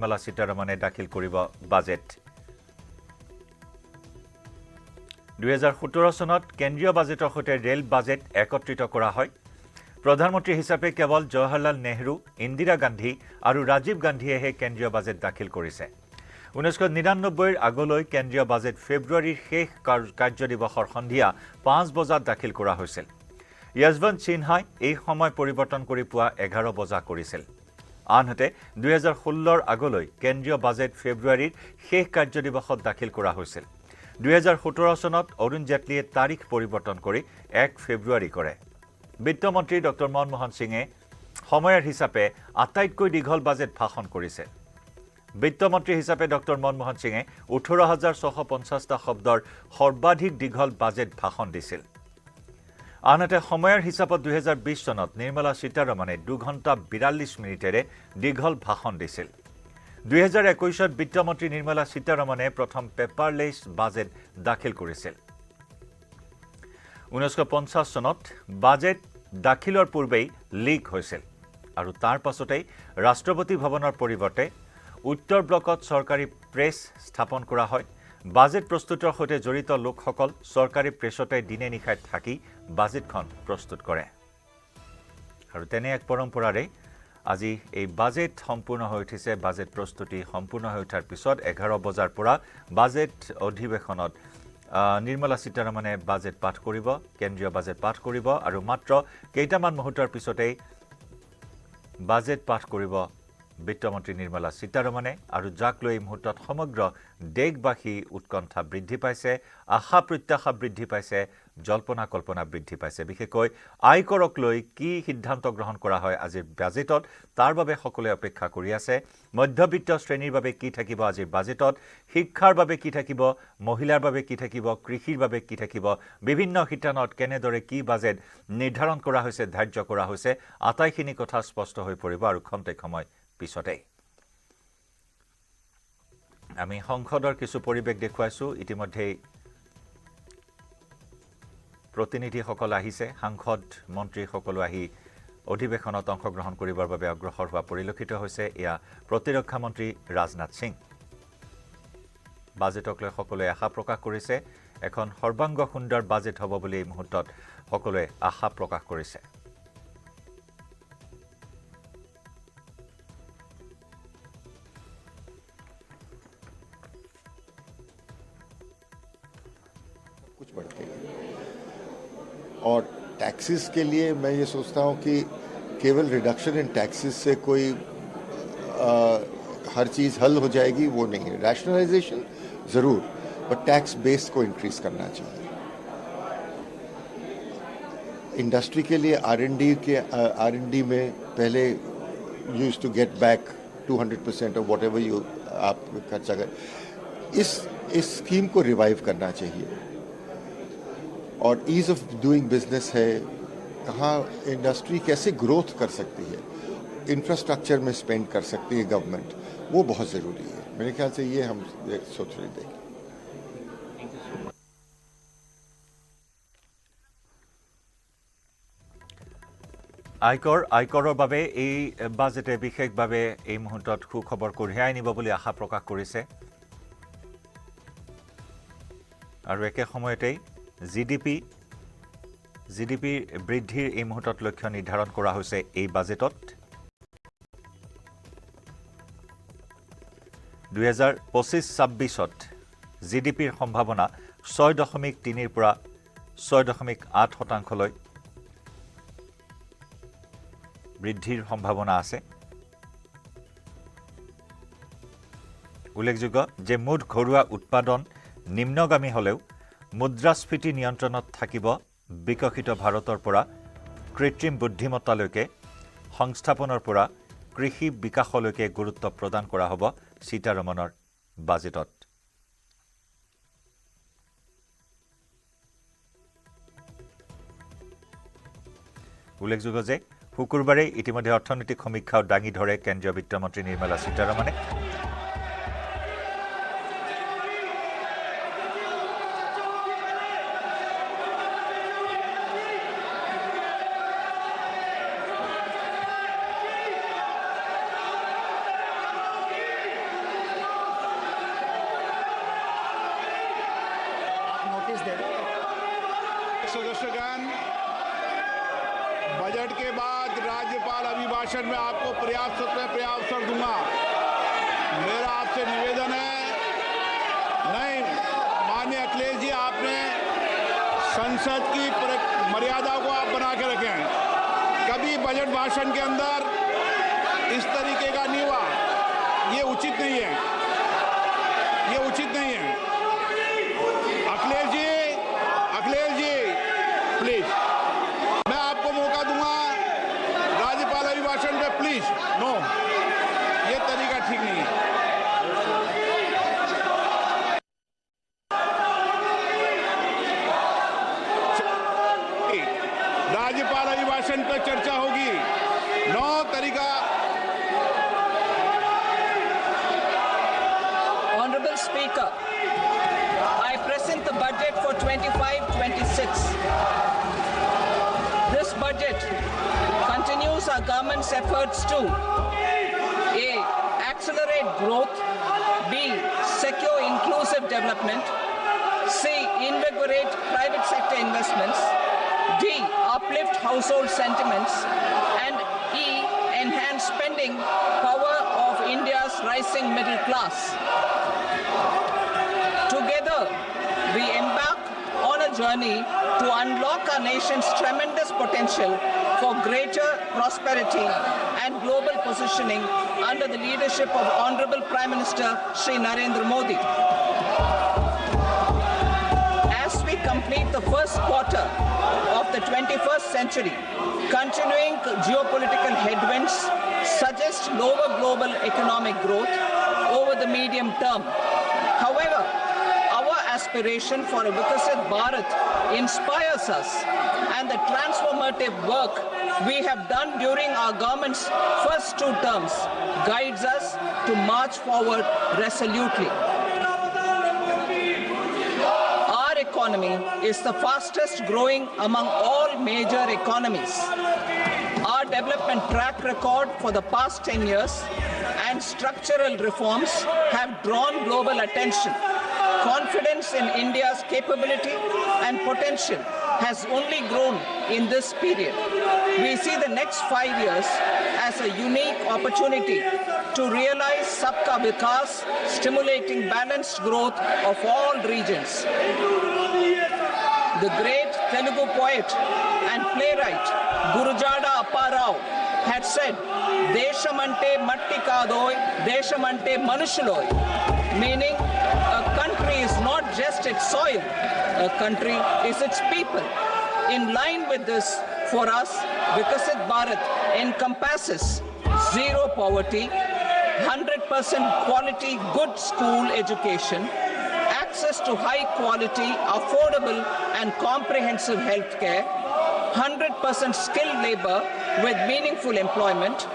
নিৰ্মলা সীতাৰমণে দাখিল কৰিব বাজেট 2017 চনত কেন্দ্ৰীয় বাজেটৰ সৈতে ৰেল বাজেট একত্ৰিত কৰা হয় প্ৰধানমন্ত্ৰী হিচাপে কেৱল জৱাহৰলাল নেহৰু ইন্দিৰা গান্ধী আৰু ৰাজীৱ গান্ধীয়েহে কেন্দ্ৰীয় বাজেট দাখিল কৰিছে 1999 আগলৈ কেন্দ্ৰীয় বাজেট ফেব্ৰুৱাৰীৰ শেষ কাৰ্যদিবসৰ সন্ধিয়া 5 বজাত দাখিল কৰা হৈছিল যশৱন্ত সিনহাই এই সময় পৰিৱৰ্তন কৰি পুৱা 11 বজা কৰিছিল আনহাতে 2016ৰ আগলৈ কেন্দ্ৰীয় বাজেট ফেব্ৰুৱাৰীৰ শেষ কাৰ্যদিবসত দাখিল কৰা হৈছিল 2017 চনত অৰুণ জেটলীয়ে তাৰিখ পৰিৱৰ্তন কৰি 1 ফেব্ৰুৱাৰী কৰে বিত্তমন্ত্ৰী ডক্টৰ মনমোহন সিঙে সময়ৰ হিচাপে আটাইতকৈ দীঘল বাজেট ভাষণ কৰিছে বিত্তমন্ত্ৰী হিচাপে ডক্টৰ মনমোহন সিঙে 18650টা শব্দৰ সৰ্বাধিক দীঘল বাজেট ভাষণ দিছিল আনহাতে সময়ৰ হিচাপত 2020 চনত নিৰ্মলা সীতাৰমণে 2 ঘণ্টা 42 মিনিটেৰে দীঘল ভাষণ দিছিল 2021ত বিত্তমন্ত্ৰী নিৰ্মলা সীতাৰমণে প্ৰথম পেপাৰলেছ বাজেট দাখিল কৰিছিল 1950 চনত বাজেট দাখিলৰ পূৰ্বেই লিক হৈছিল আৰু তাৰ পাছতেই ৰাষ্ট্ৰপতি ভৱনৰ পৰিৱৰ্তে উত্তৰ ব্লকত চৰকাৰী প্ৰেছ স্থাপন কৰা হয় বাজেট প্ৰস্তুতৰ সৈতে জড়িত লোকসকল চৰকাৰী প্ৰেছতে দিনে নিশাই থাকি বাজেটখন প্ৰস্তুত কৰে আৰু তেনে এক পৰম্পৰাৰে আজি এই বাজেট সম্পূৰ্ণ হৈ উঠিছে বাজেট প্ৰস্তুতি সম্পূৰ্ণ হৈ উঠাৰ পিছত 11 বজাৰ পৰা বাজেট অধিৱেশনত নিৰ্মলা সীতাৰমণে বাজেট পাঠ কৰিব কেন্দ্ৰীয় বাজেট পাঠ কৰিব আৰু মাত্ৰ কেইটামান মুহূৰ্তৰ পিছতেই বাজেট পাঠ কৰিব বিত্তমন্ত্ৰী নিৰ্মলা সীতাৰমণে আৰু যাক লৈ মুহূৰ্তত সমগ্ৰ দেশবাসী উৎকণ্ঠা বৃদ্ধি পাইছে আশা প্ৰত্যাশা বৃদ্ধি পাইছে জল্পনা কল্পনা বৃদ্ধি পাইছে বিশেষকৈ আয়কৰক লৈ কি সিদ্ধান্ত গ্ৰহণ কৰা হয় আজিৰ বাজেটত তাৰ বাবে সকলোৱে অপেক্ষা কৰি আছে মধ্যবিত্ত শ্ৰেণীৰ বাবে কি থাকিব আজিৰ বাজেটত শিক্ষাৰ বাবে কি থাকিব মহিলাৰ বাবে কি থাকিব কৃষিৰ বাবে কি থাকিব বিভিন্ন শিতানত কেনেদৰে কি বাজেট নিৰ্ধাৰণ কৰা হৈছে ধাৰ্য কৰা হৈছে আটাইখিনি কথা স্পষ্ট হৈ পৰিব আৰু খন্তেক সময় পিছতে আমি সংসদৰ কিছু পৰিবেশ দেখুৱাইছো ইতিমধ্যে প্ৰতিনিধিসকল আহিছে সাংসদ মন্ত্ৰী সকলো আহি অধিৱেশনত অংশগ্ৰহণ কৰিবৰ বাবে অগ্ৰসৰ হোৱা পৰিলক্ষিত হৈছে এয়া প্ৰতিৰক্ষা মন্ত্ৰী ৰাজনাথ সিং বাজেটক লৈ সকলোৱে আশা প্ৰকাশ কৰিছে এখন সৰ্বাংগ সুন্দৰ বাজেট হ'ব বুলি এই মুহূৰ্তত সকলোৱে আশা প্ৰকাশ কৰিছে कुछ बढ़ते हैं और टैक्सेस के लिए मैं ये सोचता हूँ कि केवल रिडक्शन इन टैक्सेस से कोई हर चीज़ हल हो जाएगी वो नहीं है रैशनलाइजेशन ज़रूर पर टैक्स बेस को इंक्रीज करना चाहिए इंडस्ट्री के लिए R&D में पहले used to get back 200% of whatever you आप खर्चा करें इस स्कीम को रिवाइव करना चाहिए और ईज ऑफ डूइंग बिजनेस है कहाँ इंडस्ट्री कैसे ग्रोथ कर सकती है इंफ्रास्ट्रक्चर में स्पेंड कर सकती है गवर्नमेंट वो बहुत ज़रूरी है मेरे ख्याल से ये हम सोच रहे थे আয়কৰৰ বাবে এই বাজেটে বিশেষভাৱে এই মুহূৰ্তত সুখবৰ কঢ়িয়াই আনিব বুলি আশা প্ৰকাশ কৰিছে আৰু একে সময়তেই জিডিপি বৃদ্ধিৰ এই মুহূৰ্তত লক্ষ্য নিৰ্ধাৰণ কৰা হৈছে এই বাজেটত 2025-26ত জিডিপিৰ সম্ভাৱনা 6.3 পৰা 6.8% বৃদ্ধিৰ সম্ভাৱনা আছে উল্লেখযোগ্য যে মুঠ ঘৰুৱা উৎপাদন নিম্নগামী হলেও মুদ্ৰাস্ফীতি নিয়ন্ত্ৰণত থাকিব বিকশিত ভাৰতৰ পৰা কৃত্ৰিম বুদ্ধিমত্তালৈকে সংস্থাপনৰ পৰা কৃষি বিকাশলৈকে গুৰুত্ব প্ৰদান কৰা হ'ব সীতাৰমণৰ বাজেটত উল্লেখযোগ্য যে শুকুৰবাৰে ইতিমধ্যে অৰ্থনৈতিক সমীক্ষাও দাঙি ধৰে কেন্দ্ৰীয় বিত্তমন্ত্ৰী নিৰ্মলা সীতাৰমণে सदस्यगण, बजट के बाद राज्यपाल अभिभाषण में आपको पर्याप्त अवसर दूंगा। मेरा आपसे निवेदन है, नहीं माननीय अखिलेश जी, आपने संसद की मर्यादा को आप बना के रखे हैं। कभी बजट भाषण के अंदर इस तरीके का नहीं हुआ, ये उचित नहीं है, ये उचित नहीं है। अखिलेश जी प्लीज, मैं आपको मौका दूंगा राज्यपाल अभिभाषण पे, प्लीज। नो, ये तरीका ठीक नहीं है। राज्यपाल अभिभाषण पर चर्चा होगी, नो तरीका। Honorable Speaker, I present the budget for 25-26. This budget continues our government's efforts to A. Accelerate growth, B. Secure inclusive development, C. Invigorate private sector investments, D. Uplift household sentiments, and E. Enhance spending power of India's rising middle class. Together, we embark on a journey to unlock our nation's tremendous potential for greater prosperity and global positioning under the leadership of Honorable Prime Minister Shri Narendra Modi. As we complete the first quarter of the 21st century, continuing geopolitical headwinds suggest lower global economic growth over the medium term. However, our aspiration for a Vikasit Bharat inspires us, and the transformative work we have done during our government's first 2 terms guides us to march forward resolutely. Our economy is the fastest growing among all major economies. Our development track record for the past 10 years and structural reforms have drawn global attention. Confidence in India's capability and potential has only grown in this period. We see the next 5 years as a unique opportunity to realize Sabka Vikas, stimulating balanced growth of all regions. The great Telugu poet and playwright Gurujada Apparao had said, "Deshamante matti kadoy, deshamante manushuloy," meaning a country is not just its soil, a country is its people. In line with this, for us, Vikasit Bharat encompasses zero poverty, 100% quality good school education, access to high quality, affordable and comprehensive health care, 100% skilled labor with meaningful employment,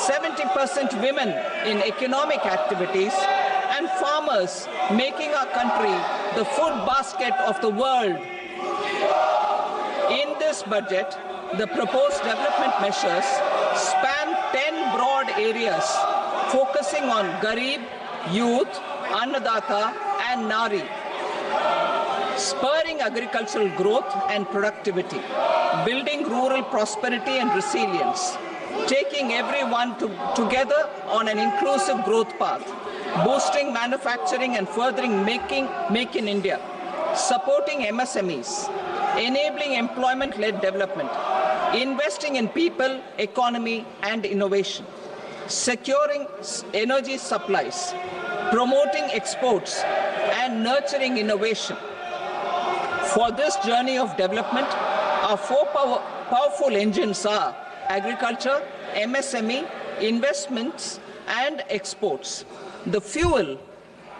70% women in economic activities, and farmers making our country the food basket of the world. In this budget, the proposed development measures span 10 broad areas, focusing on Garib, youth, Annadata, and Nari, spurring agricultural growth and productivity, building rural prosperity and resilience, taking everyone together on an inclusive growth path, boosting manufacturing and furthering Make in India, supporting MSMEs, enabling employment-led development, investing in people, economy, and innovation, securing energy supplies, promoting exports, and nurturing innovation. For this journey of development, our 4 powerful engines are agriculture, MSME, investments, and exports. The fuel,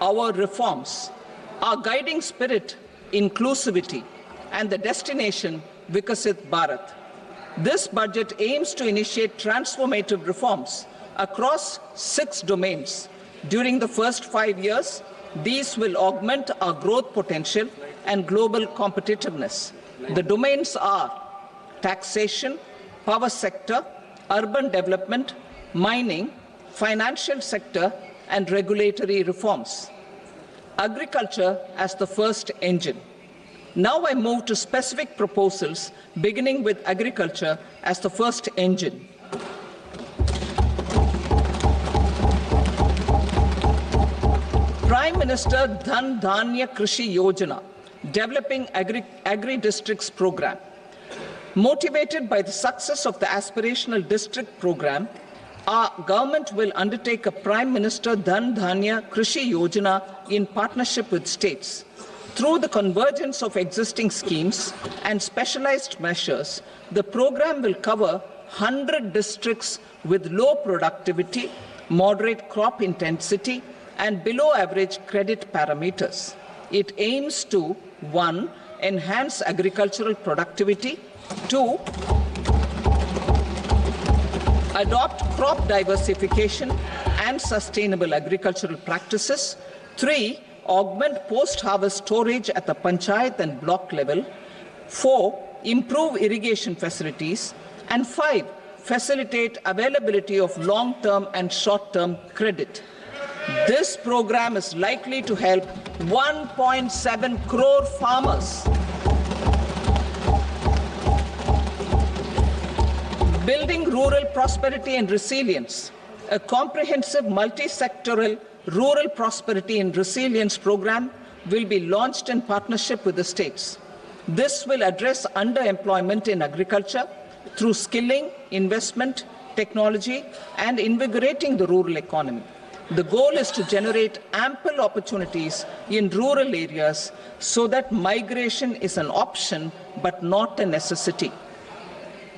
our reforms, our guiding spirit, inclusivity, and the destination, Vikasit Bharat. This budget aims to initiate transformative reforms across 6 domains. During the first 5 years, these will augment our growth potential and global competitiveness. The domains are taxation, power sector, urban development, mining, financial sector, and regulatory reforms. Agriculture as the first engine. Now I move to specific proposals, beginning with agriculture as the first engine. Prime Minister Dhan Dhanya Krishi Yojana, Developing Agri-Districts Program. Motivated by the success of the Aspirational District Program, our government will undertake a Prime Minister Dhan Dhanya Krishi Yojana in partnership with states. Through the convergence of existing schemes and specialized measures, the program will cover 100 districts with low productivity, moderate crop intensity, and below average credit parameters. It aims to 1. Enhance agricultural productivity, 2. Adopt crop diversification and sustainable agricultural practices, 3. Augment post-harvest storage at the panchayat and block level, 4. Improve irrigation facilities, and 5. Facilitate availability of long-term and short-term credit. This program is likely to help 1.7 crore farmers. Building rural prosperity and resilience. A comprehensive multi-sectoral rural prosperity and resilience program will be launched in partnership with the states. This will address underemployment in agriculture through skilling, investment, technology, and invigorating the rural economy. The goal is to generate ample opportunities in rural areas so that migration is an option but not a necessity.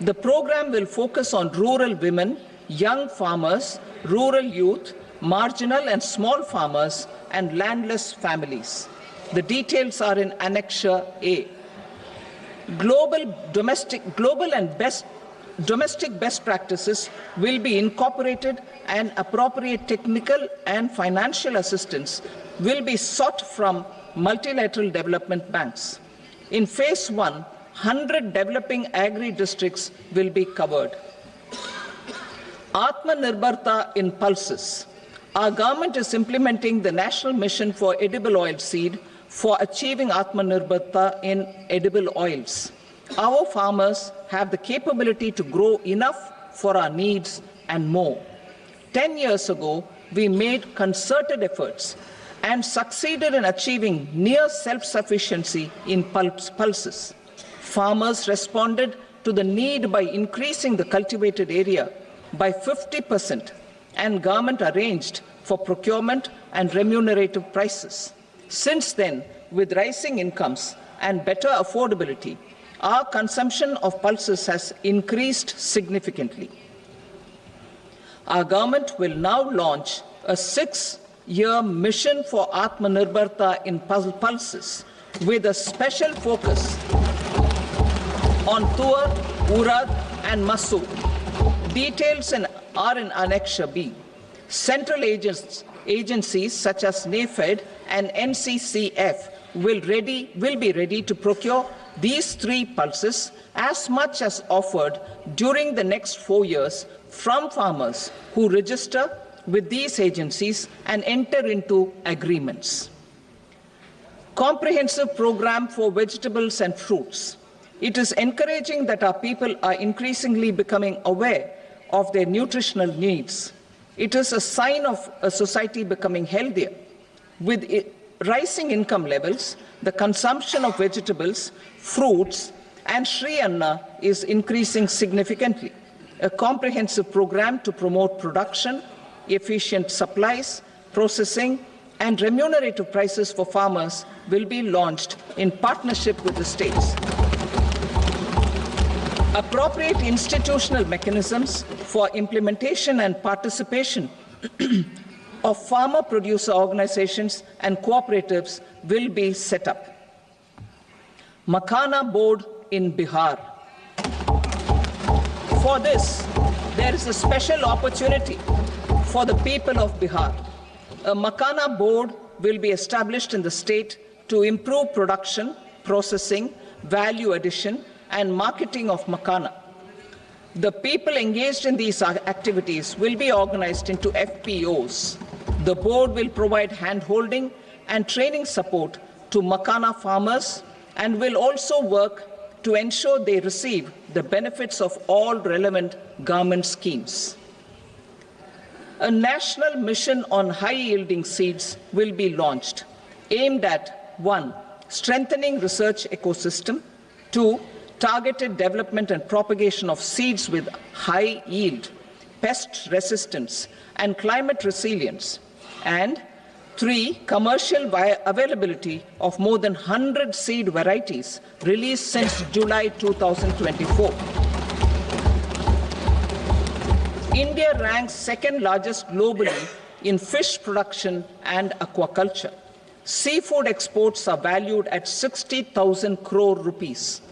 The program will focus on rural women, young farmers, rural youth, marginal and small farmers, and landless families. The details are in Annexure A. Domestic best practices will be incorporated, and appropriate technical and financial assistance will be sought from multilateral development banks. In Phase 1, 100 developing agri-districts will be covered. Atmanirbharta in pulses. Our government is implementing the National Mission for Edible Oilseed for achieving Atmanirbharta in edible oils. Our farmers have the capability to grow enough for our needs and more. 10 years ago, we made concerted efforts and succeeded in achieving near self-sufficiency in pulses. Farmers responded to the need by increasing the cultivated area by 50%, and government arranged for procurement and remunerative prices. Since then, with rising incomes and better affordability, our consumption of pulses has increased significantly. Our government will now launch a 6-year mission for Atmanirbharta in pulses with a special focus on Tuar, Urad, and Masoor. Details are in Annexure B. Central agencies such as NAFED and NCCF will be ready to procure these 3 pulses as much as offered during the next 4 years from farmers who register with these agencies and enter into agreements. Comprehensive program for vegetables and fruits. It is encouraging that our people are increasingly becoming aware of their nutritional needs. It is a sign of a society becoming healthier. With rising income levels, the consumption of vegetables, fruits, and Shri Anna is increasing significantly. A comprehensive program to promote production, efficient supplies, processing, and remunerative prices for farmers will be launched in partnership with the states. Appropriate institutional mechanisms for implementation and participation of farmer producer organizations and cooperatives will be set up. Makhana board in Bihar. For this, there is a special opportunity for the people of Bihar. A Makhana board will be established in the state to improve production, processing, value addition, and marketing of Makhana. The people engaged in these activities will be organized into FPOs. The board will provide hand-holding and training support to Makhana farmers, and will also work to ensure they receive the benefits of all relevant government schemes. A national mission on high-yielding seeds will be launched, aimed at 1. Strengthening research ecosystem, 2. Targeted development and propagation of seeds with high yield, pest resistance, and climate resilience, and 3. Commercial availability of more than 100 seed varieties released since July 2024. India ranks second largest globally in fish production and aquaculture. Seafood exports are valued at 60,000 crore rupees.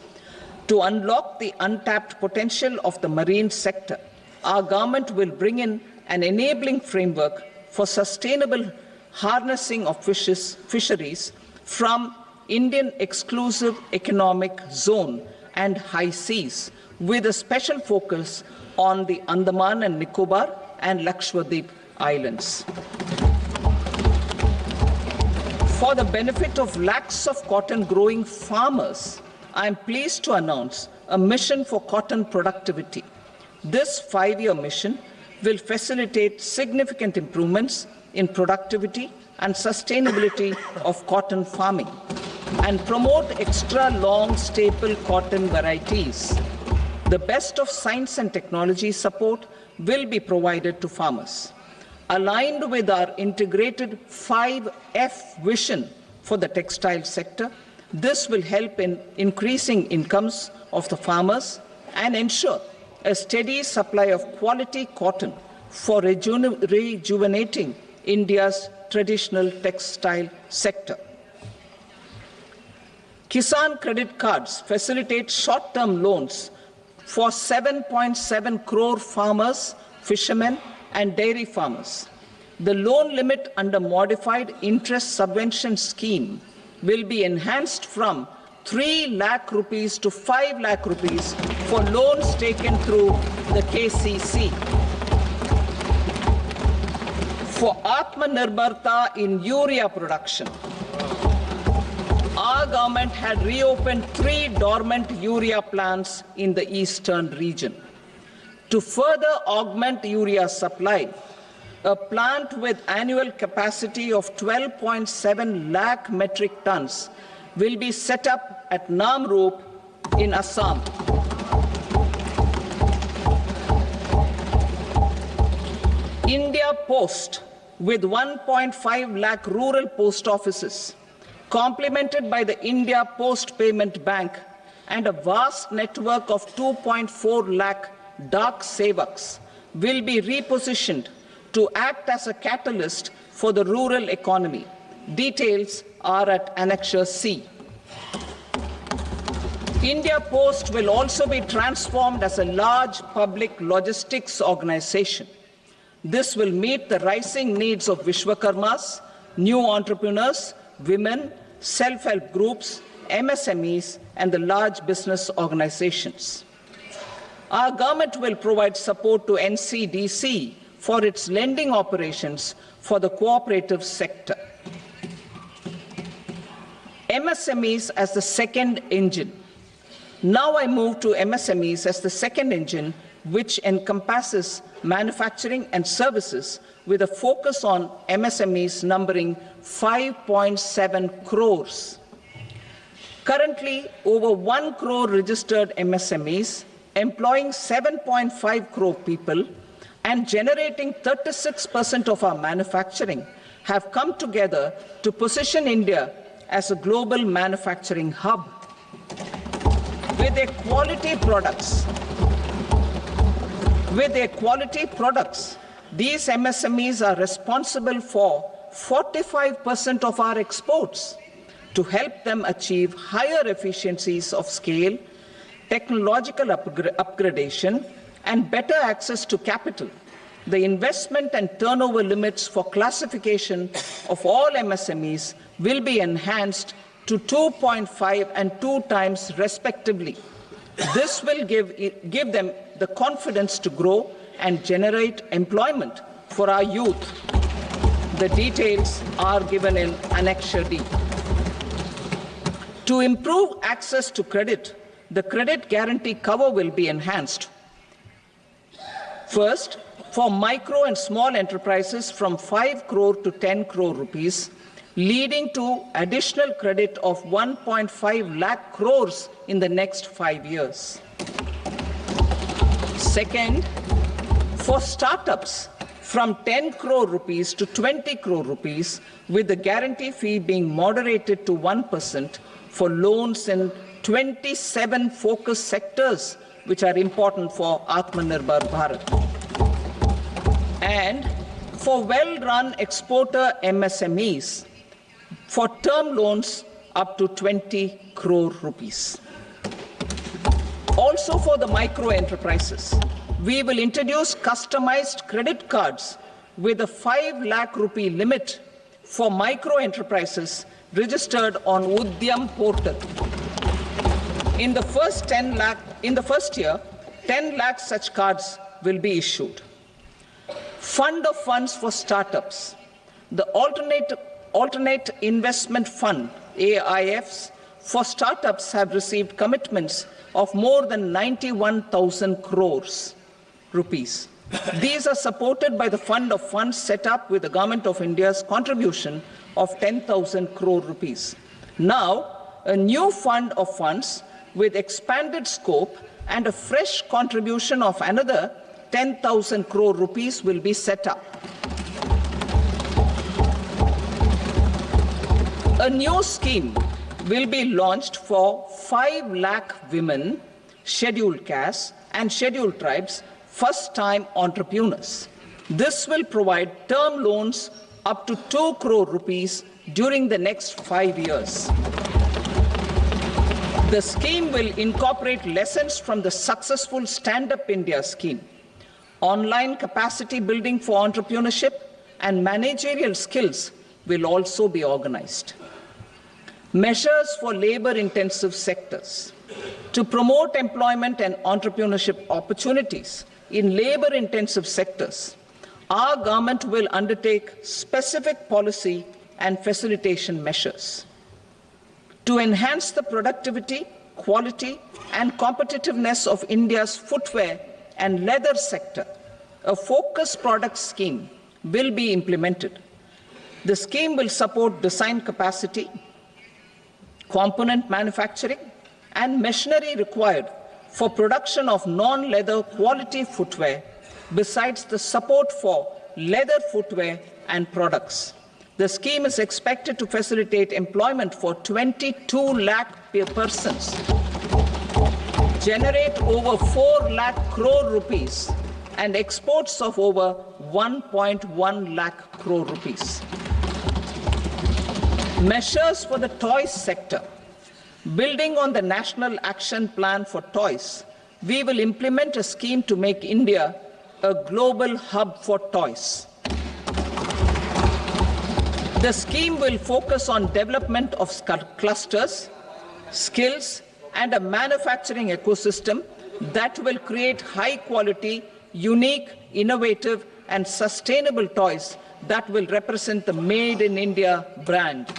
To unlock the untapped potential of the marine sector, our government will bring in an enabling framework for sustainable harnessing of fisheries from Indian exclusive economic zone and high seas, with a special focus on the Andaman and Nicobar and Lakshadweep Islands. For the benefit of lakhs of cotton growing farmers, I am pleased to announce a mission for cotton productivity. This 5-year mission will facilitate significant improvements in productivity and sustainability of cotton farming and promote extra long staple cotton varieties. The best of science and technology support will be provided to farmers. Aligned with our integrated 5F vision for the textile sector, this will help in increasing incomes of the farmers and ensure a steady supply of quality cotton for rejuvenating India's traditional textile sector. Kisan credit cards facilitate short-term loans for 7.7 crore farmers, fishermen, and dairy farmers. The loan limit under modified interest subvention scheme will be enhanced from 3 lakh rupees to 5 lakh rupees for loans taken through the KCC. For Atmanirbharta in urea production, our government had reopened 3 dormant urea plants in the eastern region. To further augment urea supply, a plant with annual capacity of 12.7 lakh metric tons will be set up at Namrup in Assam. India Post, with 1.5 lakh rural post offices, complemented by the India Post Payment Bank and a vast network of 2.4 lakh Dak Sevaks, will be repositioned to act as a catalyst for the rural economy. Details are at Annexure C. India Post will also be transformed as a large public logistics organization. This will meet the rising needs of Vishwakarmas, new entrepreneurs, women, self-help groups, MSMEs, and the large business organizations. Our government will provide support to NCDC for its lending operations for the cooperative sector. MSMEs as the second engine. Now I move to MSMEs as the second engine, which encompasses manufacturing and services with a focus on MSMEs numbering 5.7 crores. Currently, over 1 crore registered MSMEs, employing 7.5 crore people and generating 36% of our manufacturing, have come together to position India as a global manufacturing hub. With their quality products, these MSMEs are responsible for 45% of our exports. To help them achieve higher efficiencies of scale, technological upgradation, and better access to capital, the investment and turnover limits for classification of all MSMEs will be enhanced to 2.5 and 2 times respectively. This will give them the confidence to grow and generate employment for our youth. The details are given in Annexure D. To improve access to credit, the credit guarantee cover will be enhanced. First, for micro and small enterprises from 5 crore to 10 crore rupees, leading to additional credit of 1.5 lakh crores in the next 5 years. Second, for startups from 10 crore rupees to 20 crore rupees, with the guarantee fee being moderated to 1% for loans in 27 focus sectors which are important for Atmanirbhar Bharat. And for well-run exporter MSMEs, for term loans up to 20 crore rupees. Also for the micro enterprises, we will introduce customized credit cards with a 5 lakh rupee limit for micro enterprises registered on Udyam portal. In the first year, 10 lakh such cards will be issued. Fund of funds for startups. The alternate investment fund, AIFs, for startups have received commitments of more than 91,000 crores rupees. These are supported by the fund of funds set up with the Government of India's contribution of 10,000 crore rupees. Now, a new fund of funds with expanded scope and a fresh contribution of another 10,000 crore rupees will be set up. A new scheme will be launched for 5 lakh women, scheduled castes and scheduled tribes, first-time entrepreneurs. This will provide term loans up to 2 crore rupees during the next 5 years. The scheme will incorporate lessons from the successful Stand Up India scheme. Online capacity building for entrepreneurship and managerial skills will also be organized. Measures for labor-intensive sectors. To promote employment and entrepreneurship opportunities in labor-intensive sectors, our government will undertake specific policy and facilitation measures. To enhance the productivity, quality, and competitiveness of India's footwear and leather sector, a focused product scheme will be implemented. The scheme will support design capacity, component manufacturing, and machinery required for production of non-leather quality footwear, besides the support for leather footwear and products. The scheme is expected to facilitate employment for 22 lakh persons, generate over 4 lakh crore rupees, and exports of over 1.1 lakh crore rupees. Measures for the toys sector. Building on the National Action Plan for Toys, we will implement a scheme to make India a global hub for toys. The scheme will focus on development of clusters, skills, and a manufacturing ecosystem that will create high-quality, unique, innovative, and sustainable toys that will represent the Made in India brand.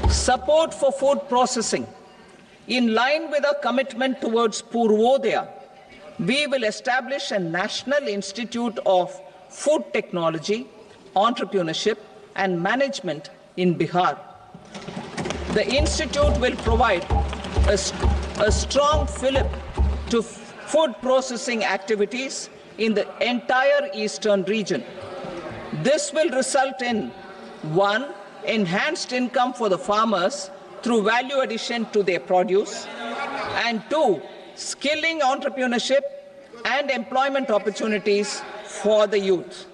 Support for food processing. In line with our commitment towards Purvodaya, we will establish a National Institute of Food Technology, Entrepreneurship and Management in Bihar. The institute will provide a strong fillip to food processing activities in the entire eastern region. This will result in 1. Enhanced income for the farmers through value addition to their produce, and 2. Skilling entrepreneurship and employment opportunities for the youth.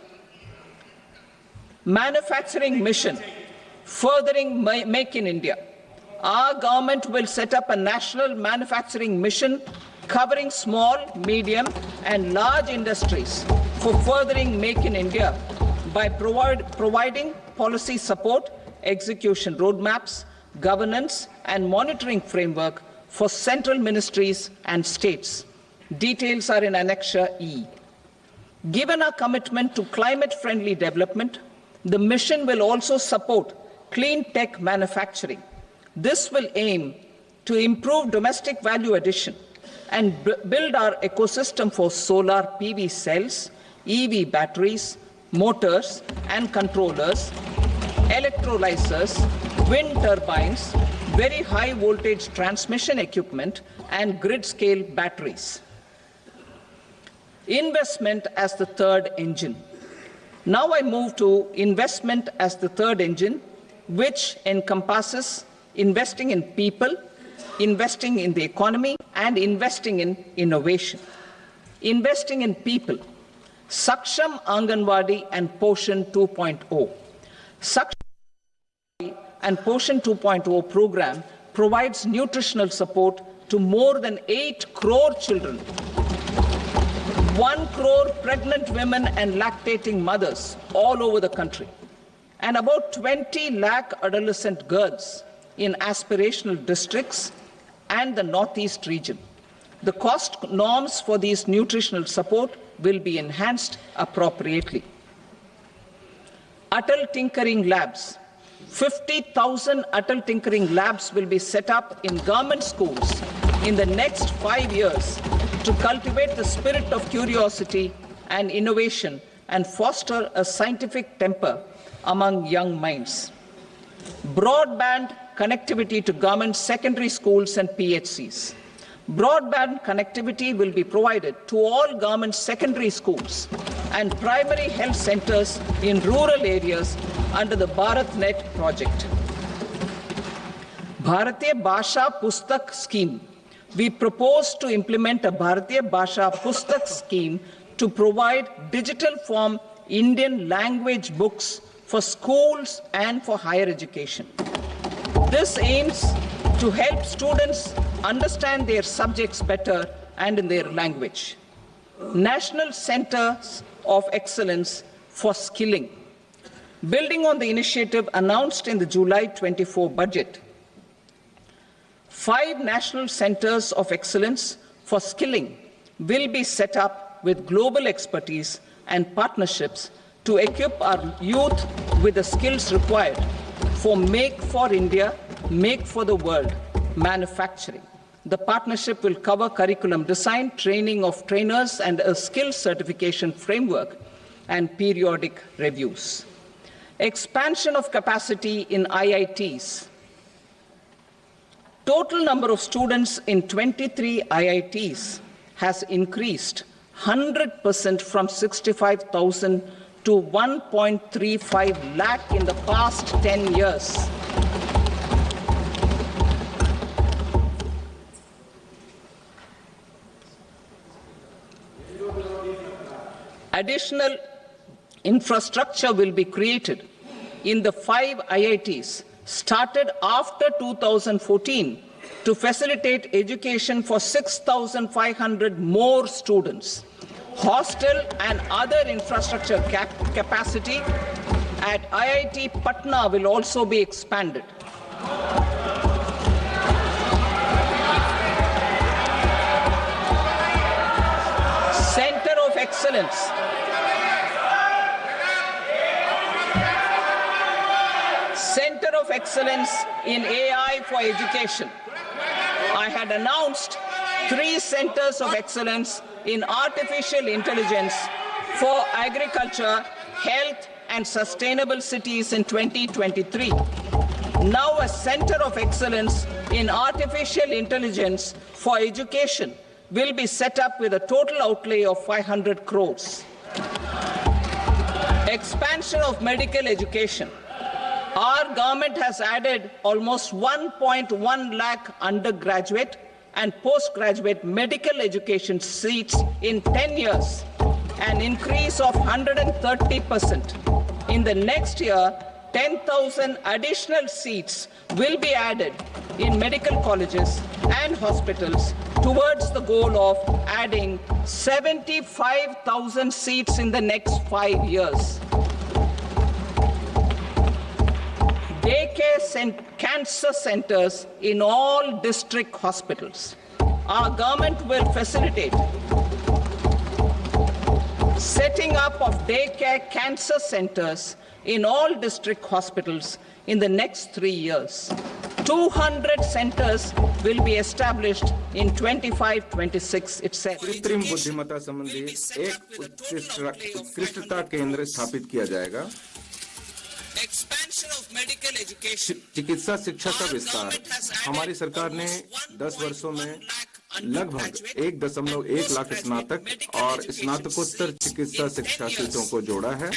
Manufacturing mission, furthering Make in India. Our government will set up a national manufacturing mission covering small, medium, and large industries for furthering Make in India by providing policy support, execution roadmaps, governance, and monitoring framework for central ministries and states. Details are in Annexure E. Given our commitment to climate-friendly development, the mission will also support clean tech manufacturing. This will aim to improve domestic value addition and build our ecosystem for solar PV cells, EV batteries, motors and controllers, electrolyzers, wind turbines, very high voltage transmission equipment and grid scale batteries. Investment as the third engine. Now I move to investment as the third engine, which encompasses investing in people, investing in the economy, and investing in innovation. Investing in people. Saksham Anganwadi and Poshan 2.0. Saksham and Poshan 2.0 program provides nutritional support to more than 8 crore children, 1 crore pregnant women and lactating mothers all over the country, and about 20 lakh adolescent girls in aspirational districts and the Northeast region. The cost norms for these nutritional support will be enhanced appropriately. Atal Tinkering Labs. 50,000 Atal Tinkering Labs will be set up in government schools in the next 5 years to cultivate the spirit of curiosity and innovation and foster a scientific temper among young minds. Broadband connectivity to government secondary schools and PHCs. Broadband connectivity will be provided to all government secondary schools and primary health centers in rural areas under the BharatNet project. Bharatiya Bhasha Pustak Scheme. We propose to implement a Bharatiya Bhasha Pustak scheme to provide digital form Indian language books for schools and for higher education. This aims to help students understand their subjects better and in their language. National Centers of Excellence for Skilling. Building on the initiative announced in the July 24 budget, 5 national centers of excellence for skilling will be set up with global expertise and partnerships to equip our youth with the skills required for Make for India, Make for the World manufacturing. The partnership will cover curriculum design, training of trainers, and a skills certification framework and periodic reviews. Expansion of capacity in IITs. Total number of students in 23 IITs has increased 100% from 65,000 to 1.35 lakh in the past 10 years. Additional infrastructure will be created in the 5 IITs started after 2014 to facilitate education for 6,500 more students. Hostel and other infrastructure capacity at IIT Patna will also be expanded. Center of Excellence. Center of Excellence in AI for Education. I had announced 3 centers of excellence in artificial intelligence for agriculture, health, and sustainable cities in 2023. Now a center of excellence in artificial intelligence for education will be set up with a total outlay of 500 crores. Expansion of medical education. Our government has added almost 1.1 lakh undergraduate and postgraduate medical education seats in 10 years, an increase of 130%. In the next year, 10,000 additional seats will be added in medical colleges and hospitals towards the goal of adding 75,000 seats in the next 5 years. Daycare cancer centers in all district hospitals. Our government will facilitate setting up of daycare cancer centers in all district hospitals in the next 3 years. 200 centers will be established in 25-26 itself. कृत्रिम बुद्धिमत्ता संबंधी एक उत्कृष्टता केंद्र स्थापित किया जाएगा। Expansion of medical education. चिकित्सा शिक्षा का विस्तार। हमारी सरकार ने 10 वर्षों में लगभग 1.1 लाख स्नातक और स्नातकोत्तर चिकित्सा शिक्षा सीटों को जोड़ा है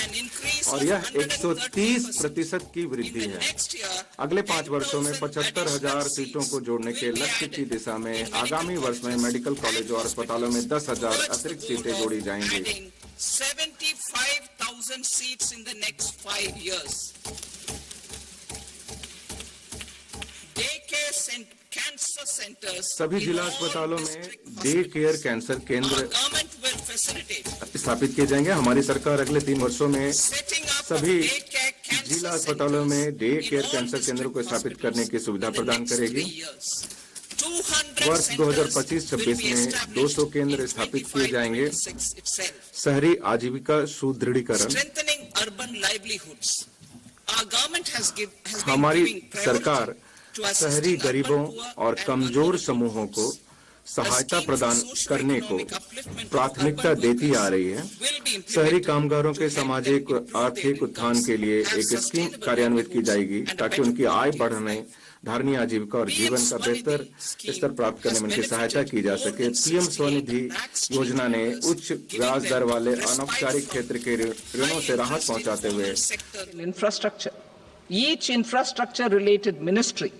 और यह 130% की वृद्धि है। अगले 5 वर्षों में 75,000 सीटों को जोड़ने के लक्ष्य की दिशा में आगामी वर्ष में मेडिकल कॉलेजों और अस्पतालों में 10,000 अतिरिक्त सीटें जोड़ी जाएंगी। 75,000 seats in the next 5 years. Daycare and cancer centers. सभी जिला अस्पतालों में डे केयर कैंसर केंद्र Government will facilitate स्थापित किए जाएंगे। हमारी सरकार अगले 3 वर्षों में setting up सभी of daycare cancer जिला अस्पतालों में डे केयर कैंसर केंद्र को स्थापित करने की सुविधा प्रदान करेगी। वर्ष 2025-26 में 200 केंद्र स्थापित किए जाएंगे। शहरी आजीविका सुदृढ़ीकरण। हमारी सरकार शहरी गरीबों और कमजोर समूहों को सहायता प्रदान करने को प्राथमिकता देती आ रही है। शहरी कामगारों के सामाजिक आर्थिक उत्थान के लिए एक स्कीम कार्यान्वित की जाएगी ताकि उनकी आय बढ़ने, धारणीय आजीविका और जीवन का बेहतर स्तर प्राप्त करने में उनकी सहायता की जा सके। पीएम स्वनिधि योजना ने उच्च ब्याज दर वाले अनौपचारिक क्षेत्र के ऋणों से राहत पहुंचाते हुए infrastructure. Each infrastructure related ministry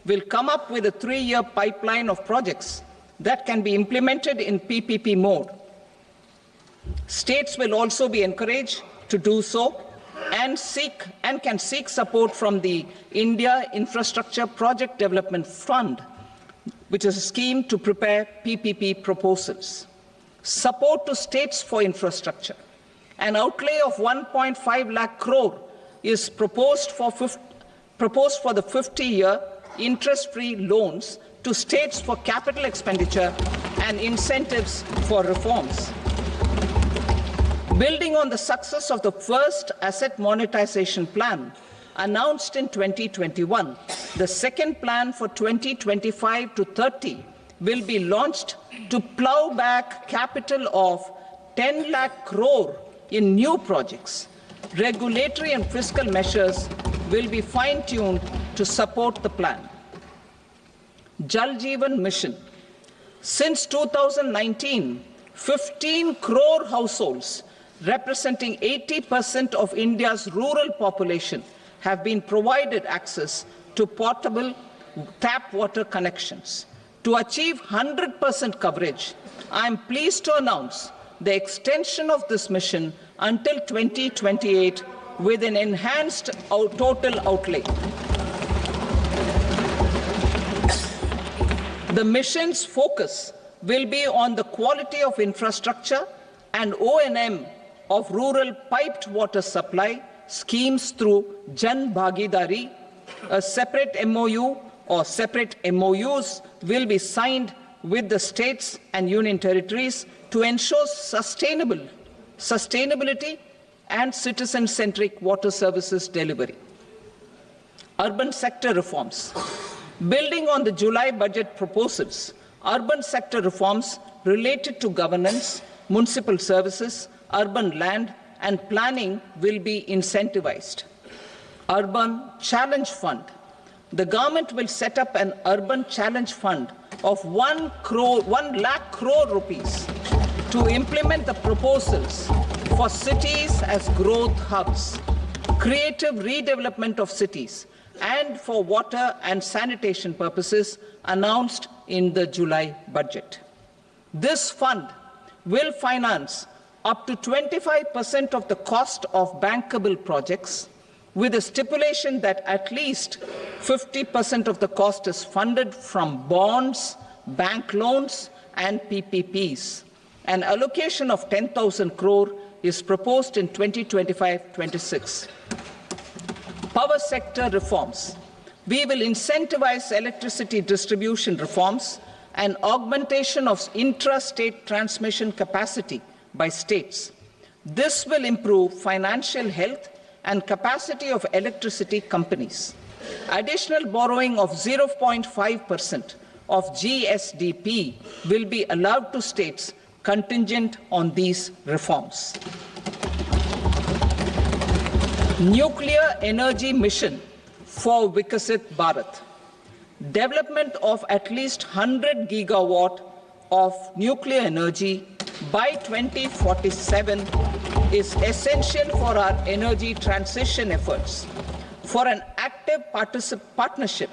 will come up with a 3-year pipeline of projects that can be implemented in PPP mode. States will also be encouraged to do so and can seek support from the India Infrastructure Project Development Fund, which is a scheme to prepare PPP proposals. Support to states for infrastructure. An outlay of 1.5 lakh crore is proposed for the 50-year interest-free loans to states for capital expenditure and incentives for reforms. Building on the success of the first asset monetization plan announced in 2021, the second plan for 2025 to 30 will be launched to plow back capital of 10 lakh crore in new projects. Regulatory and fiscal measures will be fine-tuned to support the plan. Jal Jeevan Mission. Since 2019, 15 crore households representing 80% of India's rural population have been provided access to portable tap water connections. To achieve 100% coverage, I am pleased to announce the extension of this mission until 2028 with an enhanced total outlay. The mission's focus will be on the quality of infrastructure and O&M of rural piped water supply schemes through Jan Bhagidari. A separate MOU or separate MOUs will be signed with the states and union territories to ensure sustainability and citizen-centric water services delivery. Urban sector reforms. Building on the July budget proposals, urban sector reforms related to governance, municipal services, urban land and planning will be incentivized. Urban Challenge Fund. The government will set up an urban challenge fund of 1 lakh crore rupees to implement the proposals for cities as growth hubs, creative redevelopment of cities, and for water and sanitation purposes announced in the July budget. This fund will finance up to 25% of the cost of bankable projects, with a stipulation that at least 50% of the cost is funded from bonds, bank loans, and PPPs. An allocation of 10,000 crore is proposed in 2025-26. Power sector reforms. We will incentivize electricity distribution reforms and augmentation of intrastate transmission capacity by states. This will improve financial health and capacity of electricity companies. Additional borrowing of 0.5% of GSDP will be allowed to states contingent on these reforms. Nuclear energy mission for Vikasit Bharat. Development of at least 100 gigawatt of nuclear energy by 2047 is essential for our energy transition efforts. For an active partnership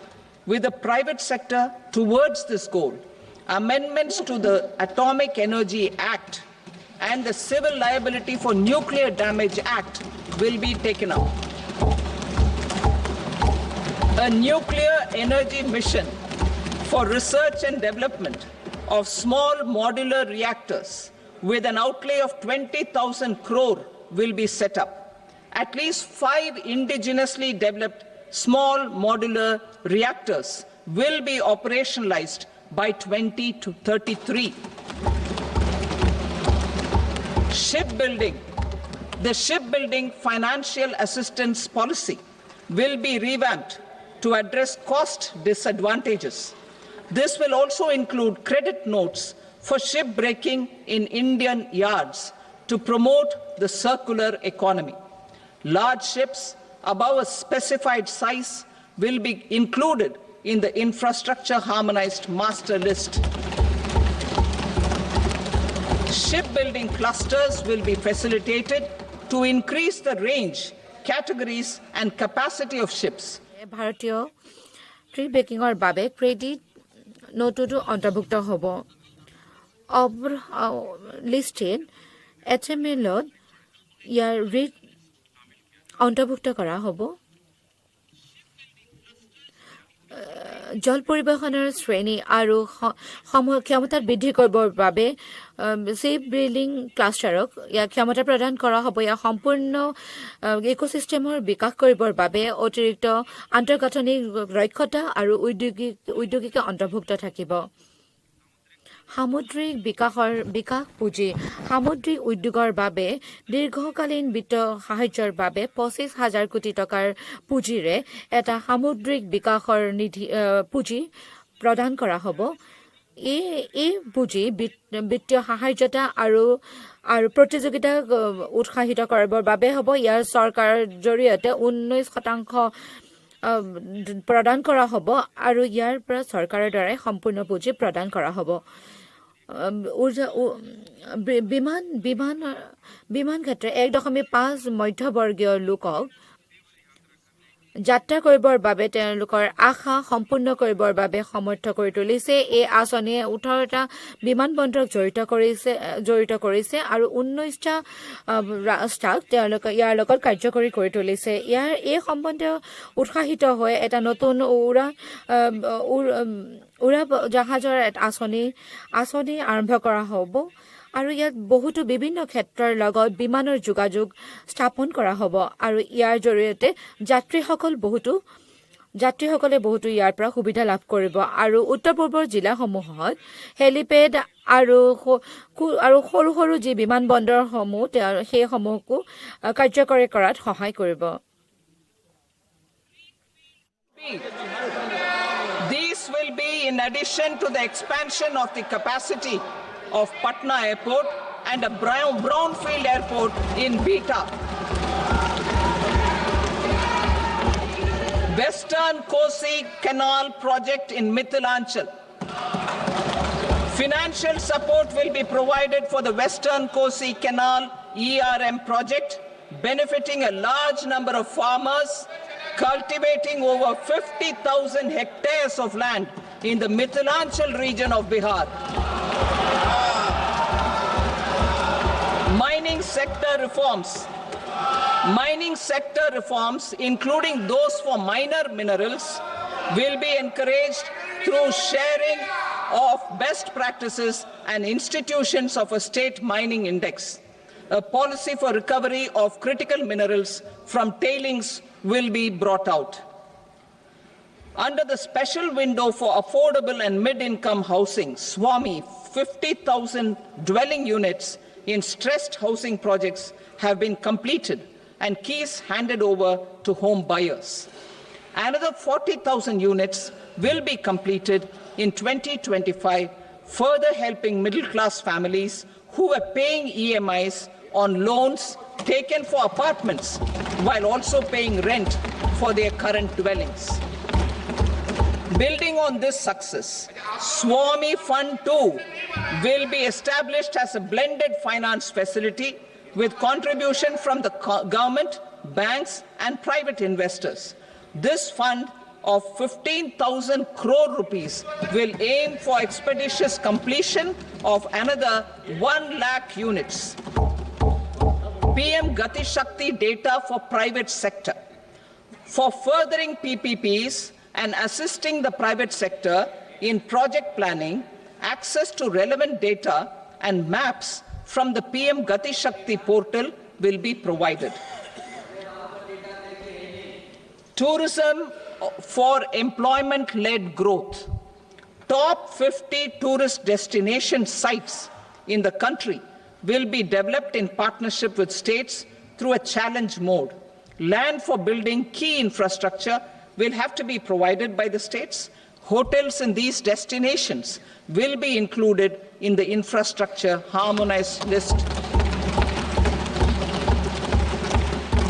with the private sector towards this goal, amendments to the Atomic Energy Act and the Civil Liability for Nuclear Damage Act will be taken up. A nuclear energy mission for research and development of small modular reactors with an outlay of 20,000 crore will be set up. At least 5 indigenously developed small modular reactors will be operationalized by 2033. Shipbuilding. The shipbuilding financial assistance policy will be revamped to address cost disadvantages. This will also include credit notes for shipbreaking in Indian yards to promote the circular economy. Large ships above a specified size will be included in the infrastructure harmonized master list. Shipbuilding clusters will be facilitated to increase the range, categories and capacity of ships. ভাৰতীয় tree বেকিংৰ বাবে credit নোটটো অন্তৰ্ভুক্ত হ'ব। Listed HML-ত ইয়াৰ rate অন্তৰ্ভুক্ত কৰা হ'ব। জল পৰিবহণৰ শ্ৰেণী আৰু ক্ষমতা বৃদ্ধি কৰিবৰ বাবে শিপ বিল্ডিং ক্লাষ্টাৰক ইয়াৰ ক্ষমতা প্ৰদান কৰা হ'ব। ইয়াৰ সম্পূৰ্ণ ইক'চিষ্টেমৰ বিকাশ কৰিবৰ বাবে অতিৰিক্ত আন্তঃগাঁথনিক দক্ষতা আৰু ঔদ্যোগিক অন্তৰ্ভুক্ত থাকিব। সামুদ্ৰিক বিকাশ পুঁজি সামুদ্ৰিক উদ্যোগৰ বাবে দীৰ্ঘকালীন বিত্ত সাহায্যৰ বাবে 25,000 কোটি টকাৰ পুঁজিৰে এটা সামুদ্ৰিক বিকাশৰ পুঁজি প্ৰদান কৰা হ'ব। এই পুঁজি বিত্তীয় সাহায্যতা আৰু প্ৰতিযোগিতা উৎসাহিত কৰিবৰ বাবে হ'ব। ইয়াৰ চৰকাৰৰ জৰিয়তে 19% প্ৰদান কৰা হ'ব আৰু ইয়াৰ পৰা চৰকাৰৰ দ্বাৰা সম্পূৰ্ণ পুঁজি প্ৰদান কৰা হ'ব। বিমান ক্ষেত্ৰত 1.5 মধ্যবৰ্গীয় লোকক যাত্ৰা কৰিবৰ বাবে তেওঁলোকৰ আশা সম্পূৰ্ণ কৰিবৰ বাবে সমৰ্থ কৰি তুলিছে। এই আঁচনিয়ে 18টা বিমানবন্দৰক জড়িত কৰিছে আৰু 19টা ৰাষ্ট্ৰক তেওঁলোকে ইয়াৰ লগত কাৰ্যকৰী কৰি তুলিছে। এই সম্বন্ধে উৎসাহিত হৈ এটা নতুন উৰা জাহাজৰ আঁচনি আৰম্ভ কৰা হ'ব আৰু ইয়াত বহুতো বিভিন্ন ক্ষেত্ৰৰ লগত বিমানৰ যোগাযোগ স্থাপন কৰা হ'ব আৰু ইয়াৰ জৰিয়তে যাত্ৰীসকলে বহুতো ইয়াৰ পৰা সুবিধা লাভ কৰিব আৰু উত্তৰ পূৰ্বৰ জিলাসমূহত হেলিপেড আৰু সৰু সৰু যি বিমানবন্দৰসমূহ সেইসমূহকো কাৰ্যকৰী কৰাত সহায় কৰিব। These will be in addition to the expansion of the capacity of Patna Airport and a brownfield airport in Beta. Western Kosi Canal project in Mithilanchal. Financial support will be provided for the Western Kosi Canal ERM project, benefiting a large number of farmers cultivating over 50,000 hectares of land in the Mithilanchal region of Bihar. Mining sector reforms, including those for minor minerals, will be encouraged through sharing of best practices and institutions of a state mining index. A policy for recovery of critical minerals from tailings will be brought out. Under the special window for affordable and mid-income housing, SWAMI, 50,000 dwelling units in stressed housing projects have been completed and keys handed over to home buyers. Another 40,000 units will be completed in 2025, further helping middle-class families who are paying EMIs on loans taken for apartments while also paying rent for their current dwellings. Building on this success, Swami Fund 2 will be established as a blended finance facility with contribution from the government, banks and private investors. This fund of 15,000 crore rupees will aim for expeditious completion of another 1 lakh units. PM Gati Shakti data for private sector. For furthering PPPs and assisting the private sector in project planning, access to relevant data and maps from the PM Gati Shakti portal will be provided. Tourism for employment-led growth. Top 50 tourist destination sites in the country will be developed in partnership with states through a challenge mode. Land for building key infrastructure will have to be provided by the states. Hotels in these destinations will be included in the infrastructure harmonized list.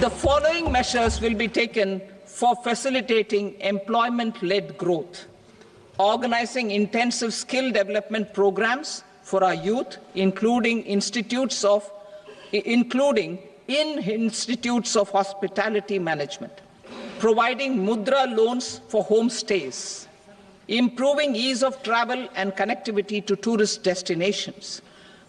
The following measures will be taken for facilitating employment-led growth. Organizing intensive skill development programs for our youth, including in institutes of hospitality management. Providing mudra loans for homestays. Improving ease of travel and connectivity to tourist destinations.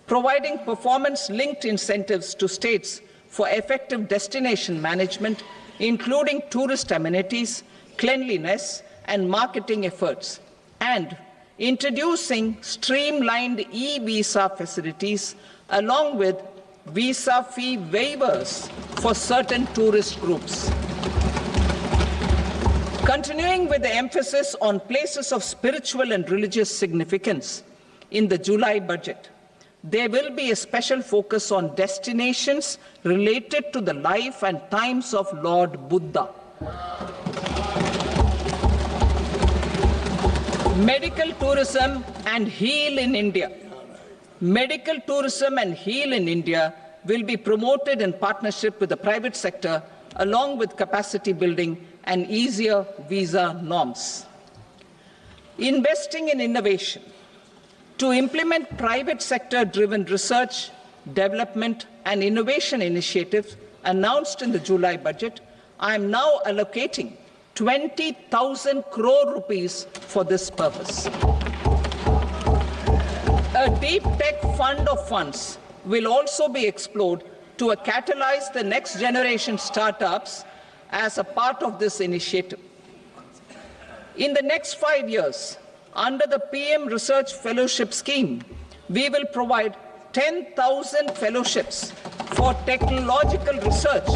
Providing performance-linked incentives to states for effective destination management, including tourist amenities, cleanliness, and marketing efforts, and introducing streamlined e-visa facilities along with visa fee waivers for certain tourist groups. Continuing with the emphasis on places of spiritual and religious significance, in the July budget, there will be a special focus on destinations related to the life and times of Lord Buddha. Medical tourism and heal in India. Medical tourism and heal in India will be promoted in partnership with the private sector, along with capacity building and easier visa norms. Investing in innovation. To implement private sector-driven research, development, and innovation initiatives announced in the July budget, I am now allocating 20,000 crore rupees for this purpose. A deep tech fund of funds will also be explored to catalyze the next generation startups as a part of this initiative. In the next 5 years, under the PM Research Fellowship Scheme, we will provide 10,000 fellowships for technological research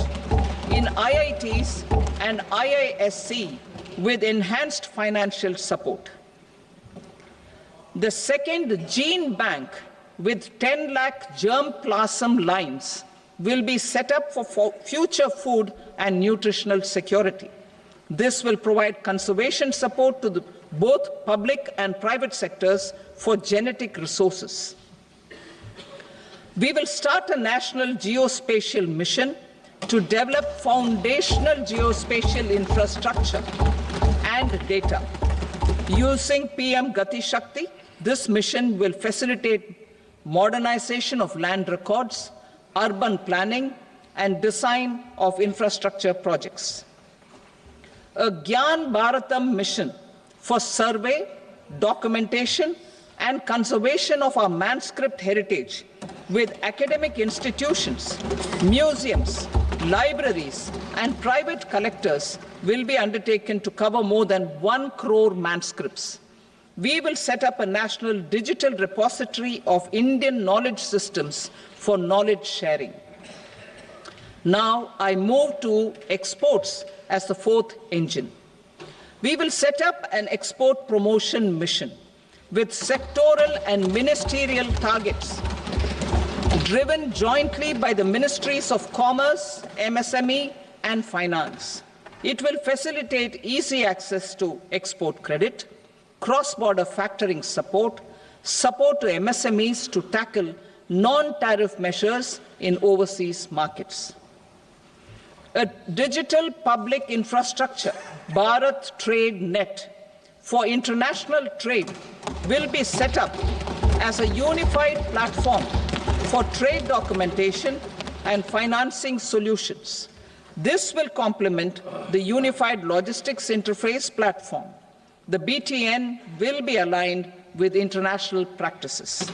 in IITs and IISc with enhanced financial support. The second gene bank with 10 lakh germplasm lines will be set up for future food and nutritional security. This will provide conservation support to both public and private sectors for genetic resources. We will start a national geospatial mission to develop foundational geospatial infrastructure and data. Using PM Gati Shakti, this mission will facilitate modernization of land records, urban planning, and design of infrastructure projects. A Gyan Bharatam mission for survey, documentation, and conservation of our manuscript heritage with academic institutions, museums, libraries, and private collectors will be undertaken to cover more than 1 crore manuscripts. We will set up a national digital repository of Indian knowledge systems for knowledge sharing. Now I move to exports as the fourth engine. We will set up an export promotion mission with sectoral and ministerial targets, driven jointly by the Ministries of Commerce, MSME, and Finance. It will facilitate easy access to export credit, cross-border factoring support, support to MSMEs to tackle non-tariff measures in overseas markets. A digital public infrastructure, Bharat Trade Net, for international trade will be set up as a unified platform for trade documentation and financing solutions. This will complement the Unified Logistics Interface platform. The BTN will be aligned with international practices.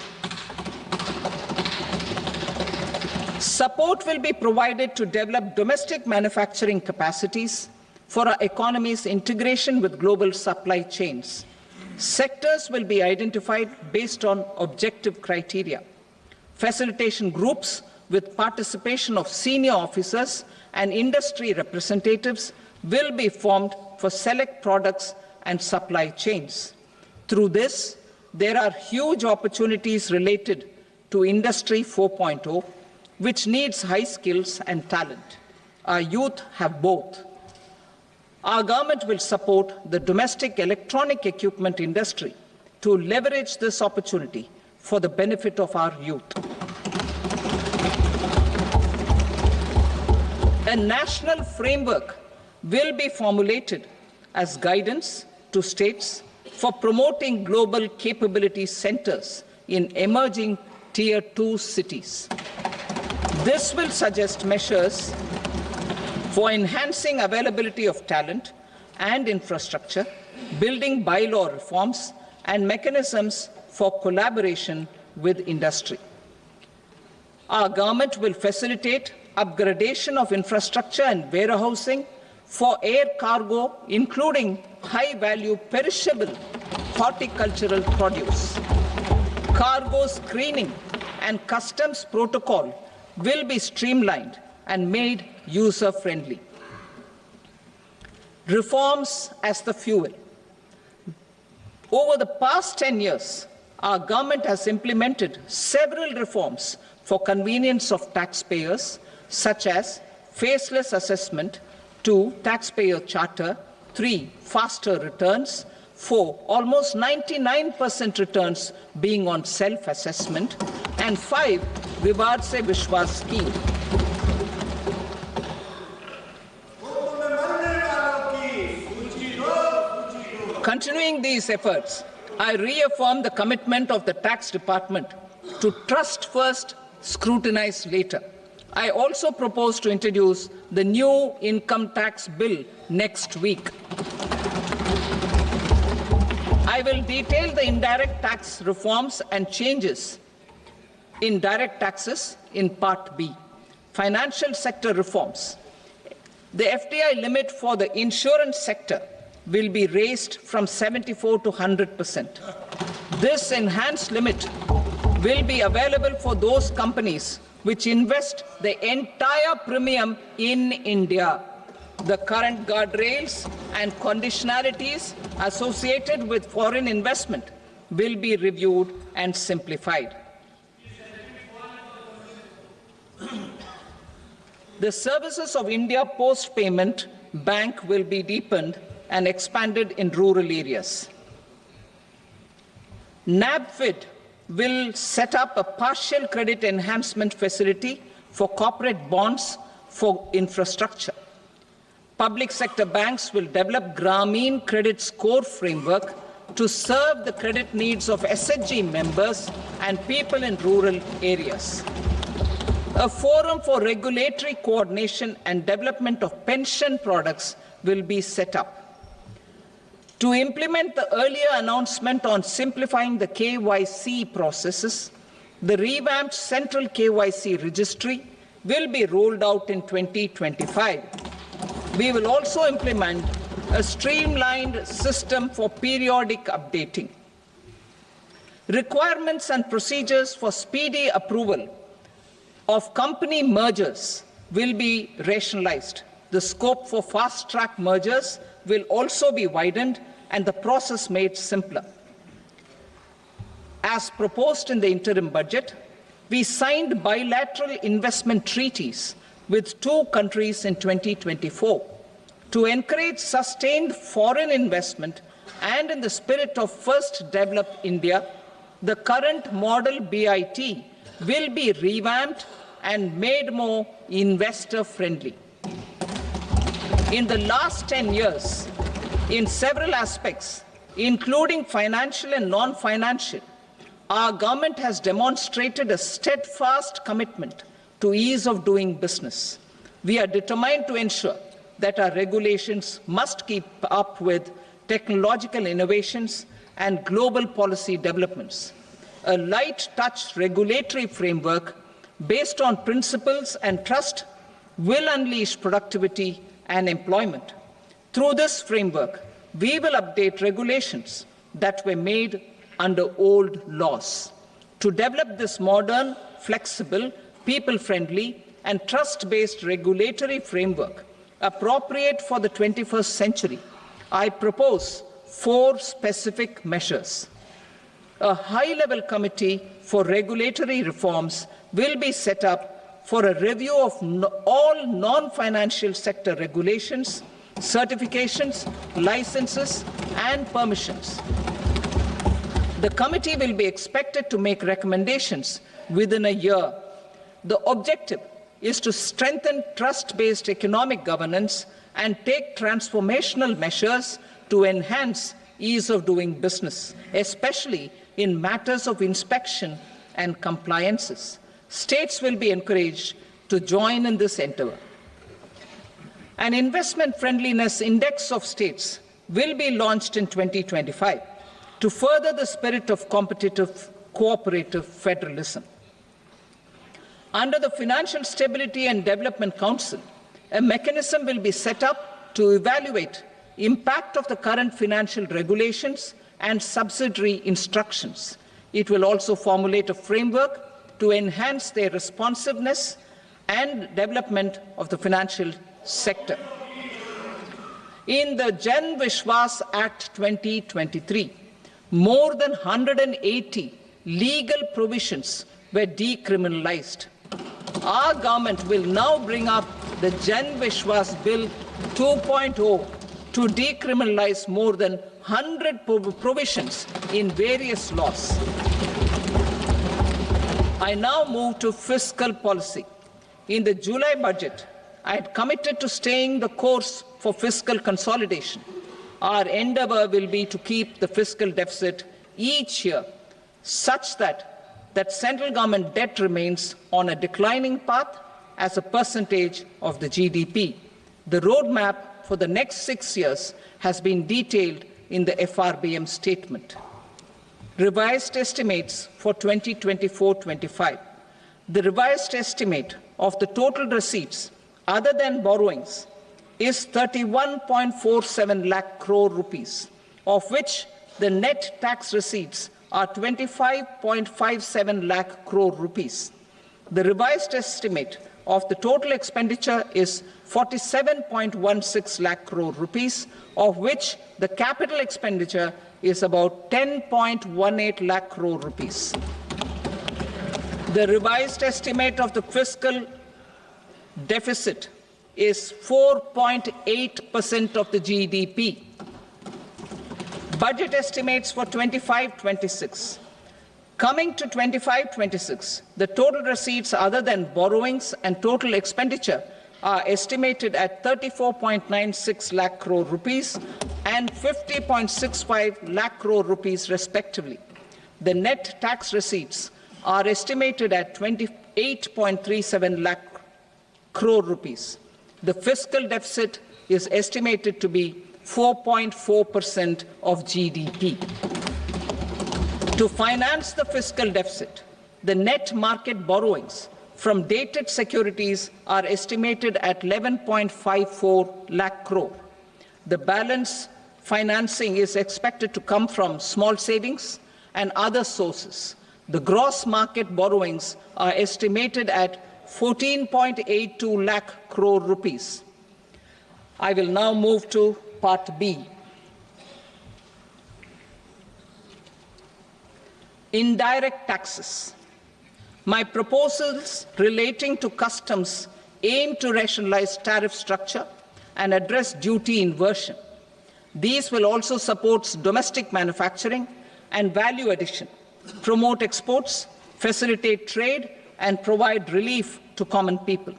Support will be provided to develop domestic manufacturing capacities for our economy's integration with global supply chains. Sectors will be identified based on objective criteria. Facilitation groups with participation of senior officers and industry representatives will be formed for select products and supply chains. Through this, there are huge opportunities related to Industry 4.0, which needs high skills and talent. Our youth have both. Our government will support the domestic electronic equipment industry to leverage this opportunity for the benefit of our youth. A national framework will be formulated as guidance to states for promoting global capability centers in emerging Tier 2 cities. This will suggest measures for enhancing availability of talent and infrastructure, building bylaw reforms, and mechanisms for collaboration with industry. Our government will facilitate upgradation of infrastructure and warehousing for air cargo, including high-value perishable horticultural produce. Cargo screening and customs protocol will be streamlined and made user-friendly. Reforms as the fuel. Over the past 10 years, our government has implemented several reforms for convenience of taxpayers, such as faceless assessment, 2, taxpayer charter, 3, faster returns, 4, almost 99% returns being on self-assessment, and 5, Vivad Se Vishwas scheme. Continuing these efforts, I reaffirm the commitment of the Tax Department to trust first, scrutinize later. I also propose to introduce the new income tax bill next week. I will detail the indirect tax reforms and changes in direct taxes in Part B. Financial sector reforms. The FDI limit for the insurance sector will be raised from 74 to 100%. This enhanced limit will be available for those companies which invest the entire premium in India. The current guardrails and conditionalities associated with foreign investment will be reviewed and simplified. The services of India Post Payment Bank will be deepened and expanded in rural areas. NABFID will set up a partial credit enhancement facility for corporate bonds for infrastructure. Public sector banks will develop Grameen Credit Score framework to serve the credit needs of SHG members and people in rural areas. A forum for regulatory coordination and development of pension products will be set up. To implement the earlier announcement on simplifying the KYC processes, the revamped Central KYC Registry will be rolled out in 2025. We will also implement a streamlined system for periodic updating. Requirements and procedures for speedy approval of company mergers will be rationalized. The scope for fast-track mergers will also be widened and the process made simpler. As proposed in the interim budget, We signed bilateral investment treaties with 2 countries in 2024 to encourage sustained foreign investment, and in the spirit of First Develop India, the current model BIT will be revamped and made more investor-friendly. In the last 10 years, in several aspects, including financial and non-financial, our government has demonstrated a steadfast commitment to ease of doing business. We are determined to ensure that our regulations must keep up with technological innovations and global policy developments. A light-touch regulatory framework based on principles and trust will unleash productivity and employment. Through this framework, we will update regulations that were made under old laws. To develop this modern, flexible, people-friendly, and trust-based regulatory framework appropriate for the 21st century, I propose 4 specific measures. A high-level committee for regulatory reforms will be set up for a review of all non-financial sector regulations, certifications, licenses, and permissions. The committee will be expected to make recommendations within a year. The objective is to strengthen trust-based economic governance and take transformational measures to enhance ease of doing business, especially in matters of inspection and compliances. States will be encouraged to join in this endeavor. An investment friendliness index of states will be launched in 2025 to further the spirit of competitive, cooperative federalism. Under the Financial Stability and Development Council, a mechanism will be set up to evaluate impact of the current financial regulations and subsidiary instructions. It will also formulate a framework to enhance their responsiveness and development of the financial sector. In the Jan Vishwas Act 2023, more than 180 legal provisions were decriminalized. Our government will now bring up the Jan Vishwas Bill 2.0 to decriminalize more than 100 provisions in various laws. I now move to fiscal policy. In the July budget, I had committed to staying the course for fiscal consolidation. Our endeavor will be to keep the fiscal deficit each year such that central government debt remains on a declining path as a percentage of the GDP. The roadmap for the next 6 years has been detailed in the FRBM statement. Revised estimates for 2024-25. The revised estimate of the total receipts other than borrowings is 31.47 lakh crore rupees, of which the net tax receipts are 25.57 lakh crore rupees. The revised estimate of the total expenditure is 47.16 lakh crore rupees, of which the capital expenditure is about 10.18 lakh crore rupees. The revised estimate of the fiscal deficit is 4.8% of the GDP. Budget estimates for 25-26. Coming to 25-26, the total receipts other than borrowings and total expenditure are estimated at 34.96 lakh crore rupees and 50.65 lakh crore rupees respectively. The net tax receipts are estimated at 28.37 lakh crore rupees. The fiscal deficit is estimated to be 4.4% of GDP. To finance the fiscal deficit, the net market borrowings from dated securities are estimated at 11.54 lakh crore. The balance financing is expected to come from small savings and other sources. The gross market borrowings are estimated at 14.82 lakh crore rupees. I will now move to Part B. Indirect taxes. My proposals relating to customs aim to rationalize tariff structure and address duty inversion. These will also support domestic manufacturing and value addition, promote exports, facilitate trade, and provide relief to common people.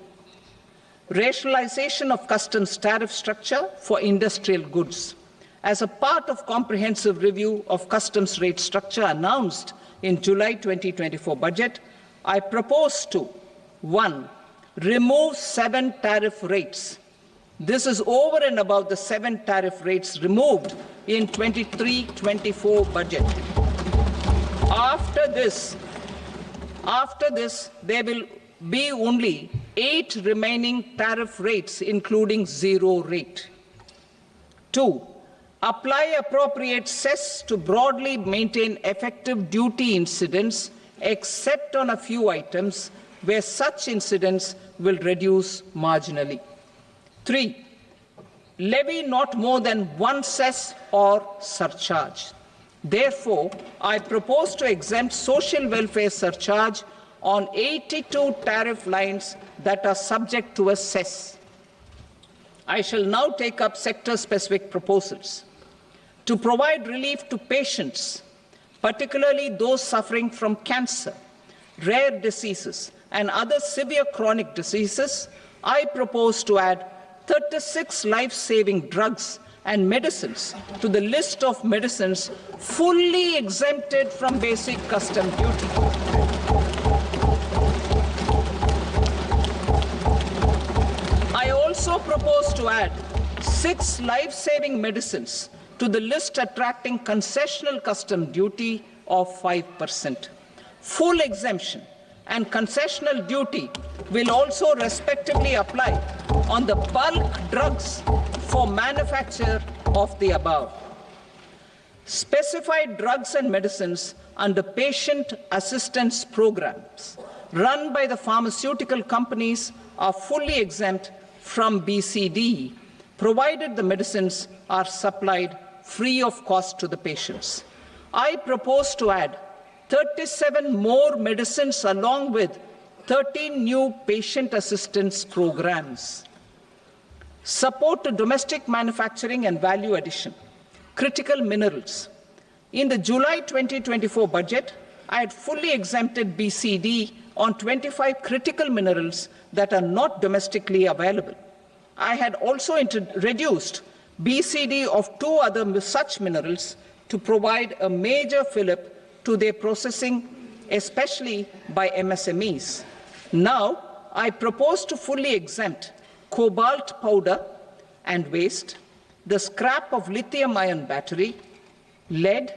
Rationalization of customs tariff structure for industrial goods. As a part of comprehensive review of customs rate structure announced in July 2024 budget, I propose to 1. Remove 7 tariff rates. This is over and above the 7 tariff rates removed in 23-24 budget. After this, there will be only 8 remaining tariff rates, including 0 rate. 2. Apply appropriate cess to broadly maintain effective duty incidence, except on a few items where such incidence will reduce marginally. 3. Levy not more than 1 cess or surcharge. Therefore, I propose to exempt social welfare surcharge on 82 tariff lines that are subject to a cess. I shall now take up sector-specific proposals. To provide relief to patients, particularly those suffering from cancer, rare diseases, and other severe chronic diseases, I propose to add 36 life-saving drugs and medicines to the list of medicines fully exempted from basic custom duty. I also propose to add 6 life-saving medicines to the list attracting concessional custom duty of 5%. Full exemption and concessional duty will also respectively apply on the bulk drugs for manufacture of the above. Specified drugs and medicines under patient assistance programs run by the pharmaceutical companies are fully exempt from BCD, provided the medicines are supplied free of cost to the patients. I propose to add 37 more medicines along with 13 new patient assistance programs. Support to domestic manufacturing and value addition. Critical minerals. In the July 2024 budget, I had fully exempted BCD on 25 critical minerals that are not domestically available. I had also reduced BCD of 2 other such minerals to provide a major fillip to their processing, especially by MSMEs. Now, I propose to fully exempt cobalt powder and waste, the scrap of lithium-ion battery, lead,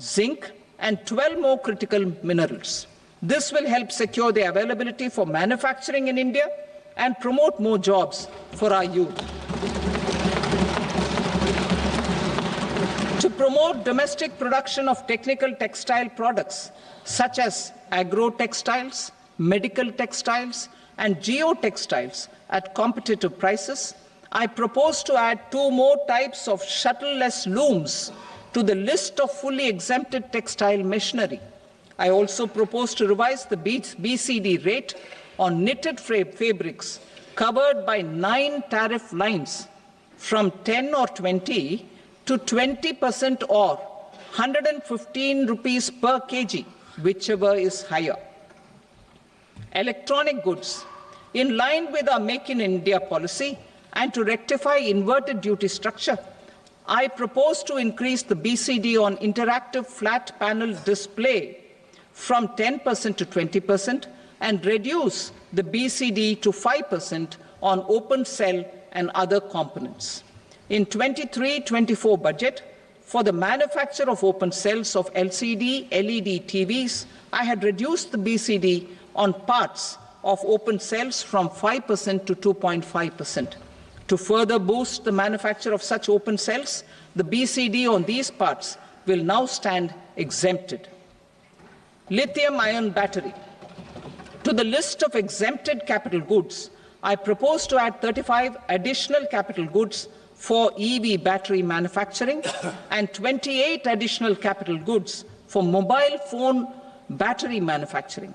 zinc, and 12 more critical minerals. This will help secure their availability for manufacturing in India and promote more jobs for our youth. To promote domestic production of technical textile products such as agro-textiles, medical textiles, and geotextiles at competitive prices, I propose to add 2 more types of shuttle-less looms to the list of fully exempted textile machinery. I also propose to revise the BCD rate on knitted fabrics covered by 9 tariff lines from 10 or 20 to 20% or 115 rupees per kg, whichever is higher. Electronic goods. In line with our Make in India policy and to rectify inverted duty structure, I propose to increase the BCD on interactive flat panel display from 10% to 20% and reduce the BCD to 5% on open cell and other components. In 23-24 budget, for the manufacture of open cells of LCD, LED TVs, I had reduced the BCD on parts of open cells from 5% to 2.5%. To further boost the manufacture of such open cells, the BCD on these parts will now stand exempted. Lithium-ion battery. To the list of exempted capital goods, I propose to add 35 additional capital goods for EV battery manufacturing and 28 additional capital goods for mobile phone battery manufacturing.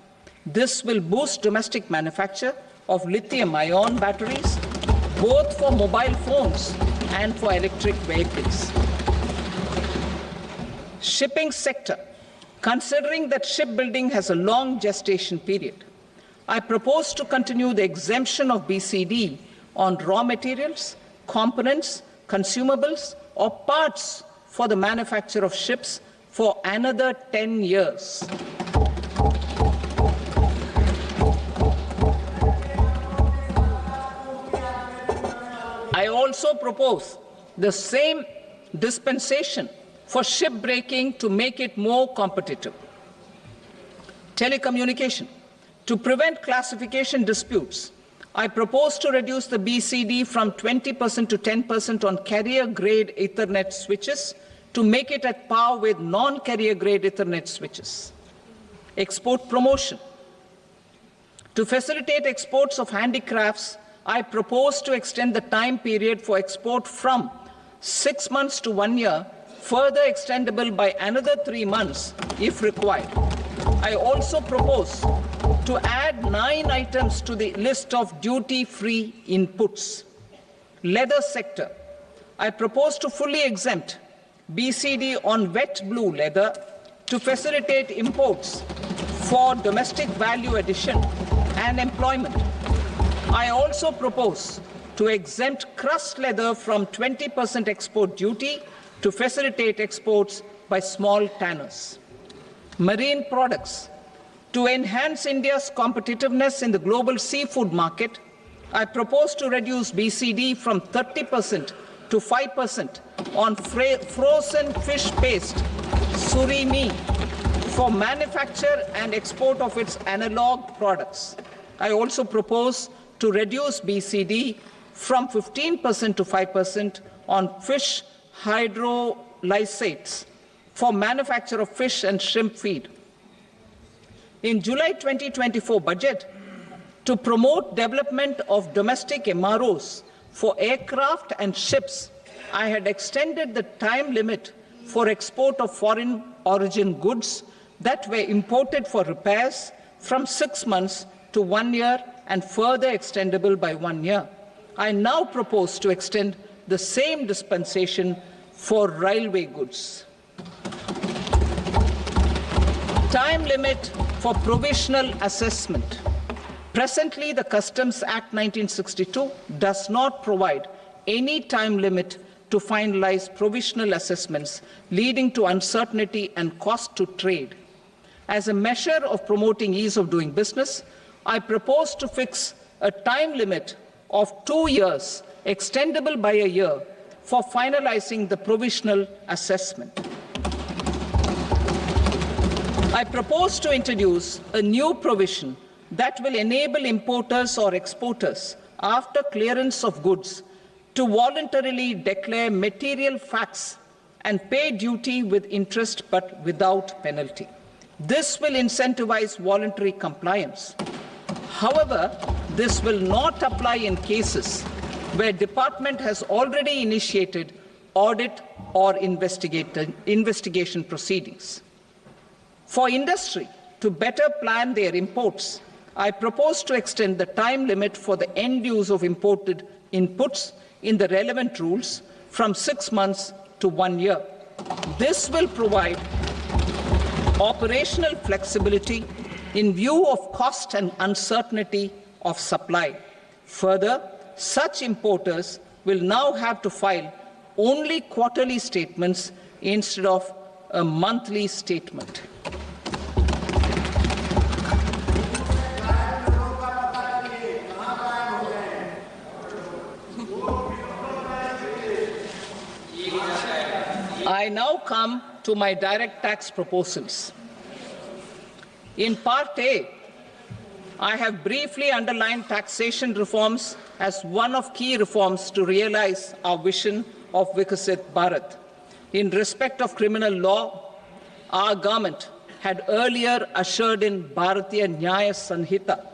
This will boost domestic manufacture of lithium-ion batteries, both for mobile phones and for electric vehicles. Shipping sector. Considering that shipbuilding has a long gestation period, I propose to continue the exemption of BCD on raw materials, components, consumables, or parts for the manufacture of ships for another 10 years. I also propose the same dispensation for shipbreaking to make it more competitive. Telecommunication. To prevent classification disputes, I propose to reduce the BCD from 20% to 10% on carrier-grade Ethernet switches to make it at par with non-carrier-grade Ethernet switches. Export promotion. To facilitate exports of handicrafts, I propose to extend the time period for export from 6 months to 1 year, further extendable by another 3 months if required. I also propose to add 9 items to the list of duty-free inputs. Leather sector. I propose to fully exempt BCD on wet blue leather to facilitate imports for domestic value addition and employment. I also propose to exempt crust leather from 20% export duty to facilitate exports by small tanners. Marine products. To enhance India's competitiveness in the global seafood market, I propose to reduce BCD from 30% to 5% on frozen fish paste, surimi, for manufacture and export of its analog products. I also propose to reduce BCD from 15% to 5% on fish hydrolysates for manufacture of fish and shrimp feed. In July 2024 budget, to promote development of domestic MROs for aircraft and ships, I had extended the time limit for export of foreign origin goods that were imported for repairs from 6 months to 1 year and further extendable by 1 year. I now propose to extend the same dispensation for railway goods. Time limit for provisional assessment. Presently, the Customs Act 1962 does not provide any time limit to finalize provisional assessments, leading to uncertainty and cost to trade. As a measure of promoting ease of doing business, I propose to fix a time limit of 2 years, extendable by a year, for finalizing the provisional assessment. I propose to introduce a new provision that will enable importers or exporters, after clearance of goods, to voluntarily declare material facts and pay duty with interest but without penalty. This will incentivize voluntary compliance. However, this will not apply in cases where department has already initiated audit or investigation proceedings. For industry to better plan their imports, I propose to extend the time limit for the end use of imported inputs in the relevant rules from 6 months to 1 year. This will provide operational flexibility in view of cost and uncertainty of supply. Further, such importers will now have to file only quarterly statements instead of a monthly statement. I now come to my direct tax proposals. In Part A, I have briefly underlined taxation reforms as one of key reforms to realize our vision of Vikasit Bharat. In respect of criminal law, our government had earlier ushered in Bharatiya Nyaya Sanhita,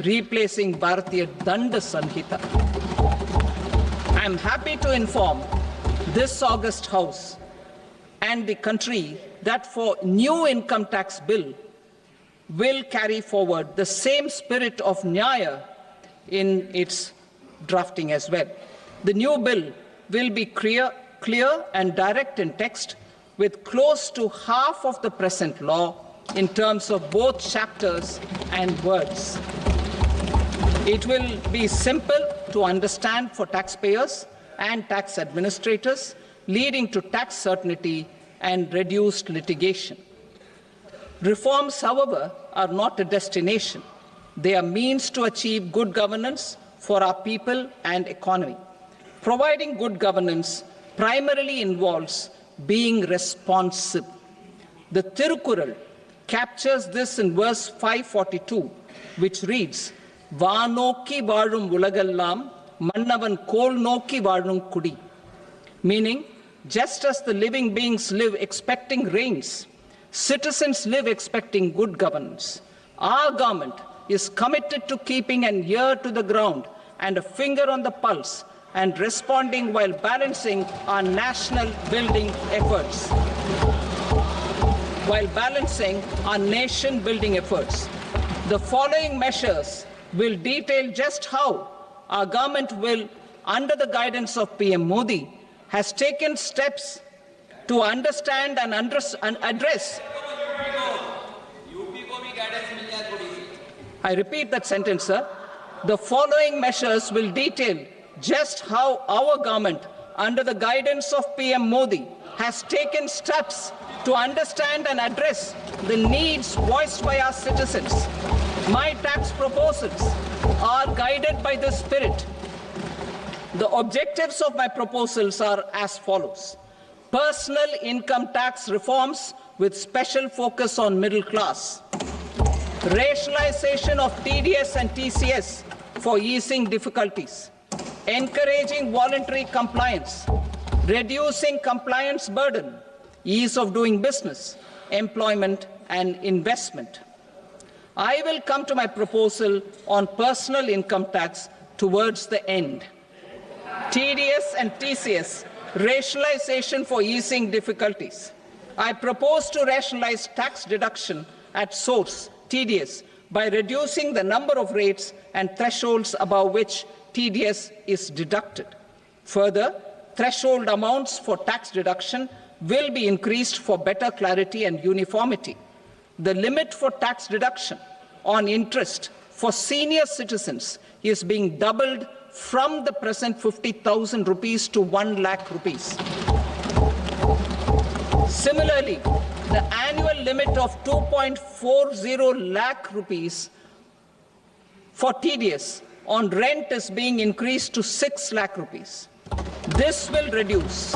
replacing Bharatiya Danda Sanhita. I am happy to inform this august House and the country that for new income tax bill, will carry forward the same spirit of Nyaya in its drafting as well. The new bill will be clear and direct in text, with close to half of the present law in terms of both chapters and words. It will be simple to understand for taxpayers and tax administrators, leading to tax certainty and reduced litigation. Reforms, however, are not a destination. They are means to achieve good governance for our people and economy. Providing good governance primarily involves being responsive. The Tirukural captures this in verse 542, which reads, "Vaanokki vaazhum ulagallam, mannavan kol nokki vaazhum kudi," meaning, just as the living beings live expecting rains, citizens live expecting good governance. Our government is committed to keeping an ear to the ground and a finger on the pulse and responding while balancing our national building efforts. The following measures will detail just how our government will, under the guidance of PM Modi, has taken steps to understand and address. I repeat that sentence, sir. The following measures will detail just how our government, under the guidance of PM Modi, has taken steps to understand and address the needs voiced by our citizens. My tax proposals are guided by this spirit. The objectives of my proposals are as follows. Personal income tax reforms with special focus on middle class. Rationalization of TDS and TCS for easing difficulties. Encouraging voluntary compliance. Reducing compliance burden. Ease of doing business, employment and investment. I will come to my proposal on personal income tax towards the end. TDS and TCS, rationalization for easing difficulties. I propose to rationalize tax deduction at source, TDS, by reducing the number of rates and thresholds above which TDS is deducted. Further, threshold amounts for tax deduction will be increased for better clarity and uniformity. The limit for tax deduction on interest for senior citizens is being doubled from the present 50,000 rupees to 1 lakh rupees. Similarly, the annual limit of 2.40 lakh rupees for TDS on rent is being increased to 6 lakh rupees. This will reduce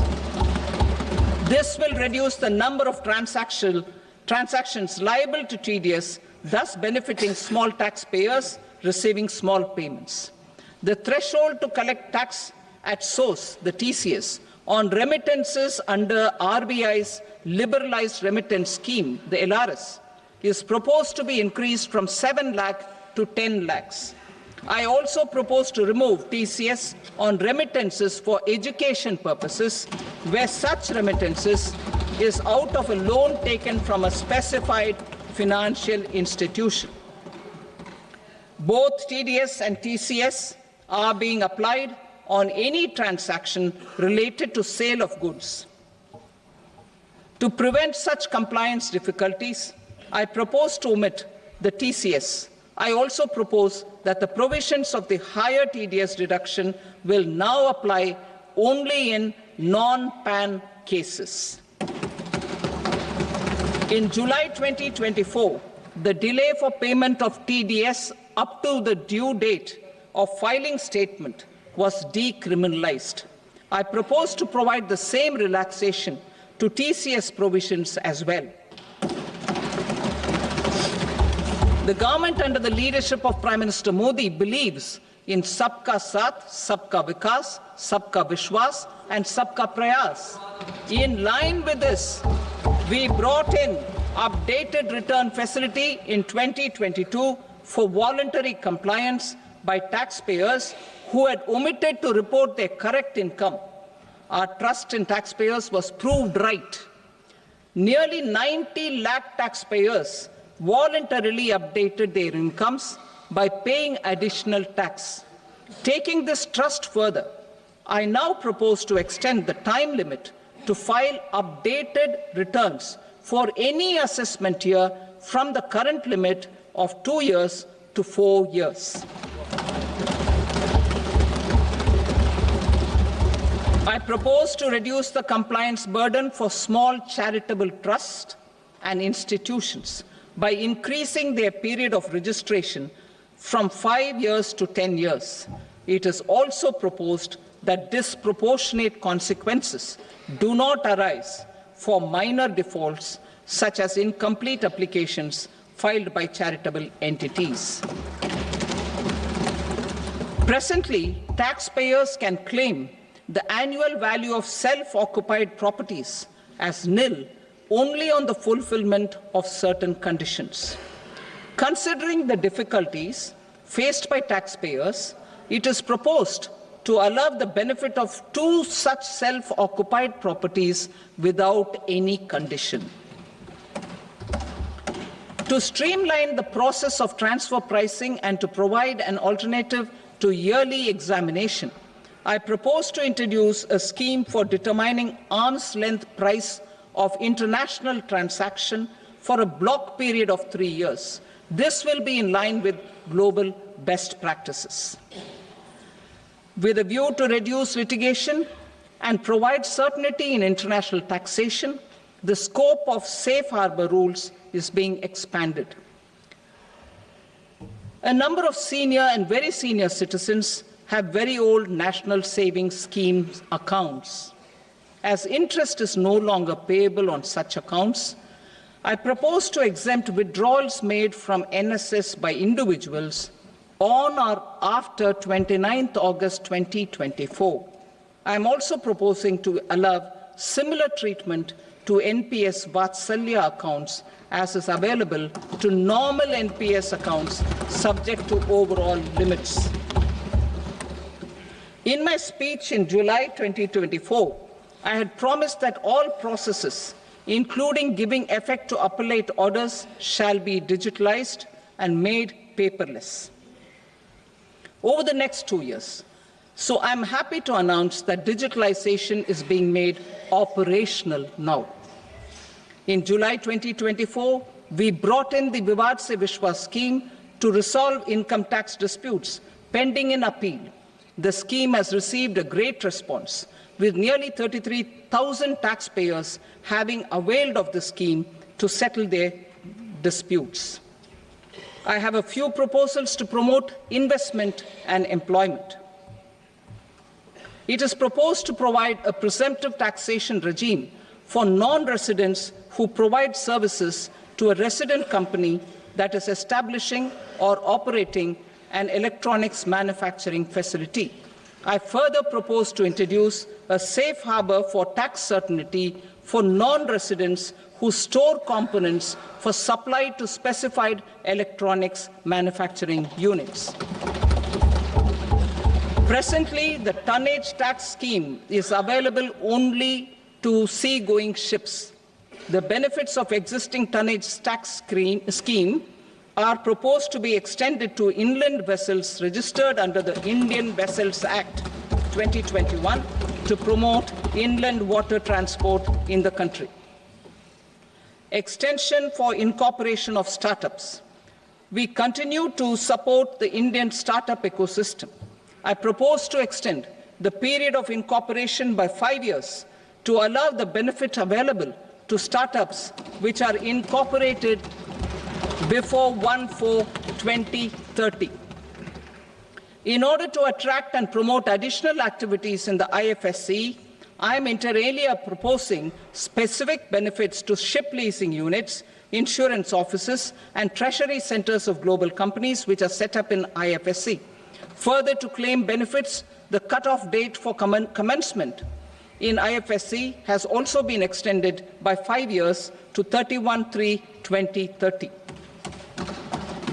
the number of transactions liable to TDS, thus benefiting small taxpayers receiving small payments. The threshold to collect tax at source, the TCS, on remittances under RBI's liberalized remittance scheme, the LRS, is proposed to be increased from 7 lakh to 10 lakhs. I also propose to remove TCS on remittances for education purposes, where such remittances is out of a loan taken from a specified financial institution. Both TDS and TCS are being applied on any transaction related to sale of goods. To prevent such compliance difficulties, I propose to omit the TCS. I also propose that the provisions of the higher TDS deduction will now apply only in non-PAN cases. In July 2024, the delay for payment of TDS up to the due date of filing statement was decriminalized. I propose to provide the same relaxation to TCS provisions as well. The government under the leadership of Prime Minister Modi believes in Sabka Saath, Sabka Vikas, Sabka Vishwas and Sabka Prayas. In line with this, we brought in updated return facility in 2022 for voluntary compliance by taxpayers who had omitted to report their correct income. Our trust in taxpayers was proved right. Nearly 90 lakh taxpayers voluntarily updated their incomes by paying additional tax. Taking this trust further, I now propose to extend the time limit to file updated returns for any assessment year from the current limit of 2 years to 4 years. I propose to reduce the compliance burden for small charitable trusts and institutions by increasing their period of registration from 5 years to 10 years. It is also proposed that disproportionate consequences do not arise for minor defaults such as incomplete applications filed by charitable entities. Presently, taxpayers can claim the annual value of self-occupied properties as nil only on the fulfillment of certain conditions. Considering the difficulties faced by taxpayers, it is proposed to allow the benefit of 2 such self-occupied properties without any condition. To streamline the process of transfer pricing and to provide an alternative to yearly examination, I propose to introduce a scheme for determining arm's length price of international transaction for a block period of 3 years. This will be in line with global best practices. With a view to reduce litigation and provide certainty in international taxation, the scope of safe harbor rules is being expanded. A number of senior and very senior citizens have very old national savings schemes accounts. As interest is no longer payable on such accounts, I propose to exempt withdrawals made from NSS by individuals on or after 29th August 2024. I am also proposing to allow similar treatment to NPS Vatsalya accounts as is available to normal NPS accounts subject to overall limits. In my speech in July 2024, I had promised that all processes, including giving effect to appellate orders, shall be digitalized and made paperless over the next 2 years. So I'm happy to announce that digitalization is being made operational now. In July 2024, we brought in the Vivad Se Vishwas scheme to resolve income tax disputes pending in appeal. The scheme has received a great response, with nearly 33,000 taxpayers having availed of the scheme to settle their disputes. I have a few proposals to promote investment and employment. It is proposed to provide a presumptive taxation regime for non-residents who provide services to a resident company that is establishing or operating an electronics manufacturing facility. I further propose to introduce a safe harbor for tax certainty for non-residents who store components for supply to specified electronics manufacturing units. Presently, the tonnage tax scheme is available only to sea-going ships. The benefits of existing tonnage tax scheme are proposed to be extended to inland vessels registered under the Indian Vessels Act 2021 to promote inland water transport in the country. Extension for incorporation of startups. We continue to support the Indian startup ecosystem. I propose to extend the period of incorporation by 5 years to allow the benefit available to startups which are incorporated before 1/4/2030. In order to attract and promote additional activities in the IFSC, I am inter alia proposing specific benefits to ship leasing units, insurance offices, and treasury centers of global companies which are set up in IFSC. Further, to claim benefits, the cutoff date for commencement in IFSC has also been extended by 5 years to 31/3/2030.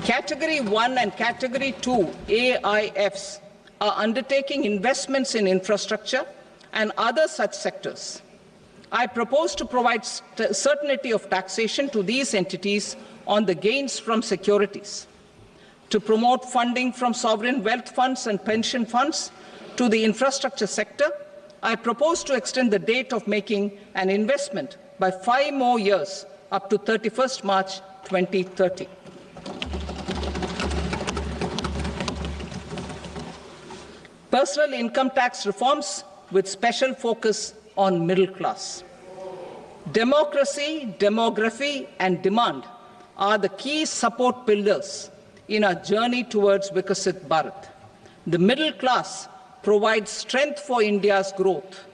Category 1 and Category 2 AIFs are undertaking investments in infrastructure and other such sectors. I propose to provide certainty of taxation to these entities on the gains from securities. To promote funding from sovereign wealth funds and pension funds to the infrastructure sector, I propose to extend the date of making an investment by 5 more years up to 31st March 2030. Personal income tax reforms with special focus on middle class. Democracy, demography, and demand are the key support pillars in our journey towards Vikasit Bharat. The middle class provides strength for India's growth.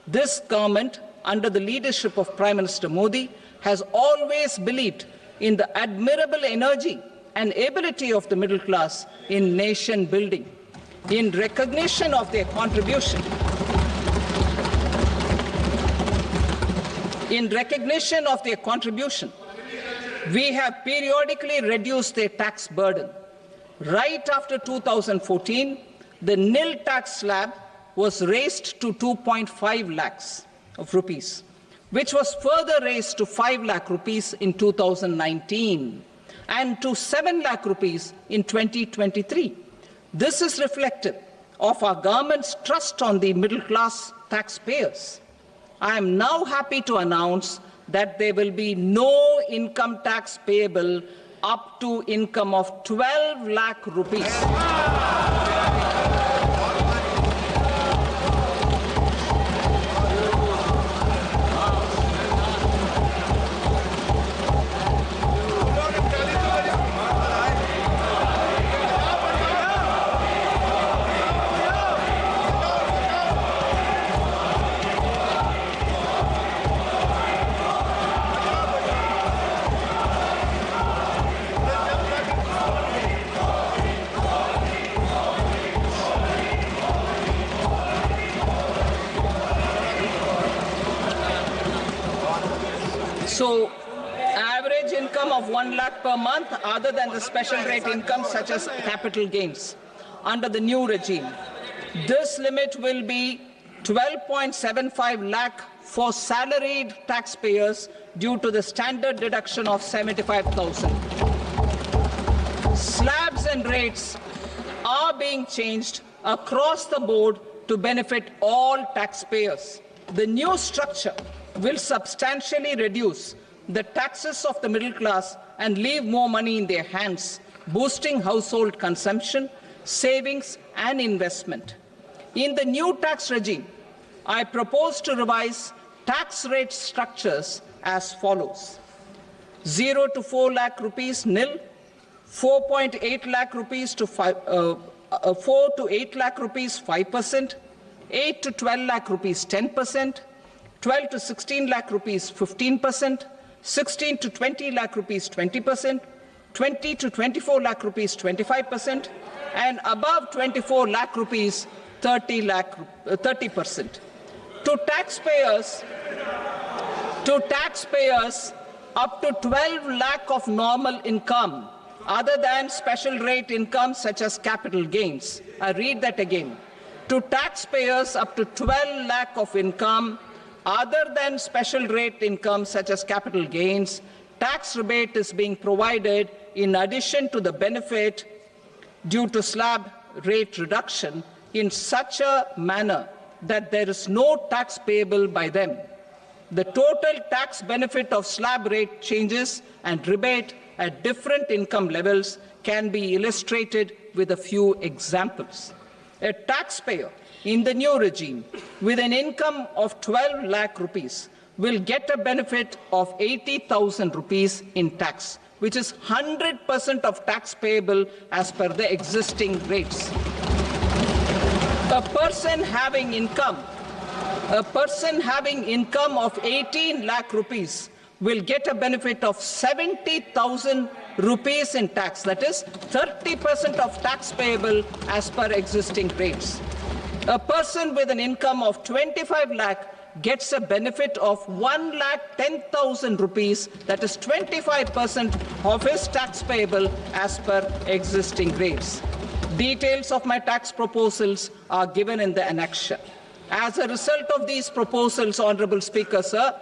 This government, under the leadership of Prime Minister Modi, has always believed in the admirable energy and ability of the middle class in nation building. In recognition of their contribution, we have periodically reduced their tax burden. Right after 2014, the nil tax slab was raised to 2.5 lakhs of rupees, which was further raised to 5 lakh rupees in 2019 and to 7 lakh rupees in 2023. This is reflective of our government's trust on the middle class taxpayers. I am now happy to announce that there will be no income tax payable up to income of 12 lakh rupees. So, average income of 1 lakh per month, other than the special rate income such as capital gains, under the new regime. This limit will be 12.75 lakh for salaried taxpayers due to the standard deduction of 75,000. Slabs and rates are being changed across the board to benefit all taxpayers. The new structure will substantially reduce the taxes of the middle class and leave more money in their hands, boosting household consumption, savings, and investment. In the new tax regime, I propose to revise tax rate structures as follows: 0 to 4 lakh rupees nil, 4.8 lakh rupees to 4 to 8 lakh rupees 5%, 8 to 12 lakh rupees 10%, 12 to 16 lakh rupees 15%, 16 to 20 lakh rupees 20%, 20 to 24 lakh rupees 25%, and above 24 lakh rupees 30%. To taxpayers up to 12 lakh of normal income, other than special rate income such as capital gains. I read that again. To taxpayers up to 12 lakh of income, other than special rate income such as capital gains, tax rebate is being provided in addition to the benefit due to slab rate reduction in such a manner that there is no tax payable by them. The total tax benefit of slab rate changes and rebate at different income levels can be illustrated with a few examples. A taxpayer in the new regime with an income of 12 lakh rupees will get a benefit of 80,000 rupees in tax, which is 100% of tax payable as per the existing rates. A person having income of 18 lakh rupees will get a benefit of 70,000 rupees in tax, that is 30% of tax payable as per existing rates. A person with an income of 25 lakh gets a benefit of 1,10,000 rupees, that is 25% of his tax payable as per existing rates. Details of my tax proposals are given in the annexure. As a result of these proposals, Honorable Speaker, sir,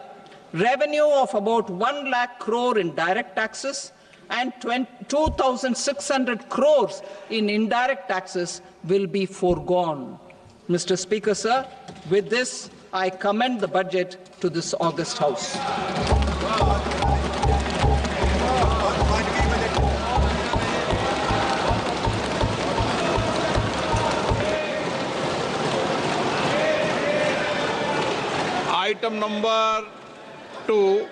revenue of about 1 lakh crore in direct taxes and 2,600 crores in indirect taxes will be foregone. Mr. Speaker, sir, with this, I commend the budget to this august House. Item number 2,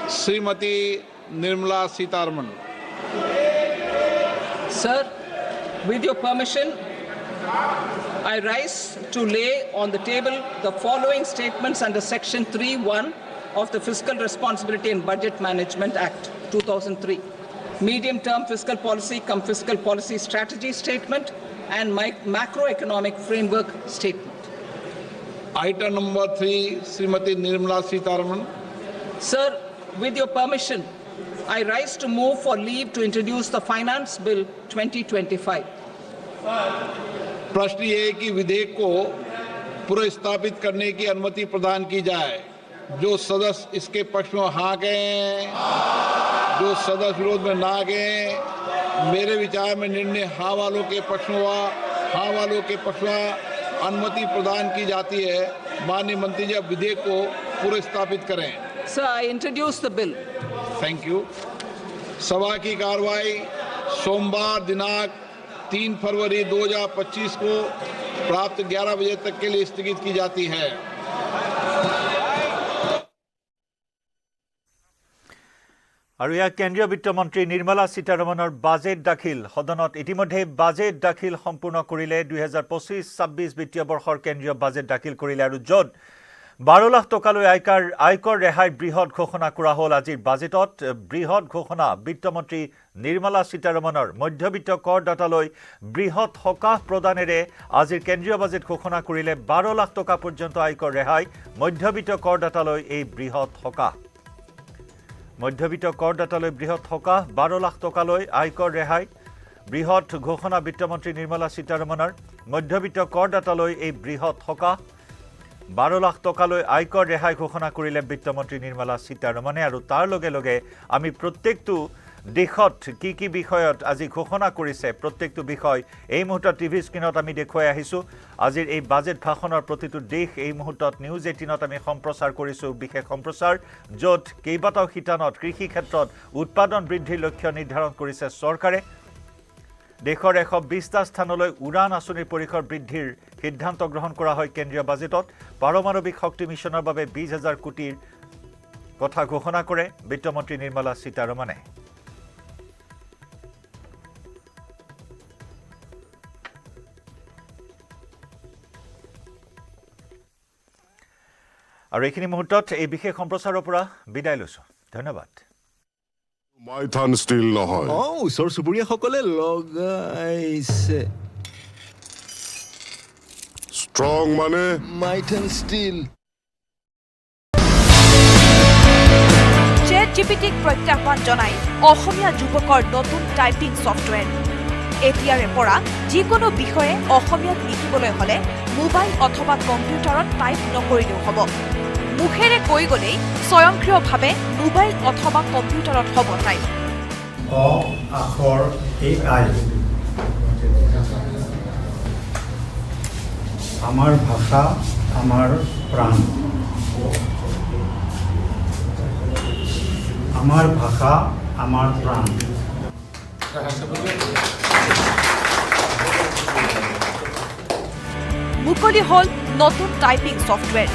Srimati Nirmala Sitharaman. Sir, with your permission, I rise to lay on the table the following statements under Section 3(1) of the Fiscal Responsibility and Budget Management Act 2003. Medium-term fiscal policy cum fiscal policy strategy statement and macroeconomic framework statement. Item number 3, Srimati Nirmala Sitharaman. Sir, with your permission, I rise to move for leave to introduce the Finance Bill 2025. प्रश्न ये है कि विधेयक को पुनर्स्थापित करने की अनुमति प्रदान की जाए। जो सदस्य इसके पक्ष में हाँ कहें, जो सदस्य विरोध में ना कहें। मेरे विचार में निर्णय हाँ वालों के पक्ष में हुआ, हाँ वालों के पक्ष में अनुमति प्रदान की जाती है। माननीय मंत्री जी, अब विधेयक को पुनर्स्थापित करें। Sir, I introduce the bill. Thank you. सभा की कार्रवाई सोमवार दिनांक 3 फरवरी 2025 को प्राप्त 11 बजे तक के लिए स्थगित की जाती है। আৰু ইয়াক কেন্দ্ৰীয় বিত্তমন্ত্ৰী নিৰ্মলা সীতাৰমণৰ বাজেট দাখিল সদনত ইতিমধ্যে বাজেট দাখিল সম্পূৰ্ণ কৰিলে 2025-26 বিত্তীয় বৰ্ষৰ কেন্দ্ৰীয় বাজেট দাখিল কৰিলে আৰু য'ত 12 লাখ টকালৈ আয়কৰ ৰেহাই বৃহৎ ঘোষণা কৰা হ'ল। আজিৰ বাজেটত বৃহৎ ঘোষণা বিত্তমন্ত্ৰী নিৰ্মলা সীতাৰমণৰ মধ্যবিত্ত কৰদাতালৈ বৃহৎ সকাহ প্ৰদানেৰে আজিৰ কেন্দ্ৰীয় বাজেট ঘোষণা কৰিলে 12 লাখ টকা পৰ্যন্ত আয়কৰ ৰেহাই মধ্যবিত্ত কৰদাতালৈ এই বৃহৎ সকাহ। মধ্যবিত্ত কৰদাতালৈ বৃহৎ সকাহ 12 লাখ টকালৈ আয়কৰ ৰেহাই বৃহৎ ঘোষণা বিত্তমন্ত্ৰী নিৰ্মলা সীতাৰমণৰ মধ্যবিত্ত কৰদাতালৈ এই বৃহৎ সকাহ 12 লাখ টকালৈ আয়কৰ ৰেহাই ঘোষণা কৰিলে বিত্তমন্ত্ৰী নিৰ্মলা সীতাৰমণে আৰু তাৰ লগে লগে আমি প্ৰত্যেকটো দিশত কি বিষয়ত আজি ঘোষণা কৰিছে প্ৰত্যেকটো বিষয় এই মুহূৰ্তত টিভি স্ক্ৰিনত আমি দেখুৱাই আহিছো। আজিৰ এই বাজেট ভাষণৰ প্ৰতিটো দিশ এই মুহূৰ্তত নিউজ 18ত আমি সম্প্ৰচাৰ কৰিছো। বিশেষ সম্প্ৰচাৰ য'ত কেইবাটাও শিতানত কৃষি ক্ষেত্ৰত উৎপাদন বৃদ্ধিৰ লক্ষ্য নিৰ্ধাৰণ কৰিছে চৰকাৰে। দেশৰ 120টা স্থানলৈ উড়ান আঁচনিৰ পৰিসৰ বৃদ্ধিৰ সিদ্ধান্ত গ্ৰহণ কৰা হয় কেন্দ্ৰীয় বাজেটত। পাৰমাণৱিক শক্তি মিছনৰ বাবে 20,000 কোটিৰ কথা ঘোষণা কৰে বিত্তমন্ত্ৰী নিৰ্মলা সীতাৰমণে। আৰু এইখিনি মুহূৰ্তত এই বিশেষ সম্প্ৰচাৰৰ পৰা বিদায় লৈছো। ধন্যবাদ। মাইথান ষ্টিল নহয়, ওচৰ চুবুৰীয়াসকলে লগাইছে। ষ্ট্ৰং মানে মাইথান ষ্টিল। ChatGPTক প্ৰত্যাহ্বান জনাই অসমীয়া যুৱকৰ নতুন টাইপিং ছফ্টৱেৰ। এতিয়াৰে পৰা যিকোনো বিষয়ে অসমীয়াত লিখিবলৈ হ'লে মোবাইল অথবা কম্পিউটাৰত টাইপ নকৰিলেও হ'ব। মুখেৰে কৈ গ'লেই স্বয়ংক্ৰিয়ভাৱে মোবাইল অথবা কম্পিউটাৰত হ'ব টাইপ। অ আখৰ AI আমাৰ ভাষা আমাৰ প্ৰাণ। আমাৰ ভাষা আমাৰ প্ৰাণ। মুকলি হ'ল নতুন টাইপিং ছফ্টৱেৰ।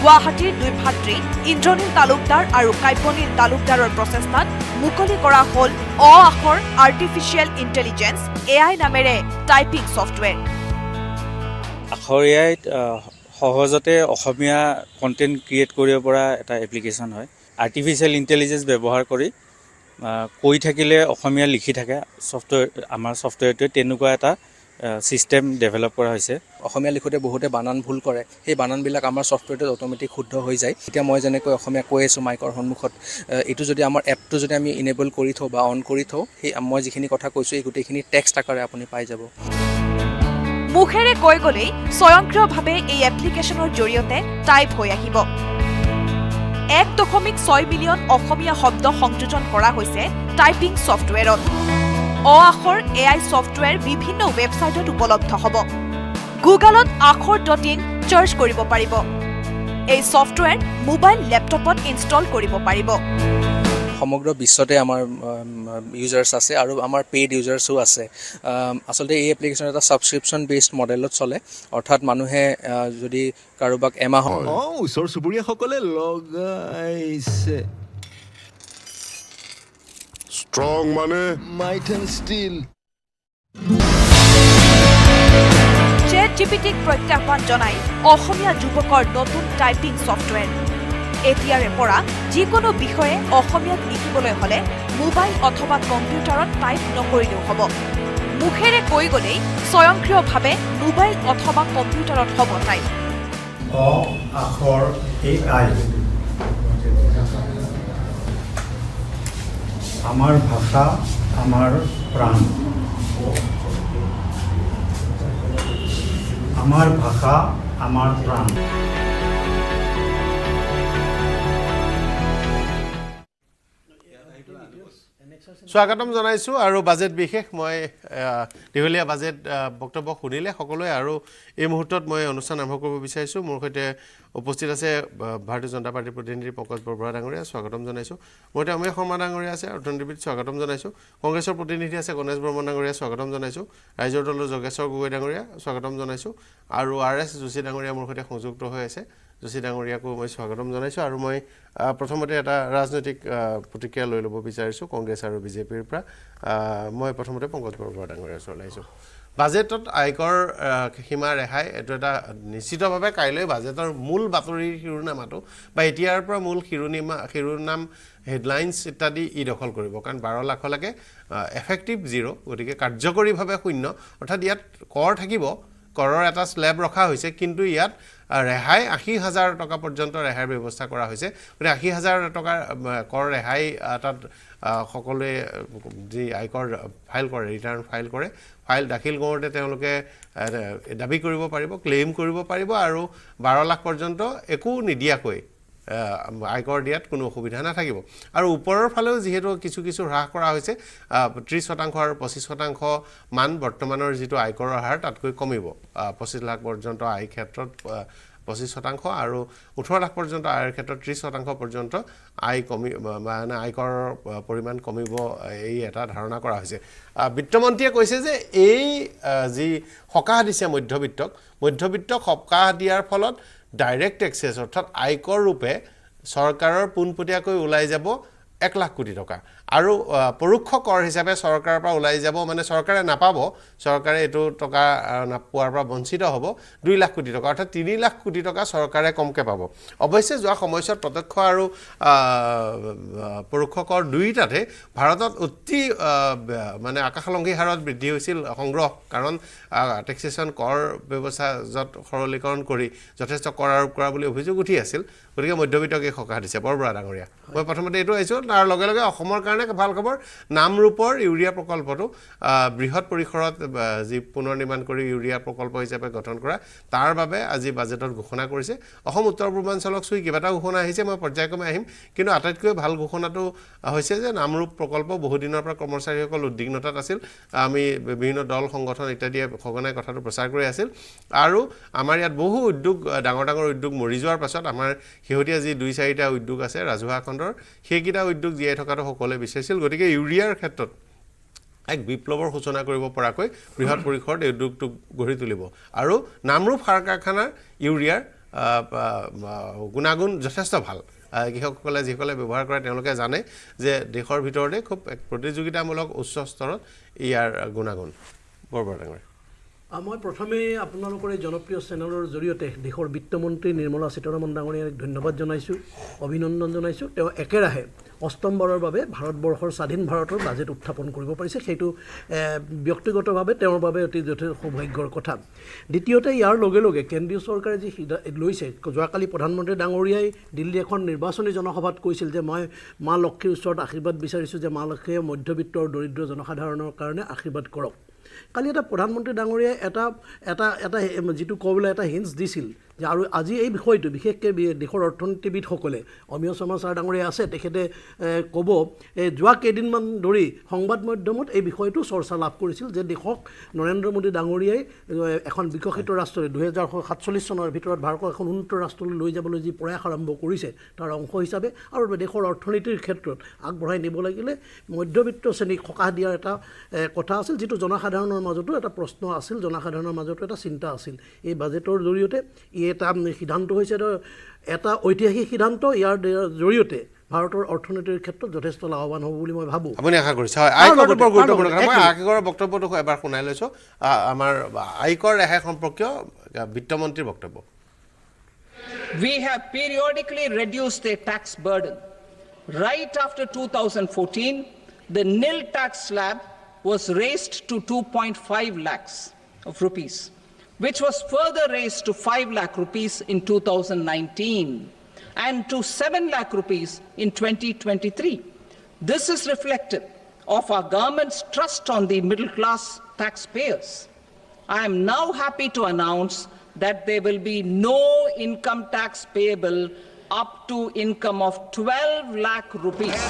গুৱাহাটীৰ 2 ভাতৃ ইন্দ্ৰনীল তালুকদাৰ আৰু কাব্যনীল তালুকদাৰৰ প্ৰচেষ্টাত মুকলি কৰা হ'ল অ আখৰ আৰ্টিফিচিয়েল ইণ্টেলিজেন্স AI নামেৰে টাইপিং ছফ্টৱেৰ। আখৰ AIত সহজতে অসমীয়া কণ্টেণ্ট ক্ৰিয়েট কৰিব পৰা এটা এপ্লিকেশ্যন হয়। আৰ্টিফিচিয়েল ইণ্টেলিজেন্স ব্যৱহাৰ কৰি কৈ থাকিলে অসমীয়া লিখি থাকে ছফ্টৱেৰ। আমাৰ ছফ্টৱেৰটোৱে তেনেকুৱা এটা সিস্টেম ডেভেলপ কৰা হৈছে। অসমীয়া লিখোতে বহুতে বানান ভুল কৰে, সেই বানানবিলাক আমাৰ ছফ্টৱেৰটোত অট'মেটিক শুদ্ধ হৈ যায়। এতিয়া মই যেনেকৈ অসমীয়া কৈ আছোঁ মাইকৰ সন্মুখত, এইটো যদি আমাৰ এপটো যদি আমি ইনেবল কৰি থওঁ বা অন কৰি থওঁ, সেই মই যিখিনি কথা কৈছোঁ এই গোটেইখিনি টেক্সট আকাৰে আপুনি পাই যাব। মুখেৰে কৈ গ'লেই স্বয়ংক্ৰিয়ভাৱে এই এপ্লিকেশ্যনৰ জৰিয়তে টাইপ হৈ আহিব। 1.6 মিলিয়ন অসমীয়া শব্দ সংযোজন কৰা হৈছে টাইপিং ছফটৱেৰত। আখৰ AI ছফটৱেৰ বিভিন্ন ৱেবছাইটত উপলব্ধ হ'ব। গুগলত আখৰ.in চাৰ্চ কৰিব পাৰিব। এই ছফটৱেৰ মোবাইল লেপটপত ইনষ্টল কৰিব পাৰিব। সমগ্ৰ বিশ্বতে আমাৰ ইউজাৰ্ছ আছে আৰু আমাৰ পেইড ইউজাৰ্ছো আছে। আচলতে এই এপ্লিকেশ্যন এটা ছাবস্ক্ৰিপশ্যন বেছড মডেলত চলে, অৰ্থাৎ মানুহে যদি কাৰোবাক এমাহ ওচৰ চুবুৰীয়াসকলে লগাইছে ষ্ট্ৰং মানে মাইট এণ্ড ষ্টিল। ChatGPTক প্ৰত্যাহ্বান জনাই অসমীয়া যুৱকৰ নতুন টাইপিং ছফটৱেৰ। এতিয়াৰে পৰা যিকোনো বিষয়ে অসমীয়াত লিখিবলৈ হ'লে মোবাইল অথবা কম্পিউটাৰত টাইপ নকৰিলেও হ'ব। মুখেৰে কৈ গ'লেই স্বয়ংক্ৰিয়ভাৱে মোবাইল অথবা কম্পিউটাৰত হ'ব টাইপ। আখৰ AI আমাৰ ভাষা আমাৰ প্ৰাণ। আমাৰ ভাষা আমাৰ প্ৰাণ। স্বাগতম জনাইছোঁ আৰু বাজেট বিশেষ মই দীঘলীয়া বাজেট বক্তব্য শুনিলে সকলোৱে আৰু এই মুহূৰ্তত মই অনুষ্ঠান আৰম্ভ কৰিব বিচাৰিছোঁ। মোৰ সৈতে উপস্থিত আছে ভাৰতীয় জনতা পাৰ্টিৰ প্ৰতিনিধি পংকজ বৰবৰা ডাঙৰীয়া, স্বাগতম জনাইছোঁ। মোৰ সৈতে অমীয় শৰ্মা ডাঙৰীয়া আছে, অৰ্থনীতিবিদ, স্বাগতম জনাইছোঁ। কংগ্ৰেছৰ প্ৰতিনিধি আছে গণেশ বৰ্মন ডাঙৰীয়া, স্বাগতম জনাইছোঁ। ৰাইজৰ দলৰ যোগেশ্বৰ গগৈ ডাঙৰীয়া, স্বাগতম জনাইছোঁ। আৰু RS যোশী ডাঙৰীয়া মোৰ সৈতে সংযুক্ত হৈ আছে, যোশী ডাঙৰীয়াকো মই স্বাগতম জনাইছোঁ। আৰু মই প্ৰথমতে এটা ৰাজনৈতিক প্ৰতিক্ৰিয়া লৈ ল'ব বিচাৰিছোঁ কংগ্ৰেছ আৰু বিজেপিৰ পৰা। মই প্ৰথমতে পংকজ বৰবৰা ডাঙৰীয়াৰ ওচৰলৈ আহিছোঁ। বাজেটত আয়কৰ সীমা ৰেহাই এইটো এটা নিশ্চিতভাৱে কাইলৈ বাজেটৰ মূল বাতৰিৰ শিৰোনামাটো বা এতিয়াৰ পৰা মূল শিৰোনাম হেডলাইনছ ইত্যাদি দখল কৰিব, কাৰণ 12 লাখলৈকে এফেক্টিভ 0, গতিকে কাৰ্যকৰীভাৱে 0, অৰ্থাৎ ইয়াত কৰ থাকিব, কৰৰ এটা স্লেব ৰখা হৈছে, কিন্তু ইয়াত ৰেহাই 80,000 টকা পৰ্যন্ত ৰেহাইৰ ব্যৱস্থা কৰা হৈছে। গতিকে 80,000 টকাৰ কৰ ৰেহাই তাত সকলোৱে যি আয়কৰ ফাইল কৰে, ৰিটাৰ্ণ ফাইল কৰে, ফাইল দাখিল কৰোঁতে তেওঁলোকে দাবী কৰিব পাৰিব, ক্লেইম কৰিব পাৰিব আৰু 12 লাখ পৰ্যন্ত একো নিদিয়াকৈ আয়কৰ দিয়াত কোনো অসুবিধা নাথাকিব। আৰু ওপৰৰ ফালেও যিহেতু কিছু হ্ৰাস কৰা হৈছে, 30% আৰু 25% মান বৰ্তমানৰ যিটো আয়কৰৰ হাৰ তাতকৈ কমিব। 25 লাখ পৰ্যন্ত আয় ক্ষেত্ৰত 25% আৰু 18 লাখ পৰ্যন্ত আয়ৰ ক্ষেত্ৰত 30% পৰ্যন্ত আয় মানে আয়কৰৰ পৰিমাণ কমিব, এই এটা ধাৰণা কৰা হৈছে। বিত্তমন্ত্ৰীয়ে কৈছে যে এই যি সকাহ দিছে মধ্যবিত্তক সকাহ দিয়াৰ ফলত ডাইৰেক্ট টেক্সেছ অৰ্থাৎ আয়কৰ ৰূপে চৰকাৰৰ পোনপটীয়াকৈ ওলাই যাব 1 লাখ কোটি টকা, আৰু পৰোক্ষ কৰ হিচাপে চৰকাৰৰ পৰা ওলাই যাব, মানে চৰকাৰে নাপাব, চৰকাৰে এইটো টকা নাপোৱাৰ পৰা বঞ্চিত হ'ব 2 লাখ কোটি টকা, অৰ্থাৎ 3 লাখ কোটি টকা চৰকাৰে কমকৈ পাব। অৱশ্যে যোৱা সময়ছোৱাত প্ৰত্যক্ষ আৰু পৰোক্ষ কৰ দুয়োটাতে ভাৰতত অতি মানে আকাশলংঘী হাৰত বৃদ্ধি হৈছিল সংগ্ৰহ, কাৰণ টেক্সেশ্যন কৰ ব্যৱস্থা য'ত সৰলীকৰণ কৰি যথেষ্ট কৰ আৰোপ কৰা বুলি অভিযোগ উঠি আছিল। গতিকে মধ্যবিত্তক এই সকাহ দিছে। বৰবৰা ডাঙৰীয়া, মই প্ৰথমতে এইটো আহিছোঁ, তাৰ লগে লগে অসমৰ কাৰণে ভাল খবৰ, নামৰূপৰ ইউৰিয়া প্ৰকল্পটো বৃহৎ পৰিসৰত যি পুনৰ নিৰ্মাণ কৰি ইউৰিয়া প্ৰকল্প হিচাপে গঠন কৰা, তাৰ বাবে আজি বাজেটত ঘোষণা কৰিছে। অসম উত্তৰ পূৰ্বাঞ্চলক চুই কেইবাটাও ঘোষণা আহিছে, মই পৰ্যায়ক্ৰমে আহিম, কিন্তু আটাইতকৈ ভাল ঘোষণাটো হৈছে যে নামৰূপ প্ৰকল্প বহুদিনৰ পৰা কৰ্মচাৰীসকল উদ্বিগ্নতাত আছিল, আমি বিভিন্ন দল সংগঠন ইত্যাদিয়ে সঘনাই কথাটো প্ৰচাৰ কৰি আছিল, আৰু আমাৰ ইয়াত বহু উদ্যোগ, ডাঙৰ উদ্যোগ মৰি যোৱাৰ পাছত আমাৰ শেহতীয়া যি 2-4টা উদ্যোগ আছে ৰাজহুৱা খণ্ডৰ, সেইকেইটা উদ্যোগ জীয়াই থকাটো সকলোৱে বিচাৰিছিল। গতিকে ইউৰিয়াৰ ক্ষেত্ৰত এক বিপ্লৱৰ সূচনা কৰিব পৰাকৈ বৃহৎ পৰিসৰত এই উদ্যোগটো গঢ়ি তুলিব। আৰু নামৰূপ সাৰ কাৰখানাৰ ইউৰিয়াৰ গুণাগুণ যথেষ্ট ভাল। কৃষকসকলে যিসকলে ব্যৱহাৰ কৰে তেওঁলোকে জানে যে দেশৰ ভিতৰতে খুব এক প্ৰতিযোগিতামূলক উচ্চ স্তৰত ইয়াৰ গুণাগুণ। বৰবৰা ডাঙৰীয়া, মই প্ৰথমেই আপোনালোকৰ এই জনপ্ৰিয় চেনেলৰ জৰিয়তে দেশৰ বিত্তমন্ত্ৰী নিৰ্মলা সীতাৰমন ডাঙৰীয়াক ধন্যবাদ জনাইছোঁ, অভিনন্দন জনাইছোঁ। তেওঁ একেৰাহে অষ্টমবাৰৰ বাবে ভাৰতবৰ্ষৰ স্বাধীন ভাৰতৰ বাজেট উত্থাপন কৰিব পাৰিছে, সেইটো ব্যক্তিগতভাৱে তেওঁৰ বাবে অতি যথেষ্ট সৌভাগ্যৰ কথা। দ্বিতীয়তে ইয়াৰ লগে লগে কেন্দ্ৰীয় চৰকাৰে যি লৈছে, যোৱাকালি প্ৰধানমন্ত্ৰী ডাঙৰীয়াই দিল্লী এখন নিৰ্বাচনী জনসভাত কৈছিল যে মই মা লক্ষ্মীৰ ওচৰত আশীৰ্বাদ বিচাৰিছোঁ যে মা লক্ষ্মীয়ে মধ্যবিত্ত আৰু দৰিদ্ৰ জনসাধাৰণৰ কাৰণে আশীৰ্বাদ কৰক। কালি এটা প্ৰধানমন্ত্ৰী ডাঙৰীয়াই এটা যিটো ক'বলৈ এটা হিণ্টছ দিছিল যে আৰু আজি এই বিষয়টো বিশেষকৈ দেশৰ অৰ্থনীতিবিদসকলে অমিয় শৰ্মা ছাৰ ডাঙৰীয়া আছে তেখেতে ক'ব যোৱা কেইদিনমান ধৰি সংবাদ মাধ্যমত এই বিষয়টো চৰ্চা লাভ কৰিছিল যে দেশক নৰেন্দ্ৰ মোদী ডাঙৰীয়াই এখন বিকশিত ৰাষ্ট্ৰলৈ 2047 চনৰ ভিতৰত ভাৰতক এখন উন্নত ৰাষ্ট্ৰলৈ লৈ যাবলৈ যি প্ৰয়াস আৰম্ভ কৰিছে তাৰ অংশ হিচাপে আৰু দেশৰ অৰ্থনীতিৰ ক্ষেত্ৰত আগবঢ়াই নিব লাগিলে মধ্যবিত্ত শ্ৰেণীক সকাহ দিয়াৰ এটা কথা আছিল যিটো জনসাধাৰণৰ মাজতো এটা প্ৰশ্ন আছিল জনসাধাৰণৰ মাজতো এটা চিন্তা আছিল এই বাজেটৰ জৰিয়তে এটা সিদ্ধান্ত হৈছে এটা ঐতিহাসিক সিদ্ধান্ত ইয়াৰ জৰিয়তে ভাৰতৰ অৰ্থনীতিৰ ক্ষেত্ৰত যথেষ্ট লাভৱান হ'ব বুলি মই ভাবোঁ আপুনি আশা কৰিছে হয় আয়কৰ ওপৰত গুৰুত্বপূৰ্ণ কথা মই আয়কৰ বক্তব্যটো এবাৰ শুনাই লৈছোঁ আমাৰ আয়কৰ ৰেহাই সম্পৰ্কীয় বিত্তমন্ত্ৰীৰ বক্তব্য We have periodically reduced their tax burden. Right after 2014, the nil tax slab was raised to 2.5 lakhs of rupees, which was further raised to 5 lakh rupees in 2019 and to 7 lakh rupees in 2023. This is reflective of our government's trust on the middle class taxpayers. I am now happy to announce that there will be no income tax payable up to income of 12 lakh rupees.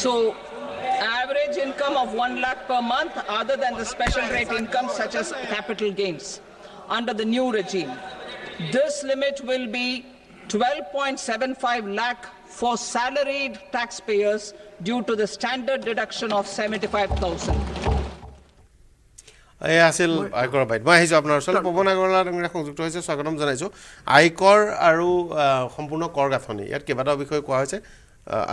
So, average income of 1 lakh per month other than the special rate income such as capital gains under the new regime. This limit will be 12.75 lakh for salaried taxpayers due to the standard deduction of 75,000. এই আছিল আয়কৰ bite মই আহিছোঁ আপোনাৰ ওচৰলৈ পৱন আগৰৱালা ডাঙৰীয়া সংযুক্ত হৈছে স্বাগতম জনাইছোঁ আয়কৰ আৰু সম্পূৰ্ণ কৰ গাঁথনি ইয়াত কেইবাটাও বিষয় কোৱা হৈছে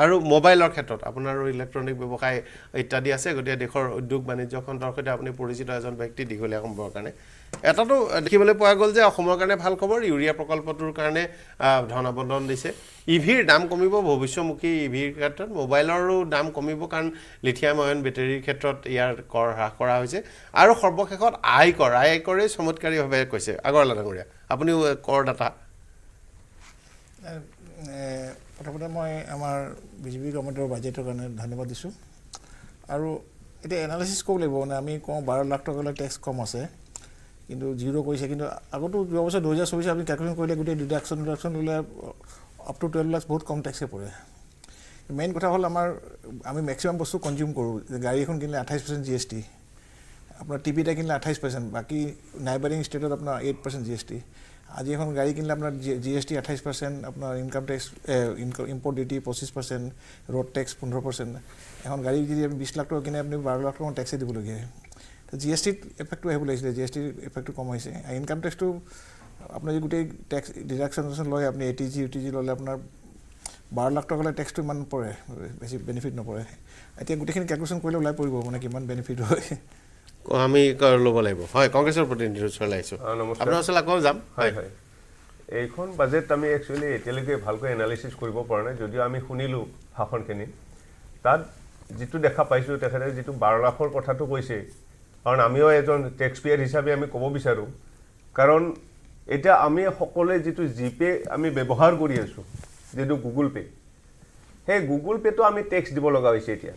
আৰু মোবাইলৰ ক্ষেত্ৰত আপোনাৰ ইলেক্ট্ৰনিক ব্যৱসায় ইত্যাদি আছে গতিকে দেশৰ উদ্যোগ বাণিজ্য খণ্ডৰ সৈতে আপুনি পৰিচিত এজন ব্যক্তি দীঘলীয়া সময়ৰ কাৰণে এটাতো দেখিবলৈ পোৱা গ'ল যে অসমৰ কাৰণে ভাল খবৰ ইউৰিয়া প্ৰকল্পটোৰ কাৰণে ধন আবণ্টন দিছে ইভিৰ দাম কমিব ভৱিষ্যমুখী ইভিৰ ক্ষেত্ৰত মোবাইলৰো দাম কমিব কাৰণ লিথিয়াম আয়ন বেটাৰীৰ ক্ষেত্ৰত ইয়াৰ কৰ হ্ৰাস কৰা হৈছে আৰু সৰ্বশেষত আয়কৰে চমৎকাৰীভাৱে কৈছে আগৰৱালা ডাঙৰীয়া আপুনিও কৰদাতা প্ৰথমতে মই আমাৰ বিজেপি গভৰ্ণমেণ্টৰ বাজেটৰ কাৰণে ধন্যবাদ দিছোঁ আৰু এতিয়া এনালাইচিছ কৰিব লাগিব মানে আমি কওঁ 12 লাখ টকালৈ টেক্স কম আছে কিন্তু জিৰ' কৰিছে কিন্তু আগতো যোৱা বছৰ 2024 আপুনি কেলকুলেশ্যন কৰিলে গোটেই ডিডাকশ্যন ল'লে আপ টু 12 লাখ বহুত কম টেক্সে পৰে মেইন কথা হ'ল আমি মেক্সিমাম বস্তু কনজিউম কৰোঁ গাড়ী এখন কিনিলে 28% GST আপোনাৰ টিভি এটা কিনিলে 28% বাকী নাইবাৰিং ষ্টেটত আপোনাৰ 8% GST আজি এখন গাড়ী কিনিলে আপোনাৰ GST 28% আপোনাৰ income tax import duty 25% road tax 15% এখন গাড়ী যদি আপুনি 20 লাখ টকা কিনে আপুনি 12 লাখ টকা টেক্সে দিবলগীয়া হয় তো GST এফেক্টটো আহিব লাগিছিলে GST এফেক্টটো কম হৈছে ইনকাম টেক্সটো আপুনি যদি গোটেই টেক্স ডিডাকশ্যন লয় আপুনি ATG UTG ল'লে আপোনাৰ 12 লাখ টকালৈ টেক্সটো ইমান পৰে বেছি বেনিফিট নপৰে এতিয়া গোটেইখিনি কেলকুলেশ্যন কৰিলে ওলাই পৰিব মানে কিমান বেনিফিট হয় আমি ল'ব লাগিব হয় কংগ্ৰেছৰ প্ৰতিনিধি ওচৰলৈ আহিছোঁ আপোনাৰ ওচৰলৈ আকৌ যাম হয় হয় এইখন বাজেট আমি একচুৱেলি এতিয়ালৈকে ভালকৈ এনালাইচিছ কৰিব পৰা নাই যদিও আমি শুনিলোঁ ভাষণখিনি তাত যিটো দেখা পাইছোঁ তেখেতে যিটো 12 লাখৰ কথাটো কৈছে কাৰণ আমিও এজন টেক্স পেয়াৰ হিচাপে আমি ক'ব বিচাৰোঁ কাৰণ এতিয়া আমি সকলোৱে যিটো জিপে আমি ব্যৱহাৰ কৰি আছোঁ যিটো গুগল পে সেই গুগল পেটো আমি টেক্স দিব লগা হৈছে এতিয়া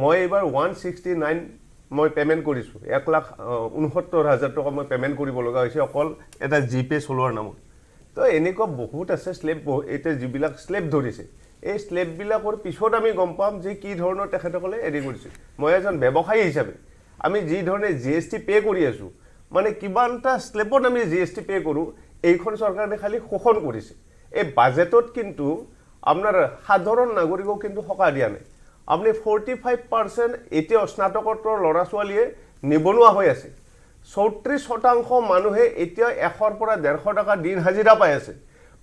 মই এইবাৰ 169 মই পেমেণ্ট কৰিছোঁ 1,69,000 টকা মই পেমেণ্ট কৰিব লগা হৈছে অকল এটা জিপে চলোৱাৰ নামত তো এনেকুৱা বহুত আছে স্লেব এতিয়া যিবিলাক স্লেব ধৰিছে এই স্লেববিলাকৰ পিছত আমি গম পাম যে কি ধৰণৰ তেখেতসকলে হেৰি কৰিছে মই এজন ব্যৱসায়ী হিচাপে আমি যি ধৰণে GST পে কৰি আছোঁ মানে কিমান এটা স্লেবত আমি GST পে কৰোঁ এইখন চৰকাৰে খালি শোষণ কৰিছে এই বাজেটত কিন্তু আপোনাৰ সাধাৰণ নাগৰিকক কিন্তু সকাহ দিয়া নাই আপনি 45% এতিয়া স্নাতকোত্তৰ ল'ৰা ছোৱালীয়ে নিবনুৱা হৈ আছে 34% মানুহে এতিয়া 100 পৰা 150 টকা দিন হাজিৰা পাই আছে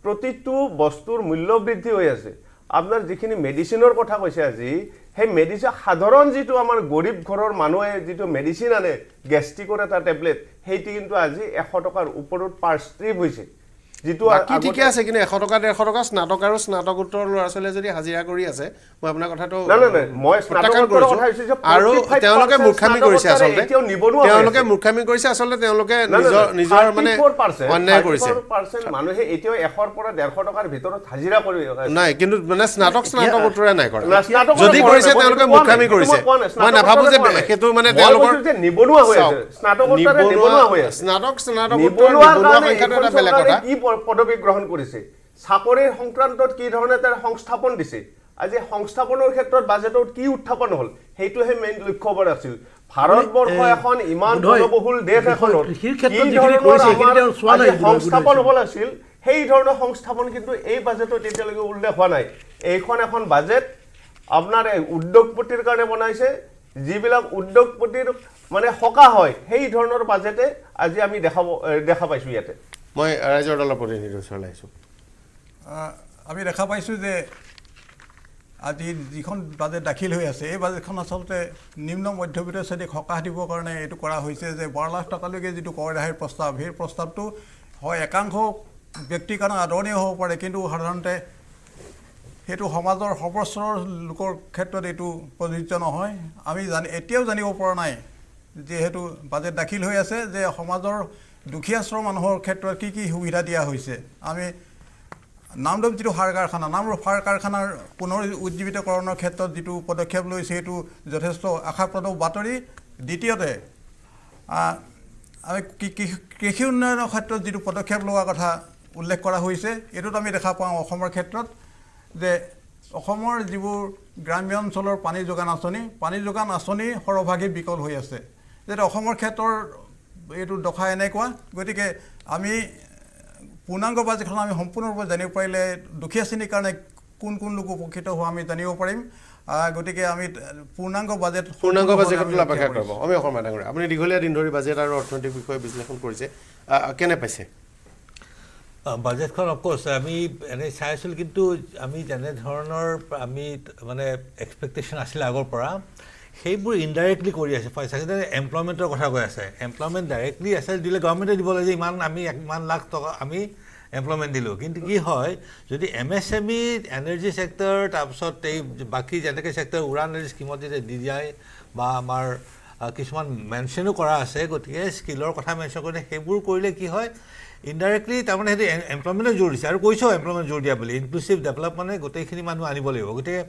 প্ৰতিটো বস্তুৰ মূল্য বৃদ্ধি হৈ আছে আপোনাৰ যিখিনি মেডিচিনৰ কথা কৈছে আজি সেই মেডিচিন সাধাৰণ যিটো আমাৰ গৰীব ঘৰৰ মানুহে যিটো মেডিচিন আনে গেষ্ট্ৰিকৰ এটা টেবলেট সেইটো কিন্তু আজি 100 টকাৰ ওপৰত পাৰ ষ্ট্ৰিপ হৈছে যিটো কি ঠিক আছে কিন্তু 100 টকা 150 টকা স্নাতক আৰু স্নাতকোত্তৰ ল'ৰা ছোৱালীয়ে যদি হাজিৰা কৰি আছে মই আপোনাৰ কথাটো নাই মই স্নাতকোত্তৰ কথা কৈছো যে আৰু তেওঁলোকে মূৰ্খামি কৰিছে আচলতে তেওঁলোকে মূৰ্খামি কৰিছে আচলতে তেওঁলোকে নিজৰ মানে অন্যায় কৰিছে 44% মানুহে এতিয়াও 100 পৰা 150 টকাৰ ভিতৰত হাজিৰা কৰি নাই কিন্তু মানে স্নাতকোত্তৰে নাই কৰা যদি কৰিছে তেওঁলোকে মূৰ্খামি কৰিছে মই নাভাবো যে সেইটো মানে তেওঁলোকৰ নিবনুৱা হৈ আছে স্নাতকোত্তৰে নিবনুৱা হৈ আছে স্নাতকোত্তৰ নিবনুৱা সংখ্যাটো এটা বেলেগ কথা পদবী গ্ৰহণ কৰিছে চাকৰিৰ সংক্ৰান্তত কি ধৰণে তাৰ সংস্থাপন দিছে আজি সংস্থাপনৰ ক্ষেত্ৰত বাজেটত কি উত্থাপন হ'ল সেইটোহে মেইন লক্ষ্য হ'ব আছিল ভাৰতবৰ্ষ এখন ইমান জনবহুল দেশ এখনত সংস্থাপন হ'ব লাগিছিল সেই ধৰণৰ সংস্থাপন কিন্তু এই বাজেটত এতিয়ালৈকে উল্লেখ হোৱা নাই এইখন এখন বাজেট আপোনাৰ উদ্যোগপতিৰ কাৰণে বনাইছে যিবিলাক উদ্যোগপতিৰ মানে হকা হয় সেই ধৰণৰ বাজেটে আজি আমি দেখা পাইছোঁ ইয়াতে মই ৰাজ্যৰ দলৰ প্ৰতিনিধিৰ ওচৰলৈ আহিছোঁ আমি দেখা পাইছোঁ যে আজি যিখন বাজেট দাখিল হৈ আছে এই বাজেটখন আচলতে নিম্ন মধ্যবিত্ত শ্ৰেণীক সকাহ দিবৰ কাৰণে এইটো কৰা হৈছে যে 12 লাখ টকালৈকে যিটো কৰ ৰেহাইৰ প্ৰস্তাৱ সেই প্ৰস্তাৱটো হয় একাংশ ব্যক্তিৰ কাৰণে আদৰণীয় হ'ব পাৰে কিন্তু সাধাৰণতে সেইটো সমাজৰ সৰ্বস্তৰৰ লোকৰ ক্ষেত্ৰত এইটো প্ৰযোজ্য নহয় আমি এতিয়াও জানিব পৰা নাই যিহেতু বাজেট দাখিল হৈ আছে যে সমাজৰ দুখীয়া শ্ৰেণীৰ মানুহৰ ক্ষেত্ৰত কি সুবিধা দিয়া হৈছে আমি নামৰূপ যিটো সাৰ কাৰখানা নামৰূপ সাৰ কাৰখানাৰ পুনৰ উজ্জীৱিতকৰণৰ ক্ষেত্ৰত যিটো পদক্ষেপ লৈছে সেইটো যথেষ্ট আশাপ্ৰদ বাতৰি দ্বিতীয়তে আমি কৃষি উন্নয়নৰ ক্ষেত্ৰত যিটো পদক্ষেপ লোৱাৰ কথা উল্লেখ কৰা হৈছে এইটোত আমি দেখা পাওঁ অসমৰ ক্ষেত্ৰত যে অসমৰ যিবোৰ গ্ৰাম্য অঞ্চলৰ পানী যোগান আঁচনি সৰহভাগী বিকল হৈ আছে যেনে অসমৰ ক্ষেত্ৰৰ এইটো দখা এনেকুৱা গতিকে আমি পূৰ্ণাংগ বাজেটখন আমি সম্পূৰ্ণৰূপে জানিব পাৰিলে দুখীয়া শ্ৰেণীৰ কাৰণে কোন লোক উপকৃত হোৱা আমি জানিব পাৰিম গতিকে আমি পূৰ্ণাংগ বাজেটখন অপেক্ষা কৰিব আমি অসমৰ ডাঙৰ আপুনি দীঘলীয়া দিন ধৰি বাজেট আৰু অৰ্থনৈতিক বিষয়ে বিশ্লেষণ কৰিছে কেনে পাইছে বাজেটখন অফক'ৰ্ছ আমি এনেই চাই আছিলোঁ কিন্তু আমি যেনে ধৰণৰ আমি মানে এক্সপেক্টেশ্যন আছিলে আগৰ পৰা সেইবোৰ ইনডাইৰেক্টলি কৰি আছে চাগে এমপ্লয়মেণ্টৰ কথা কৈ আছে এমপ্লয়মেণ্ট ডাইৰেক্টলি আছে দিলে গভৰ্ণমেণ্টে দিব লাগে যে আমি 1 লাখ টকা আমি এমপ্লয়মেণ্ট দিলোঁ কিন্তু কি হয় যদি MSME এনাৰ্জি ছেক্টৰ তাৰপিছত এই বাকী যেনেকৈ ছেক্টৰ উড়ান স্কিমত যেতিয়া দি যায় বা আমাৰ কিছুমান মেনশ্যনো কৰা আছে গতিকে স্কিলৰ কথা মেনশ্যন কৰিলে সেইবোৰ কৰিলে কি হয় ইনডাইৰেক্টলি তাৰমানে সেইটো এমপ্লয়মেণ্টে জোৰ দিছে আৰু কৈছোঁ এমপ্লয়মেণ্ট জোৰ দিয়া বুলি ইনক্লুচিভ ডেভেলপমেণ্টে গোটেইখিনি মানুহ আনিব লাগিব গতিকে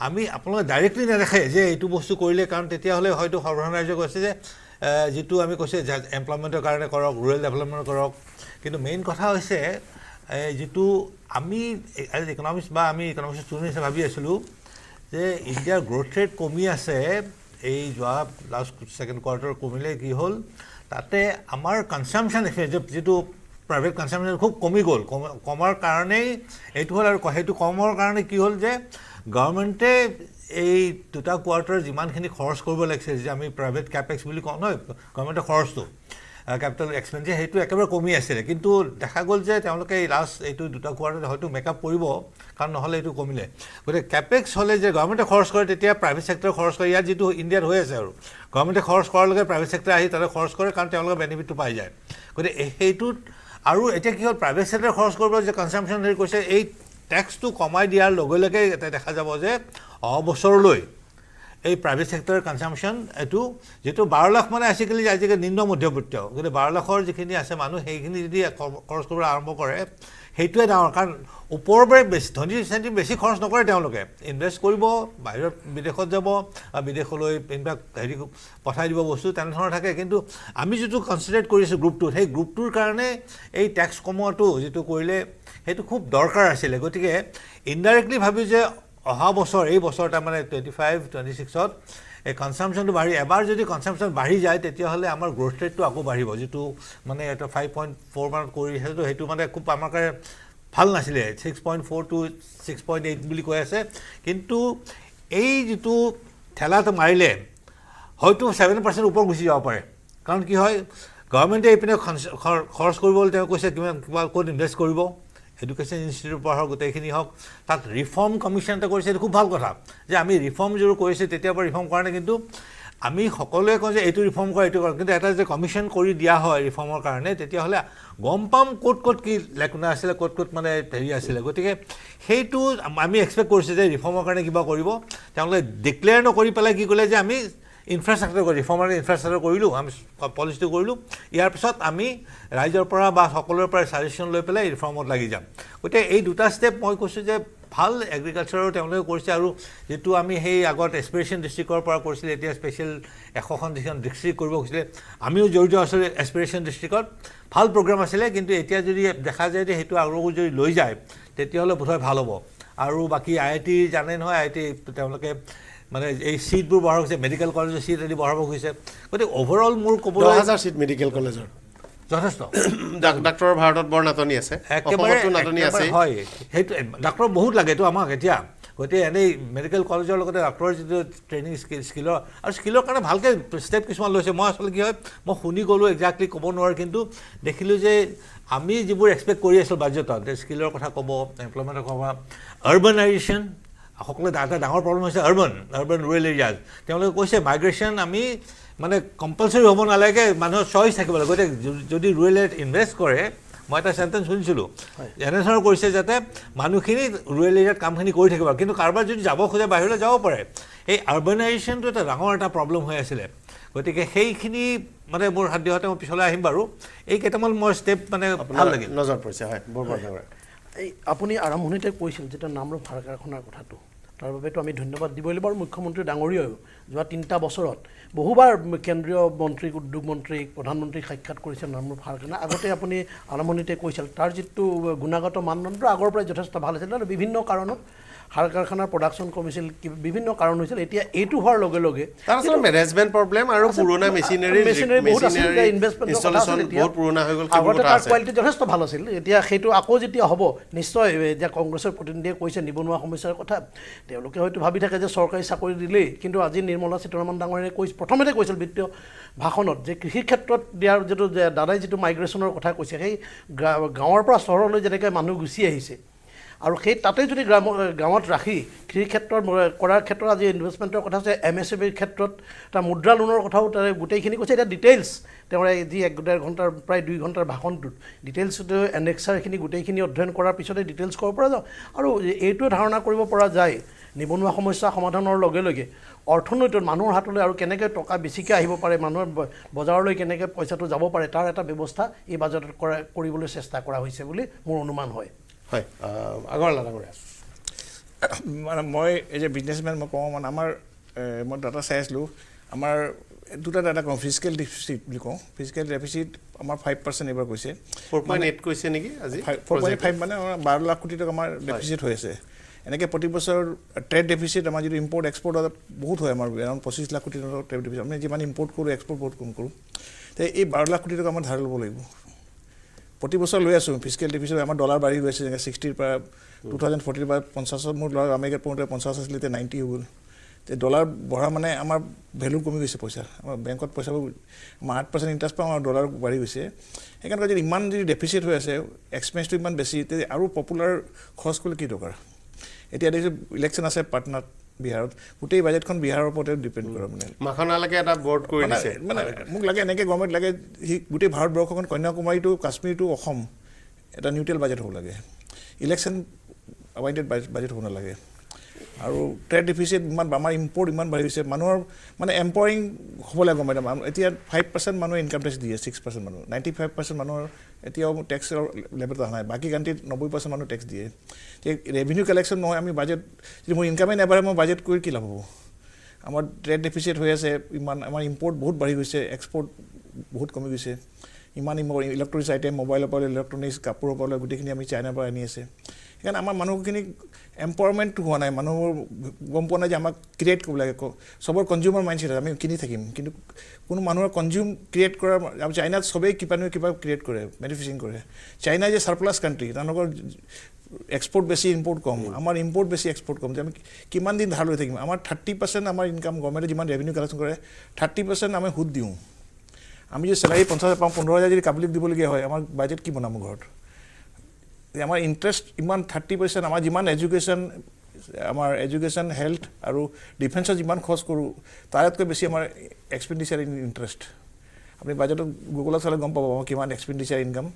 আমি আপোনালোকে ডাইৰেক্টলি নেদেখে যে এইটো বস্তু কৰিলে কাৰণ তেতিয়াহ'লে হয়তো সৰ্বসাধাৰণ ৰাইজে কৈছে যে যিটো আমি কৈছে এমপ্লয়মেণ্টৰ কাৰণে কৰক ৰুৰেল ডেভেলপমেণ্ট কৰক কিন্তু মেইন কথা হৈছে যিটো আমি এজ ইকনমিক্স বা আমি ইকনমিক্স ষ্টুডেণ্ট হিচাপে ভাবি আছিলোঁ যে ইণ্ডিয়াৰ গ্ৰ'থ ৰেট কমি আছে এই যোৱা লাষ্ট ছেকেণ্ড কোৱাৰ্টাৰ কমিলে কি হ'ল তাতে আমাৰ কনজাম্পশ্যন যিটো প্ৰাইভেট কনজাম্পশ্যন খুব কমি গ'ল কমাৰ কাৰণেই এইটো হ'ল আৰু সেইটো কমৰ কাৰণে কি হ'ল যে গভৰ্ণমেণ্টে এই দুটা কোৱাৰ্টাৰ যিমানখিনি খৰচ কৰিব লাগিছিল যে আমি প্ৰাইভেট কেপেক্স বুলি কওঁ নহয় গভৰ্ণমেণ্টৰ খৰচটো কেপিটেল এক্সপেঞ্ডিচাৰ সেইটো একেবাৰে কমি আছিলে কিন্তু দেখা গ'ল যে তেওঁলোকে এই লাষ্ট এইটো দুটা কোৱাৰ্টাৰত হয়তো মেকআপ কৰিব কাৰণ নহ'লে এইটো কমিলে গতিকে কেপেক্স হ'লে যে গভৰ্ণমেণ্টে খৰচ কৰে তেতিয়া প্ৰাইভেট ছেক্টৰে খৰচ কৰে ইয়াত যিটো ইণ্ডিয়াত হৈ আছে আৰু গভৰ্ণমেণ্টে খৰচ কৰাৰ লগে প্ৰাইভেট ছেক্টৰে আহি তাতে খৰচ কৰে কাৰণ তেওঁলোকে বেনিফিটটো পাই যায় গতিকে সেইটোত আৰু এতিয়া কি হ'ল প্ৰাইভেট ছেক্টৰে খৰচ কৰিব যে কনজাম্পশ্যন হেৰি কৰিছে এই টেক্সটো কমাই দিয়াৰ লগে লগে এটা দেখা যাব যে অহা বছৰলৈ এই প্ৰাইভেট ছেক্টৰৰ কনজাম্পশ্যন এইটো যিটো 12 লাখ মানে আজিকালি নিম্ন মধ্যবিত্ত গতিকে 12 লাখৰ যিখিনি আছে মানুহ সেইখিনি যদি খৰচ কৰিবলৈ আৰম্ভ কৰে সেইটোৱে ডাঙৰ কাৰণ ওপৰৰ পৰাই বেছি ধনী শ্ৰেণী বেছি খৰচ নকৰে তেওঁলোকে ইনভেষ্ট কৰিব বাহিৰত বিদেশত যাব বা বিদেশলৈ ইনফেক্ট হেৰি পঠাই দিব বস্তু তেনেধৰণৰ থাকে কিন্তু আমি যিটো কনচিডাৰ কৰিছোঁ গ্ৰুপটোত সেই গ্ৰুপটোৰ কাৰণে এই টেক্স কমোৱাটো যিটো কৰিলে সেইটো খুব দৰকাৰ আছিলে গতিকে ইনডাইৰেক্টলি ভাবি যে অহা বছৰ এই বছৰ তাৰমানে 25-26ত এই কনজাম্পশ্যনটো এবাৰ যদি কনজাম্পশ্যন বাঢ়ি যায় তেতিয়াহ'লে আমাৰ গ্ৰ'থ ৰেটটো আকৌ বাঢ়িব যিটো মানে এটা 5.4 মানত কৰি আছে সেইটো মানে খুব আমাৰ কাৰণে ভাল নাছিলে 6.4 to 6.8 বুলি কৈ আছে কিন্তু এই যিটো ঠেলাটো মাৰিলে হয়তো 7% ওপৰ গুচি যাব পাৰে কাৰণ কি হয় গভৰ্ণমেণ্টে এইপিনে খৰচ কৰিবলৈ তেওঁ কৈছে কিবা ক'ত ইনভেষ্ট কৰিব এডুকেশ্যন ইনষ্টিটিউটৰ পৰা হওক গোটেইখিনি হওক তাত ৰিফৰ্ম কমিশ্যন এটা কৰিছে, এইটো খুব ভাল কথা যে আমি ৰিফৰ্ম যিটো কৰিছে তেতিয়াৰ পৰা ৰিফৰ্ম কৰা নাই, কিন্তু আমি সকলোৱে কওঁ যে এইটো ৰিফৰ্ম কৰা এইটো কৰা, কিন্তু এটা যে কমিশ্যন কৰি দিয়া হয় ৰিফৰ্মৰ কাৰণে তেতিয়াহ'লে গম পাম ক'ত কি লেকুনা আছিলে, ক'ত মানে হেৰি আছিলে। গতিকে সেইটো আমি এক্সপেক্ট কৰিছোঁ যে ৰিফৰ্মৰ কাৰণে কিবা কৰিব। তেওঁলোকে ডিক্লেয়াৰ নকৰি পেলাই কি ক'লে যে আমি ইনফ্ৰাষ্ট্ৰাকচাৰ কৰি ৰিফৰ্মৰ ইনফ্ৰাষ্ট্ৰাকচাৰ কৰিলোঁ, আমি পলিচিটো কৰিলোঁ, ইয়াৰ পিছত আমি ৰাইজৰ পৰা বা সকলোৰে পৰা ছাজেশ্যন লৈ পেলাই ৰিফৰ্মত লাগি যাম। গতিকে এই দুটা ষ্টেপ মই কৈছোঁ যে ভাল এগ্ৰিকালচাৰৰ তেওঁলোকে কৰিছে। আৰু যিটো আমি সেই আগত এছপিৰেশ্যন ডিষ্ট্ৰিক্টৰ পৰা কৰিছিলে, এতিয়া স্পেচিয়েল 100খন যিখন ডিষ্ট্ৰিক্ট কৰিব গৈছিলে, আমিও জড়িত আছিলোঁ এছপিৰেশ্যন ডিষ্ট্ৰিক্টত, ভাল প্ৰগ্ৰাম আছিলে। কিন্তু এতিয়া যদি দেখা যায় যে সেইটো আৰু যদি লৈ যায় তেতিয়াহ'লে বোধহয় ভাল হ'ব। আৰু বাকী IIT জানে নহয়, IIT তেওঁলোকে মানে এই চিটবোৰ বঢ়াব গৈছে, মেডিকেল কলেজৰ চিট আদি বঢ়াব গৈছে। গতিকে অভাৰঅল মোৰ ক'বলৈ 10,000 চিট মেডিকেল কলেজৰ যথেষ্ট। ডাক্তৰৰ ভাৰতত বৰ নাটনি আছে, একেবাৰে নাটনি আছে। হয়, সেইটো ডাক্তৰ বহুত লাগে এইটো আমাক এতিয়া। গতিকে এনেই মেডিকেল কলেজৰ লগতে ডাক্তৰৰ যিটো ট্ৰেইনিং স্কিলৰ আৰু স্কিলৰ কাৰণে ভালকৈ ষ্টেপ কিছুমান লৈছে। মই আচলতে কি হয়, মই শুনি গ'লোঁ, একজেক্টলি ক'ব নোৱাৰোঁ, কিন্তু দেখিলোঁ যে আমি যিবোৰ এক্সপেক্ট কৰি আছিলোঁ বাজেটত, স্কিলৰ কথা ক'ব, এমপ্লয়মেণ্টৰ ক'ব, আৰ্বানাইজেশ্যন, সকলোৱে এটা ডাঙৰ প্ৰব্লেম হৈছে আৰ্বান ৰুৰেল এৰিয়াজ। তেওঁলোকে কৈছে মাইগ্ৰেশ্যন আমি মানে কম্পালচৰি হ'ব নালাগে, মানুহৰ চইচ থাকিব লাগে। গতিকে যদি ৰুৰেল এৰিয়াত ইনভেষ্ট কৰে, মই এটা চেণ্টেঞ্চ শুনিছিলোঁ এনেধৰণৰ কৰিছে যাতে মানুহখিনি ৰুৰেল এৰিয়াত কামখিনি কৰি থাকিব, কিন্তু কাৰোবাৰ যদি যাব খোজে বাহিৰলৈ যাব পাৰে। এই আৰ্বানাইজেশ্যনটো এটা ডাঙৰ এটা প্ৰব্লেম হৈ আছিলে। গতিকে সেইখিনি মানে মোৰ হাত দিওঁতে মই পিছলৈ আহিম বাৰু। এই কেইটামান মই ষ্টেপ মানে ভাল লাগিল, নজৰ পৰিছে। হয়, বৰ এই আপুনি আৰম্ভণিতে কৈছিল যেতিয়া নামৰূপ সাৰ কাৰখানাৰ কথাটো, তাৰ বাবেতো আমি ধন্যবাদ দিবই লাগিব। আৰু মুখ্যমন্ত্ৰী ডাঙৰীয়াও যোৱা 3টা বছৰত বহুবাৰ কেন্দ্ৰীয় মন্ত্ৰীক, উদ্যোগ মন্ত্ৰীক, প্ৰধানমন্ত্ৰীক সাক্ষাৎ কৰিছে নামৰূপ সাৰ কাৰখানা। আগতে আপুনি আৰম্ভণিতে কৈছিল তাৰ যিটো গুণাগত মানদণ্ড আগৰ পৰাই যথেষ্ট ভাল আছিল, আৰু বিভিন্ন কাৰণত সাৰ কাৰখানাৰ প্ৰডাকশ্যন কমিছিল, বিভিন্ন কাৰণ হৈছিল। এতিয়া এইটো হোৱাৰ লগে লগে তাৰ আচলতে মেনেজমেণ্ট প্ৰব্লেম আৰু পুৰণা মেচিনাৰী বহুত আছিল, ইনভেষ্টমেণ্ট বহুত পুৰণা হৈ গ'ল। আগতে তাৰ কোৱালিটি যথেষ্ট ভাল আছিল। এতিয়া সেইটো আকৌ যেতিয়া হ'ব নিশ্চয়, এতিয়া কংগ্ৰেছৰ প্ৰতিনিধিয়ে কৈছে নিবনুৱা সমস্যাৰ কথা, তেওঁলোকে হয়তো ভাবি থাকে যে চৰকাৰী চাকৰি দিলেই। কিন্তু আজি নিৰ্মলা সীতাৰমণ ডাঙৰীয়াই প্ৰথমতে কৈছিল বিত্তীয় ভাষণত যে কৃষিৰ ক্ষেত্ৰত দিয়াৰ যিটো দাদাই যিটো মাইগ্ৰেশ্যনৰ কথা কৈছে, সেই গাঁৱৰ পৰা চহৰলৈ যেনেকৈ মানুহ গুচি আহিছে, আৰু সেই তাতে যদি গাঁৱত ৰাখি কৃষি ক্ষেত্ৰত কৰাৰ ক্ষেত্ৰত আজি ইনভেষ্টমেণ্টৰ কথা আছে, MSMEৰ ক্ষেত্ৰত তাৰ মুদ্ৰা লোনৰ কথাও তাৰে গোটেইখিনি কৈছে। এতিয়া ডিটেইলছ তেওঁৰ যি 1-1.5 ঘণ্টাৰ প্ৰায় 2 ঘণ্টাৰ ভাষণটোত ডিটেইলছটো এনেক্সাৰখিনি গোটেইখিনি অধ্যয়ন কৰাৰ পিছতে ডিটেইলছ ক'ব পৰা যাওঁ। আৰু এইটোৱে ধাৰণা কৰিব পৰা যায় নিবনুৱা সমস্যা সমাধানৰ লগে লগে অৰ্থনীতিত মানুহৰ হাতলৈ আৰু কেনেকৈ টকা বেছিকৈ আহিব পাৰে, মানুহৰ বজাৰলৈ কেনেকৈ পইচাটো যাব পাৰে, তাৰ এটা ব্যৱস্থা এই বাজেটত কৰিবলৈ চেষ্টা কৰা হৈছে বুলি মোৰ অনুমান হয়। হয়, আগৰৱালা ডাঙৰীয়া। মানে মই এজ এ বিজনেছমেন মই কওঁ, মানে আমাৰ মই ডাটা চাই আছিলোঁ, আমাৰ দুটা ডাটা কওঁ, ফিজিকেল ডেফিচিট বুলি কওঁ। ফিজিকেল ডেফিচিট আমাৰ 5% এইবাৰ কৈছে, 4.8 কৈছে নেকি আজি? 4.5 মানে আমাৰ 12 লাখ কোটি টকা আমাৰ ডেফিচিট হৈ আছে। এনেকৈ প্ৰতি বছৰ ট্ৰেড ডেফিচিট আমাৰ যিটো ইম্পৰ্ট এক্সপৰ্ট বহুত হয়, আমাৰ এৰাউণ্ড 25 লাখ কোটি টকা ট্ৰেড ডেফিচিট। আমি যিমান ইম্পৰ্ট কৰোঁ এক্সপৰ্ট বহুত কম কৰোঁ। তো এই 12 লাখ কোটি টকা আমাৰ ধাৰ ল'ব লাগিব। প্ৰতি বছৰ লৈ আছোঁ ফিজিকেল ডেফিচিট। আমাৰ ডলাৰ বাঢ়ি গৈছে, যেনেকৈ 60ৰ পৰা 2040 পৰা 50, মোৰ ডলাৰ আমেৰিকাত পঢ়োঁতে 50 আছিলে, এতিয়া 90 হৈ গ'ল। তো ডলাৰ বঢ়া মানে আমাৰ ভেলু কমি গৈছে পইচা। আমাৰ বেংকত পইচাবোৰ আমাৰ 8% ইণ্টাৰেষ্ট পাওঁ, আমাৰ ডলাৰ বাঢ়ি গৈছে। সেইকাৰণে যদি ইমান যদি ডেফিচিট হৈ আছে, এক্সপেন্সটো ইমান বেছি, তেতিয়া আৰু পপুলাৰ খৰচ কৰিলে কি দৰকাৰ? এতিয়া দেখিছোঁ ইলেকশ্যন আছে পাটনাত, বিহাৰত, গোটেই বাজেটখন বিহাৰৰ ওপৰতে ডিপেণ্ড কৰে। মানে মাখনালৈকে এটা বৰ্ড কৰি দিছে। মানে মোক লাগে এনেকৈ গভৰ্ণমেণ্ট লাগে, গোটেই ভাৰতবৰ্ষখন কন্যাকুমাৰীটো কাশ্মীৰটো অসম এটা নিউট্ৰেল বাজেট হ'ব লাগে, ইলেকশ্যন এৱাইডেড বাজেট হ'ব নালাগে। আৰু ট্ৰেড ডেফিচিট ইমান, আমাৰ ইম্পৰ্ট ইমান বাঢ়ি গৈছে, মানুহৰ মানে এম্পাৱাৰিং হ'ব লাগে গভৰ্ণমেণ্ট। এতিয়া 5% মানুহে ইনকাম টেক্স দিয়ে, 6% মানুহ, 95% মানুহৰ এতিয়াও টেক্সৰ লেভেলত অহা নাই। বাকী কাণ্ট্ৰিত 90% মানুহ টেক্স দিয়ে। ৰেভিনিউ কালেকশ্যন নহয়, আমি বাজেট যদি মোৰ ইনকামেই নাবাঢ়ে, মই বাজেট কৰি কি লাভ হ'ব? আমাৰ ট্ৰেড ডেফিচিট হৈ আছে ইমান, আমাৰ ইম্পৰ্ট বহুত বাঢ়ি গৈছে, এক্সপৰ্ট বহুত কমি গৈছে। ইমান ইলেক্ট্ৰনিক্স আইটেম, মোবাইলৰ পৰা ইলেক্ট্ৰনিক্স, কাপোৰৰ পৰা গোটেইখিনি আমি চাইনাৰ পৰা আনি আছে। সেইকাৰণে আমাৰ মানুহখিনি এম্পাৱাৰমেণ্টটো হোৱা নাই, মানুহৰ গম পোৱা নাই যে আমাক ক্ৰিয়েট কৰিব লাগে। চবৰ কনজিউমাৰ মাইণ্ডছেট আছে, আমি কিনি থাকিম, কিন্তু কোনো মানুহৰ কনজিউম ক্ৰিয়েট কৰাৰ, চাইনাত চবেই কিবা নহয় কিবা ক্ৰিয়েট কৰে, মেনুফেকচাৰিং কৰে। চাইনা যে ছাৰপ্লাছ কাণ্ট্ৰি, তেওঁলোকৰ এক্সপৰ্ট বেছি ইম্পৰ্ট কম, আমাৰ ইম্পৰ্ট বেছি এক্সপৰ্ট কম। যে আমি কিমান দিন ধাৰ লৈ থাকিম? আমাৰ 30% আমাৰ ইনকাম, গভৰ্ণমেণ্টে যিমান ৰেভিনিউ কালেকশ্যন কৰে 30% আমি সুদ দিওঁ। আমি যদি চেলাৰী 50,000 পাওঁ, 15,000 যদি কাবুলিক দিবলগীয়া হয়, আমাৰ বাজেট কি বনাম ঘৰত? আমাৰ ইণ্টাৰেষ্ট ইমান 30% আমাৰ যিমান আমাৰ এডুকেশ্যন হেল্থ আৰু ডিফেন্সত যিমান খৰচ কৰোঁ তাতকৈ বেছি আমাৰ এক্সপেণ্ডিচাৰ ইন ইণ্টাৰেষ্ট আপুনি বাজেটত গুগলত চালে গম পাব কিমান এক্সপেণ্ডিচাৰ ইনকাম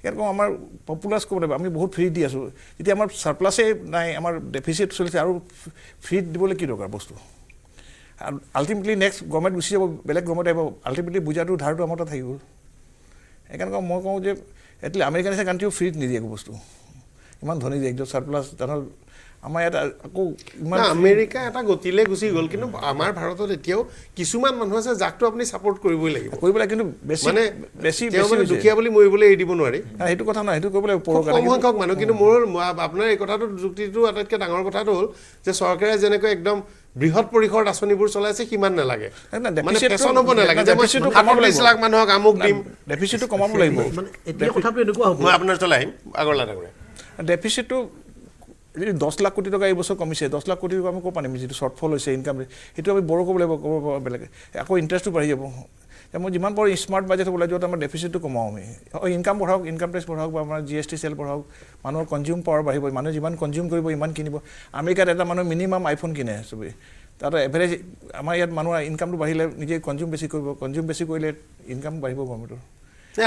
ইয়াত আমাৰ পপুলাছ ক'ব লাগিব আমি বহুত ফ্ৰী দি আছোঁ যেতিয়া আমাৰ চাৰপ্লাছে নাই আমাৰ ডেফিচিট চলিছে আৰু ফ্ৰী দিবলৈ কি দৰকাৰ বস্তু আৰু আল্টিমেটলি নেক্সট গভৰ্ণমেণ্ট গুচি যাব বেলেগ গভৰ্ণমেণ্ট আহিব আল্টিমেটলি বুজাটো ধাৰটো আমাৰ তাত থাকিব সেইকাৰণে মই কওঁ যে এটলিষ্ট আমেৰিকা নিচিনা কাণ্ট্ৰিও ফ্ৰীত নিদিয়ে একো বস্তু ইমান ধনী দিয়ে একদম চাৰপ্লাছ জানো আমাৰ ইয়াত আকৌ ইমান আমেৰিকা এটা গতিলে গুচি গ'ল কিন্তু আমাৰ ভাৰতত এতিয়াও কিছুমান মানুহ আছে যাকটো আপুনি ছাপোৰ্ট কৰিবই লাগিব কিন্তু বেছি বেছি দুখীয়া বুলি মৰিবলৈ এৰি দিব নোৱাৰি সেইটো কথা নহয় সেইটো কৰিবলৈ কম সংখ্যক মানুহ কিন্তু মোৰ আপোনাৰ এই কথাটো যুক্তিটো আটাইতকৈ ডাঙৰ কথাটো হ'ল যে চৰকাৰে যেনেকৈ একদম বৃহৎ পৰিসৰত আঁচনিবোৰ চলাইছে সিমান নালাগে পেচন হ'ব নালাগে যে মই 38 লাখ মানুহক আমুক দিম ডেফিচিটটো কমাব লাগিব এতিয়া কথাটো এনেকুৱা হ'ব মই আপোনাৰ চলাই আহিম আগৰলা ডাঙৰে ডেফিচিটটো যদি 10 লাখ কোটি টকা এই বছৰ কমিছে 10 লাখ কোটি টকা আমি ক'ব পাৰিম যিটো শ্বৰ্টফল হৈছে ইনকাম সেইটো আমি বড়ো ক'ব লাগিব ক'ব বেলেগে আকৌ ইণ্টাৰেষ্টটো বাঢ়ি যাব মই যিমান পাৰোঁ স্মাৰ্ট বাজেট হ'ব লাগে য'ত আমাৰ ডেফিচিটটো কমাওঁ আমি ইনকাম বঢ়াওক ইনকাম টেক্স বঢ়াওক বা আমাৰ GST চেল বঢ়াওক মানুহৰ কনজিউম পাৱাৰ বাঢ়িব মানুহে যিমান কনজিউম কৰিব ইমান কিনিব আমেৰিকাত এটা মানুহ মিনিমাম আইফোন কিনে চবেই তাত এভাৰেজ আমাৰ ইয়াত মানুহৰ ইনকামটো বাঢ়িলে নিজে কনজিউম বেছি কৰিব কনজিউম বেছি কৰিলে ইনকাম বাঢ়িব গভৰ্ণমেণ্টৰ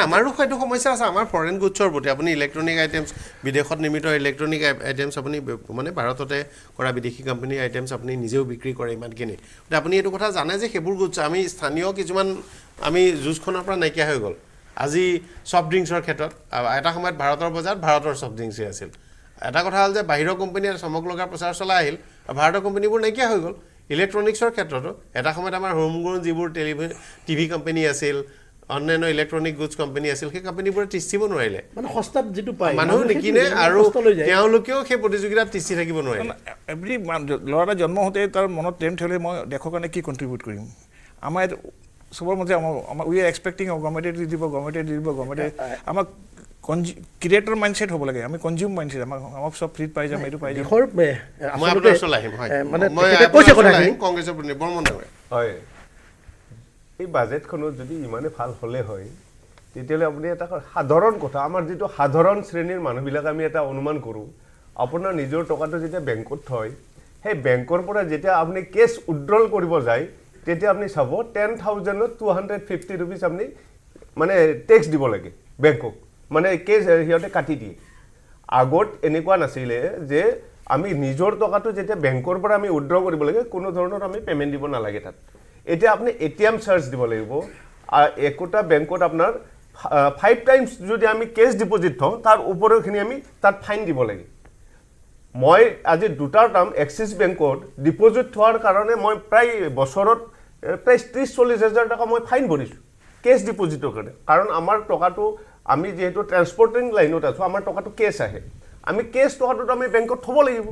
আমাৰো হয়তো সমস্যা আছে আমাৰ ফৰেন গুডছৰ প্ৰতি আপুনি ইলেক্ট্ৰনিক আইটেমছ বিদেশত নিৰ্মিত ইলেক্ট্ৰনিক আইটেমছ আপুনি মানে ভাৰততে কৰা বিদেশী কোম্পানীৰ আইটেমছ আপুনি নিজেও বিক্ৰী কৰে ইমানখিনি গতিকে আপুনি এইটো কথা জানে যে সেইবোৰ গুডছ আমি স্থানীয় কিছুমান আমি যুঁজখনৰ পৰা নাইকিয়া হৈ গ'ল আজি ছফ্ট ড্ৰিংকছৰ ক্ষেত্ৰত এটা সময়ত ভাৰতৰ বজাৰত ভাৰতৰ ছফ্ট ড্ৰিংকছে আছিল এটা কথা হ'ল যে বাহিৰৰ কোম্পানীয়ে চমক লগা প্ৰচাৰ চলাই আহিল ভাৰতৰ কোম্পানীবোৰ নাইকিয়া হৈ গ'ল ইলেক্ট্ৰনিক্সৰ ক্ষেত্ৰতো এটা সময়ত আমাৰ হোমগ্ৰোন যিবোৰ টিভি কোম্পানী আছিল অন্যান্য ইলেক্ট্ৰনিক গুডছ কোম্পানী আছিল সেই কোম্পানীবোৰে তিষ্ঠিব নোৱাৰিলে মানে সস্তাত যিটো পায় মানুহ নিকিনে আৰু তেওঁলোকেও সেই প্ৰতিযোগিতাত তিষ্ঠি থাকিব নোৱাৰিলে এভৰি ল'ৰা এটা জন্ম হওঁতে তাৰ মনত টেম থ'লে মই দেশৰ কাৰণে কি কণ্ট্ৰিবিউট কৰিম আমাৰ ইয়াত চবৰ মতে আমাৰ উই আৰ এক্সপেক্টিং গভৰ্ণমেণ্টে দি দিব গভৰ্ণমেণ্টে আমাক ক্ৰিয়েটৰ মাইণ্ডছেট হ'ব লাগে আমি কনজিউম মাইণ্ডছেট আমাক চব ফ্ৰীত পাই যাম এইটো পাই যাম মই আপোনাৰ ওচৰলৈ আহিম কংগ্ৰেছৰ বৰ্মন হয় এই বাজেটখনত যদি ইমানে ভাল হ'লে হয় তেতিয়াহ'লে আপুনি এটা সাধাৰণ কথা আমাৰ যিটো সাধাৰণ শ্ৰেণীৰ মানুহবিলাক আমি এটা অনুমান কৰোঁ আপোনাৰ নিজৰ টকাটো যেতিয়া বেংকত থয় সেই বেংকৰ পৰা যেতিয়া আপুনি কেছ উইথড্ৰল কৰিব যায় তেতিয়া আপুনি চাব 10,250 rupees আপুনি মানে টেক্স দিব লাগে বেংকক মানে কেছ সিহঁতে কাটি দিয়ে আগত এনেকুৱা নাছিলে যে আমি নিজৰ টকাটো যেতিয়া বেংকৰ পৰা আমি উইথড্ৰ কৰিব লাগে কোনো ধৰণৰ আমি পেমেণ্ট দিব নালাগে তাত এতিয়া আপুনি ATM চাৰ্জ দিব লাগিব একোটা বেংকত আপোনাৰ 5 টাইমছ যদি আমি কেছ ডিপজিট থওঁ তাৰ ওপৰখিনি আমি তাত ফাইন দিব লাগে মই আজি দুটা টাৰ্ম এক্সিছ বেংকত ডিপজিট থোৱাৰ কাৰণে মই প্ৰায় বছৰত প্ৰায় 30-40 হাজাৰ টকা মই ফাইন ভৰিছোঁ কেছ ডিপজিটৰ কাৰণে কাৰণ আমাৰ টকাটো আমি যেহেতু ট্ৰান্সপৰ্টিং লাইনত আছোঁ আমাৰ টকাটো কেছ আহে আমি কেছ টকাটোত আমি বেংকত থ'ব লাগিব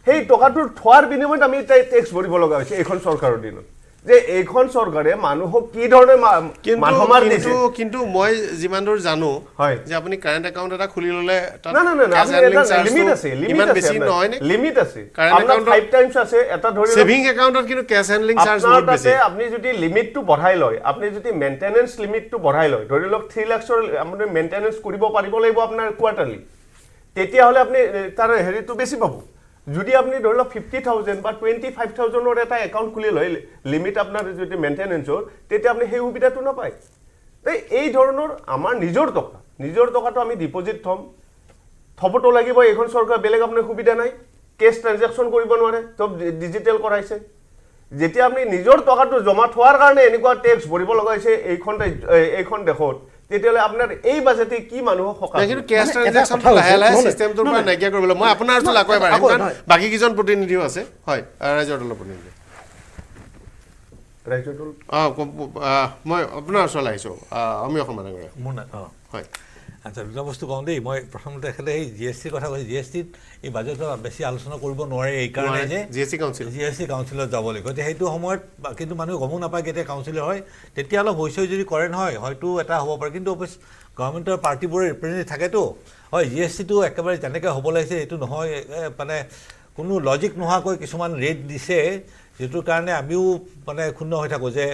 সেই টকাটো থোৱাৰ বিনিময়ত আমি টেক্স ভৰিব লগা হৈছে এইখন চৰকাৰৰ দিনত যে এইখন চৰকাৰে মানুহক কি ধৰণে মানসমাৰ দিছে কিন্তু মই যিমান দূৰ জানো হয় যে আপুনি কাৰেণ্ট একাউণ্ট এটা খুলি ল'লে না লিমিট আছে লিমিট আছে কাৰেণ্ট একাউণ্ট 5 টাইমছ আছে এটা ধৰি সেভিং একাউণ্টত কিন্তু ক্যাশ হ্যান্ডলিং চাৰ্জ বহুত বেছি আপুনি যদি লিমিটটো বঢ়াই লয় আপুনি যদি মেইনটেনেন্স লিমিটটো বঢ়াই লয় ধৰি লওক 3 লাখৰ আপুনি মেইনটেনেন্স কৰিব পাৰিব লাগিব আপোনাৰ কোৱাৰ্টাৰলি তেতিয়া হলে আপুনি তাৰ হেৰিটো বেছি পাব যদি আপনি ধৰি লওক 50,000 বা 25,000 এটা একাউণ্ট খুলি লয় লিমিট আপোনাৰ যদি মেইনটেনেন্সৰ তেতিয়া আপনি সেই সুবিধাটো নাপায় এই ধৰণৰ আমাৰ নিজৰ টকাটো আমি ডিপজিট থবটো লাগিব এখন চৰকাৰ বেলেগ আপোনাৰ সুবিধা নাই কেছ ট্ৰানজাকচন কৰিব নোৱাৰে চব ডিজিটেল কৰাইছে যেতিয়া আপনি নিজৰ টকাটো জমা থোৱাৰ কাৰণে এনেকুৱা টেক্স ভৰিব লগা হৈছে এইখন দেশত তেতিয়ালে আপোনাৰ এই বাজেটে কি মানুহক হকা কিন্তু ক্যাশ ট্ৰানজাকচন লাহে সিস্টেমটোৰ পৰা নাইকিয়া কৰিবলৈ মই আপোনাৰ ওচৰত আকৌ এবাৰ বাকি কিজন প্ৰতিনিধিও আছে হয় ৰাজ্যৰ দলৰ প্ৰতিনিধি ৰাজ্যৰ দল মই আপোনাৰ ওচৰলৈ আহিছোঁ আমি অসমৰ ডাঙৰীয়া হয় আচ্ছা দুটা বস্তু কওঁ দেই মই প্ৰথমতে এখেতে এই GST কথা কৈছোঁ GSTত এই বাজেটত বেছি আলোচনা কৰিব নোৱাৰে এইকাৰণে যে GST কাউন্সিলত যাব লাগিব গতিকে সেইটো সময়ত কিন্তু মানুহে গমো নাপায় কেতিয়া কাউন্সিলৰ হয় তেতিয়া অলপ হৈছে যদি কৰে নহয় হয়তো এটা হ'ব পাৰে কিন্তু গভৰ্ণমেণ্টৰ পাৰ্টিবোৰে ৰিপ্ৰেজেণ্টেটিভ থাকেতো হয় GSTটো একেবাৰে যেনেকৈ হ'ব লাগিছে এইটো নহয় মানে কোনো লজিক নোহোৱাকৈ কিছুমান ৰেট দিছে যিটোৰ কাৰণে আমিও মানে ক্ষুণ্ণ হৈ থাকোঁ যে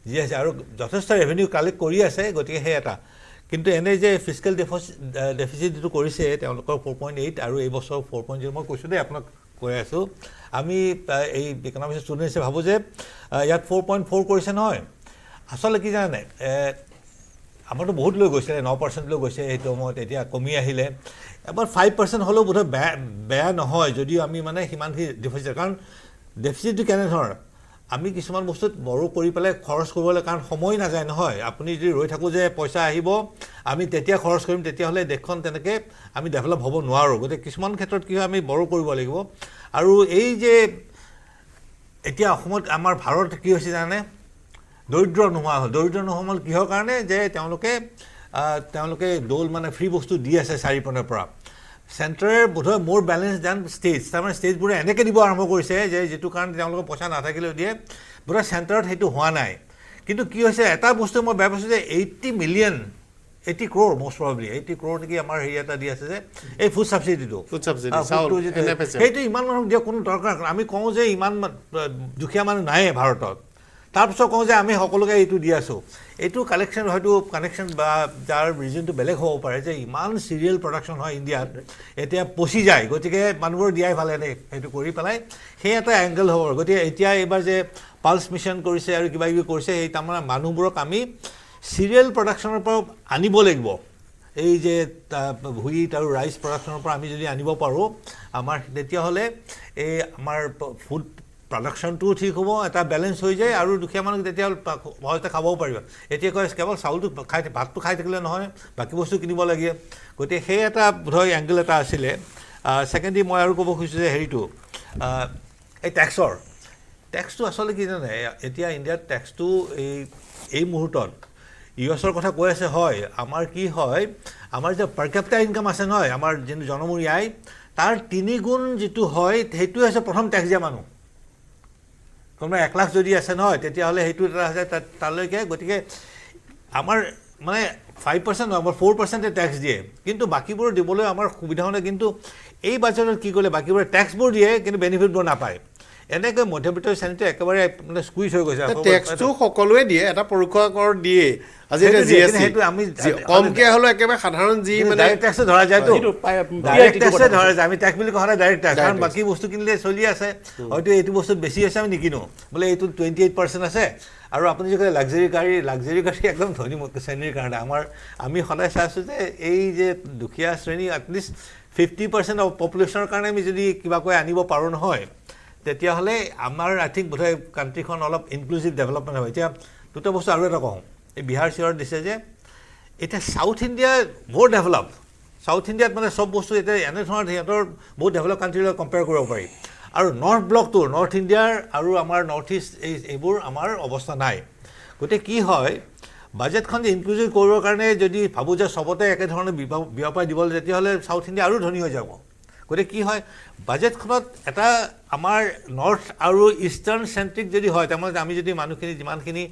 GST আৰু যথেষ্ট ৰেভিনিউ কালেক্ট কৰি আছে গতিকে সেই এটা কিন্তু এনে যে ফিস্কেল ডেফিচিট যিটো কৰিছে তেওঁলোকৰ 4.8 আৰু এই বছৰ 4.0 মই কৈছোঁ দেই আপোনাক কৈ আছোঁ আমি এই ইকনমিক্স ষ্টুডেণ্টছে ভাবোঁ যে ইয়াত 4.4 কৰিছে নহয় আচলতে কি জানে আমাৰতো বহুত লৈ গৈছিলে 9% লৈ গৈছে সেইটো সময়ত এতিয়া কমি আহিলে এবাৰ 5% হ'লেও বোধহয় বেয়া নহয় যদিও আমি মানে সিমানখিনি ডেফিচিট কাৰণ ডেফিচিটটো কেনেধৰণৰ আমি কিছুমান বস্তুত বড়ো কৰি পেলাই খৰচ কৰিবলৈ কাৰণ সময় নাযায় নহয় আপুনি যদি ৰৈ থাকোঁ যে পইচা আহিব আমি তেতিয়া খৰচ কৰিম তেতিয়াহ'লে দেশখন তেনেকৈ আমি ডেভেলপ হ'ব নোৱাৰোঁ গতিকে কিছুমান ক্ষেত্ৰত কি হয় আমি বড়ো কৰিব লাগিব আৰু এই যে এতিয়া অসমত আমাৰ ভাৰত কি হৈছে জানে দৰিদ্ৰ নোহোৱা হ'ল দৰিদ্ৰ নোহোৱা হ'ল কিহৰ কাৰণে যে তেওঁলোকে দৌল মানে ফ্ৰী বস্তু দি আছে চাৰিপিনৰ পৰা চেণ্টাৰে বোধহয় মোৰ বেলেঞ্চ দেন ষ্টেজ তাৰমানে ষ্টেজবোৰে এনেকৈ দিব আৰম্ভ কৰিছে যে যিটো কাৰণে তেওঁলোকৰ পইচা নাথাকিলেও দিয়ে বোধহয় চেণ্টাৰত সেইটো হোৱা নাই কিন্তু কি হৈছে এটা বস্তু মই বেয়া পাইছোঁ যে 80 crore most probably 80 crore নেকি আমাৰ হেৰি এটা দি আছে যে এই ফুড ছাবচিডিটো সেইটো ইমান মানুহক দিয়া কোনো দৰকাৰ আমি কওঁ যে ইমান দুখীয়া মানুহ নাই ভাৰতত তাৰপিছত কওঁ যে আমি সকলোকে এইটো দি আছোঁ এইটো কালেকশ্যন হয়তো কানেকশ্যন বা যাৰ ৰিজনটো বেলেগ হ'ব পাৰে যে ইমান চিৰিয়েল প্ৰডাকশ্যন হয় ইণ্ডিয়াত এতিয়া পচি যায় গতিকে মানুহবোৰ দিয়াই ভাল এনে সেইটো কৰি পেলাই সেই এটা এংগল হ'ব গতিকে এতিয়া এইবাৰ যে পালছ মিছন কৰিছে আৰু কিবা কিবি কৰিছে সেই তাৰমানে মানুহবোৰক আমি চিৰিয়েল প্ৰডাকশ্যনৰ পৰা আনিব লাগিব এই যে হুইট আৰু ৰাইচ প্ৰডাকশ্যনৰ পৰা আমি যদি আনিব পাৰোঁ আমাৰ তেতিয়াহ'লে এই আমাৰ ফুড প্ৰডাকশ্যনটোও ঠিক হ'ব এটা বেলেঞ্চ হৈ যায় আৰু দুখীয়া মানুহ তেতিয়া সহজতে খাবও পাৰিব এতিয়া কয় কেৱল চাউলটো ভাতটো খাই থাকিলে নহয় বাকী বস্তু কিনিব লাগে গতিকে সেই এটা বোধহয় এংগল এটা আছিলে ছেকেণ্ডলি মই আৰু ক'ব খুজিছোঁ যে হেৰিটো এই টেক্সটো আচলতে কি জানে এতিয়া ইণ্ডিয়াত টেক্সটো এই মুহূৰ্তত ইউএছৰ কথা কৈ আছে হয় আমাৰ কি হয় আমাৰ যে পাৰ কেপিটা ইনকাম আছে নহয় আমাৰ যিটো জনমূৰি আয় তাৰ 3 গুণ যিটো হয় সেইটোৱে হৈছে প্ৰথম টেক্স দিয়া মানুহ কোনোবা 1 লাখ যদি আছে নহয় তেতিয়াহ'লে সেইটো এটা আছে তালৈকে গতিকে আমাৰ মানে 5% নহয় আমাৰ 4% টেক্স দিয়ে কিন্তু বাকীবোৰ দিবলৈ আমাৰ সুবিধা হয় কিন্তু এই বাজেটত কি কৰিলে বাকীবোৰে টেক্সবোৰ দিয়ে কিন্তু বেনিফিটবোৰ নাপায় এনেকৈ মধ্যবিত্ত শ্ৰেণীটো একেবাৰে মানে স্কুইজ হৈ গৈছে টেক্সটো সকলোৱে দিয়ে এটা পৰোক্ষ কৰ দিয়ে আজি সেইটো আমি কমকে হ'লেও একেবাৰে সাধাৰণ যি মানে ডাইৰেক্ট টেক্সে ধৰা যায়তো ডাইৰেক্ট টেক্সে ধৰা যায় আমি টেক্স বুলি কোৱা হয় ডাইৰেক্ট টেক্স কাৰণ বাকী বস্তু কিনিলে চলি আছে হয়তো এইটো বস্তুত বেছি আছে আমি নিকিনো বোলে এইটো 28% আছে আৰু আপুনি যে লাক্সাৰী গাড়ী একদম ধনী শ্ৰেণীৰ কাৰণে আমি সদায় চাই আছোঁ যে এই যে দুখীয়া শ্ৰেণী এটলিষ্ট 50% অফ পপুলেশ্যনৰ কাৰণে আমি যদি কিবাকৈ আনিব পাৰোঁ নহয় তেতিয়াহ'লে আমাৰ আই থিংক বোধহয় কাণ্ট্ৰিখন অলপ ইনক্লুচিভ ডেভেলপমেণ্ট হয় এতিয়া দুটা বস্তু আৰু এটা কওঁ এই বিহাৰ চিহাৰত দিছে যে এতিয়া চাউথ ইণ্ডিয়া বহুত ডেভেলপ চাউথ ইণ্ডিয়াত মানে চব বস্তু এতিয়া এনেধৰণৰ সিহঁতৰ বহুত ডেভেলপ কাণ্ট্ৰিৰ লগত কম্পেয়াৰ কৰিব পাৰি আৰু নৰ্থ ব্লকটো নৰ্থ ইণ্ডিয়াৰ আৰু আমাৰ নৰ্থ ইষ্ট এইবোৰ আমাৰ অৱস্থা নাই গতিকে কি হয় বাজেটখন যে ইনক্লুচিভ কৰিবৰ কাৰণে যদি ভাবোঁ যে চবতে একেধৰণে বিয়পাই দিবলৈ তেতিয়াহ'লে চাউথ ইণ্ডিয়া আৰু ধনী হৈ যাব গতিকে কি হয় বাজেটখনত এটা আমাৰ নৰ্থ আৰু ইষ্টাৰ্ণ চেণ্ট্ৰিক যদি হয় তাৰমানে আমি যদি মানুহখিনি যিমানখিনি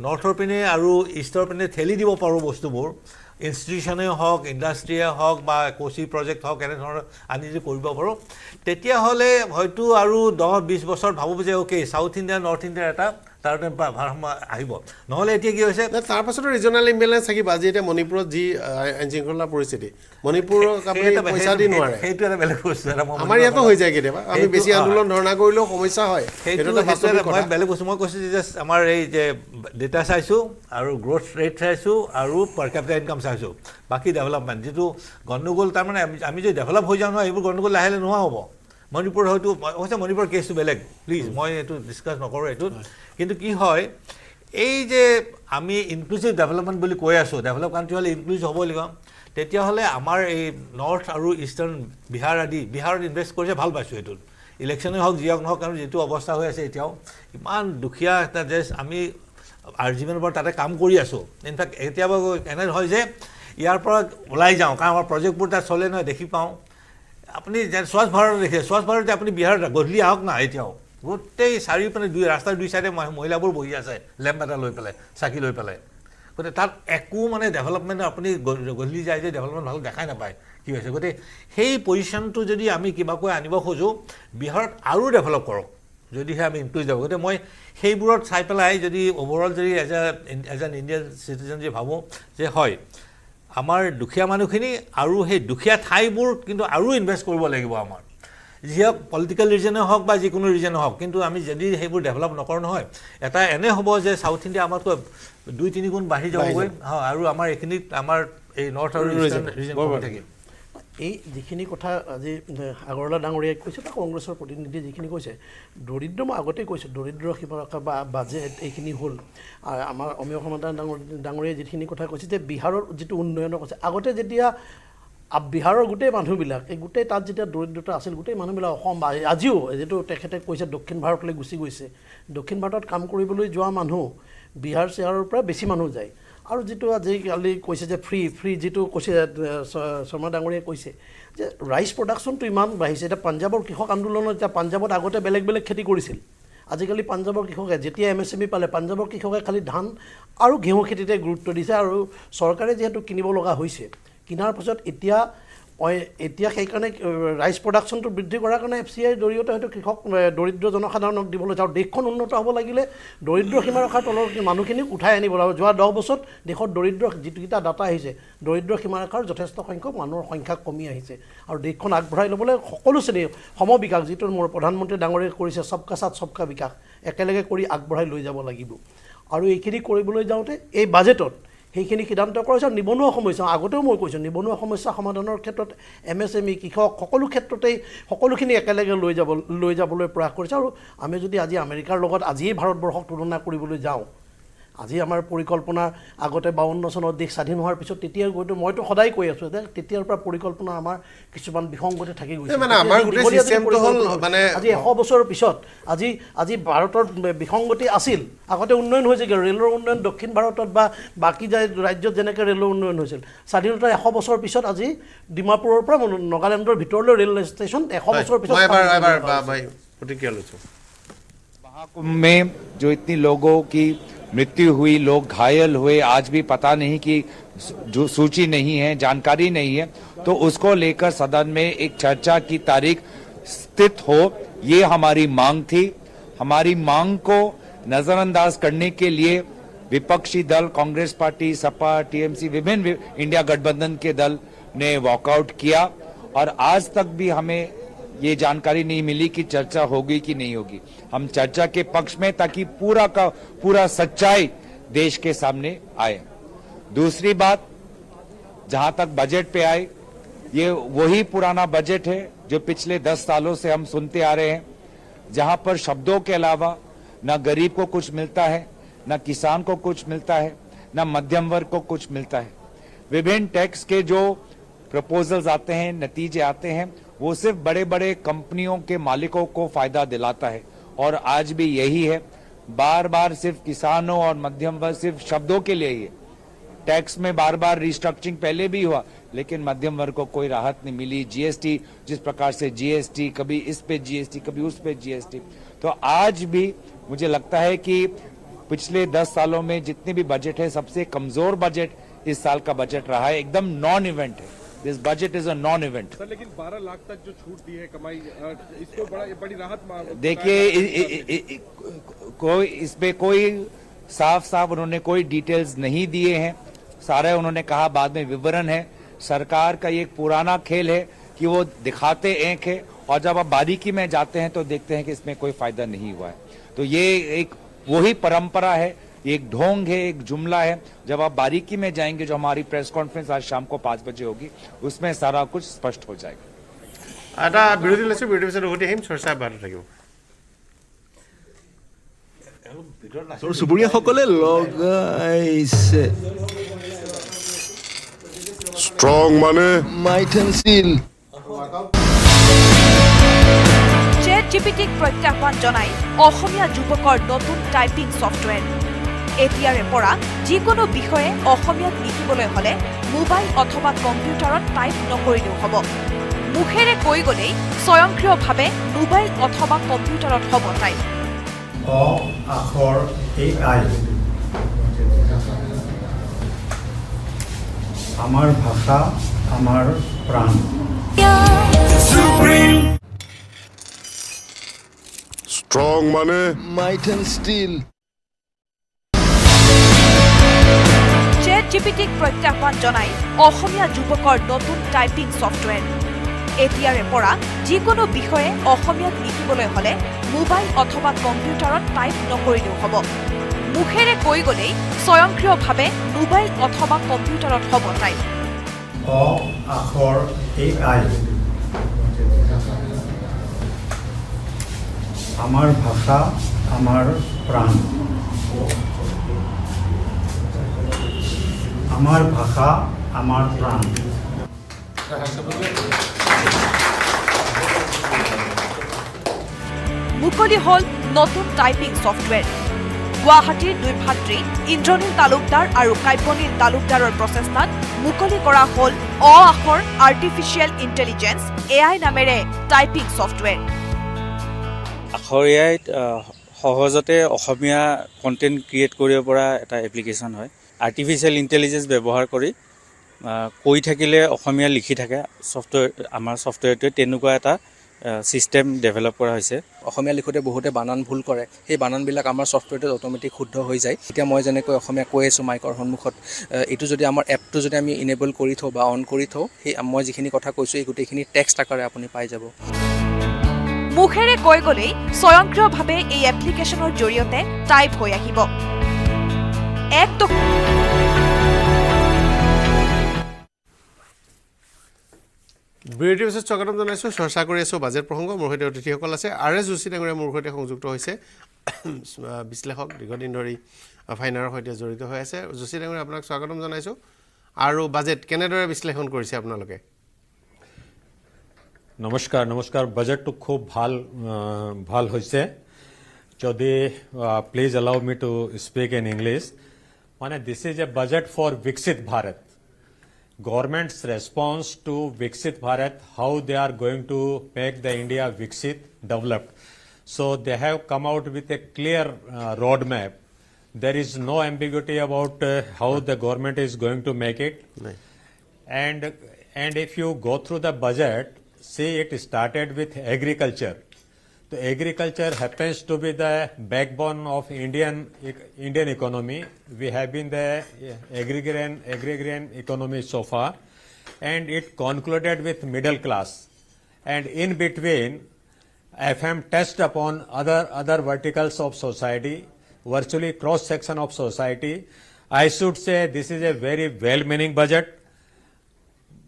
নৰ্থৰ পিনে আৰু ইষ্টৰ পিনে ঠেলি দিব পাৰোঁ বস্তুবোৰ ইনষ্টিটিউশ্যনেই হওক ইণ্ডাষ্ট্ৰিয়ে হওক বা কোচি প্ৰজেক্ট হওক এনেধৰণৰ আনি যদি কৰিব পাৰোঁ তেতিয়াহ'লে হয়তো আৰু 10-20 বছৰ ভাবোঁ যে অ'কে চাউথ ইণ্ডিয়া নৰ্থ ইণ্ডিয়াৰ এটা তাৰমানে ভাৰসাম্য আহিব নহ'লে এতিয়া কি হৈছে তাৰপাছতো ৰিজনেল ইম্বেলেঞ্চ থাকিব আজি এতিয়া মণিপুৰত যি আইন শৃংখলা পৰিস্থিতি মণিপুৰক আপুনি পইচা দি নোৱাৰে সেইটো এটা বেলেগ বস্তু আমাৰ ইয়াতো হৈ যায় কেতিয়াবা আমি বেছি আন্দোলন ধৰ্ণা কৰিলেও সমস্যা হয় সেইটো মই বেলেগ বস্তু মই কৈছোঁ যে আমাৰ এই যে ডেটা চাইছোঁ আৰু গ্ৰ'থ ৰেট চাইছোঁ আৰু পাৰ কেপিটা ইনকাম চাইছোঁ বাকী ডেভেলপমেণ্ট যিটো গণ্ডগোল তাৰমানে আমি যদি ডেভেলপ হৈ যাওঁ নহয় এইবোৰ গণ্ডগোল লাহে লাহে নোহোৱা হ'ব মণিপুৰ হয়তো হৈছে মণিপুৰৰ কেছটো বেলেগ প্লিজ মই এইটো ডিছকাছ নকৰোঁ এইটোত কিন্তু কি হয় এই যে আমি ইনক্লুচিভ ডেভেলপমেণ্ট বুলি কৈ আছোঁ ডেভেলপ কাণ্ট্ৰি হ'লে ইনক্লুচিভ হ'ব লাগিব তেতিয়াহ'লে আমাৰ এই নৰ্থ আৰু ইষ্টাৰ্ণ বিহাৰত ইনভেষ্ট কৰিছে ভাল পাইছোঁ এইটোত ইলেকশ্যনেই হওক যিয়ক নহওক কাৰণ যিটো অৱস্থা হৈ আছে এতিয়াও ইমান দুখীয়া এটা দেশ আমি আৰ্জিমেণ্টৰ পৰা তাতে কাম কৰি আছোঁ ইনফেক্ট কেতিয়াবা এনে হয় যে ইয়াৰ পৰা ওলাই যাওঁ কাৰণ আমাৰ প্ৰজেক্টবোৰ তাত চলে নহয় দেখি পাওঁ আপুনি স্বচ্ছ ভাৰত দেখে স্বচ্ছ ভাৰতে আপুনি বিহাৰত গধূলি আহক না এতিয়াও গোটেই চাৰিওপিনে ৰাস্তাৰ দুই চাইডে মহিলাবোৰ বহি আছে লেম্প এটা লৈ পেলাই চাকি লৈ পেলাই গতিকে তাত একো মানে ডেভেলপমেণ্ট আপুনি গধূলি যায় যে ডেভেলপমেণ্ট ভাল দেখাই নাপায় কি হৈছে গতিকে সেই পজিশ্যনটো যদি আমি কিবাকৈ আনিব খোজোঁ বিহাৰত আৰু ডেভেলপ কৰক যদিহে আমি ইনক্লুজ যাব গতিকে মই সেইবোৰত চাই পেলাই যদি অভাৰঅল যদি এজ এন ইণ্ডিয়ান চিটিজেন যদি ভাবোঁ যে হয় আমাৰ দুখীয়া মানুহখিনি আৰু সেই দুখীয়া ঠাইবোৰ কিন্তু আৰু ইনভেষ্ট কৰিব লাগিব আমাৰ যিয়ে পলিটিক্যাল ৰিজনে হওক বা যিকোনো ৰিজনে হওক কিন্তু আমি যদি সেইবোৰ ডেভেলপ নকৰোঁ নহয় এটা এনে হ'ব যে সাউথ ইণ্ডিয়া আমাতকৈ 2-3 গুণ বাঢ়ি যাবগৈ আৰু আমাৰ এইখিনিত আমাৰ এই নৰ্থ আৰু ইষ্টাৰ্ণ ৰিজন কমি থাকিব এই যিখিনি কথা আজি আগৰৱালা ডাঙৰীয়াই কৈছে বা কংগ্ৰেছৰ প্ৰতিনিধিয়ে যিখিনি কৈছে দৰিদ্ৰ মই আগতেই কৈছোঁ দৰিদ্ৰ সীমাৰেখা বা বাজেট এইখিনি হ'ল আমাৰ অমীয় সমাধান ডাঙৰীয়াই যিখিনি কথা কৈছে যে বিহাৰৰ যিটো উন্নয়নৰ কৈছে আগতে যেতিয়া বিহাৰৰ গোটেই মানুহবিলাক এই গোটেই তাত যেতিয়া দৰিদ্ৰতা আছিল গোটেই মানুহবিলাক অসম আজিও যিটো তেখেতে কৈছে দক্ষিণ ভাৰতলৈ গুচি গৈছে দক্ষিণ ভাৰতত কাম কৰিবলৈ যোৱা মানুহ বিহাৰ চিহাৰৰ পৰা বেছি মানুহ যায় আৰু যিটো আজিকালি কৈছে যে ফ্ৰী যিটো কৈছে শৰ্মা ডাঙৰীয়াই কৈছে যে ৰাইচ প্ৰডাকশ্যনটো ইমান বাঢ়িছে এতিয়া পাঞ্জাৱৰ কৃষক আন্দোলনত এতিয়া পাঞ্জাৱত আগতে বেলেগ বেলেগ খেতি কৰিছিল আজিকালি পাঞ্জাৱৰ কৃষকে যেতিয়া MSME পালে পাঞ্জাৱৰ কৃষকে খালি ধান আৰু ঘেঁহু খেতিতে গুৰুত্ব দিছে আৰু চৰকাৰে যিহেতু কিনিব লগা হৈছে কিনাৰ পাছত এতিয়া সেইকাৰণে ৰাইচ প্ৰডাকশ্যনটো বৃদ্ধি কৰাৰ কাৰণে FCIৰ জৰিয়তে হয়তো কৃষক দৰিদ্ৰ জনসাধাৰণক দিবলৈ যাওঁ দেশখন উন্নত হ'ব লাগিলে দৰিদ্ৰ সীমাৰেখাৰ তলৰ মানুহখিনিক উঠাই আনিব লাগিব যোৱা 10 বছৰত দেশত দৰিদ্ৰ যিকেইটা ডাটা আহিছে দৰিদ্ৰ সীমাৰেখাৰ যথেষ্ট সংখ্যক মানুহৰ সংখ্যা কমি আহিছে আৰু দেশখন আগবঢ়াই ল'বলৈ সকলো শ্ৰেণী সমবিকাশ যিটো মোৰ প্ৰধানমন্ত্ৰী ডাঙৰীয়াই কৰিছে সবকা সাথ সবকা বিকাশ একেলগে কৰি আগবঢ়াই লৈ যাব লাগিব আৰু এইখিনি কৰিবলৈ যাওঁতে এই বাজেটত সেইখিনি সিদ্ধান্ত কৰিছে নিবনুৱা সমস্যা আগতেও মই কৈছোঁ নিবনুৱা সমস্যা সমাধানৰ ক্ষেত্ৰত MSME কৃষক সকলো ক্ষেত্ৰতেই সকলোখিনি একেলগে লৈ যাবলৈ প্ৰয়াস কৰিছে আৰু আমি যদি আজি আমেৰিকাৰ লগত আজিয়েই ভাৰতবৰ্ষক তুলনা কৰিবলৈ যাওঁ আজি আমাৰ পৰিকল্পনা আগতে 52 চনত দেশ স্বাধীন হোৱাৰ পিছত তেতিয়া গৈতো মইতো সদায় কৈ আছোঁ যে তেতিয়াৰ পৰা পৰিকল্পনা আমাৰ কিছুমান বিসংগতি থাকি গৈছে মানে আমাৰ গোটেই সিস্টেমটো হ'ল মানে আজি 100 বছৰৰ পিছত আজি ভাৰতৰ বিসংগতি আছিল আগতে উন্নয়ন হৈছে ৰেলৰ উন্নয়ন দক্ষিণ ভাৰতত বা বাকি ৰাজ্যত যেনেকৈ ৰেলৰ উন্নয়ন হৈছিল স্বাধীনতাৰ 100 বছৰ পিছত আজি ডিমাপুৰৰ পৰা নাগালেণ্ডৰ ভিতৰলৈ ৰেল ষ্টেচন 100 বছৰ পিছত প্ৰতিক্ৰিয়া লৈছোঁ महाकुंभ में जो इतनी लोगों की मृत्यु हुई लोग घायल हुए आज भी पता नहीं कि जो सूची नहीं है जानकारी नहीं है तो उसको लेकर सदन में एक चर्चा की तारीख स्थित हो ये हमारी मांग थी हमारी मांग को नजरअंदाज करने के लिए विपक्षी दल कांग्रेस पार्टी सपा TMC विभिन्न इंडिया गठबंधन के दल ने वॉकआउट किया और आज तक भी हमें ये जानकारी नहीं मिली कि चर्चा होगी कि नहीं होगी हम चर्चा के पक्ष में ताकि पूरा का पूरा सच्चाई देश के सामने आए दूसरी बात जहां तक बजट पे आए ये वही पुराना बजट है जो पिछले 10 सालों से हम सुनते आ रहे हैं जहां पर शब्दों के अलावा न गरीब को कुछ मिलता है न किसान को कुछ मिलता है न मध्यम वर्ग को कुछ मिलता है विभिन्न टैक्स के जो प्रपोजल्स आते हैं नतीजे आते हैं वो सिर्फ बड़े बड़े कंपनियों के मालिकों को फायदा दिलाता है और आज भी यही है बार बार सिर्फ किसानों और मध्यम वर्ग सिर्फ शब्दों के लिए ही है टैक्स में बार बार रिस्ट्रक्चरिंग पहले भी हुआ लेकिन मध्यम वर्ग को कोई राहत नहीं मिली GST जिस प्रकार से GST कभी इस पे GST कभी उस पे GST तो आज भी मुझे लगता है कि पिछले 10 सालों में जितने भी बजट है सबसे कमजोर बजट इस साल का बजट रहा है एकदम नॉन इवेंट है this budget is a non event sir लेकिन 12 लाख तक जो छूट दी है कमाई इसको बड़ी राहत देखिए कोई इसमें कोई साफ उन्होंने कोई डिटेल्स नहीं दिए हैं सारे उन्होंने कहा बाद में विवरण है सरकार का ये एक पुराना खेल है कि वो दिखाते एक है और जब आप बारीकी में जाते हैं तो देखते हैं कि इसमें कोई फायदा नहीं हुआ है तो ये एक वही परंपरा है एक ढोंग है एक जुमला है जब आप बारीकी में जाएंगे जो हमारी प्रेस कॉन्फ्रेंस आज शाम को 5 बजे होगी उसमें सारा कुछ स्पष्ट हो जाएगा এটা বিৰতি লৈছোঁ বিৰতি পিছত উভতি আহিম চৰ্চা অব্যাহত থাকিব ওচৰ চুবুৰীয়াসকলে লগাইছে Strong money. Might and steel. ChatGPTক প্ৰত্যাহ্বান জনাই অসমীয়া যুৱকৰ নতুন টাইপিং ছফটৱেৰ এতিয়াৰে পৰা যিকোনো বিষয়ে অসমীয়াত লিখিবলৈ হলে মোবাইল অথবা কম্পিউটাৰত টাইপ নকৰিলেও হ'ব মুখেৰে কৈ গলেই স্বয়ংক্ৰিয়ভাৱে মোবাইল অথবা কম্পিউটাৰত হ'ব টাইপ অ আখৰ AI আমাৰ ভাষা আমাৰ প্ৰাণ Strong money. Might and steel. ChatGPT ChatGPTক প্ৰত্যাহ্বান জনাই অসমীয়া যুৱকৰ নতুন টাইপিং ছফটৱেৰ এতিয়াৰে পৰা যিকোনো বিষয়ে অসমীয়াত লিখিবলৈ হলে মোবাইল অথবা কম্পিউটাৰত টাইপ নকৰিলেও হ'ব মুখেৰে কৈ গলেই স্বয়ংক্ৰিয়ভাৱে মোবাইল অথবা কম্পিউটাৰত হ'ব টাইপ অ আখৰ AI আমাৰ ভাষা আমাৰ প্ৰাণ আমাৰ ভাষা আমাৰ প্ৰাণ মুকলি হল নতুন টাইপিং ছফটৱেৰ গুৱাহাটীৰ দুই ভাতৃ ইন্দ্ৰনীল তালুকদাৰ আৰু কাব্যনীল তালুকদাৰৰ প্ৰচেষ্টাত মুকলি কৰা হল অ আখৰ আৰ্টিফিচিয়েল ইণ্টেলিজেন্স AI নামেৰে টাইপিং ছফটৱেৰ আখৰ AIত সহজতে অসমীয়া কণ্টেণ্ট ক্ৰিয়েট কৰিব পৰা এটা এপ্লিকেশ্যন হয় আৰ্টিফিচিয়েল ইণ্টেলিজেন্স ব্যৱহাৰ কৰি কৈ থাকিলে অসমীয়া লিখি থাকে ছফটৱেৰ আমাৰ ছফটৱেৰটোৱে তেনেকুৱা এটা সিস্টেম ডেভেলপ কৰা হৈছে অসমীয়া লিখোতে বহুতে বানান ভুল কৰে সেই বানানবিলাক আমাৰ ছফটৱেৰটোত অট'মেটিক শুদ্ধ হৈ যায় এতিয়া মই যেনেকৈ অসমীয়া কৈ আছোঁ মাইকৰ সন্মুখত এইটো যদি আমাৰ এপটো যদি আমি ইনেবল কৰি থওঁ বা অন কৰি থওঁ সেই মই যিখিনি কথা কৈছোঁ এই গোটেইখিনি টেক্সট আকাৰে আপুনি পাই যাব মুখেৰে কৈ গলেই স্বয়ংক্ৰিয়ভাৱে এই এপ্লিকেশ্যনৰ জৰিয়তে টাইপ হৈ আহিব বিৰতিৰ পিছত স্বাগতম জনাইছোঁ চৰ্চা কৰি আছোঁ বাজেট প্ৰসংগ মোৰ সৈতে অতিথিসকল আছে RS যোশী ডাঙৰীয়া মোৰ সৈতে সংযুক্ত হৈছে বিশ্লেষক দীৰ্ঘদিন ধৰি ফাইনাৰৰ সৈতে জড়িত হৈ আছে যোশী ডাঙৰীয়া আপোনাক স্বাগতম জনাইছোঁ আৰু বাজেট কেনেদৰে বিশ্লেষণ কৰিছে আপোনালোকে নমস্কাৰ বাজেটটো খুব ভাল হৈছে যদি please allow me to speak in English মানে this is a budget for Viksit Bharat Government's response to Viksit Bharat, how they are going to make the India Viksit developed. So they have come out with a clear roadmap. There is no ambiguity about how the government is going to make it. And if you go through the budget, see it started with agriculture. The agriculture happens to be the backbone of Indian economy. We have been the agrarian economy so far, and it concluded with middle class. And in between, FM touched upon other verticals of society, virtually cross section of society. I should say this is a very well-meaning budget.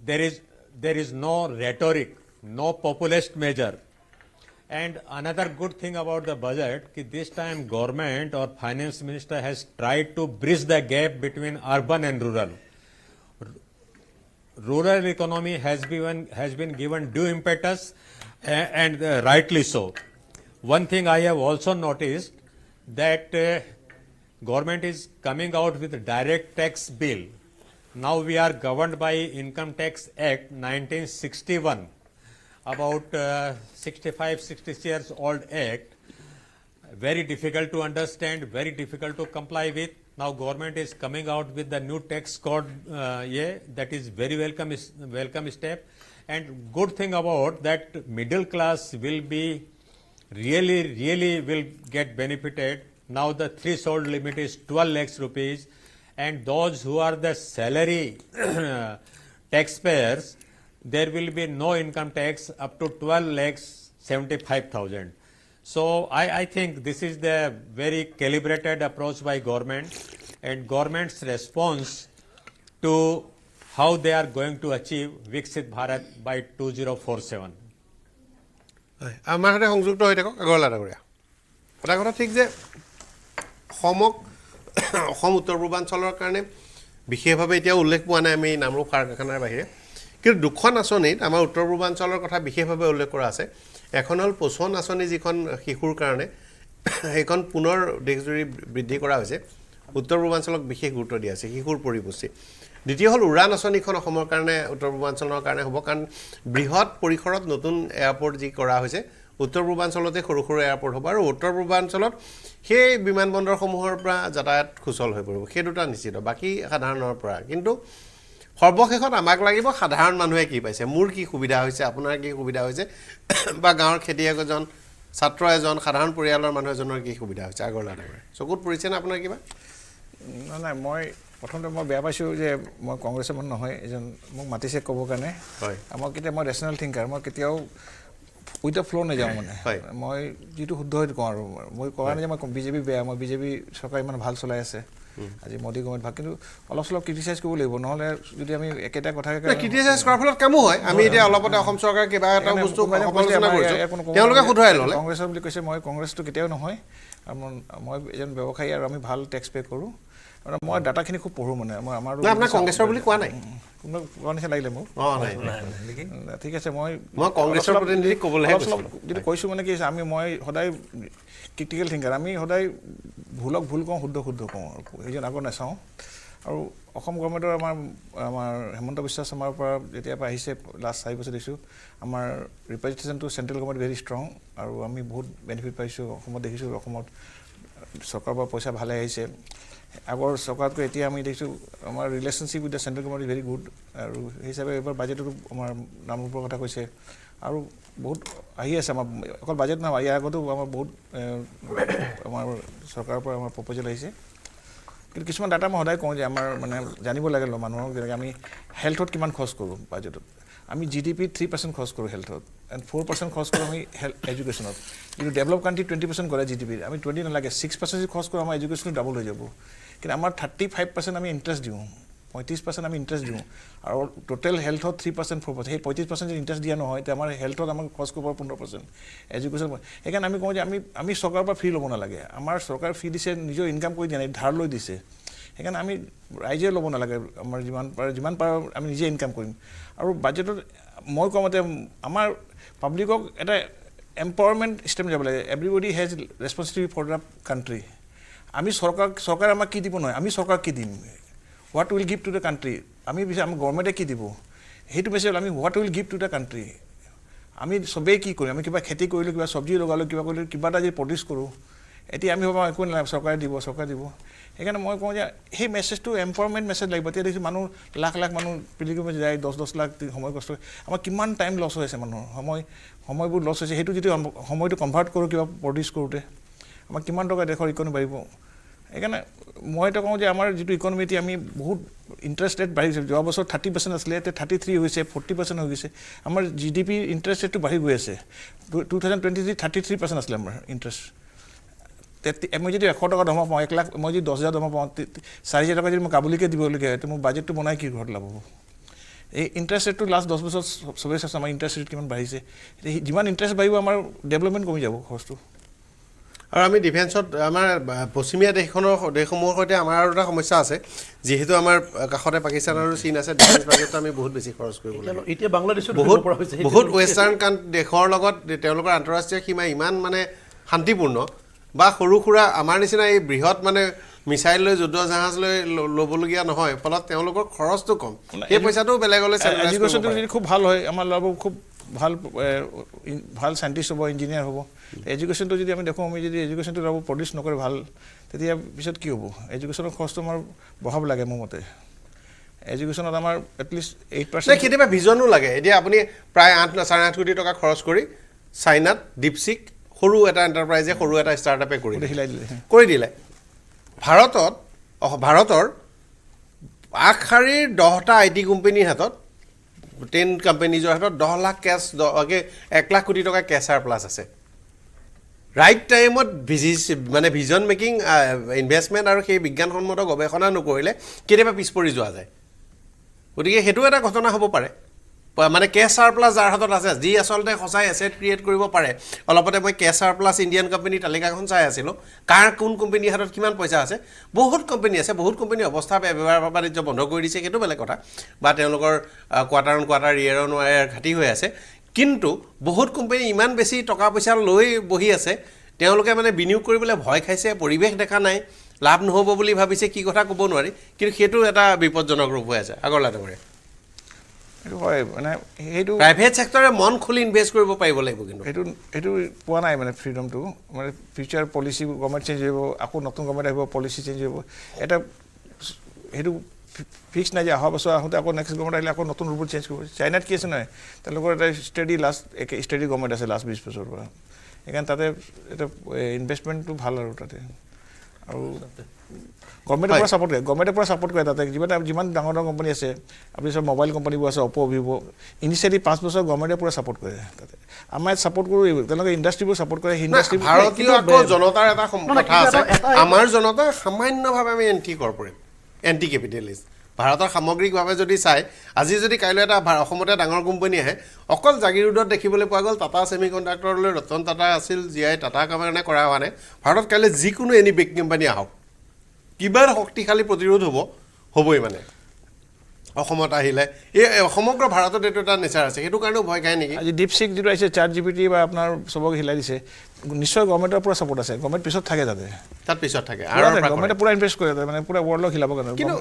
There is no rhetoric, no populist measure. And another good thing about the budget, this time government or finance minister has tried to bridge the gap between urban and rural. Rural economy has been given due impetus and rightly so. One thing I have also noticed that government is coming out with direct tax bill. Now we are governed by Income Tax Act 1961. About 65-66 years old act, very difficult to understand, very difficult to comply with. Now government is coming out with the new tax code, that is very welcome step. And good thing about that, middle class will be really will get benefited. Now the threshold limit is 12 lakhs rupees, and those who are the salary taxpayers, there will be no income tax up to 12 lakhs 75,000. So I think this is the very calibrated approach by government, and government's response to how they are going to achieve Viksit Bharat by 2047. আমাৰ সৈতে সংযুক্ত হৈ থাকক আগৰলা ডাঙৰীয়া এটা কথা ঠিক যে অসম উত্তৰ পূৰ্বাঞ্চলৰ কাৰণে বিশেষভাৱে এতিয়া উল্লেখ পোৱা নাই আমি নামৰূপ সাৰ কাৰখানাৰ বাহিৰে কিন্তু দুখন আঁচনিত আমাৰ উত্তৰ পূৰ্বাঞ্চলৰ কথা বিশেষভাৱে উল্লেখ কৰা আছে এখন হ'ল পোষণ আঁচনি যিখন শিশুৰ কাৰণে সেইখন পুনৰ দেশজুৰি বৃদ্ধি কৰা হৈছে উত্তৰ পূৰ্বাঞ্চলক বিশেষ গুৰুত্ব দিয়া আছে শিশুৰ পৰিপুষ্টি দ্বিতীয় হ'ল উড়ান আঁচনিখন অসমৰ কাৰণে উত্তৰ পূৰ্বাঞ্চলৰ কাৰণে হ'ব কাৰণ বৃহৎ পৰিসৰত নতুন এয়াৰপৰ্ট যি কৰা হৈছে উত্তৰ পূৰ্বাঞ্চলতে সৰু সৰু এয়াৰপৰ্ট হ'ব আৰু উত্তৰ পূৰ্বাঞ্চলত সেই বিমানবন্দৰসমূহৰ পৰা যাতায়াত সুচল হৈ পৰিব সেই দুটা নিশ্চিত বাকী সাধাৰণৰ পৰা কিন্তু সৰ্বশেষত আমাক লাগিব সাধাৰণ মানুহে কি পাইছে মোৰ কি সুবিধা হৈছে আপোনাৰ কি সুবিধা হৈছে বা গাঁৱৰ খেতিয়ক এজন ছাত্ৰ এজন সাধাৰণ পৰিয়ালৰ মানুহ এজনৰ কি সুবিধা হৈছে আগৰ লাগাৰে চকুত পৰিছে না আপোনাৰ কিবা নাই মই প্ৰথমতে মই বেয়া পাইছোঁ যে মই কংগ্ৰেছৰ মানুহ নহয় এজন মোক মাতিছে ক'বৰ কাৰণে মই কেতিয়া মই ৰেচনেল থিংকাৰ মই কেতিয়াও উইথ দ্য ফ্ল' নাযাওঁ মানে মই যিটো শুদ্ধ সেইটো কওঁ আৰু মই কোৱা নাই যে মই বিজেপি বেয়া মই বিজেপি চৰকাৰ ইমান ভাল চলাই আছে আজি মোদী গভৰ্ণমেণ্ট ভাল কিন্তু অলপ চলপ ক্ৰিটিচাইজ কৰিব লাগিব নহ'লে যদি আমি একেটা কথাকে ক্ৰিটিচাইজ কৰাৰ ফলত কামো হয় আমি এতিয়া অলপতে অসম চৰকাৰে কিবা এটা বস্তু সমালোচনা কৰিছোঁ তেওঁলোকে শুধৰাই ল'লে কংগ্ৰেছৰ বুলি কৈছে মই কংগ্ৰেছটো কেতিয়াও নহয় আৰু মই এজন ব্যৱসায়ী আৰু আমি ভাল টেক্স পে' কৰোঁ আৰু মই ডাটাখিনি খুব পঢ়োঁ মানে মই আমাৰ আপোনাৰ কংগ্ৰেছৰ বুলি কোৱা নাই কোনোবা কোৱা নিচিনা লাগিলে মোক ঠিক আছে মই কংগ্ৰেছৰ প্ৰতিনিধিক ক'বলৈ যদি কৈছোঁ মানে কি মই সদায় ক্ৰিটিকেল থিংকাৰ আমি সদায় ভুলক ভুল কওঁ শুদ্ধ শুদ্ধ কওঁ সেইজন আগত নাচাওঁ আৰু অসম গভৰ্ণমেণ্টৰ আমাৰ হেমন্ত বিশ্ব শৰ্মাৰ পৰা যেতিয়াৰ পৰা আহিছে লাষ্ট 4 বছৰ দিছোঁ আমাৰ ৰিপ্ৰেজেণ্টেশ্যনটো চেণ্ট্ৰেল গভৰ্ণমেণ্ট ভেৰি ষ্ট্ৰং আৰু আমি বহুত বেনিফিট পাইছোঁ অসমত দেখিছোঁ অসমত চৰকাৰৰ পৰা পইচা ভালে আহিছে আগৰ চৰকাৰতকৈ এতিয়া আমি দেখিছোঁ আমাৰ relationship with the central government very good আৰু সেই হিচাপে এইবাৰ বাজেটতো আমাৰ নামৰূপৰ কথা কৈছে আৰু বহুত আহি আছে আমাৰ অকল বাজেট নহয় ইয়াৰ আগতো আমাৰ বহুত আমাৰ চৰকাৰৰ পৰা আমাৰ প্ৰপ'জেল আহিছে কিন্তু কিছুমান ডাটা মই সদায় কওঁ যে আমাৰ মানে জানিব লাগে মানুহক যেনেকৈ আমি হেল্থত কিমান খৰচ কৰোঁ বাজেটত আমি GDP 3% খৰচ কৰোঁ হেল্থত এণ্ড 4% খৰচ কৰোঁ আমি এডুকেশ্যনত কিন্তু ডেভেলপ কাণ্ট্ৰি 20% কৰে GDP আমি 20 নালাগে 6% খৰচ কৰোঁ আমাৰ এডুকেশ্যনটো ডাবল হৈ যাব কিন্তু আমাৰ 35% আমি ইণ্টাৰেষ্ট দিওঁ 35% আমি ইণ্টাৰেষ্ট দিওঁ আৰু টোটেল হেল্থত 3% 4% সেই 35% যদি ইণ্টাৰেষ্ট দিয়া নহয় তেতিয়া আমাৰ হেল্থত আমাক খৰচ কৰিব 15% এডুকেশ্যন সেইকাৰণে আমি কওঁ যে আমি চৰকাৰৰ পৰা ফ্ৰী ল'ব নালাগে আমাৰ চৰকাৰে ফ্ৰী দিছে নিজৰ ইনকাম কৰি দিয়া নাই ধাৰ লৈ দিছে সেইকাৰণে আমি ৰাইজে ল'ব নালাগে আমাৰ যিমান পাৰোঁ আমি নিজে ইনকাম কৰিম আৰু বাজেটত মই কোৱা মতে আমাৰ পাব্লিকক এটা এম্পাৱাৰমেণ্ট ষ্টেপ যাব লাগে everybody has responsibility for the country আমি চৰকাৰে আমাক কি দিব নহয় আমি চৰকাৰক কি দিম what will give to the country আমি বিচাৰোঁ আমাৰ গভৰ্ণমেণ্টে কি দিব সেইটো বেছি হ'ল আমি what will give to the country আমি চবেই কি কৰিম আমি কিবা খেতি কৰিলোঁ কিবা চব্জি লগালোঁ কিবা কৰিলোঁ কিবা এটা যদি প্ৰডিউচ কৰোঁ এতিয়া আমি ভাবোঁ একো নালাগে চৰকাৰে দিব সেইকাৰণে মই কওঁ যে সেই মেছেজটো এম্পাৱাৰমেণ্ট মেছেজ লাগিব এতিয়া দেখিছোঁ মানুহ লাখ লাখ মানুহ পিলিগুৰি যায় 10 লাখ সময় কষ্ট আমাৰ কিমান টাইম লছ হৈ আছে মানুহৰ সময়বোৰ লছ হৈছে সেইটো যদি সময়টো কনভাৰ্ট কৰোঁ কিবা প্ৰডিউচ কৰোঁতে আমাৰ কিমান টকা দেশৰ ইকনমি বাঢ়িব সেইকাৰণে মই এটা কওঁ যে আমাৰ যিটো ইকনমিটি আমি বহুত ইণ্টাৰেষ্ট ৰেট বাঢ়িছে যোৱা বছৰ 30% আছিলে এতিয়া 33 হৈছে 40% হৈ গৈছে আমাৰ GDP ইণ্টাৰেষ্ট ৰেটটো বাঢ়ি গৈ আছে 2023 33% আছিলে আমাৰ ইণ্টাৰেষ্ট মই যদি 100 টকা দৰমহা পাওঁ 1 লাখ মই যদি 10,000 দৰমহা পাওঁ 4,000 টকা যদি মই কাবুলিকে দিবলগীয়া হয় মোৰ বাজেটটো বনাই কি ঘৰত লাভ হ'ব এই ইণ্টাৰেষ্ট ৰেটটো লাষ্ট 10 বছৰ চবেই চাইছে আমাৰ ইণ্টাৰেষ্ট ৰেট কিমান বাঢ়িছে যিমান ইণ্টাৰেষ্ট বাঢ়িব আমাৰ ডেভেলপমেণ্ট কমি যাব খৰচটো আৰু আমি ডিফেন্সত আমাৰ পশ্চিমীয়া দেশসমূহৰ সৈতে আমাৰ আৰু এটা সমস্যা আছে যিহেতু আমাৰ কাষতে পাকিস্তান আৰু চীন আছে ডিফেন্স বাজেটটো আমি বহুত বেছি খৰচ কৰিব লাগে এতিয়া বাংলাদেশত বহুত ৱেষ্টাৰ্ণ দেশৰ লগত তেওঁলোকৰ আন্তঃৰাষ্ট্ৰীয় সীমা ইমান মানে শান্তিপূৰ্ণ বা সৰু সুৰা আমাৰ নিচিনা এই বৃহৎ মানে মিছাইল লৈ যুদ্ধ জাহাজ লৈ ল'বলগীয়া নহয় ফলত তেওঁলোকৰ খৰচটো কম সেই পইচাটো বেলেগলৈ এডুকেশ্যনটো যদি খুব ভাল হয় আমাৰ ল'ৰাবোৰ খুব ভাল চাইণ্টিষ্ট হ'ব ইঞ্জিনিয়াৰ হ'ব এডুকেশ্যনটো যদি আমি দেখোঁ আমি যদি এডুকেশ্যনটো ল'ৰাবোৰ প্ৰডিউচ নকৰে ভাল তেতিয়া পিছত কি হ'ব এডুকেশ্যনৰ খৰচটো আমাৰ বঢ়াব লাগে মোৰ মতে এডুকেশ্যনত আমাৰ এটলিষ্ট 8% কেতিয়াবা ভিজনো লাগে এতিয়া আপুনি প্ৰায় 8.5 কোটি টকা খৰচ কৰি চাইনাত ডিপছিক সৰু এটা এণ্টাৰপ্ৰাইজে সৰু এটা ষ্টাৰ্টআপে কৰি দিলে ভাৰতৰ আগশাৰীৰ 10টা IT কোম্পানীৰ হাতত 10 কোম্পানীজৰ হাতত 10 লাখ কেছ 1 লাখ কোটি টকা কেছ প্লাছ আছে ৰাইট টাইমত মানে ভিজন মেকিং ইনভেষ্টমেণ্ট আৰু সেই বিজ্ঞানসন্মত গৱেষণা নকৰিলে কেতিয়াবা পিছ পৰি যোৱা যায় গতিকে সেইটো এটা ঘটনা হ'ব পাৰে মানে কেছ প্লাছ যাৰ হাতত আছে যি আচলতে সঁচাই এছেট ক্ৰিয়েট কৰিব পাৰে অলপতে মই কেছ প্লাছ ইণ্ডিয়ান কোম্পানীৰ তালিকাখন চাই আছিলোঁ কোন কোম্পানীৰ হাতত কিমান পইচা আছে বহুত কোম্পানী আছে বহুত কোম্পানী অৱস্থা ব্যৱহাৰ বাণিজ্য বন্ধ কৰি দিছে সেইটো বেলেগ কথা বা তেওঁলোকৰ quarter on quarter year on year ঘাটি হৈ আছে কিন্তু বহুত কোম্পানী ইমান বেছি টকা পইচা লৈ বহি আছে তেওঁলোকে মানে বিনিয়োগ কৰিবলৈ ভয় খাইছে পৰিৱেশ দেখা নাই লাভ নহ'ব বুলি ভাবিছে কি কথা ক'ব নোৱাৰি কিন্তু সেইটো এটা বিপদজনক ৰূপ হৈ আছে আগৰলাতে এইটো হয় মানে সেইটো প্ৰাইভেট চেক্টৰে মন খুলি ইনভেষ্ট কৰিব পাৰিব লাগিব কিন্তু সেইটো পোৱা নাই মানে ফ্ৰীডমটো মানে ফিউচাৰ পলিচি গভৰ্ণমেণ্ট চেঞ্জ হ'ব আকৌ নতুন গভৰ্ণমেণ্ট আহিব পলিচি চেঞ্জ হ'ব এটা সেইটো ফিক্স নাই যে অহা বছৰ আহোঁতে আকৌ নেক্সট গভৰ্ণমেণ্ট আহিলে আকৌ নতুন ৰুল চেঞ্জ কৰিব চাইনাত কি আছে নহয় তেওঁলোকৰ এটা ষ্টেডি গভৰ্ণমেণ্ট আছে লাষ্ট 20 বছৰৰ পৰা সেইকাৰণে তাতে এটা ইনভেষ্টমেণ্টটো ভাল আৰু তাতে আৰু গভৰ্ণমেণ্টৰ পৰা ছাপোৰ্ট কৰে তাতে যিমান ডাঙৰ ডাঙৰ কোম্পানী আছে আপুনি চব মোবাইল কোম্পানীবোৰ আছে অপ' ভিভ' ইনিচিয়েলি 5 বছৰ গভৰ্ণমেণ্টে পুৰা ছাপোৰ্ট কৰে তাতে আমাৰ ইয়াত ছাপোৰ্ট কৰোঁ তেওঁলোকে ইণ্ডাষ্ট্ৰীবোৰ ছাপোৰ্ট কৰে ইণ্ডাষ্ট্ৰী ভাৰতীয় আকৌ জনতাৰ এটা কথা আছে আমাৰ জনতা সামান্যভাৱে আমি এণ্টি কেপিটেলিষ্ট ভাৰতৰ সামগ্ৰিকভাৱে যদি চাই আজি যদি কাইলৈ এটা অসমতে ডাঙৰ কোম্পানী আহে অকল জাগিৰোডত দেখিবলৈ পোৱা গ'ল টাটা ছেমি কণ্ডাক্টৰলৈ ৰতন টাটা আছিল জীয়াই টাটা কাৰণে কৰা হোৱা নাই ভাৰতত কাইলৈ যিকোনো এনি বিগ কোম্পানী আহক কিবা শক্তিশালী প্ৰতিৰোধ হ'বই মানে অসমত আহিলে এই সমগ্ৰ ভাৰতত এইটো এটা নেচাৰ আছে সেইটো কাৰণেও ভয় খায় নেকি আজি ডিপছিক যিটো আহিছে ChatGPT বা আপোনাৰ চবক হিলাই দিছে নিশ্চয় গভৰ্ণমেণ্টৰ পৰা ছাপোৰ্ট আছে গভৰ্ণমেণ্ট পিছত থাকে তাত পিছত থাকে আৰু গভৰ্ণমেণ্টে পুৰা ইনভেষ্ট কৰে মানে পুৰা ৱৰ্ল্ডক হিলাব কাৰণে কিন্তু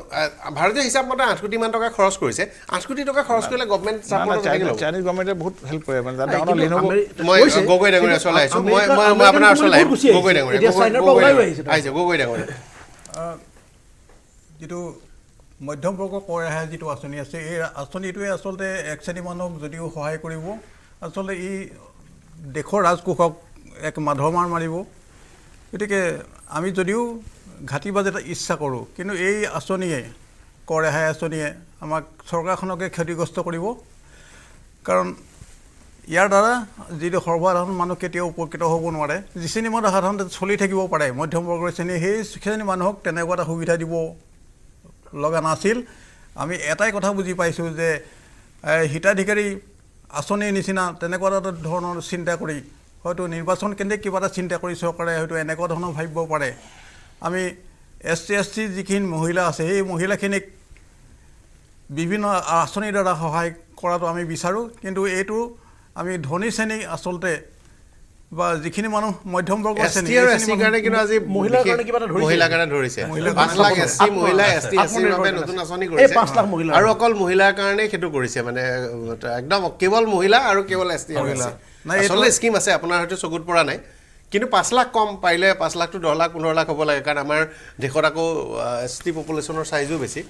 ভাৰতীয় হিচাপ মতে 8 কোটি মান টকা খৰচ কৰিছে 8 কোটি টকা খৰচ কৰিলে গভৰ্ণমেণ্ট ছাপোৰ্ট চাইনিজ গভৰ্ণমেণ্টে বহুত হেল্প কৰে মানে ডাঙৰ লিনোভো মই গগৈ ডাঙৰীয়া চলাইছো মই আপোনাৰ চলাই গগৈ ডাঙৰীয়া এতিয়া চাইনাৰ পৰা ওলাই আহিছে গগৈ ডাঙৰীয়া যিটো মধ্যমবৰ্গ কৰ ৰেহাই যিটো আঁচনি আছে এই আঁচনিটোৱে আচলতে এক শ্ৰেণী মানুহক যদিও সহায় কৰিব আচলতে ই দেশৰ ৰাজকোষক এক মাধমাৰ মাৰিব গতিকে আমি যদিও ঘাটি বাজেট ইচ্ছা কৰোঁ কিন্তু এই আঁচনিয়ে কৰ ৰেহাই আঁচনিয়ে আমাক চৰকাৰখনকে ক্ষতিগ্ৰস্ত কৰিব কাৰণ ইয়াৰ দ্বাৰা যিটো সৰ্বসাধাৰণ মানুহ কেতিয়াও উপকৃত হ'ব নোৱাৰে যি শ্ৰেণী মানুহ সাধাৰণতে চলি থাকিব পাৰে মধ্যমবৰ্গৰ শ্ৰেণী সেই শ্ৰেণী মানুহক তেনেকুৱা এটা সুবিধা দিব লগা নাছিল আমি এটাই কথা বুজি পাইছোঁ যে হিতাধিকাৰী আঁচনিৰ নিচিনা তেনেকুৱা এটা ধৰণৰ চিন্তা কৰি হয়তো নিৰ্বাচন কেন্দ্ৰিক কিবা এটা চিন্তা কৰি চৰকাৰে হয়তো এনেকুৱা ধৰণৰ ভাবিব পাৰে আমি SC যিখিনি মহিলা আছে সেই মহিলাখিনিক বিভিন্ন আঁচনিৰ দ্বাৰা সহায় কৰাটো আমি বিচাৰোঁ কিন্তু এইটো আমি ধনী শ্ৰেণী আচলতে বা যিখিনি মানুহ মধ্যমবৰ্গৰ শ্ৰেণী কাৰণে কিন্তু আজি মহিলাৰ কাৰণে ধৰিছে 5 লাখ SC মহিলা ST বাবে নতুন আঁচনি কৰিছে 5 লাখ মহিলা আৰু অকল মহিলাৰ কাৰণে সেইটো কৰিছে মানে একদম কেৱল মহিলা আৰু কেৱল ST আচলতে স্কিম আছে আপোনাৰ হয়তো চকুত পৰা নাই কিন্তু 5 লাখ কম পাৰিলে 5 লাখ টু 10 লাখ 15 লাখ হ'ব লাগে কাৰণ আমাৰ দেশত আকৌ ST পপুলেশ্যনৰ সাইজো বেছি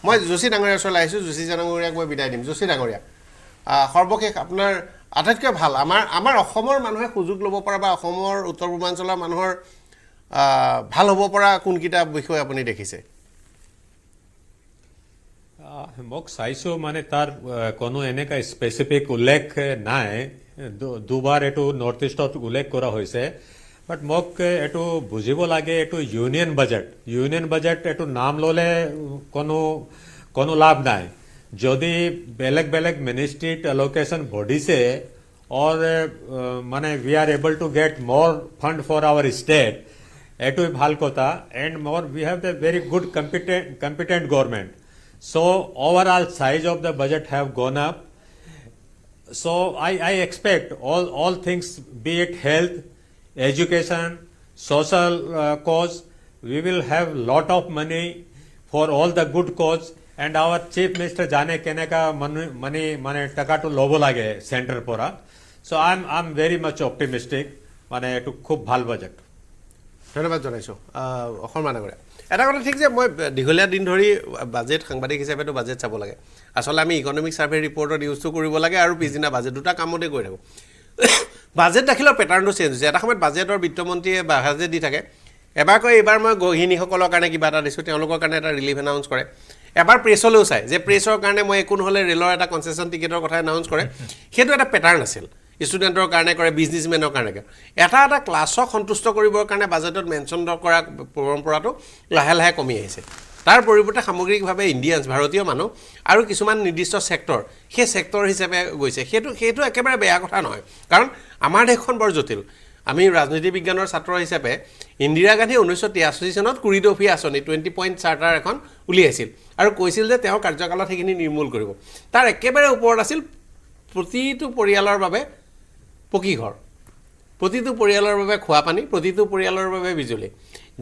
মই যোশী ডাঙৰীয়া চলাই আহিছোঁ যোশী ডাঙৰীয়াক মই বিদায় দিম যোশী ডাঙৰীয়া সৰ্বশেষ আপোনাৰ আটাইতকৈ ভাল আমাৰ অসমৰ মানুহে সুযোগ ল'ব পৰা বা অসমৰ উত্তৰ পূৰ্বাঞ্চলৰ মানুহৰ ভাল হ'ব পৰা কোনকেইটা বিষয় আপুনি দেখিছে মোক চাইছোঁ মানে তাৰ কোনো এনেকুৱা স্পেচিফিক উল্লেখ নাই দুবাৰ এইটো নৰ্থ ইষ্টত উল্লেখ কৰা হৈছে বাট মোক এইটো বুজিব লাগে এইটো ইউনিয়ন বাজেট এইটো নাম ল'লে কোনো লাভ নাই যদি বেলেগ বেলেগ মিনিষ্ট্ৰীত এলোকেশ্যন বঢ়িছে or মানে we are able to get more fund for our state এইটোই ভাল কথা and more we have the very good competent government so overall size of the budget have gone up so I expect all things be it health education social cause we will have lot of money for all the good cause and our chief minister jane keneka money mane taka to lobo lage center pora so I'm very much optimistic mane to khub bhal budget ধন্যবাদ জনাইছো অসন্মান কৰে এটা কথা ঠিক যে মই দীঘলীয়া দিন ধৰি বাজেট সাংবাদিক হিচাপেতো বাজেট চাব লাগে আসলে আমি ইকনমিক সাৰ্ভে ৰিপৰ্টত ইউজটো কৰিব লাগে আৰু পিছদিনা বাজেট দুটা কামতে কৰি থাকো বাজেট দাখিলৰ পেটাৰ্নটো চেঞ্জ হৈছে এটা সময়ত বাজেটৰ বিত্তমন্ত্ৰীয়ে বাজেট দি থাকে এবাৰ কয় এইবাৰ মই গহিনীসকলৰ কাৰণে কিবা এটা দিছোঁ তেওঁলোকৰ কাৰণে এটা ৰিলিফ এনাউন্স কৰে এবাৰ প্ৰেছলৈও চাই যে প্ৰেছৰ কাৰণে মই একো নহ'লে ৰেলৰ এটা কনচেছন টিকেটৰ কথা এনাউন্স কৰে সেইটো এটা পেটাৰ্ন আছিল ষ্টুডেণ্টৰ কাৰণে কৰে বিজনেছমেনৰ কাৰণে এটা ক্লাছক সন্তুষ্ট কৰিবৰ কাৰণে বাজেটত মেনশ্যন কৰা পৰম্পৰাটো লাহে লাহে কমি আহিছে তাৰ পৰিৱৰ্তে সামগ্ৰিকভাৱে ইণ্ডিয়ানছ ভাৰতীয় মানুহ আৰু কিছুমান নিৰ্দিষ্ট ছেক্টৰ সেই ছেক্টৰ হিচাপে গৈছে সেইটো একেবাৰে বেয়া কথা নহয় কাৰণ আমাৰ দেশখন বৰ জটিল আমি ৰাজনীতি বিজ্ঞানৰ ছাত্ৰ হিচাপে ইন্দিৰা গান্ধী 1983 চনত কুৰিডফি আঁচনি 20 পইণ্ট চাৰ্টাৰ এখন উলিয়াইছিল আৰু কৈছিল যে তেওঁৰ কাৰ্যকালত সেইখিনি নিৰ্মূল কৰিব তাৰ একেবাৰে ওপৰত আছিল প্ৰতিটো পৰিয়ালৰ বাবে পকী ঘৰ প্ৰতিটো পৰিয়ালৰ বাবে খোৱা পানী প্ৰতিটো পৰিয়ালৰ বাবে বিজুলী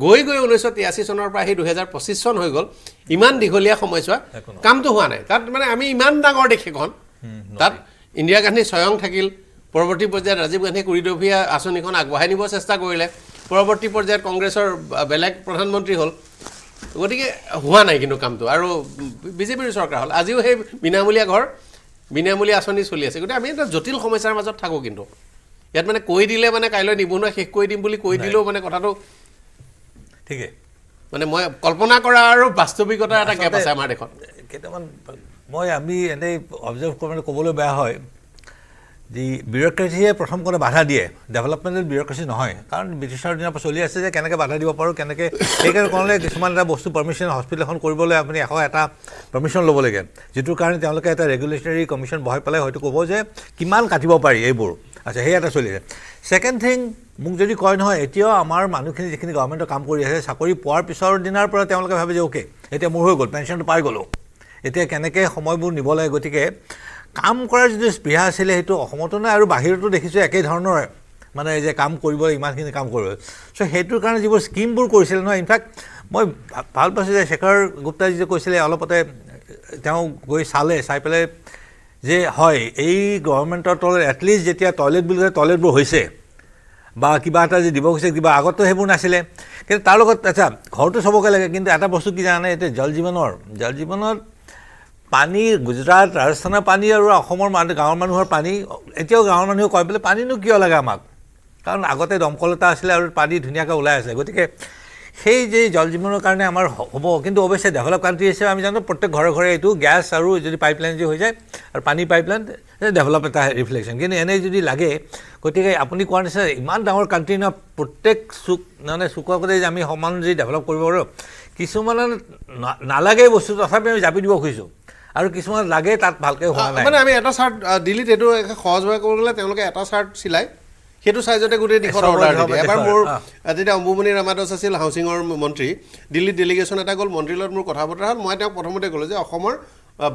গৈ 1983 চনৰ পৰা আহি 2025 চন হৈ গ'ল ইমান দীঘলীয়া সময়ছোৱা কামটো হোৱা নাই তাত মানে আমি ইমান ডাঙৰ দেশ এখন তাত ইন্দিৰা গান্ধী স্বয়ং থাকিল পৰৱৰ্তী পৰ্যায়ত ৰাজীৱ গান্ধী কুৰিডফি আঁচনিখন আগবঢ়াই নিব চেষ্টা কৰিলে পৰৱৰ্তী পৰ্যায়ত কংগ্ৰেছৰ বেলেগ প্ৰধানমন্ত্ৰী হ'ল গতিকে হোৱা নাই কিন্তু কামটো আৰু বিজেপিৰ চৰকাৰ হ'ল আজিও সেই বিনামূলীয়া আঁচনি চলি আছে গতিকে আমি এটা জটিল সমস্যাৰ মাজত থাকোঁ কিন্তু ইয়াত মানে কৈ দিলে মানে কাইলৈ নিবনুৱা শেষ কৰি দিম বুলি কৈ দিলেও মানে কথাটো ঠিকে মানে মই কল্পনা কৰা আৰু বাস্তৱিকতাৰ এটা গেপ আছে আমাৰ দেশত কেইটামান আমি এনেই অবজাৰ্ভ কৰি ক'বলৈ বেয়া হয় যি বিউৰক্ৰেচিয়ে প্ৰথম কথা বাধা দিয়ে ডেভেলপমেণ্টেল বিউৰক্ৰেচি নহয় কাৰণ ব্ৰিটিছৰ দিনৰ পৰা চলি আছে যে কেনেকৈ বাধা দিব পাৰোঁ কেনেকৈ সেইকাৰণে ক'লে কিছুমান এটা বস্তু পাৰ্মিশ্যন হস্পিটেল এখন কৰিবলৈ আপুনি 100 এটা পাৰ্মিশ্যন ল'ব লাগে যিটোৰ কাৰণে তেওঁলোকে এটা ৰেগুলেটৰী কমিশ্যন বহাই পেলাই হয়তো ক'ব যে কিমান কাটিব পাৰি এইবোৰ আচ্ছা সেই এটা চলি আছে ছেকেণ্ড থিং মোক যদি কয় নহয় এতিয়াও আমাৰ মানুহখিনি যিখিনি গভৰ্ণমেণ্টৰ কাম কৰি আছে চাকৰি পোৱাৰ পিছৰ দিনাৰ পৰা তেওঁলোকে ভাবে যে অ'কে এতিয়া মোৰ হৈ গ'ল পেঞ্চনটো পাই গ'লোঁ এতিয়া কেনেকৈ সময়বোৰ নিব লাগে গতিকে কাম কৰাৰ যিটো স্পৃহা আছিলে সেইটো অসমতো নাই আৰু বাহিৰতো দেখিছোঁ একেই ধৰণৰ মানে যে কাম কৰিব ইমানখিনি কাম কৰিব চ' সেইটোৰ কাৰণে যিবোৰ স্কিমবোৰ কৰিছিলে নহয় ইনফেক্ট মই ভাল পাইছোঁ যে শেখৰ গুপ্তাই যে কৈছিলে অলপতে তেওঁ গৈ চাই পেলাই যে হয় এই গভৰ্ণমেণ্টৰ তলত এটলিষ্ট যেতিয়া টয়লেট বুলি কয় টয়লেটবোৰ হৈছে বা কিবা এটা যে দিব গৈছে কিবা আগতো সেইবোৰ নাছিলে কিন্তু তাৰ লগত আচ্ছা ঘৰটো চবকে লাগে কিন্তু এটা বস্তু কি জানে এতিয়া জল জীৱনত পানী গুজৰাট ৰাজস্থানৰ পানী আৰু অসমৰ গাঁৱৰ মানুহৰ পানী এতিয়াও গাঁৱৰ মানুহে কয় বোলে পানীনো কিয় লাগে আমাক কাৰণ আগতে দমকল এটা আছিলে আৰু পানী ধুনীয়াকৈ ওলাই আছে গতিকে সেই যে জল জীৱনৰ কাৰণে আমাৰ হ'ব কিন্তু অৱশ্যে ডেভেলপ কাণ্ট্ৰি হিচাপে আমি জানো প্ৰত্যেক ঘৰে ঘৰে এইটো গেছ আৰু যদি পাইপলাইন যে হৈ যায় আৰু পানী পাইপলাইন ডেভেলপ এটা ৰিফ্লেকশ্যন কিন্তু এনেই যদি লাগে গতিকে আপুনি কোৱাৰ নিচিনা ইমান ডাঙৰ কাণ্ট্ৰি ন প্ৰত্যেক চুকতে যে আমি সমান যদি ডেভেলপ কৰিব পাৰোঁ কিছুমানে নালাগে বস্তু তথাপি আমি জাপি দিব খুজিছোঁ আৰু কিছুমান লাগে তাত ভালকৈ হোৱা নাই মানে আমি এটা চাৰ্ট দিল্লীত এইটো সহজভাৱে ক'ব গ'লে তেওঁলোকে এটা চাৰ্ট চিলাই সেইটো চাইজতে গোটেই দিশত অৰ্ডাৰ দিয়ে এবাৰ মোৰ যেতিয়া অম্বুমণি ৰামাদাস আছিল হাউচিঙৰ মন্ত্ৰী দিল্লীত ডেলিগেশ্যন এটা গ'ল মন্ত্ৰীৰ লগত মোৰ কথা বতৰা হ'ল মই তেওঁক প্ৰথমতে ক'লোঁ যে অসমৰ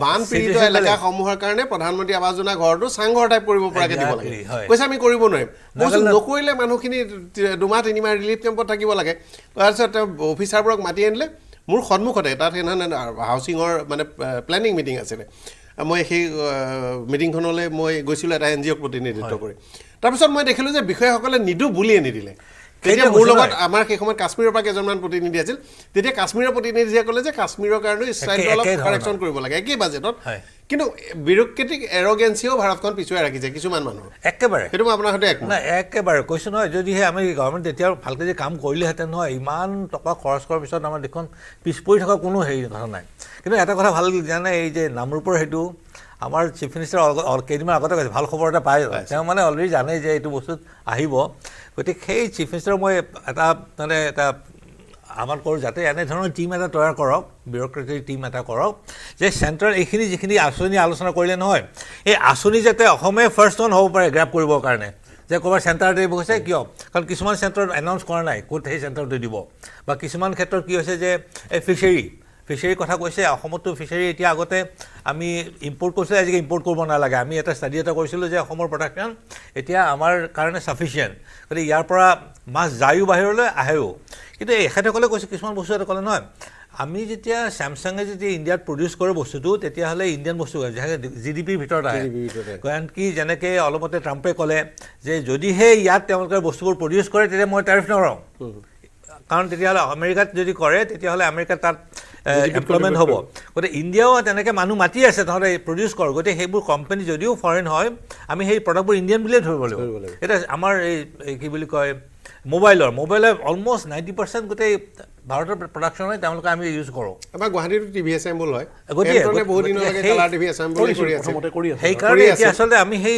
বানপীড়িত এলেকাসমূহৰ কাৰণে প্ৰধানমন্ত্ৰী আৱাস যোজনা ঘৰটো চাংঘৰ টাইপ কৰিব পৰাকৈ দিব লাগে কৈছে আমি কৰিব নোৱাৰিম কৈছোঁ নকৰিলে মানুহখিনি 2 মাহ 3 মাহ ৰিলিফ কেম্পত থাকিব লাগে তাৰপিছত অফিচাৰবোৰক মাতি আনিলে মোৰ সন্মুখতে তাত সেইদিনা হাউচিঙৰ মানে প্লেনিং মিটিং আছিলে মই সেই মিটিংখনলৈ মই গৈছিলোঁ এটা NGOক প্ৰতিনিধিত্ব কৰি তাৰপিছত মই দেখিলোঁ যে বিষয়াসকলে নিদো বুলিয়ে নিদিলে তেতিয়া মোৰ লগত আমাৰ সেই সময়ত কাশ্মীৰৰ পৰা কেইজনমান প্ৰতিনিধি আছিল তেতিয়া কাশ্মীৰৰ প্ৰতিনিধিয়ে ক'লে যে কাশ্মীৰৰ কাৰণে ষ্টাইলটো অলপ কাৰেকশ্যন কৰিব লাগে একেই বাজেটত কিন্তু বিউৰক্ৰেটিক এৰগেঞ্চিও ভাৰতখন পিছুৱাই ৰাখিছে কিছুমান মানুহ একেবাৰে সেইটো মই আপোনাৰ সৈতে নাই একেবাৰে কৈছোঁ নহয় যদিহে আমি গভৰ্ণমেণ্ট তেতিয়া ভালকৈ যে কাম কৰিলেহেঁতেন নহয় ইমান টকা খৰচ কৰাৰ পিছত আমাৰ দেশখন পিছ পৰি থকা কোনো হেৰি কথা নাই কিন্তু এটা কথা ভাল জানে এই যে নামৰূপৰ সেইটো আমাৰ চিফ মিনিষ্টাৰ কেইদিনমান আগতে কৈছে ভাল খবৰ এটা পাই তেওঁ মানে অলৰেডি জানে যে এইটো বস্তুত আহিব গতিকে সেই চিফ মিনিষ্টাৰক মই এটা আমাৰ কৰোঁ যাতে এনেধৰণৰ টীম এটা তৈয়াৰ কৰক বিউৰক্ৰেটিক টীম এটা কৰক যে চেণ্ট্ৰেল এইখিনি যিখিনি আঁচনি আলোচনা কৰিলে নহয় এই আঁচনি যাতে অসমে ফাৰ্ষ্ট ওৱান হ'ব পাৰে গ্ৰেপ কৰিবৰ কাৰণে যে ক'ৰবাৰ চেণ্টাৰতে হৈছে কিয় কাৰণ কিছুমান চেণ্টাৰত এনাউন্স কৰা নাই ক'ত সেই চেণ্টাৰটো দিব বা কিছুমান ক্ষেত্ৰত কি হৈছে যে এই ফিচাৰী কথা কৈছে অসমতো ফিচাৰী এতিয়া আগতে আমি ইম্পৰ্ট কৰিছিলোঁ আজিকালি ইম্পৰ্ট কৰিব নালাগে আমি এটা ষ্টাডি এটা কৰিছিলোঁ যে অসমৰ প্ৰডাকশ্যন এতিয়া আমাৰ কাৰণে ছাফিচিয়েণ্ট গতিকে ইয়াৰ পৰা মাছ যায়ো বাহিৰলৈ আহেও কিন্তু এখেতসকলে কৈছে কিছুমান বস্তু এটা ক'লে নহয় আমি যেতিয়া চেমচাঙে যেতিয়া ইণ্ডিয়াত প্ৰডিউচ কৰে বস্তুটো তেতিয়াহ'লে ইণ্ডিয়ান বস্তু GDPৰ ভিতৰত আহে কাৰণ কি যেনেকৈ অলপতে ট্ৰাম্পে ক'লে যে যদিহে ইয়াত তেওঁলোকে বস্তুবোৰ প্ৰডিউচ কৰে তেতিয়া মই টেৰিফ নকৰোঁ কাৰণ তেতিয়াহ'লে আমেৰিকাত যদি কৰে তেতিয়াহ'লে আমেৰিকাত তাত এমপ্লয়মেণ্ট হ'ব গতিকে ইণ্ডিয়াও তেনেকৈ মানুহ মাতি আছে তহঁতে প্ৰডিউচ কৰ গতিকে সেইবোৰ কোম্পানী যদিও ফৰেইন হয় আমি সেই প্ৰডাক্টবোৰ ইণ্ডিয়ান বুলিয়ে ধৰিব লাগিব এতিয়া আমাৰ এই কি বুলি কয় মোবাইলৰ অলমষ্ট 90% গোটেই ভাৰতৰ প্ৰডাকশ্যন হয় তেওঁলোকে আমি ইউজ কৰোঁ আমাৰ গুৱাহাটীতো টিভি এছেম্বল হয় সেইকাৰণে এতিয়া আচলতে আমি সেই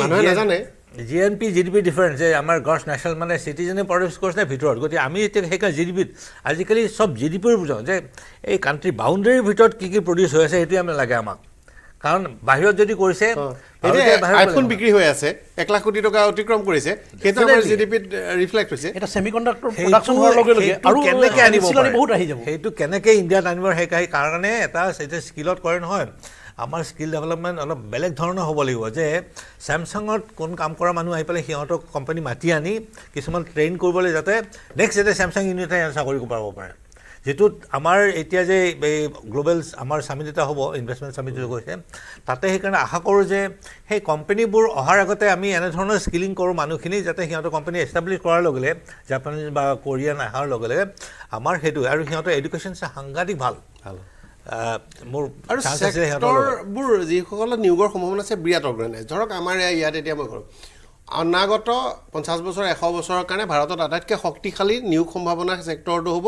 GNP GDP ডিফাৰেঞ্চ যে আমাৰ গ্ৰছ নেশ্যনেল মানে চিটিজেনে প্ৰডিউচ কৰিছে ভিতৰত গতিকে আমি এতিয়া সেইকাৰণে GDPত আজিকালি চব GDPৰ বুজাওঁ যে এই কাণ্ট্ৰি বাউণ্ডেৰীৰ ভিতৰত কি প্ৰডিউচ হৈ আছে সেইটোৱে আমি লাগে আমাক কাৰণ বাহিৰত যদি কৰিছে আইফোন বিক্ৰী হৈ আছে 1 লাখ কোটি টকা অতিক্ৰম কৰিছে সেইটো আমাৰ GDPত ৰিফ্লেক্ট হৈছে এটা সেমিকণ্ডাক্টৰ প্ৰডাকশ্যন হোৱাৰ লগে লগে আৰু কেনেকৈ আনিব বহুত আহি যাব সেইটো কেনেকৈ ইণ্ডিয়াত আনিব সেই কাৰণে এটা স্কিলত কৰে নহয় আমাৰ স্কিল ডেভেলপমেণ্ট অলপ বেলেগ ধৰণৰ হ'ব লাগিব যে চেমচাঙত কোন কাম কৰা মানুহ আহি পেলাই সিহঁতক কোম্পানী মাতি আনি কিছুমান ট্ৰেইন কৰিবলৈ যাতে নেক্সট যাতে চেমচাং ইউনিটে চাকৰি পাব পাৰে যেটোত আমাৰ এতিয়া যে এই গ্লোবেল আমাৰ সামিট এটা হ'ব ইনভেষ্টমেণ্ট সামিট যে গৈছে তাতে সেইকাৰণে আশা কৰোঁ যে সেই কোম্পানীবোৰ অহাৰ আগতে আমি এনেধৰণৰ স্কিলিং কৰোঁ মানুহখিনি যাতে সিহঁতৰ কোম্পানী এষ্টাব্লিছ কৰাৰ লগে লগে জাপানীজ বা কোৰিয়ান অহাৰ লগে লগে আমাৰ সেইটো আৰু সিহঁতৰ এডুকেশ্যন সাংঘাতিক ভাল মোৰ আৰু চেক্টৰবোৰ যিসকলৰ নিয়োগৰ সম্ভাৱনা আছে বিৰাট অৰ্গেনাইজ ধৰক আমাৰ ইয়াত এতিয়া মই কৰোঁ অনাগত 50 বছৰ 100 বছৰৰ কাৰণে ভাৰতত আটাইতকৈ শক্তিশালী নিয়োগ সম্ভাৱনা চেক্টৰটো হ'ব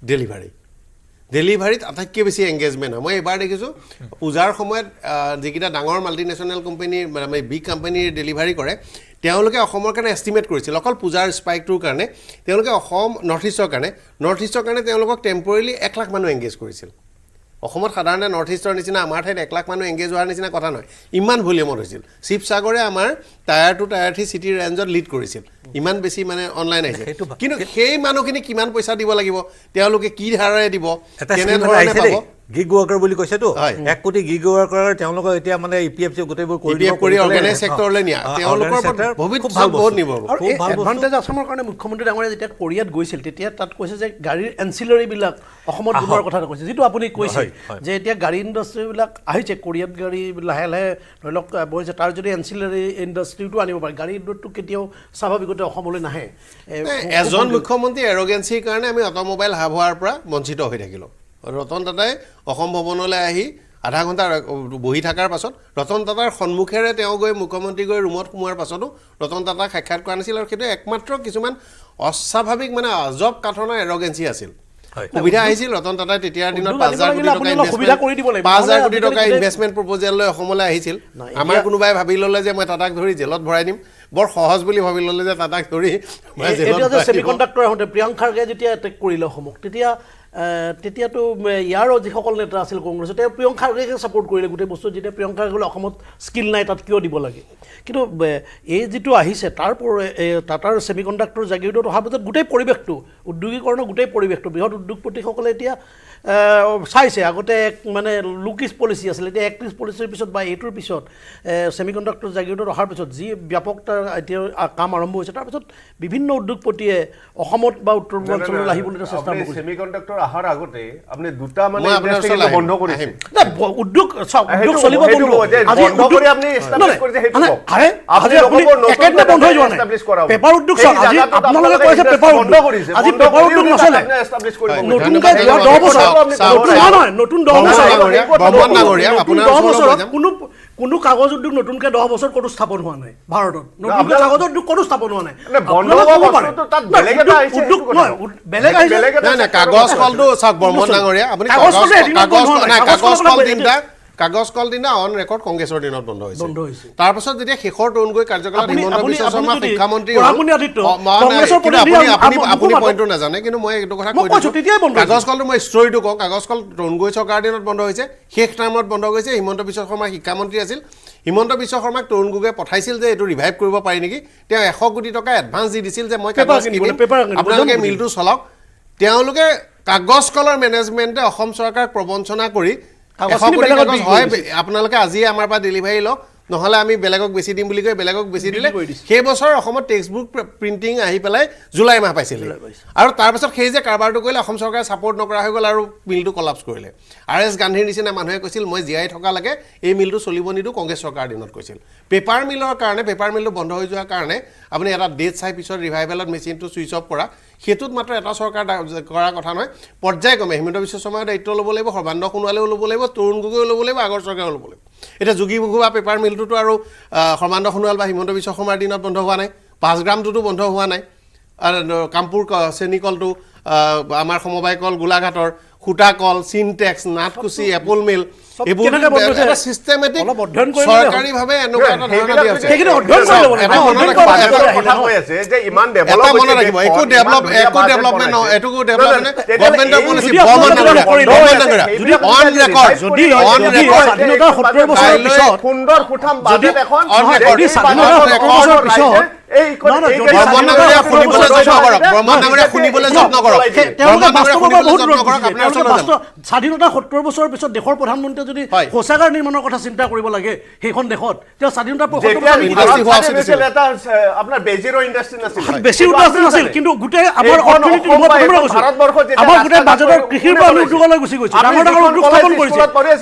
ডেলিভাৰী ডেলিভাৰীত আটাইতকৈ বেছি এংগেজমেণ্ট হয় মই এবাৰ দেখিছোঁ পূজাৰ সময়ত যিকেইটা ডাঙৰ মাল্টিনেশ্যনেল কোম্পানীৰ মানে বিগ কোম্পানীৰ ডেলিভাৰী কৰে তেওঁলোকে অসমৰ কাৰণে এষ্টিমেট কৰিছিল অকল পূজাৰ স্পাইকটোৰ কাৰণে তেওঁলোকে অসম নৰ্থ ইষ্টৰ কাৰণে তেওঁলোকক টেম্পৰেলি 1 লাখ মানুহ এংগেজ কৰিছিল অসমত সাধাৰণতে নৰ্থ ইষ্টৰ নিচিনা আমাৰ ঠাইত 1 লাখ মানুহ এংগেজ হোৱাৰ নিচিনা কথা নহয় ইমান ভলিউমত হৈছিল শিৱসাগৰে আমাৰ টায়াৰ 2 টায়াৰ 3 চিটি ৰেঞ্জত লিড কৰিছিল ইমান বেছি মানে অনলাইন আহিছে কিন্তু সেই মানুহখিনি কিমান পইচা দিব লাগিব তেওঁলোকে কি ধাৰাৰে দিব কেনে ধৰণে পাব গিগ ওয়াৰ্কাৰ বুলি কৈছেতো 1 কোটি গিগ ওয়াৰ্কাৰ তেওঁলোকক এতিয়া মানে ইপিএফসি গোটেইবোৰ কৰি অৰ্গানাইজ সেক্টৰলৈ নিয়া তেওঁলোকৰ ভৱিষ্যত বহুত নিব আৰু এডভান্টেজ আসামৰ কাৰণে মুখ্যমন্ত্ৰী ডাঙৰীয়া যেতিয়া কোৰিয়াত গৈছিল তেতিয়া তাত কৈছে যে গাড়ীৰ এনচিলাৰী বিলাক অসমত দিবৰ কথা কৈছে যেটো আপুনি কৈছে যে এতিয়া গাড়ী ইণ্ডাষ্ট্ৰী বিলাক আহিছে কোৰিয়াত গাড়ী লাহে লাহে ধৰি লওক বৈছে তাৰ যদি এনচিলাৰী ইণ্ডাষ্ট্ৰীটো আনিব পাৰে গাড়ী ইণ্ডাষ্ট্ৰীটো কেতিয়াও স্বাভাৱিকতে অসমলৈ নাহে এজন মুখ্যমন্ত্ৰী এৰোগেন্সিৰ কাৰণে আমি অটোমোবাইল হাব হোৱাৰ পৰা বঞ্চিত হৈ থাকিলো ৰতন টাটাই অসম ভৱনলৈ আহি আধা ঘণ্টা বহি থকাৰ পাছত ৰতন টাটাৰ সন্মুখেৰে তেওঁ গৈ মুখ্যমন্ত্ৰী গৈ ৰুমত সোমোৱাৰ পাছতো ৰতন টাটাক সাক্ষাৎ কৰা নাছিল আৰু সেইটো একমাত্ৰ কিছুমান অস্বাভাৱিক মানে আজব কাঠনৰ এৰোগেন্সি আছিল সুবিধা আহিছিল ৰতন টাটাই তেতিয়াৰ দিনত 5,000 কোটি টকা ইনভেষ্টমেণ্ট প্ৰপ'জেল লৈ অসমলৈ আহিছিল আমাৰ কোনোবাই ভাবি ল'লে যে মই টাটাক ধৰি জেলত ভৰাই দিম বৰ সহজ বুলি ভাবি ল'লে যে টাটাক ধৰি এতিয়া সেমিকণ্ডাক্টৰ আহোঁতে প্ৰিয়ংক খাৰ্গে যেতিয়া এটেক কৰিলে অসমক তেতিয়াতো ইয়াৰো যিসকল নেতা আছিল কংগ্ৰেছ তেওঁ প্ৰিয়ংক খাৰ্গেকে ছাপোৰ্ট কৰিলে গোটেই বস্তু যেতিয়া প্ৰিয়ংক খাৰ্গে অসমত স্কিল নাই তাত কিয় দিব লাগে কিন্তু এই যিটো আহিছে তাৰ টাটাৰ ছেমিকণ্ডাক্টৰ জাগিৰোডত অহাৰ পিছত গোটেই পৰিৱেশটো উদ্যোগীকৰণৰ গোটেই পৰিৱেশটো বৃহৎ উদ্যোগপতিসকলে এতিয়া চাইছে আগতে মানে লুকিছ পলিচি আছিলে এতিয়া এক্টিভ পলিচিৰ পিছত বা এইটোৰ পিছত ছেমিকণ্ডাক্টৰ জাগিৰোডত অহাৰ পিছত যি ব্যাপক তাৰ এতিয়া কাম আৰম্ভ হৈছে তাৰপিছত বিভিন্ন উদ্যোগপতিয়ে অসমত বা উত্তৰ পূৰ্বাঞ্চললৈ আহিবলৈ চেষ্টা কৰিছে ছেমিকণ্ডাক্টৰ আহাৰ আগতে আপুনি দুটা মানে বন্ধ কৰিছে উদ্যোগ চলিব বন্ধ কৰি আপুনি এষ্টাব্লিছ কৰিছে সেইটো বন্ধ হৈ যোৱা নাই পেপাৰ উদ্যোগ আপোনালোকে কৈছে পেপাৰ বন্ধ কৰিছে আজি পেপাৰ উদ্যোগ নচলে নতুনকৈ 10 বছৰ নতুন 10 বছৰ কোনো কাগজ উদ্যোগ নতুনকৈ 10 বছৰ কোনো স্থাপন হোৱা নাই ভাৰতত নতুনকৈ কাগজ উদ্যোগ কোনো স্থাপন হোৱা নাই কাগজ কলটো চাওক বৰ্মন ডাঙৰীয়া আপুনি কাগজ কল দিনা অন ৰেকৰ্ড কংগ্ৰেছৰ দিনত বন্ধ হৈছে তাৰপাছত যেতিয়া শেষৰ টন গৈ কাৰ্যকালত হিমন্ত বিশ্ব শৰ্মা শিক্ষামন্ত্ৰী আপুনি পইণ্টটো নাজানে কিন্তু মই এইটো কথা কৈ দিছোঁ কাগজ কলটো মই ষ্টৰিটো কওঁ কাগজ কল টন গৈ চৰকাৰ দিনত বন্ধ হৈছে শেষ টাইমত বন্ধ হৈছে হিমন্ত বিশ্ব শৰ্মা শিক্ষামন্ত্ৰী আছিল হিমন্ত বিশ্ব শৰ্মাক তৰুণ গগৈয়ে পঠাইছিল যে এইটো ৰিভাইভ কৰিব পাৰি নেকি তেওঁ 100 কোটি টকা এডভান্স দি দিছিল যে মই কাগজ কিনিম আপোনালোকে মিলটো চলাওক তেওঁলোকে কাগজ কলৰ মেনেজমেণ্টে অসম চৰকাৰক প্ৰবঞ্চনা কৰি আপোনালোকে আজি আমাৰ পৰা ডেলিভাৰী লওক নহ'লে আমি বেলেগক বেছি দিম বুলি কৈ বেলেগক বেছি দিলে সেই বছৰ অসমত টেক্সট বুক প্ৰিণ্টিং আহি পেলাই জুলাই মাহ পাইছিল আৰু তাৰপাছত সেই যে কাৰবাৰটো কৰিলে অসম চৰকাৰে ছাপোৰ্ট নকৰা হৈ গ'ল আৰু মিলটো কলাপছ কৰিলে RS গান্ধীৰ নিচিনা মানুহে কৈছিল মই জীয়াই থকালৈকে এই মিলটো চলিব নিদিওঁ কংগ্ৰেছ চৰকাৰৰ দিনত কৈছিল পেপাৰ মিলৰ কাৰণে পেপাৰ মিলটো বন্ধ হৈ যোৱাৰ কাৰণে আপুনি এটা ডেট চাই পিছত ৰিভাইভেলত মেচিনটো ছুইচ অফ কৰা সেইটোত মাত্ৰ এটা চৰকাৰ কৰাৰ কথা নহয় পৰ্যায়ক্ৰমে হিমন্ত বিশ্ব শৰ্মাৰ দায়িত্ব ল'ব লাগিব সৰ্বানন্দ সোণোৱালেও ল'ব লাগিব তৰুণ গগৈও ল'ব লাগিব আগৰ চৰকাৰেও ল'ব লাগিব এটা যোগী ঘোষা পেপাৰ মিলটোতো আৰু সৰ্বানন্দ সোণোৱাল বা হিমন্ত বিশ্ব শৰ্মাৰ দিনত বন্ধ হোৱা নাই 5 গ্ৰামটোতো বন্ধ হোৱা নাই আৰু কামপুৰ চেনিকলটো আমাৰ সমবায় কল গোলাঘাটৰ খুটা কল চিনটেক্স নাথকুচি এপল মিল এইবোৰ চিষ্টেমেটিক চৰকাৰীভাৱে এনেকুৱা এটা ধাৰণা দিয়া হৈছে একো ডেভেলপমেণ্ট একো ডেভেলপমেণ্ট গভৰ্ণমেণ্টৰ পলিচি অন ৰেকৰ্ড সুন্দৰ সুঠাম বাজেট এখন স্বাধীনতা 70 বছৰৰ পিছত দেশৰ প্ৰধানমন্ত্ৰী যদি শৌচাগাৰ নিৰ্মাণৰ কথা চিন্তা কৰিব লাগে সেইখন দেশত তেওঁ স্বাধীনতা আপোনাৰ বেজিৰো ইণ্ডাষ্ট্ৰী নাছিল বেছি ইণ্ডাষ্ট্ৰী নাছিল কিন্তু গোটেই আমাৰ অৰ্থনীতি আমাৰ গোটেই বাজেটৰ কৃষিৰ পৰা আমি উদ্যোগলৈ গুচি গৈছো ডাঙৰ ডাঙৰ উদ্যোগ স্থাপন কৰিছে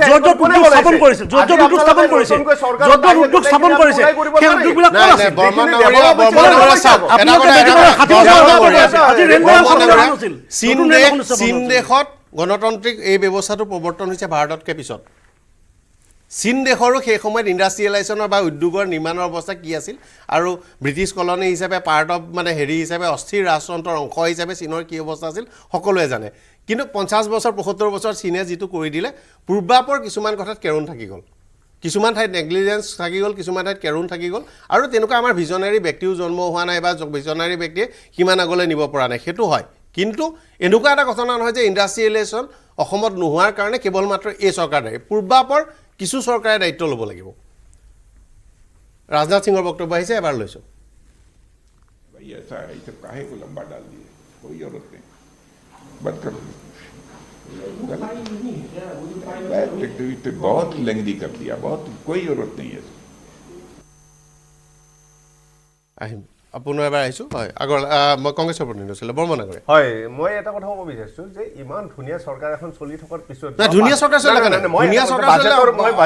য'ত উদ্যোগ স্থাপন কৰিছে য'ত উদ্যোগ স্থাপন কৰিছে য'ত উদ্যোগ স্থাপন কৰিছে সেই উদ্যোগবিলাক ক'ত আছে চীন দেশত গণতান্ত্ৰিক এই ব্যৱস্থাটো প্ৰৱৰ্তন হৈছে ভাৰততকৈ পিছত চীন দেশৰো সেই সময়ত ইণ্ডাষ্ট্ৰিয়েলাইজেশ্যনৰ বা উদ্যোগৰ নিৰ্মাণৰ অৱস্থা কি আছিল আৰু ব্ৰিটিছ কলনী হিচাপে পাৰ্ট অফ মানে হেৰি হিচাপে অস্থিৰ ৰাজতন্ত্ৰৰ অংশ হিচাপে চীনৰ কি অৱস্থা আছিল সকলোৱে জানে কিন্তু 50 বছৰ 75 বছৰ চীনে যিটো কৰি দিলে পূৰ্বাপৰ কিছুমান কথাত কেৰুণ থাকি গ'ল কিছুমান ঠাইত নেগলিজেন্স থাকি গ'ল কিছুমান ঠাইত কেৰুণ থাকি গ'ল আৰু তেনেকুৱা আমাৰ ভিজনাৰী ব্যক্তিও জন্ম হোৱা নাই বা ভিজনাৰী ব্যক্তিয়ে কিমান আগলৈ নিব পৰা নাই সেইটো হয় কিন্তু এনেকুৱা এটা ঘটনা নহয় যে ইণ্ডাষ্ট্ৰিয়েলাইজেশ্যন অসমত নোহোৱাৰ কাৰণে কেৱল মাত্ৰ এই চৰকাৰ দায়ী পূৰ্বাপৰ কিছু চৰকাৰে দায়িত্ব ল'ব লাগিব राजनाथ सिंह वक्तव्य আহিছে এবাৰ লৈছো भैया ऐसा काहे को लंबा डाल दिए कोई जरूरत नहीं बंद कर दो बहुत लेंदी कर दिया बहुत कोई जरूरत नहीं है আহিম আপোনাৰ এবাৰ আহিছো হয় আগৰ মই কংগ্ৰেছৰ প্ৰতিনিধি আছিল বৰ্মন নগৰে হয় মই এটা কথা ক'ব বিচাৰিছো যে ইমান ধুনীয়া চৰকাৰ এখন চলি থকাৰ পিছত না ধুনীয়া চৰকাৰ চলে কেনে ধুনীয়া চৰকাৰ চলে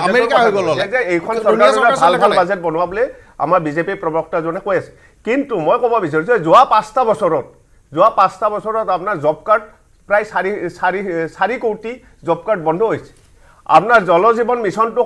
আমেৰিকা হৈ গ'ল যে এইখন চৰকাৰে ভাল ভাল বাজেট বনোৱাবলৈ আমাৰ বিজেপি প্ৰবক্তাজনে কৈ আছে কিন্তু মই ক'ব বিচাৰিছো যোৱা 5টা বছৰত আপোনাৰ জব কাৰ্ড প্ৰায় 4 কোটি জব কাৰ্ড বন্ধ হৈছে আপনার জল জীবন মিশনটো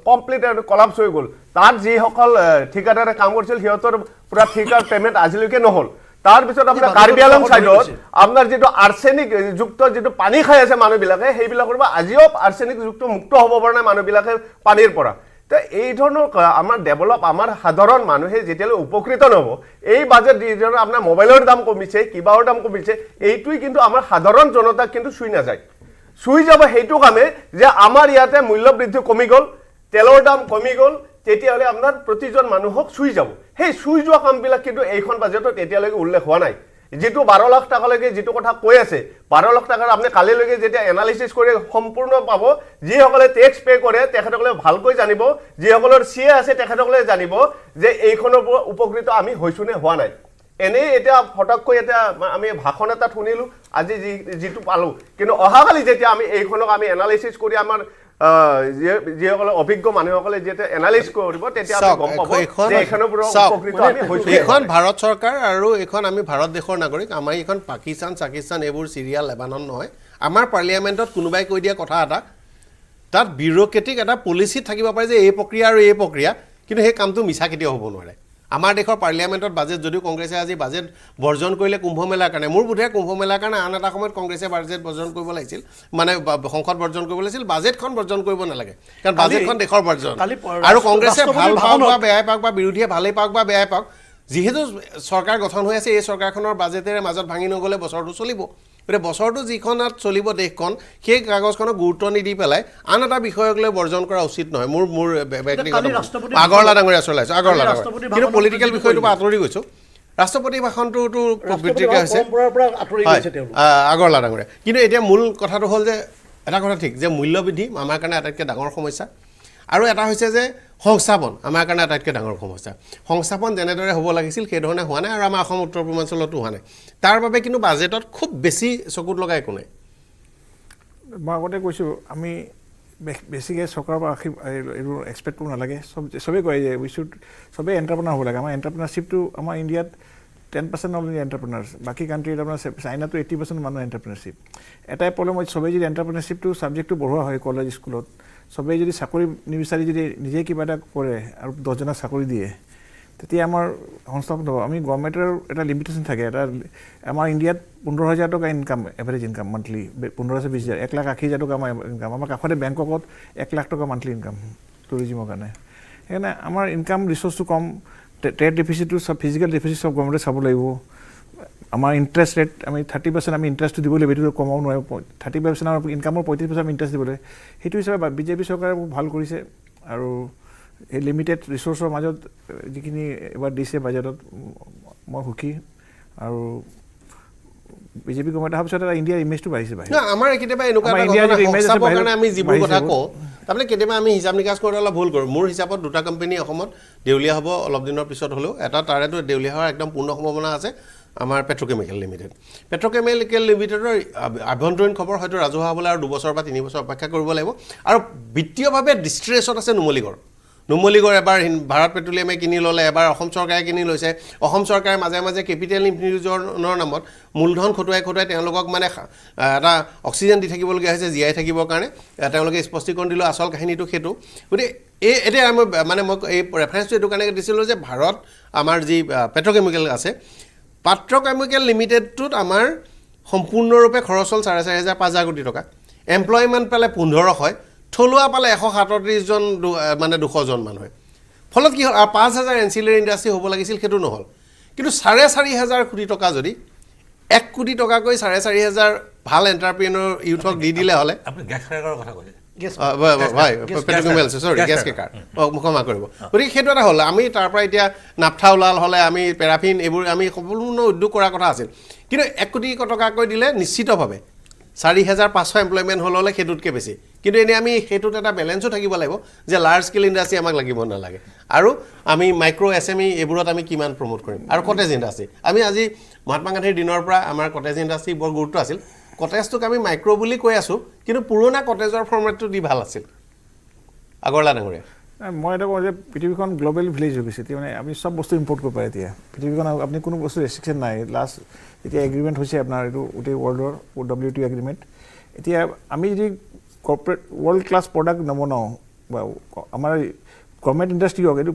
কমপ্লিট কলাপস হৈ গ'ল তাত যিসকল ঠিকাদাৰে কাম কৰিছিল সিহঁতৰ পুৰা ঠিকাৰ পেমেন্ট আজিলৈকে নহল তাৰ পিছত আপোনাৰ কাৰ্বি আংলং সাইডত আপোনাৰ যেটো আৰ্সেনিক যুক্ত যেটো পানী খাই আছে মানুহবিলাকে সেইবিলাকৰ আজিও আৰ্সেনিক যুক্ত মুক্ত হ'ব পৰা নাই মানুহবিলাকে পানীৰ পৰা তো এই ধৰণৰ আমাৰ ডেভেলপ আমাৰ সাধাৰণ মানুহে যেতিয়ালৈ উপকৃত নহব এই বাজেট যিধৰণৰ আপোনাৰ মোবাইলৰ দাম কমিছে কিবাৰ দাম কমিছে এইটোই কিন্তু আমাৰ সাধাৰণ জনতাক কিন্তু ছুই নাযায় ছুই যাব সেইটো কামে যে আমাৰ ইয়াতে মূল্য বৃদ্ধি কমি গ'ল তেলৰ দাম কমি গ'ল তেতিয়াহলে আপোনাৰ প্ৰতিজন মানুহক ছুই যাব সেই ছুই যোৱা কামবিলাক কিন্তু এইখন বাজেটত এতিয়ালৈকে উল্লেখ হোৱা নাই যেটো 12 লাখ টাকালৈকে যেটো কথা কৈ আছে 12 লাখ টাকাৰ আপুনি কালিলৈকে যেতিয়া এনালাইসিস কৰি সম্পূৰ্ণ পাব যিসকলে টেক্স পে কৰে তেখেতসকলে ভালকৈ জানিব যিসকলৰ সিএ আছে তেখেতসকলে জানিব যে এইখনৰ উপকৃত আমি হৈছুনে হোৱা নাই এনে এটা ফটককৈ এটা আমি ভাষণ এটা শুনিলো আজি যেটো পালো কিন্তু অহাকালি যেতিয়া আমি এইখনক আমি এনালাইসিস কৰি আমাৰ যিসকলে অভিজ্ঞ মানুহসকলে যেতিয়া এনালাইজ কৰিব তেতিয়া আমি গম পাব যে এইখনৰ উপকৃত আমি হৈছো এইখন ভাৰত চৰকাৰ আৰু এইখন আমি ভাৰত দেশৰ নাগৰিক আমাৰ এইখন পাকিস্তান এইবোৰ সিৰিয়া লেবানন নহয় আমাৰ পাৰ্লিয়ামেন্টত কোনোবাই কৈ দিয়া কথা এটা তাত বিউৰোক্ৰেটিক এটা পলিচি থাকিব পাৰে যে এই প্ৰক্ৰিয়া আৰু এই প্ৰক্ৰিয়া কিন্তু সেই কামটো মিছা কেতিয়াও হ'ব নোৱাৰে আমাৰ দেশৰ পাৰ্লিয়ামেন্টত বাজেট যদিও কংগ্ৰেছে আজি বাজেট বৰ্জন কৰিলে কুম্ভমেলাৰ কাৰণে মোৰ বুধে কুম্ভমেলাৰ কাৰণে আন এটা সময়ত কংগ্ৰেছে বাজেট বৰ্জন কৰিব লাগিছিল মানে সংসদ বৰ্জন কৰিব লাগিছিল বাজেটখন বৰ্জন কৰিব নালাগে কাৰণ বাজেটখন দেশৰ বৰ্জন আৰু কংগ্ৰেছে ভাল পাওক বা বেয়াই পাওক বা বিৰোধীয়ে ভালেই পাওক বা বেয়াই পাওক যিহেতু চৰকাৰ গঠন হৈ আছে এই চৰকাৰখনৰ বাজেটেৰে মাজত ভাঙি নগ'লে বছৰটো চলিব গতিকে বছৰটো যিখনত চলিব দেশখন সেই কাগজখনক গুৰুত্ব নিদি পেলাই আন এটা বিষয়ক লৈ বৰ্জন কৰা উচিত নহয় মোৰ ব্যক্তিগত আগৰলা ডাঙৰীয়া চলাইছো আগৰলা কিন্তু পলিটিকেল বিষয়টো আঁতৰি গৈছো ৰাষ্ট্ৰপতি ভাষণটোতো বিবৃতিকে হৈছে আগৰলা ডাঙৰীয়া কিন্তু এতিয়া মূল কথাটো হ'ল যে এটা কথা ঠিক যে মূল্য বৃদ্ধি আমাৰ কাৰণে আটাইতকৈ ডাঙৰ সমস্যা আৰু এটা হৈছে যে সংস্থাপন আমাৰ কাৰণে আটাইতকৈ ডাঙৰ সমস্যা সংস্থাপন যেনেদৰে হ'ব লাগিছিল সেই ধৰণে হোৱা নাই আৰু আমাৰ অসম উত্তৰ পূৰ্বাঞ্চলতো হোৱা নাই তাৰ বাবে কিন্তু বাজেটত খুব বেছি চকুত লগাই একো নাই মই আগতে কৈছোঁ আমি বেছিকৈ চৰকাৰৰ পৰা এইবোৰ এক্সপেক্ট কৰিব নালাগে চবেই কয় যে উই শুড চবেই এণ্টাৰপ্ৰেনাৰ হ'ব লাগে আমাৰ এণ্টাৰপ্ৰেনাৰশ্বিপটো আমাৰ ইণ্ডিয়াত 10% অনলি এণ্টাৰপ্ৰেনাৰ্ছ বাকী কাণ্ট্ৰিত আপোনাৰ চাইনাটো 80% মানুহ এণ্টাৰপ্ৰেনাৰশ্বিপ এটাই প্ৰব্লেম হয় চবেই যদি এণ্টাৰপ্ৰেনাৰশ্বিপটো ছাবজেক্টটো বঢ়োৱা হয় কলেজ স্কুলত চবেই যদি চাকৰি নিবিচাৰি যদি নিজে কিবা এটা কৰে আৰু 10জনক চাকৰি দিয়ে তেতিয়া আমাৰ সংস্থাপন হ'ব আমি গভৰ্ণমেণ্টৰ এটা লিমিটেশ্যন থাকে এটা আমাৰ ইণ্ডিয়াত 15,000 টকা ইনকাম এভাৰেজ ইনকাম মান্থলি 15,000-20,000 1,80,000 টকা আমাৰ ইনকাম আমাৰ কাষতে বেংককত 1 লাখ টকা মান্থলি ইনকাম টুৰিজিমৰ কাৰণে সেইকাৰণে আমাৰ ইনকাম ৰিচোৰ্চটো কম ট্ৰেড ডেফিচিটটো চব ফিজিকেল ডেফিচিট চব গভৰ্ণমেণ্টে চাব লাগিব আমাৰ ইণ্টাৰেষ্ট ৰেট আমি 30% আমি ইণ্টাৰেষ্টটো দিব লাগিব এইটো কমাব নোৱাৰিব 30% আমাৰ ইনকামৰ 35% আমি ইণ্টাৰেষ্ট দিব লাগিব সেইটো হিচাপে বিজেপি চৰকাৰে ভাল কৰিছে আৰু এই লিমিটেড ৰিচোৰ্চৰ মাজত যিখিনি এবাৰ দিছে বাজেটত মই সুখী আৰু বিজেপি গভৰ্ণমেণ্ট অহাৰ পিছত ইণ্ডিয়াৰ ইমেজটো বাঢ়িছে আমাৰ কেতিয়াবা এনেকুৱা কাৰণে আমি যিবোৰ কথা কওঁ তাৰমানে কেতিয়াবা আমি হিচাপ নিকাচ কৰোঁতে অলপ ভুল কৰোঁ মোৰ হিচাপত দুটা কোম্পানী অসমত দেউলীয়া হ'ব অলপ দিনৰ পিছত হ'লেও এটা তাৰেতো দেউলীয়া হোৱাৰ একদম পূৰ্ণ সম্ভাৱনা আছে আমাৰ পেট্ৰকেমিকেল লিমিটেডৰ আভ্যন্তৰীণ খবৰ হয়তো ৰাজহুৱা হ'বলৈ আৰু 2 বছৰ বা 3 বছৰ অপেক্ষা কৰিব লাগিব আৰু বিত্তীয়ভাৱে ডিষ্ট্ৰেছত আছে নুমলীগড় এবাৰ ভাৰত পেট্ৰলিয়ামে কিনি ল'লে এবাৰ অসম চৰকাৰে কিনি লৈছে অসম চৰকাৰে মাজে মাজে কেপিটেল ইনফিউজনৰ নামত মূলধন খটুৱাই তেওঁলোকক মানে এটা অক্সিজেন দি থাকিবলগীয়া হৈছে জীয়াই থাকিবৰ কাৰণে তেওঁলোকে স্পষ্টীকৰণ দিলোঁ আচল কাহিনীটো সেইটো গতিকে এতিয়া মই এই ৰেফাৰেঞ্চটো এইটো কাৰণে দিছিলোঁ যে ভাৰত আমাৰ যি পেট্ৰকেমিকেল আছে পেট্ৰকেমিকেল লিমিটেডটোত আমাৰ সম্পূৰ্ণৰূপে খৰচ হ'ল 4,500 5,000 কোটি টকা এমপ্লয়মেণ্ট পালে 15 হয় থলুৱা পালে 137 জন মানে 200 জন মান হয় ফলত কি হ'ল 5,000 এনচিলাৰী ইণ্ডাষ্ট্ৰী হ'ব লাগিছিল সেইটো নহ'ল কিন্তু 4,500 কোটি টকা যদি 1 কোটি টকাকৈ 4,500 ভাল এণ্টাৰপ্ৰেনৰ ইউথক দি দিলে হ'লে আপুনি গ্যাস ক্ৰেকাৰৰ কথা কৈছে মুখমা কৰিব গতিকে সেইটো এটা হ'ল আমি তাৰ পৰা এতিয়া নাফথা ওলাল হ'লে আমি পেৰাফিন এইবোৰ আমি সম্পূৰ্ণ উদ্যোগ কৰাৰ কথা আছিল কিন্তু 1 কোটি টকাকৈ দিলে নিশ্চিতভাৱে 4,500 এমপ্লয়মেণ্ট হ'লে সেইটোতকৈ বেছি কিন্তু এনেই আমি সেইটোত এটা বেলেঞ্চো থাকিব লাগিব যে লাৰ্জ স্কেল ইণ্ডাষ্ট্ৰী আমাক লাগিব নালাগে আৰু আমি মাইক্ৰ' SME এইবোৰত আমি কিমান প্ৰমোট কৰিম আৰু কটেজ ইণ্ডাষ্ট্ৰী আমি আজি মহাত্মা গান্ধীৰ দিনৰ পৰা আমাৰ কটেজ ইণ্ডাষ্ট্ৰী বৰ গুৰুত্ব আছিল কটেজটোক আমি মাইক্ৰ' বুলি কৈ আছোঁ কিন্তু পুৰণা কটেজৰ ফৰ্মেটটো দি ভাল আছিল আগৰলা ডাঙৰীয়া মই এটা কওঁ যে পৃথিৱীখন গ্ল'বেল ভিলেজ হৈ গৈছে এতিয়া মানে আমি চব বস্তু ইম্পৰ্ট কৰিব পাৰে এতিয়া পৃথিৱীখন আপুনি কোনো বস্তু ৰেষ্ট্ৰিকশ্যন নাই লাষ্ট এতিয়া এগ্ৰিমেণ্ট হৈছে আপোনাৰ এইটো গোটেই ৱৰ্ল্ডৰ WTO এগ্ৰিমেণ্ট এতিয়া আমি যদি কৰ্পৰেট ৱৰ্ল্ড ক্লাছ প্ৰডাক্ট নবনাওঁ বা আমাৰ গভৰ্ণমেণ্ট ইণ্ডাষ্ট্ৰী হওক এইটো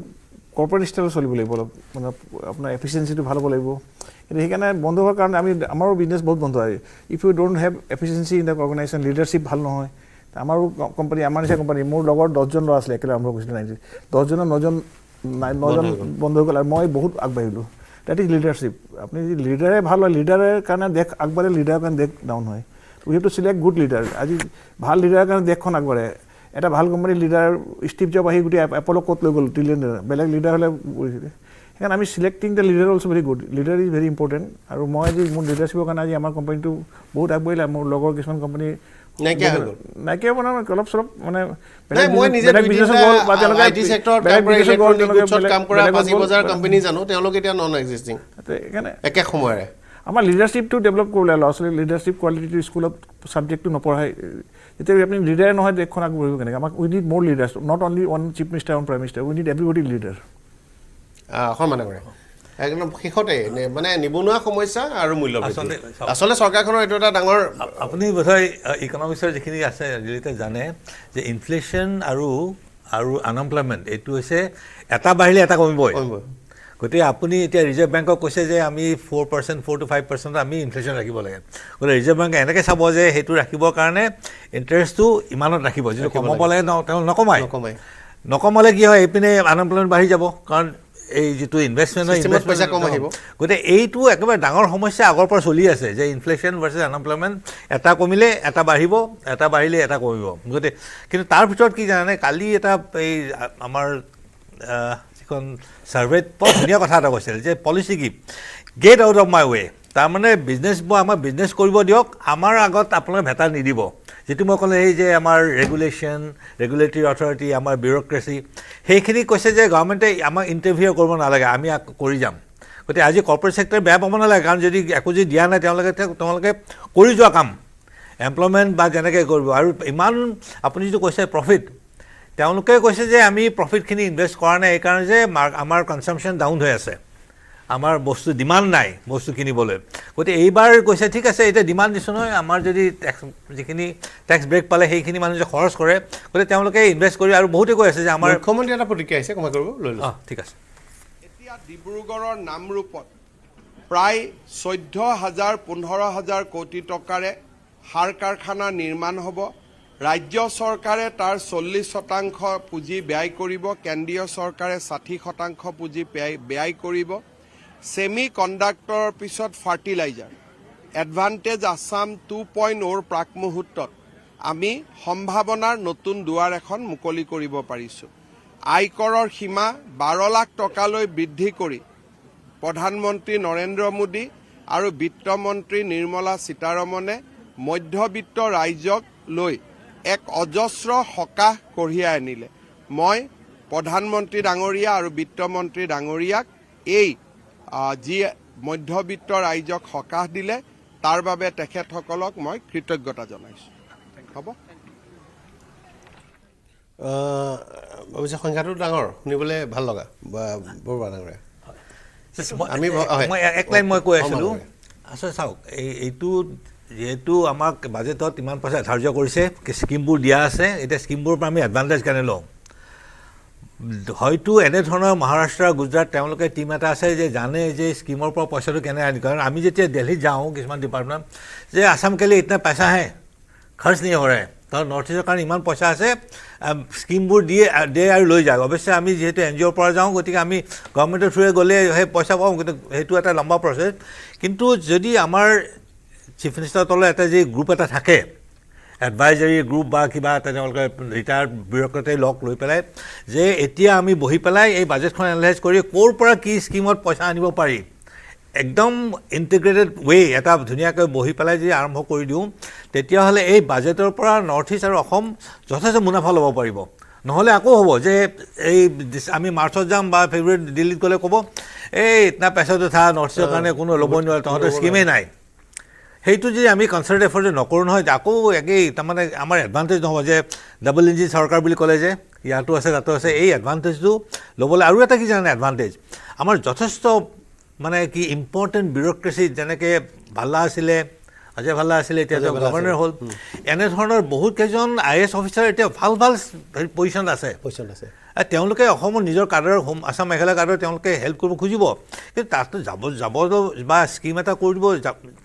কৰ্পৰেট ষ্টাইলত চলিব লাগিব অলপ মানে আপোনাৰ এফিচিয়েঞ্চিটো ভাল হ'ব লাগিব কিন্তু সেইকাৰণে বন্ধ হোৱাৰ কাৰণে আমাৰো বিজনেছ বহুত বন্ধ হয় if you don't have efficiency in the organisation leadership ভাল নহয় আমাৰো কোম্পানী আমাৰ নিচিনা কোম্পানী মোৰ লগৰ 10জন ল'ৰা আছিলে একেলগে আৰম্ভ কৰিছিলোঁ 10জনৰ 9জন বন্ধ হৈ গ'ল আৰু মই বহুত আগবাঢ়িলোঁ ডেট ইজ লিডাৰশ্বিপ আপুনি যদি লিডাৰে ভাল হয় লিডাৰৰ কাৰণে দেশ আগবাঢ়ে লিডাৰৰ কাৰণে দেশ ডাউন হয় we have to select good leader আজি ভাল লিডাৰৰ কাৰণে দেশখন আগবাঢ়ে এটা ভাল কোম্পানীৰ লিডাৰ ষ্টিভ জব আহি গোটেই এপ'ল' ক'ত লৈ গ'ল ট্ৰিলিয়ন বেলেগ লিডাৰ হ'লে সেইকাৰণে আমি selecting the leader also very good leader is very important আৰু মই আজি মোৰ লিডাৰশ্বিপৰ কাৰণে আজি আমাৰ কোম্পানীটো বহুত আগবাঢ়িলে মোৰ লগৰ কিছুমান কোম্পানী নাইকিয়া মানে অলপ চলপ মানে একে সময়ৰে আমাৰ লিডাৰশ্বিপটো ডেভেলপ কৰিলে ল'ৰা ছোৱালী লিডাৰশ্বিপ কোৱালিটিটো স্কুলত ছাবজেক্টটো নপঢ়ায় যেতিয়া আপুনি লিডাৰে নহয় দেশখন আগবাঢ়িব কেনেকৈ আমাক উই নিড মোৰ leaders not only one chief minister one prime minister we need everybody leader সন্মান কৰে একদম শেষতে মানে নিবনুৱা সমস্যা আৰু মূল্য আচলতে চৰকাৰখনৰ এইটো এটা ডাঙৰ আপুনি বোধহয় ইকনমিক্সৰ যিখিনি আছে ৰিলেটেড জানে যে ইনফ্লেশ্যন আৰু আনএমপ্লয়মেণ্ট এইটো হৈছে এটা বাঢ়িলে এটা কমিবই গতিকে আপুনি এতিয়া ৰিজাৰ্ভ বেংকক কৈছে যে আমি 4% 4 to 5% আমি ইনফ্লেশ্যন ৰাখিব লাগে গতিকে ৰিজাৰ্ভ বেংকে এনেকৈ চাব যে সেইটো ৰাখিবৰ কাৰণে ইণ্টাৰেষ্টটো ইমানত ৰাখিব যিটো কমাব লাগে তেওঁ নকমালে কি হয় এইপিনে আনএমপ্লয়মেণ্ট বাঢ়ি যাব কাৰণ এই যিটো ইনভেষ্টমেণ্ট পইচা কম আহিব গতিকে এইটো একেবাৰে ডাঙৰ সমস্যা আগৰ পৰা চলি আছে যে ইনফ্লেশ্যন ভাৰ্চেছ আনএমপ্লয়মেণ্ট এটা কমিলে এটা বাঢ়িব এটা বাঢ়িলে এটা কমিব গতিকে কিন্তু তাৰ ভিতৰত কি জানে কালি এটা এই আমাৰ যিখন ছাৰ্ভেত বৰ ধুনীয়া কথা এটা কৈছিল যে পলিচি কি গেট আউট অফ মাই ৱে তাৰমানে বিজনেছবোৰ আমাক বিজনেছ কৰিব দিয়ক আমাৰ আগত আপোনালোকে ভেটা নিদিব যিটো মই ক'লে এই যে আমাৰ ৰেগুলেটৰী অথৰিটি আমাৰ বিউৰ'ক্ৰেচি সেইখিনি কৈছে যে গভৰ্ণমেণ্টে আমাক ইণ্টাৰভিউ কৰিব নালাগে আমি কৰি যাম গতিকে আজি কৰ্পৰেট ছেক্টৰ বেয়া পাব নালাগে কাৰণ যদি একো যদি দিয়া নাই তেওঁলোকে কৰি যোৱা কাম এমপ্লয়মেণ্ট বা যেনেকৈ কৰিব আৰু ইমান আপুনি যিটো কৈছে প্ৰফিট তেওঁলোকে কৈছে যে আমি প্ৰফিটখিনি ইনভেষ্ট কৰা নাই এইকাৰণে যে আমাৰ কনজাম্পশ্যন ডাউন হৈ আছে আমাৰ বস্তু ডিমাণ্ড নাই বস্তু কিনিবলৈ গতিকে এইবাৰ কৈছে ঠিক আছে এতিয়া ডিমাণ্ড দিছোঁ নহয় আমাৰ যদি যিখিনি টেক্স ব্ৰেক পালে সেইখিনি মানুহে খৰচ কৰে গতিকে তেওঁলোকে ইনভেষ্ট কৰি আৰু বহুতে কৈ আছে যে আমাৰ মুখ্যমন্ত্ৰী এটা প্ৰতিক্ৰিয়া আহিছে ক্ষমা কৰিব লৈ লওঁ ঠিক আছে এতিয়া ডিব্ৰুগড়ৰ নামৰূপত প্ৰায় 14,000 15,000 কোটি টকাৰে সাৰ কাৰখানা নিৰ্মাণ হ'ব ৰাজ্য চৰকাৰে তাৰ 40% পুঁজি ব্যয় কৰিব কেন্দ্ৰীয় চৰকাৰে 60% পুঁজি ব্যয় কৰিব ছেমি কণ্ডাক্টৰৰ পিছত ফাৰ্টিলাইজাৰ এডভান্টেজ আছাম 2.0 প্ৰাক মুহূৰ্তত আমি সম্ভাৱনাৰ নতুন দুৱাৰ এখন মুকলি কৰিব পাৰিছোঁ আয়কৰৰ সীমা 12 লাখ টকালৈ বৃদ্ধি কৰি প্ৰধানমন্ত্ৰী নৰেন্দ্ৰ মোদী আৰু বিত্তমন্ত্ৰী নিৰ্মলা সীতাৰমণে মধ্যবিত্ত ৰাইজক লৈ এক অজস্ৰ সকাহ কঢ়িয়াই আনিলে মই প্ৰধানমন্ত্ৰী ডাঙৰীয়া আৰু বিত্তমন্ত্ৰী ডাঙৰীয়াক এই যি মধ্যবিত্ত ৰাইজক সকাহ দিলে তাৰ বাবে তেখেতসকলক মই কৃতজ্ঞতা জনাইছোঁ হ'ব অৱশ্যে সংখ্যাটো ডাঙৰ শুনিবলৈ ভাল লগা বৰুৱা ডাঙৰীয়া মই এক লাইন মই কৈ আছিলোঁ আচলতে চাওক এইটো যিহেতু আমাক বাজেটত ইমান পইচা ধাৰ্য কৰিছে স্কিমবোৰ দিয়া আছে এতিয়া স্কিমবোৰৰ পৰা আমি এডভান্টেজ কেনে লওঁ হয়তো এনেধৰণৰ মহাৰাষ্ট্ৰ গুজৰাট তেওঁলোকে টিম এটা আছে যে জানে যে স্কিমৰ পৰা পইচাটো কেনে আনি কাৰণ আমি যেতিয়া দিল্লীত যাওঁ কিছুমান ডিপাৰ্টমেণ্ট যে আসাম के लिए इतना पैसा है खर्च नहीं हो रहा है तर नॉर्थ ईस्टर कारण इमान पैसा আছে স্কিমবোৰ দিয়ে আৰু লৈ যায় অৱশ্যে আমি যেহেতু এনজিঅ'ৰ পৰা যাওঁ গতিকে আমি গভৰ্ণমেণ্টৰ থ্ৰুৱে গ'লে সেই পইচা পাওঁ কিন্তু সেইটো এটা লম্বা প্ৰচেছ কিন্তু যদি আমাৰ চিফ মিনিষ্টাৰৰ তলত এটা যে গ্ৰুপ এটা থাকে এডভাইজাৰী গ্ৰুপ বা কিবা তেওঁলোকে ৰিটায়াৰ্ড ব্যুৰ'ক্ৰেটে লগ লৈ পেলাই যে এতিয়া আমি বহি পেলাই এই বাজেটখন এনালাইজ কৰি ক'ৰ পৰা কি স্কিমত পইচা আনিব পাৰি একদম ইণ্টিগ্ৰেটেড ৱে এটা ধুনীয়াকৈ বহি পেলাই যদি আৰম্ভ কৰি দিওঁ তেতিয়াহ'লে এই বাজেটৰ পৰা নৰ্থ ইষ্ট আৰু অসম যথেষ্ট মুনাফা ল'ব পাৰিব নহ'লে আকৌ হ'ব যে এই আমি মাৰ্চত যাম বা ফেব্ৰুৱাৰীত দিল্লীত গ'লে ক'ব এই ইতনা পইচাটো থা নৰ্থ ইষ্টৰ কাৰণে কোনো ল'ব নোৱাৰে তহঁতৰ স্কিমেই নাই সেইটো যদি আমি কনচাৰ্ট এফৰ্ট নকৰোঁ নহয় আকৌ একেই তাৰমানে আমাৰ এডভান্টেজ নহ'ব যে ডাবল ইঞ্জিন চৰকাৰ বুলি ক'লে যে ইয়াতো আছে তাতো আছে এই এডভান্টেজটো ল'বলৈ আৰু এটা কি জানে এডভান্টেজ আমাৰ যথেষ্ট মানে কি ইম্পৰ্টেণ্ট ব্যুৰ'ক্ৰেচি যেনেকৈ ভাল্লা আছিলে অজয় ভাল্লা আছিলে এতিয়া গভৰ্ণৰ হ'ল এনেধৰণৰ বহুত কেইজন IAS অফিচাৰ এতিয়া ভাল ভাল পজিশ্যন আছে তেওঁলোকে অসমৰ নিজৰ কাৰ্ডৰ আসাম মেঘালয় কাৰ্ডৰ তেওঁলোকে হেল্প কৰিব খুজিব কিন্তু তাতো যাব বা স্কিম এটা কৰি দিব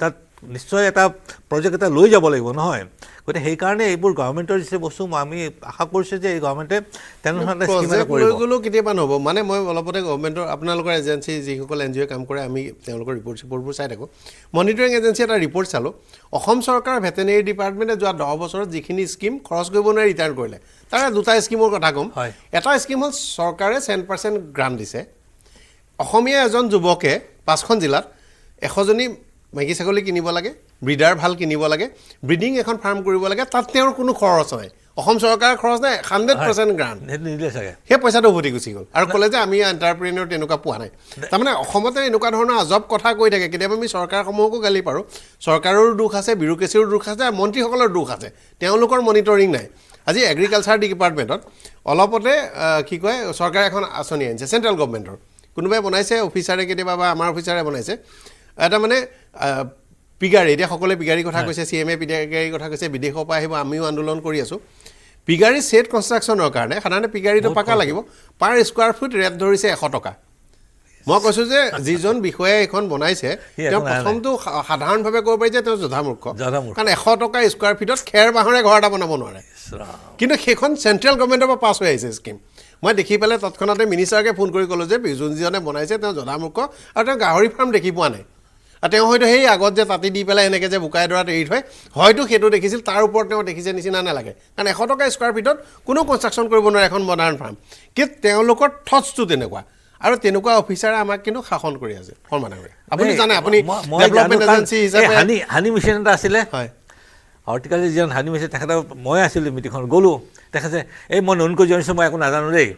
তাত নিশ্চয় এটা প্ৰজেক্ট এটা লৈ যাব লাগিব নহয় গতিকে সেইকাৰণে এইবোৰ গভৰ্ণমেণ্টৰ যে বস্তু আমি আশা কৰিছোঁ যে এই গভৰ্ণমেণ্টে তেনেধৰণে স্কিম এটা কৰিব গ'লেও কেতিয়াবা নহ'ব মানে মই অলপতে গভৰ্ণমেণ্টৰ আপোনালোকৰ এজেঞ্চি যিসকল NGO কাম কৰে আমি তেওঁলোকৰ ৰিপৰ্টবোৰ চাই থাকোঁ মনিটৰিং এজেঞ্চি এটা ৰিপৰ্ট চালোঁ অসম চৰকাৰ ভেটেনেৰি ডিপাৰ্টমেণ্টে যোৱা 10 বছৰত যিখিনি স্কিম খৰচ কৰিব নোৱাৰি ৰিটাৰ্ণ কৰিলে তাৰে দুটা স্কিমৰ কথা ক'ম এটা স্কিম হ'ল চৰকাৰে 100% গ্ৰাণ্ট দিছে অসমীয়া এজন যুৱকে 5খন জিলাত 100জনী মাইকী ছাগলী কিনিব লাগে ব্ৰিডাৰ ভাল কিনিব লাগে ব্ৰিডিং এখন ফাৰ্ম কৰিব লাগে তাত তেওঁৰ কোনো খৰচ নাই অসম চৰকাৰৰ খৰচ নাই 100% গ্ৰাণ্ট নিদিলে চাগে সেই পইচাটো উভতি গুচি গ'ল আৰু ক'লে যে আমি এণ্টাৰপ্ৰেনিয়ৰ তেনেকুৱা পোৱা নাই তাৰমানে অসমতে এনেকুৱা ধৰণৰ আজব কথা কৈ থাকে কেতিয়াবা আমি চৰকাৰসমূহকো গালি পাৰোঁ চৰকাৰৰো দুখ আছে ব্যুৰ'ক্ৰেচিৰো দুখ আছে আৰু মন্ত্ৰীসকলৰ দুখ আছে তেওঁলোকৰ মনিটৰিং নাই আজি এগ্ৰিকালচাৰ ডিপাৰ্টমেণ্টত অলপতে কি কয় চৰকাৰে এখন আঁচনি আনিছে চেণ্ট্ৰেল গভৰ্ণমেণ্টৰ কোনোবাই বনাইছে অফিচাৰে কেতিয়াবা বা আমাৰ অফিচাৰে বনাইছে এটা মানে পিগাৰী এতিয়া সকলোৱে পিগাৰীৰ কথা কৈছে CMA পিগাৰীৰ কথা কৈছে বিদেশৰ পৰা আহিব আমিও আন্দোলন কৰি আছোঁ পিগাৰী ছেট কনষ্ট্ৰাকশ্যনৰ কাৰণে সাধাৰণতে পিগাৰীটো পাকা লাগিব পাৰ স্কোৱাৰ ফুট ৰেট ধৰিছে 100 টকা মই কৈছোঁ যে যিজন বিষয়াই এখন বনাইছে তেওঁ প্ৰথমটো সাধাৰণভাৱে ক'ব পাৰি যে তেওঁ জধামূৰ্খ কাৰণ 100 টকা স্কোৱাৰ ফিটত খেৰ বাঁহৰে ঘৰ এটা বনাব নোৱাৰে কিন্তু সেইখন চেণ্ট্ৰেল গভৰ্ণমেণ্টৰ পৰা পাছ হৈ আহিছে স্কিম মই দেখি পেলাই তৎক্ষণাতে মিনিষ্টাৰকে ফোন কৰি ক'লোঁ যে যোনজনে বনাইছে তেওঁ জধামূৰ্খ আৰু তেওঁ গাহৰি ফাৰ্ম দেখি পোৱা নাই আৰু তেওঁ হয়তো সেই আগত যে তাতি দি পেলাই এনেকৈ যে বোকাই দৰাত এৰি থয় হয়তো সেইটো দেখিছিল তাৰ ওপৰত তেওঁ দেখিছে নিচিনা নালাগে কাৰণ 100 টকা স্কোৱাৰ ফিটত কোনো কনষ্ট্ৰাকশ্যন কৰিব নোৱাৰে এখন মডাৰ্ণ ফাৰ্ম কিন্তু তেওঁলোকৰ থটছটো তেনেকুৱা আৰু তেনেকুৱা অফিচাৰে আমাক কিন্তু শাসন কৰি আছে সন্মানেৰে আপুনি জানে আপুনি ডেভেলপমেণ্ট এজেঞ্চি হিচাপে হানি মিছন এটা আছিলে হয় হৰ্টিকালচাৰ যিজন হানি মিছন তেখেতৰ মই আছিলোঁ মিটিংখন গ'লোঁ তেখেতে এই মই নতুনকৈ জনাইছোঁ মই একো নাজানো দেই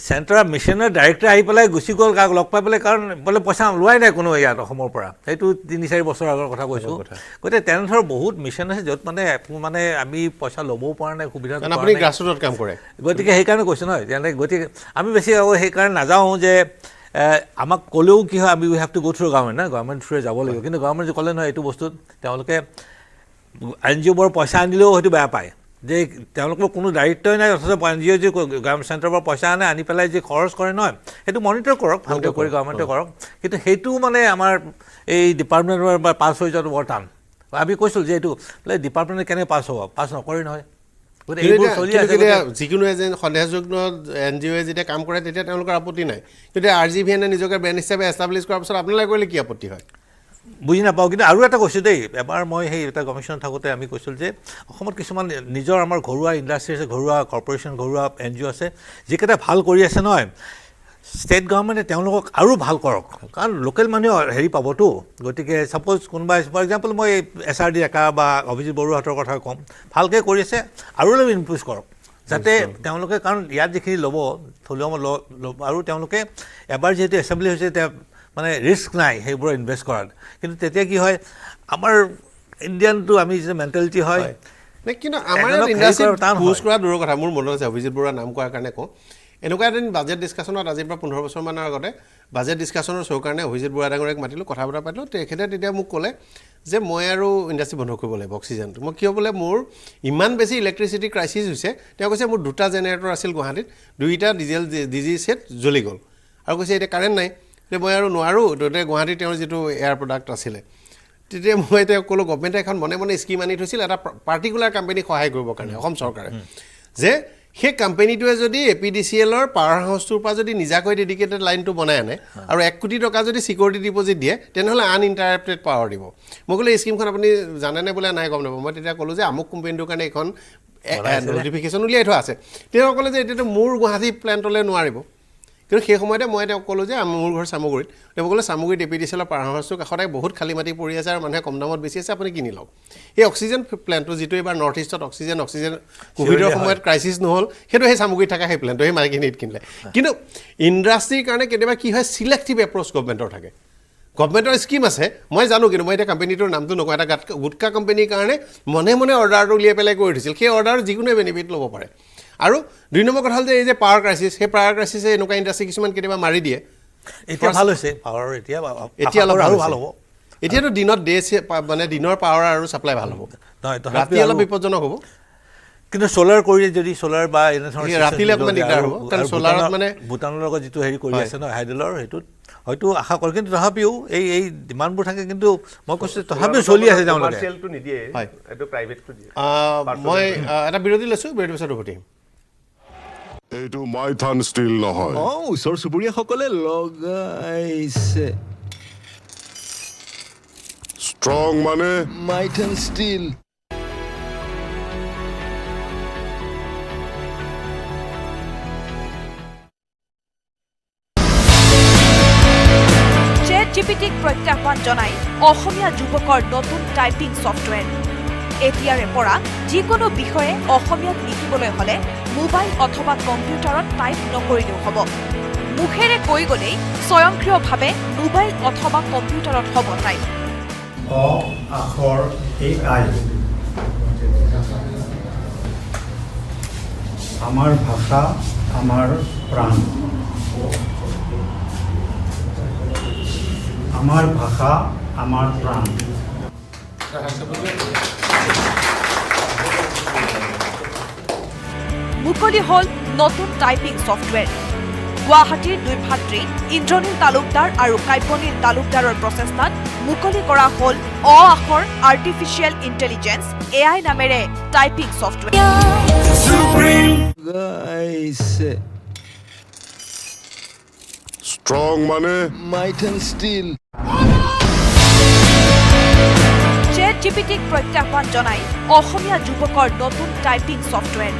চেণ্টাৰ মিছনৰ ডাইৰেক্টৰ আহি পেলাই গুচি গ'ল কাক লগ পাই পেলাই কাৰণ বোলে পইচা লোৱাই নাই কোনো ইয়াত অসমৰ পৰা সেইটো 3-4 বছৰ আগৰ কথা কৈছোঁ গতিকে তেনেধৰণৰ বহুত মিছন আছে য'ত মানে আমি পইচা ল'বও পৰা নাই সুবিধা আপুনি গ্ৰাছৰুটত কাম কৰে গতিকে সেইকাৰণে কৈছোঁ নহয় যেনে গতিকে আমি বেছি সেইকাৰণে নাযাওঁ যে আমাক ক'লেও কি হয় আমি we have to go through government government থ্ৰুৱে যাব লাগিব কিন্তু গভৰ্ণমেণ্টে ক'লে নহয় এইটো বস্তুত তেওঁলোকে NGOবোৰ পইচা আনিলেও হয়তো বেয়া পায় যে তেওঁলোকৰ কোনো দায়িত্বই নাই অথচ NGO যে গ্ৰাম চেণ্টাৰৰ পৰা পইচা আনি পেলাই যে খৰচ কৰে নহয় সেইটো মনিটৰ কৰক ভালকৈ কৰি গভৰ্ণমেণ্টে কৰক কিন্তু সেইটো মানে আমাৰ এই ডিপাৰ্টমেণ্টৰ পৰা পাছ হৈ যোৱাটো বৰ টান আমি কৈছিলোঁ যে এইটো বোলে ডিপাৰ্টমেণ্টে কেনেকৈ পাছ হ'ব পাছ নকৰে নহয় যিকোনো এজন সন্দেহযুক্ত NGOয়ে যেতিয়া কাম কৰে তেতিয়া তেওঁলোকৰ আপত্তি নাই কিন্তু RGVNে নিজকে ব্ৰেণ্ড হিচাপে এষ্টাব্লিছ কৰাৰ পিছত আপোনালোকে কৰিলে কি আপত্তি হয় বুজি নাপাওঁ কিন্তু আৰু এটা কৈছোঁ দেই এবাৰ মই সেই এটা কমিশ্যনত থাকোঁতে আমি কৈছিলোঁ যে অসমত কিছুমান নিজৰ আমাৰ ঘৰুৱা ইণ্ডাষ্ট্ৰি আছে ঘৰুৱা কৰ্পৰেশ্যন ঘৰুৱা NGO আছে যিকেইটা ভাল কৰি আছে নহয় ষ্টেট গভৰ্ণমেণ্টে তেওঁলোকক আৰু ভাল কৰক কাৰণ লোকেল মানুহে হেৰি পাবতো গতিকে ছাপ'জ কোনোবাই ফৰ এক্সাম্পল মই SRD একা বা অভিজিত বৰুৱাহঁতৰ কথা ক'ম ভালকৈ কৰি আছে আৰু অলপ ইনক্ৰিজ কৰক যাতে তেওঁলোকে কাৰণ ইয়াত যিখিনি ল'ব থলুৱা আৰু তেওঁলোকে এবাৰ যিহেতু এছেম্বলি হৈছে এতিয়া মানে ৰিস্ক নাই সেইবোৰ ইনভেষ্ট কৰাত কিন্তু তেতিয়া কি হয় আমাৰ ইণ্ডিয়ানটো আমি যে মেণ্টেলিটি হয় কিন্তু আমাৰ ইণ্ডাষ্ট্ৰি বুজ কৰা দূৰৰ কথা মোৰ মনত আছে অভিজিত বৰুৱাৰ নাম কোৱাৰ কাৰণে কওঁ এনেকুৱা এদিন বাজেট ডিছকাশ্যনত আজিৰ পৰা 15 বছৰমানৰ আগতে বাজেট ডিছকাশ্যনৰ শ্ব' কাৰণে অভিজিত বুঢ়া ডাঙৰীয়াক মাতিলোঁ, কথা বতৰা পাতিলোঁ। তেখেতে তেতিয়া মোক ক'লে যে মই আৰু ইণ্ডাষ্ট্ৰি বন্ধ কৰিব লাগিব অক্সিজেনটো। মই কিয় বোলে মোৰ ইমান বেছি ইলেক্ট্ৰিচিটি ক্ৰাইচিছ হৈছে। তেওঁ কৈছে মোৰ 2টা জেনেৰেটৰ আছিল গুৱাহাটীত, 2টা ডিজি ছেট জ্বলি গ'ল, আৰু কৈছে এতিয়া কাৰেণ্ট নাই, এতিয়া মই আৰু নোৱাৰোঁ। তেতিয়া গুৱাহাটীত তেওঁৰ যিটো এয়াৰ প্ৰডাক্ট আছিলে, তেতিয়া মই তেওঁক ক'লোঁ গভমেণ্টে এখন মনে মনে স্কিম আনি থৈছিল এটা পাৰ্টিকুলাৰ কোম্পানীক সহায় কৰিবৰ কাৰণে, অসম চৰকাৰে, যে সেই কোম্পানীটোৱে যদি APDCLৰ পাৱাৰ হাউচটোৰ পৰা যদি নিজাকৈ ডেডিকেটেড লাইনটো বনাই আনে আৰু 1 কোটি টকা যদি চিকিউৰিটি ডিপজিট দিয়ে, তেনেহ'লে আনইণ্টাৰাপ্টেড পাৱাৰ দিব। মই ক'লো এই স্কিমখন আপুনি জানেনে বোলে নাই গম নাপাব। মই তেতিয়া ক'লোঁ যে আমুক কোম্পানীটোৰ কাৰণে এখন নটিফিকেশ্যন উলিয়াই থোৱা আছে। তেওঁ ক'লে যে এতিয়াতো মোৰ গুৱাহাটী প্লেণ্টলৈ নোৱাৰিব। কিন্তু সেই সময়তে মই তেওঁক ক'লোঁ যে মোৰ ঘৰ চামগুৰিত। তেওঁ ক'লে চামগুৰিত APDCLৰ পাৱাৰ হাউচটোৰ কাষতে বহুত খালী মাটি পৰি আছে আৰু মানুহে কম দামত বেছি আছে, আপুনি কিনি লওক। এই অক্সিজেন প্লেণ্টটো যিটো এইবাৰ নৰ্থ ইষ্টত অক্সিজেন কোভিডৰ সময়ত ক্ৰাইচিছ নহ'ল, সেইটো সেই চামগুৰিত থকা সেই প্লেণ্টটো সেই মালিকখিনিত কিনিলে। কিন্তু ইণ্ডাষ্ট্ৰীৰ কাৰণে কেতিয়াবা কি হয়, চিলেক্টিভ এপ্ৰ'চ গভমেণ্টৰ থাকে। গভমেণ্টৰ স্কিম আছে মই জানো, কিন্তু মই এতিয়া কোম্পানীটোৰ নামটো নকওঁ। এটা গুটকা কোম্পানীৰ কাৰণে মনে মনে অৰ্ডাৰটো উলিয়াই পেলাই কৰি থৈছিল। সেই অৰ্ডাৰ যিকোনোৱে বেনিফিট ল'ব পাৰে। আৰু 2 নম্বৰ কথা হ'ল যে এই যে পাৱাৰ ক্ৰাইচিছ, সেই পাৱাৰ ক্ৰাইচিছে এনেকুৱা ইণ্ডাষ্ট্ৰী কিছুমান কেতিয়াবা মাৰি দিয়ে। এতিয়া ভাল হৈছে পাৱাৰ, এতিয়া অলপ ভাল হ'ব। এতিয়াতো দিনত মানে দিনৰ পাৱাৰ আৰু ছাপ্লাই ভাল হ'ব, ৰাতি অলপ বিপদজনক হ'ব। কিন্তু সোলাৰ কৰিলে যদি সোলাৰ বা এনেধৰণৰ ৰাতিলৈ অকণমান দিগদাৰ হ'ব, কাৰণ সোলাৰত মানে ভূটানৰ লগত যিটো হেৰি কৰি আছে ন হাইডেলৰ, সেইটোত হয়তো আশা কৰে। কিন্তু তথাপিও এই ডিমাণ্ডবোৰ থাকে, কিন্তু মই কৈছোঁ তথাপিও চলি আছে তেওঁলোকে। মই এটা বিৰতি লৈছোঁ, বিৰতিৰ পিছত উভতি আহিম। এইটো মাইথান ষ্টিল নহয়, ওচৰ চুবুৰীয়াসকলে লগাইছে। ষ্ট্ৰং মানে মাইথান ষ্টিল। ChatGPTক প্ৰত্যাহ্বান জনাই অসমীয়া যুৱকৰ নতুন টাইপিং ছফ্টৱেৰ। এতিয়াৰে পৰা যিকোনো বিষয়ে অসমীয়াত লিখিবলৈ হ'লে মোবাইল অথবা কম্পিউটাৰত টাইপ নকৰিলেও হ'ব। মুখেৰে কৈ গ'লেই স্বয়ংক্ৰিয়ভাৱে মোবাইল অথবা কম্পিউটাৰত হ'ব টাইপ। অ আখৰ AI আমাৰ ভাষা আমাৰ প্ৰাণ। আমাৰ ভাষা আমাৰ প্ৰাণ। মুকলি হ'ল নতুন টাইপিং ছফ্টৱেৰ। গুৱাহাটীৰ 2 ভাতৃ ইন্দ্ৰনীল তালুকদাৰ আৰু কাব্যনীল তালুকদাৰৰ প্ৰচেষ্টাত মুকলি কৰা হ'ল অ আখৰ আৰ্টিফিচিয়েল ইণ্টেলিজেন্স AI নামেৰে টাইপিং ছফ্টৱেৰ। ষ্ট্ৰং মানে মাইথান ষ্টিল। ChatGPTক প্ৰত্যাহ্বান জনাই অসমীয়া যুৱকৰ নতুন টাইপিং ছফ্টৱেৰ।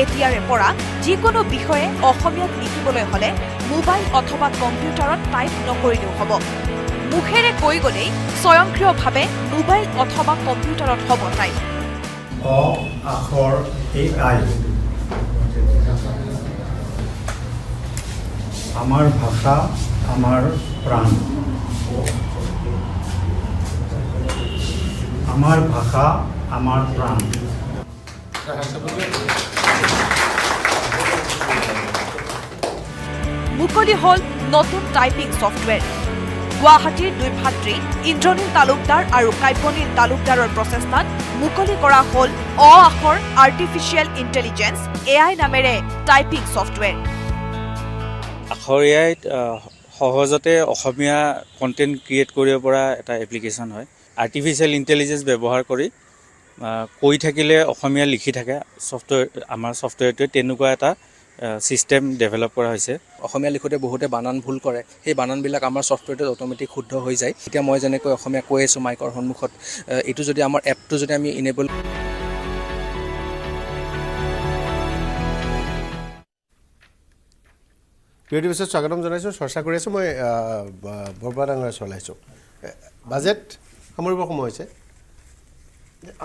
এতিয়াৰে পৰা যিকোনো বিষয়ে অসমীয়াত লিখিবলৈ হ'লে মোবাইল অথবা কম্পিউটাৰত টাইপ নকৰিলেও হ'ব। মুখেৰে কৈ গ'লেই স্বয়ংক্ৰিয়ভাৱে মোবাইল অথবা কম্পিউটাৰত হ'ব টাইপ। অ আখৰ AI আমাৰ ভাষা আমাৰ প্ৰাণ। আমাৰ ভাষা আমাৰ প্ৰাণ। মুকলি হ'ল নতুন টাইপিং ছফ্টৱেৰ। গুৱাহাটীৰ 2 ভাতৃ ইন্দ্ৰনীল তালুকদাৰ আৰু কাব্যনীল তালুকদাৰৰ প্ৰচেষ্টাত মুকলি কৰা হ'ল অ আখৰ আৰ্টিফিচিয়েল ইণ্টেলিজেন্স AI নামেৰে টাইপিং ছফ্টৱেৰ। আখৰ AIত সহজতে অসমীয়া কণ্টেণ্ট ক্ৰিয়েট কৰিব পৰা এটা এপ্লিকেশ্যন হয়। আৰ্টিফিচিয়েল ইণ্টেলিজেন্স ব্যৱহাৰ কৰি কৈ থাকিলে অসমীয়া লিখি থাকে ছফ্টৱেৰ, আমাৰ ছফ্টৱেৰটোৱে তেনেকুৱা এটা ছিষ্টেম ডেভেলপ কৰা হৈছে। অসমীয়া লিখোঁতে বহুতে বানান ভুল কৰে, সেই বানানবিলাক আমাৰ ছফ্টৱেৰটোত অট'মেটিক শুদ্ধ হৈ যায়। এতিয়া মই যেনেকৈ অসমীয়া কৈ আছোঁ মাইকৰ সন্মুখত, এইটো যদি আমাৰ এপটো যদি আমি ইনেবল বিৰতিৰ পিছত স্বাগতম জনাইছোঁ। চৰ্চা কৰি আছোঁ মই বৰবৰা ডাঙৰীয়া চলাইছোঁ। বাজেট সামৰিবৰ সময় হৈছে।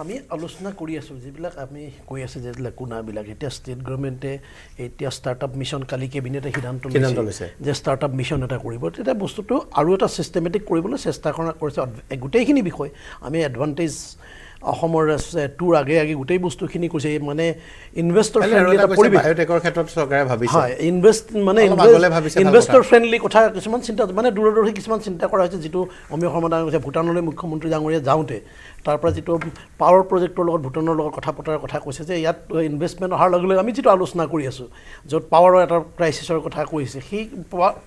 আমি আলোচনা কৰি আছোঁ যিবিলাক আমি কৈ আছোঁ যে কোনাবিলাক এতিয়া ষ্টেট গভৰ্ণমেণ্টে এতিয়া ষ্টাৰ্টআপ মিছন কালি কেবিনেটে সিদ্ধান্ত লৈছে যে ষ্টাৰ্টআপ মিছন এটা কৰিব। তেতিয়া বস্তুটো আৰু এটা ছিষ্টেমেটিক কৰিবলৈ চেষ্টা কৰিছে। গোটেইখিনি বিষয় আমি এডভান্টেজ অসমৰ টুৰ আগে আগে গোটেই বস্তুখিনি কৈছে মানে ইনভেষ্টৰ ফ্ৰেণ্ডলি এটা পৰিৱেশ বায়'টেকৰ ক্ষেত্ৰত চৰকাৰে ভাবিছে হয় ইনভেষ্টৰ ফ্ৰেণ্ডলি কথা কিছুমান চিন্তা মানে দূৰদৰ্শী কিছুমান চিন্তা কৰা হৈছে যিটো অমীয় শৰ্মা ডাঙৰীয়া কৈছে ভূটানলৈ মুখ্যমন্ত্ৰী ডাঙৰীয়া যাওঁতে তাৰ পৰা যিটো পাৱাৰ প্ৰজেক্টৰ লগত ভূটানৰ লগত কথা পতাৰ কথা কৈছে যে ইয়াত ইনভেষ্টমেণ্ট অহাৰ লগে লগে আমি যিটো আলোচনা কৰি আছোঁ য'ত পাৱাৰৰ এটা ক্ৰাইচিছৰ কথা কৈছে সেই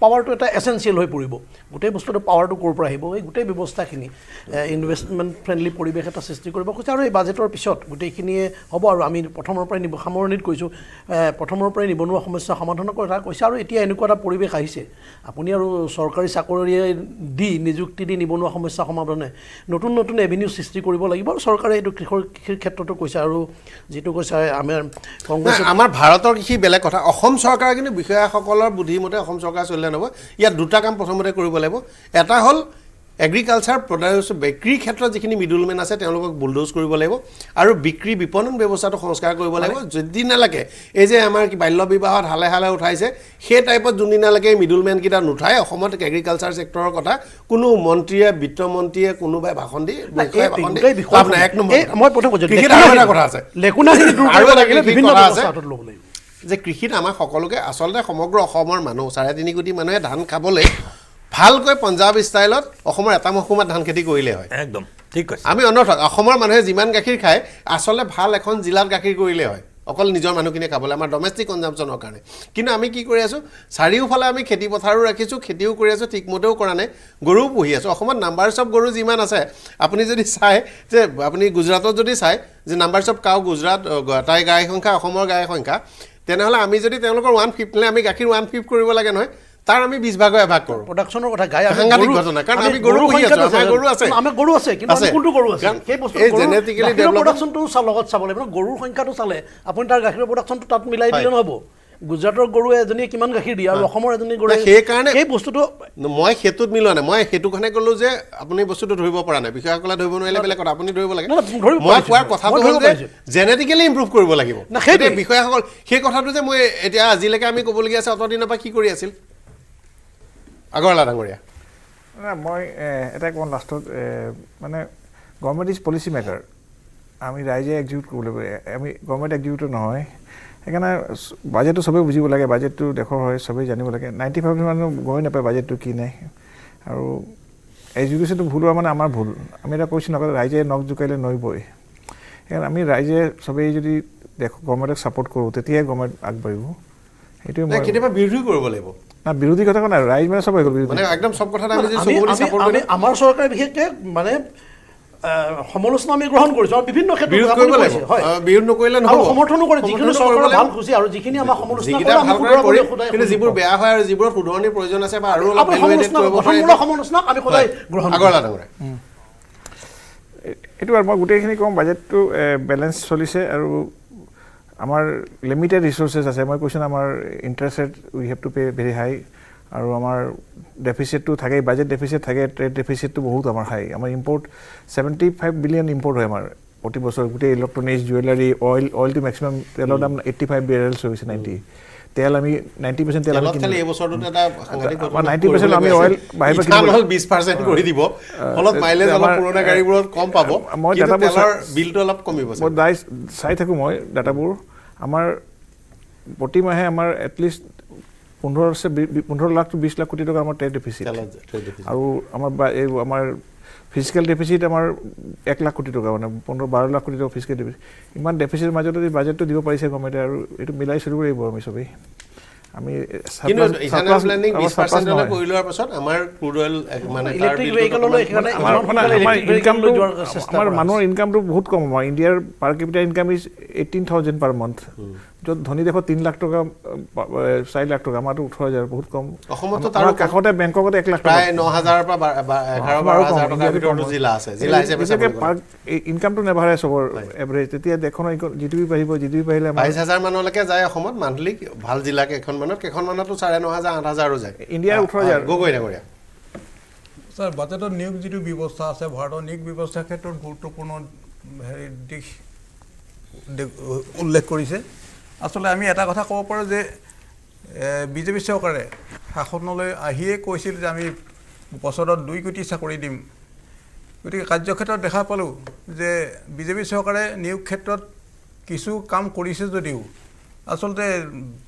পাৱাৰটো এটা এচেঞ্চিয়েল হৈ পৰিব গোটেই বস্তুটো পাৱাৰটো ক'ৰ পৰা আহিব এই গোটেই ব্যৱস্থাখিনি ইনভেষ্টমেণ্ট ফ্ৰেণ্ডলি পৰিৱেশ এটা সৃষ্টি কৰিব কৈছে আৰু এই বাজেটৰ পিছত গোটেইখিনিয়ে হ'ব আৰু আমি প্ৰথমৰ পৰাই সামৰণিত কৈছোঁ প্ৰথমৰ পৰাই নিবনুৱা সমস্যা সমাধানৰ কথা কৈছে আৰু এতিয়া এনেকুৱা এটা পৰিৱেশ আহিছে আপুনি আৰু চৰকাৰী চাকৰিয়ে দি নিযুক্তি দি নিবনুৱা সমস্যা সমাধানে নতুন নতুন এভিনিউ সৃষ্টি কৰিব লাগিব আৰু চৰকাৰে এইটো কৃষিৰ ক্ষেত্ৰতো কৈছে আৰু যিটো কৈছে আমাৰ ভাৰতৰ কৃষি বেলেগ কথা অসম চৰকাৰে কিন্তু বিষয়াসকলৰ বুদ্ধিমতে অসম চৰকাৰ চলিলে নহ'ব ইয়াত দুটা কাম প্ৰথমতে কৰিব লাগিব এটা হ'ল এগ্ৰিকালচাৰ প্ৰডাক্টছ বিক্ৰীৰ ক্ষেত্ৰত যিখিনি মিডলমেন আছে তেওঁলোকক বুলডোজ কৰিব লাগিব আৰু বিক্ৰী বিপণন ব্যৱস্থাটো সংস্কাৰ কৰিব লাগিব যদিনালৈকে এই যে আমাৰ বাল্য বিবাহত হালে হালে উঠাইছে সেই টাইপত যোনদিনালৈকে মিডলমেন কেইটা নুঠায় অসমত এগ্ৰিকালচাৰ ছেক্টৰৰ কথা কোনো মন্ত্ৰীয়ে বিত্তমন্ত্ৰীয়ে কোনোবাই ভাষণ দি যে কৃষিত আমাৰ সকলোকে আচলতে সমগ্ৰ অসমৰ মানুহ 3.5 কোটি মানুহে ধান খাবলৈ ভালকৈ পঞ্জাব ষ্টাইলত অসমৰ এটা মহকুমাত ধান খেতি কৰিলে হয় একদম ঠিক কৈছে আমি অনৰ্থক অসমৰ মানুহে যিমান গাখীৰ খায় আচলতে ভাল এখন জিলাত গাখীৰ কৰিলে হয় অকল নিজৰ মানুহখিনিয়ে খাবলৈ আমাৰ ডমেষ্টিক কনজাম্পশ্যনৰ কাৰণে কিন্তু আমি কি কৰি আছোঁ চাৰিওফালে আমি খেতি পথাৰো ৰাখিছোঁ খেতিও কৰি আছোঁ ঠিকমতেও কৰা নাই গৰুও পুহি আছোঁ অসমত নাম্বাৰছ অফ গৰু যিমান আছে আপুনি যদি চায় যে আপুনি গুজৰাটত যদি চায় যে নাম্বাৰছ অফ কাউ গুজৰাট তাই গাই সংখ্যা অসমৰ গাই সংখ্যা তেনেহ'লে আমি যদি তেওঁলোকৰ 1/5 আমি গাখীৰ 1/5 কৰিব লাগে নহয় তাৰ আমি 20 ভাগৰ এভাগ কৰোঁ প্ৰডাকশ্যনৰ কথা গাই সাংঘাতিক ঘটনা কাৰণ আমি গৰু পুহি আছোঁ আমাৰ গৰু আছে আমাৰ গৰু আছে কিন্তু আমি কোনটো গৰু আছে সেই বস্তু জেনেটিক্যালি ডেভেলপ প্ৰডাকশ্যনটো লগত চাব লাগিব গৰুৰ সংখ্যাটো চালে আপুনি তাৰ গাখীৰৰ প্ৰডাকশ্যনটো তাত মিলাই দিলে নহ'ব গুজৰাটৰ গৰু এজনীয়ে কিমান গাখীৰ দিয়ে আৰু অসমৰ এজনী গৰু সেইকাৰণে সেই বস্তুটো মই সেইটোত মিলোৱা নাই মই সেইটো কাৰণে ক'লোঁ যে আপুনি বস্তুটো ধৰিব পৰা নাই বিষয়াসকলে ধৰিব নোৱাৰিলে বেলেগ কথা আপুনি ধৰিব লাগে মই কোৱাৰ কথাটো হ'ল যে জেনেটিক্যালি ইম্প্ৰুভ কৰিব লাগিব সেইটোৱে বিষয়াসকল সেই কথাটো যে মই এতিয়া আজিলৈকে আমি ক'বলগীয়া আছে অতদিনৰ পৰা কি কৰি আছিল আগৰৱালা ডাঙৰীয়া মই এটা কোন লাষ্টত মানে গভৰ্ণমেণ্ট ইজ পলিচি মেকাৰ আমি ৰাইজে এক্সিকিউট কৰিব লাগিব আমি গভৰ্ণমেণ্ট এক্সিকিউটিভ নহয় সেইকাৰণে বাজেটটো চবেই বুজিব লাগে বাজেটটো দেশৰ হয় চবেই জানিব লাগে 95% মানুহ গৈ নাপায় বাজেটটো কি নাই আৰু এডুকেশ্যনটো ভুল হোৱা মানে আমাৰ ভুল আমি এটা কৈছোঁ নকয় ৰাইজে নখ জোকাৰিলে নৈ বয় সেইকাৰণে আমি ৰাইজে চবেই যদি দেশ গভৰ্ণমেণ্টক ছাপোৰ্ট কৰোঁ তেতিয়াই গভৰ্ণমেণ্ট আগবাঢ়িব সেইটোৱে মই কেতিয়াবা বিৰোধী কৰিব লাগিব না বিৰোধী কথা নাই ৰাইজ মানে চব হৈ গ'ল মানে একদম সব কথা আমি যদি সবুলি সাপোৰ্ট কৰো আমাৰ চৰকাৰে বিশেষকৈ মানে সমালোচনা আমি গ্ৰহণ কৰিছো আৰু বিভিন্ন ক্ষেত্ৰত বিৰোধ কৰিব লাগিব হয় বিৰোধ নকৰিলে নহব সমৰ্থনো কৰে যিখিনি চৰকাৰে ভাল খুচি আৰু যিখিনি আমাৰ সমালোচনা কৰে আমি কিন্তু যিবোৰ বেয়া হয় আৰু যিবোৰ সুধৰণিৰ প্ৰয়োজন আছে বা আৰু অলপ ভেলুৱেটেড কৰিব পাৰে সমালোচনা আমি সদায় গ্ৰহণ আগৰৱালা ডাঙৰীয়া এইটো আৰু মই গোটেইখিনি কম বাজেটটো বেলেঞ্চ চলিছে আৰু আমাৰ লিমিটেড ৰিসোৰ্সেস আছে মই কৈছো আমাৰ interest rate we have to pay very high আৰু আমাৰ ডেফিচিটটো থাকে বাজেট ডেফিচিট থাকে ট্ৰেড ডেফিচিটটো বহুত আমাৰ হাই আমাৰ ইম্পৰ্ট 75 বিলিয়ন ইম্পৰ্ট হয় আমাৰ প্ৰতি বছৰ গোটেই ইলেক্ট্ৰনিক্স জুৱেলাৰী অইলটো মেক্সিমাম তেলৰ দাম 85 বেৰেলছ হৈছে 90 তেল আমি 90% তেল আমি খালি এই বছৰটোতে এটা সাংঘাতিক 90% আমি অইল বাহিৰ ইথানল 20% কৰি দিব ফলত মাইলেজ অলপ পুৰণা গাড়ীবোৰত কম পাব কিন্তু তেলৰ বিলটো অলপ কমিব মই চাই থাকো মই ডাটাবোৰ আমাৰ প্ৰতি মাহে আমাৰ এটলিষ্ট 15 লাখ to 20 লাখ কোটি টকা আমাৰ ট্ৰেড ডেফিচিট আৰু আমাৰ ফিজিক্যাল ডেফিচিট আমাৰ 1 লাখ কোটি টকা মানে 15-12 লাখ কোটি টকা ফিজিক্যাল ডেফিচিট ইমান ডেফিচিট মাজতে যদি বাজেটটো দিব পাৰিছে গভৰ্ণমেণ্টে আৰু এইটো মিলাই চলিব লাগিব আমি সবেই আমি কিন্তু ইথানল ব্লেন্ডিং 20% লৈ কৰি লোৱাৰ পাছত আমাৰ ক্ৰুড অইল মানে ইলেক্ট্ৰিক ভেহিকললৈ এখানে আমাৰ মানুহৰ ইনকামটো বহুত কম আমাৰ ইণ্ডিয়াৰ পাৰ কেপিটা ইনকাম ইজ 18,000 পাৰ মান্থ য'ত ধনী দেশত 3 লাখ টকা 4 লাখ টকা আমাৰটো 18,000 বহুত কম অসমতো তাৰ কাষতে বেংকতে 1 লাখ প্ৰায় 9,000 পৰা 11-12,000 টকা ভিতৰত জিলা আছে জিলা হিচাপে ইনকামটো নেভাৰে সবৰ এভাৰেজ তেতিয়া দেখনৰ জিডিপি বাঢ়িব জিডিপি বাঢ়িলে 22,000 মানলৈকে যায় অসমত মান্থলি ভাল জিলাকে এখন মানতো 9,500-8,000 যায় ইণ্ডিয়াৰ 18,000 গগৈ ডাঙৰীয়া স্যাৰ বাজেটৰ নিয়োগ যিটো ব্যৱস্থা আছে ভাৰতৰ নিয়োগ ব্যৱস্থাৰ ক্ষেত্ৰত গুৰুত্বপূৰ্ণ দিশ উল্লেখ কৰিছে আসলে আমি এটা কথা ক'ব পাৰোঁ যে বিজেপি চৰকাৰে শাসনলৈ আহিয়ে কৈছিল যে আমি বছৰত 2 কোটি চাকৰি দিম গতিকে কাৰ্যক্ষেত্ৰত দেখা পালোঁ যে বিজেপি চৰকাৰে নিয়োগ ক্ষেত্ৰত কিছু কাম কৰিছে যদিও আচলতে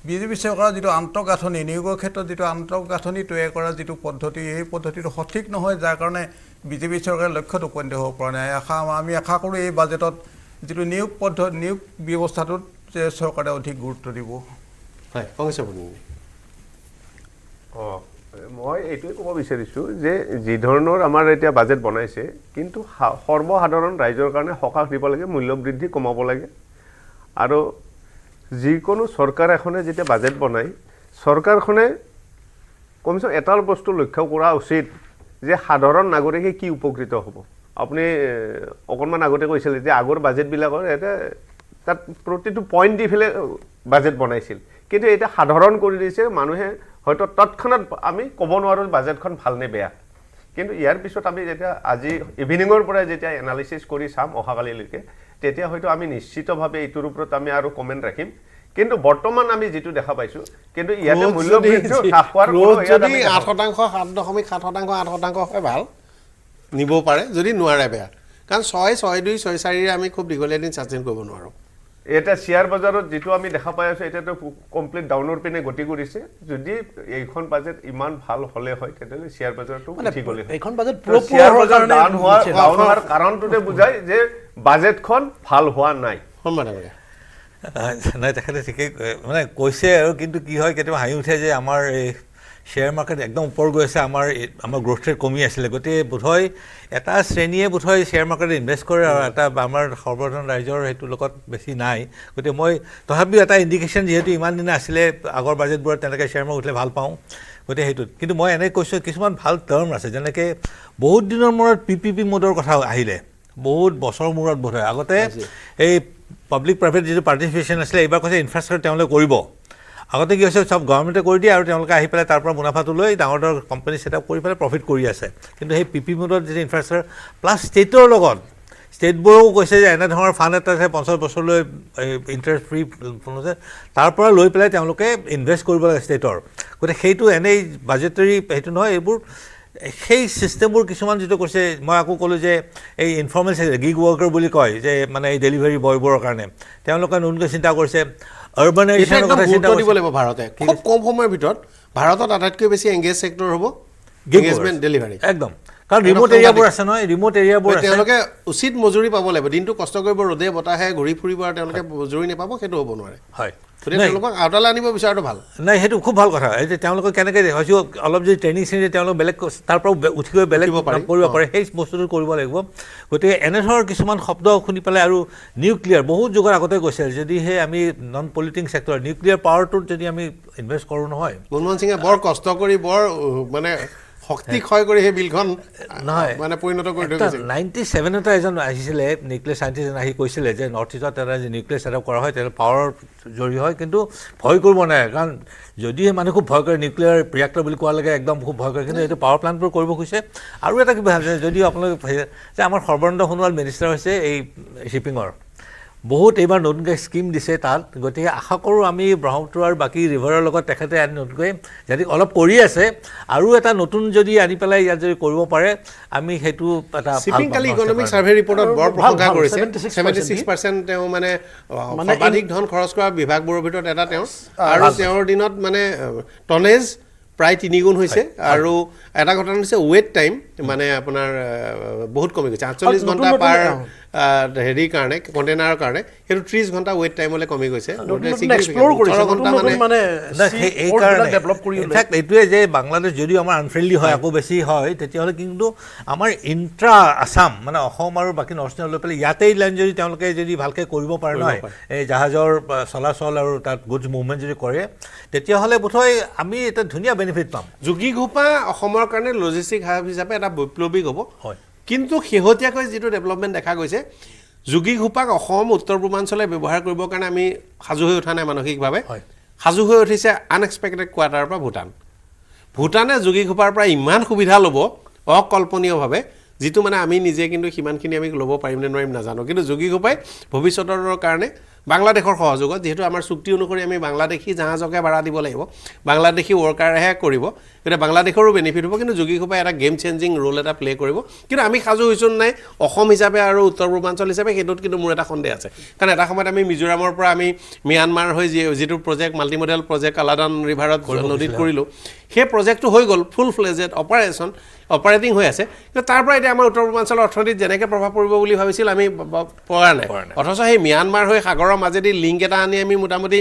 বিজেপি চৰকাৰৰ যিটো আন্তঃগাঁথনি নিয়োগৰ ক্ষেত্ৰত যিটো আন্তঃগাঁথনি তৈয়াৰ কৰাৰ যিটো পদ্ধতি এই পদ্ধতিটো সঠিক নহয় যাৰ কাৰণে বিজেপি চৰকাৰে লক্ষ্যত উপনীত হ'ব পৰা নাই আমি আশা কৰোঁ এই বাজেটত যিটো নিয়োগ ব্যৱস্থাটোত চৰকাৰে অধিক গুৰুত্ব দিব হয় কংগ্ৰেছ আপুনি মই এইটোৱে ক'ব বিচাৰিছোঁ যে যি ধৰণৰ আমাৰ এতিয়া বাজেট বনাইছে কিন্তু সৰ্বসাধাৰণ ৰাইজৰ কাৰণে সকাহ দিব লাগে মূল্য বৃদ্ধি কমাব লাগে আৰু যিকোনো চৰকাৰ এখনে যেতিয়া বাজেট বনায় চৰকাৰখনে কমচে এটা বস্তু লক্ষ্য কৰা উচিত যে সাধাৰণ নাগৰিকে কি উপকৃত হ'ব আপুনি অকণমান আগতে কৈছিলে যে আগৰ বাজেটবিলাকৰ এটা তাত প্ৰতিটো পইণ্ট দি পেলাই বাজেট বনাইছিল কিন্তু এটা সাধাৰণ কৰি দিছে মানুহে হয়তো তৎক্ষণাত আমি ক'ব নোৱাৰোঁ বাজেটখন ভাল নে বেয়া কিন্তু ইয়াৰ পিছত আমি যেতিয়া আজি ইভিনিঙৰ পৰা যেতিয়া এনালিচিছ কৰি চাম অহাকালিলৈকে তেতিয়া হয়তো আমি নিশ্চিতভাৱে এইটোৰ ওপৰত আমি আৰু কমেণ্ট ৰাখিম কিন্তু বৰ্তমান আমি যিটো দেখা পাইছোঁ কিন্তু ইয়াতে মূল্য বৃদ্ধি হ্ৰাস হোৱাৰ যদি 8% 7.7% 8% হয় ভাল নিব পাৰে যদি নোৱাৰে বেয়া কাৰণ 6.2 6.4 আমি খুব দীঘলীয়া দিন ছাষ্টেইন কৰিব নোৱাৰোঁ এটা শ্বেয়াৰ বজাৰত যিটো আমি দেখা পাই আছোঁ এতিয়াতো কমপ্লিট ডাউনৰ পিনে গতি কৰিছে যদি এইখন বাজেট ইমান ভাল হ'লে হয় তেতিয়াহ'লে শ্বেয়াৰ বজাৰটো উঠি গ'লে এইখন বাজেট শ্বেয়াৰ বজাৰ ডাউন হোৱাৰ কাৰণটোতে বুজায় যে বাজেটখন ভাল হোৱা নাই নাই তেখেতে ঠিকেই মানে কৈছে আৰু কিন্তু কি হয় কেতিয়াবা হাঁহি উঠে যে আমাৰ এই শ্বেয়াৰ মাৰ্কেট একদম ওপৰ গৈ আছে আমাৰ গ্ৰ'থ ৰেট কমি আছিলে গতিকে বোধহয় এটা শ্ৰেণীয়ে বোধহয় শ্বেয়াৰ মাৰ্কেটত ইনভেষ্ট কৰে আৰু এটা আমাৰ সৰ্বসাধাৰণ ৰাইজৰ সেইটোৰ লগত বেছি নাই গতিকে মই তথাপিও এটা ইণ্ডিকেশ্যন যিহেতু ইমান দিনে আছিলে আগৰ বাজেটবোৰত তেনেকৈ শ্বেয়াৰ মাৰ্কেট উঠিলে ভাল পাওঁ গতিকে সেইটোত কিন্তু মই এনেকৈ কৈছোঁ কিছুমান ভাল টাৰ্ম আছে যেনেকৈ বহুত দিনৰ মূৰত PPP মোডৰ কথা আহিলে বহুত বছৰৰ মূৰত বোধ হয় আগতে এই পাব্লিক প্ৰাইভেট যিটো পাৰ্টিচিপেশ্যন আছিলে এইবাৰ কৈছে ইনফ্ৰাষ্ট্ৰাকচাৰ তেওঁলোকে কৰিব আগতে কি হৈছে সব গভৰ্ণমেণ্টে কৰি দিয়ে আৰু তেওঁলোকে আহি পেলাই তাৰ পৰা মুনাফাটো লৈ ডাঙৰ ডাঙৰ কোম্পানী ছেটআপ কৰি পেলাই প্ৰফিট কৰি আছে কিন্তু সেই PPP মোডত যিটো ইনফ্ৰাষ্ট্ৰাকচাৰ প্লাছ ষ্টেটৰ লগত ষ্টেটবোৰেও কৈছে যে এনেধৰণৰ ফাণ্ড এটা আছে 50 বছৰলৈ ইণ্টাৰেষ্ট ফ্ৰী আছে তাৰ পৰা লৈ পেলাই তেওঁলোকে ইনভেষ্ট কৰিব লাগে ষ্টেটৰ গতিকে সেইটো এনেই বাজেটৰী সেইটো নহয় এইবোৰ সেই চিষ্টেমবোৰ কিছুমান যিটো কৈছে মই আকৌ ক'লোঁ যে এই ইনফৰ্মেল গিগ ৱৰ্কাৰ বুলি কয় যে মানে এই ডেলিভাৰী বয়বোৰৰ কাৰণে তেওঁলোকে নতুনকৈ চিন্তা কৰিছে আৰ্বানাইজেশ্যনৰ কথা চিন্তা দিব লাগিব ভাৰতে খুব কম সময়ৰ ভিতৰত ভাৰতত আটাইতকৈ বেছি এংগেজ ছেক্টৰ হ'ব এংগেজমেণ্ট ডেলিভাৰী একদম কাৰণ ৰিমোট এৰিয়াবোৰ আছে নহয় ৰিমোট এৰিয়াবোৰ আছে তেওঁলোকে উচিত মজুৰি পাব লাগিব দিনটো কষ্ট কৰিব ৰ'দে বতাহে ঘূৰি ফুৰিব আৰু তেওঁলোকে মজুৰি নাপাব সেইটো হ'ব নোৱাৰে হয় তেওঁলোকক আউটালৈ আনিব বিচৰাটো ভাল নাই সেইটো খুব ভাল কথা এই যে তেওঁলোকে কেনেকৈ হয়তো অলপ যদি ট্ৰেইনিং চেইনিং তেওঁলোক বেলেগ তাৰ পৰা উঠি গৈ বেলেগ কৰিব পাৰে সেই বস্তুটো কৰিব লাগিব গতিকে এনেধৰণৰ কিছুমান শব্দ শুনি পেলাই আৰু নিউক্লিয়াৰ বহুত যুগৰ আগতে কৈছিল যদিহে আমি নন পলিটিং ছেক্টৰ নিউক্লিয়াৰ পাৱাৰটোত যদি আমি ইনভেষ্ট কৰোঁ নহয় মনমোহন সিঙে বৰ কষ্ট কৰি বৰ মানে শক্তি ক্ষয় কৰি সেই বিলখন নহয় মানে পৰিণত কৰি থৈ গৈছে 97 এজন আহিছিলে নিউক্লিয়াৰ চাইণ্টিষ্ট আহি কৈছিলে যে নৰ্থ ইষ্টত এটা যে নিউক্লিয়াৰ ছেটআপ কৰা হয় তেতিয়া পাৱাৰৰ জৰি হয় কিন্তু ভয় কৰিব নাই কাৰণ যদিহে মানুহ খুব ভয় কৰে নিউক্লিয়াৰ ৰিয়েক্টৰ বুলি কোৱা লাগে একদম খুব ভয় কৰে কিন্তু এইটো পাৱাৰ প্লাণ্টবোৰ কৰিব খুজিছে আৰু এটা কিবা যদিও আপোনালোকে যে আমাৰ সৰ্বানন্দ সোণোৱাল মিনিষ্টাৰ হৈছে এই শ্বিপিঙৰ বহুত এইবাৰ নতুনকৈ স্কিম দিছে তাত গতিকে আশা কৰোঁ আমি ব্ৰহ্মপুত্ৰ আৰু বাকী ৰিভাৰৰ লগত তেখেতে আনি নতুনকৈ যদি অলপ কৰি আছে আৰু এটা নতুন যদি আনি পেলাই ইয়াত যদি কৰিব পাৰে আমি সেইটো এটা শ্বিপিং কালি ইকনমিক ছাৰ্ভে ৰিপৰ্টত বৰ প্ৰশংসা কৰিছে 76% তেওঁ মানে সৰ্বাধিক ধন খৰচ কৰা বিভাগবোৰৰ ভিতৰত এটা তেওঁ আৰু তেওঁৰ দিনত মানে টনেজ প্ৰায় 3 গুণ হৈছে আৰু এটা ঘটনা হৈছে ৱেট টাইম মানে আপোনাৰ বহুত কমি গৈছে 48 ঘণ্টা পাৰ হেৰিৰ কাৰণে কণ্টেইনাৰৰ কাৰণে সেইটো 30 ঘণ্টা ৱেট টাইমলৈ কমি গৈছে এইটোৱে যে বাংলাদেশ যদিও আমাৰ আনফ্ৰেণ্ডলি হয় আকৌ বেছি হয় তেতিয়াহ'লে কিন্তু আমাৰ ইণ্ট্ৰা আছাম মানে অসম আৰু বাকী নৰ্থ ইষ্টৰ লৈ পেলাই ইয়াতেই লাইন যদি তেওঁলোকে যদি ভালকৈ কৰিব পাৰে নহয় এই জাহাজৰ চলাচল আৰু তাত গুডছ মুভমেণ্ট যদি কৰে তেতিয়াহ'লে বোধহয় আমি এটা ধুনীয়া বেনিফিট পাম যোগীঘোপা অসমৰ কাৰণে লজিষ্টিক হাব হিচাপে এটা বৈপ্লৱিক হ'ব হয় কিন্তু শেহতীয়াকৈ যিটো ডেভেলপমেণ্ট দেখা গৈছে যোগীঘোপাক অসম উত্তৰ পূৰ্বাঞ্চলে ব্যৱহাৰ কৰিবৰ কাৰণে আমি সাজু হৈ উঠা নাই মানসিকভাৱে সাজু হৈ উঠিছে আনএক্সপেক্টেড কোৱাৰ্টাৰৰ পৰা ভূটানে যোগীঘোপাৰ পৰা ইমান সুবিধা ল'ব অকল্পনীয়ভাৱে যিটো মানে আমি নিজে কিন্তু সিমানখিনি আমি ল'ব পাৰিম নে নোৱাৰিম নাজানো কিন্তু যোগীঘোপাই ভৱিষ্যতৰ কাৰণে বাংলাদেশৰ সহযোগত যেহেতু আমাৰ চুক্তি অনুসৰি আমি বাংলাদেশী জাহাজকে ভাড়া দিব লাগিব বাংলাদেশী ৱৰ্কাৰেহে কৰিব গতিকে বাংলাদেশৰো বেনিফিট হ'ব কিন্তু যোগীঘোপাই এটা গেম চেঞ্জিং ৰোল এটা প্লে কৰিব কিন্তু আমি সাজু হৈছোঁ নাই অসম হিচাপে আৰু উত্তৰ পূৰ্বাঞ্চল হিচাপে সেইটোত কিন্তু মোৰ এটা সন্দেহ আছে কাৰণ এটা সময়ত আমি মিজোৰামৰ পৰা আমি ম্যানমাৰ হৈ যিটো প্ৰজেক্ট মাল্টিমডেল প্ৰজেক্ট আলাদান ৰিভাৰত নদীত কৰিলোঁ সেই প্ৰজেক্টটো হৈ গ'ল ফুল ফ্লেজেড অপাৰেটিং হৈ আছে কিন্তু তাৰ পৰা এতিয়া আমাৰ উত্তৰ পূৰ্বাঞ্চলৰ অৰ্থনীতিত যেনেকৈ প্ৰভাৱ পৰিব বুলি ভাবিছিল আমি পৰা নাই অথচ সেই ম্যানমাৰ হৈ সাগৰৰ মাজেদি লিংক এটা আনি আমি মোটামুটি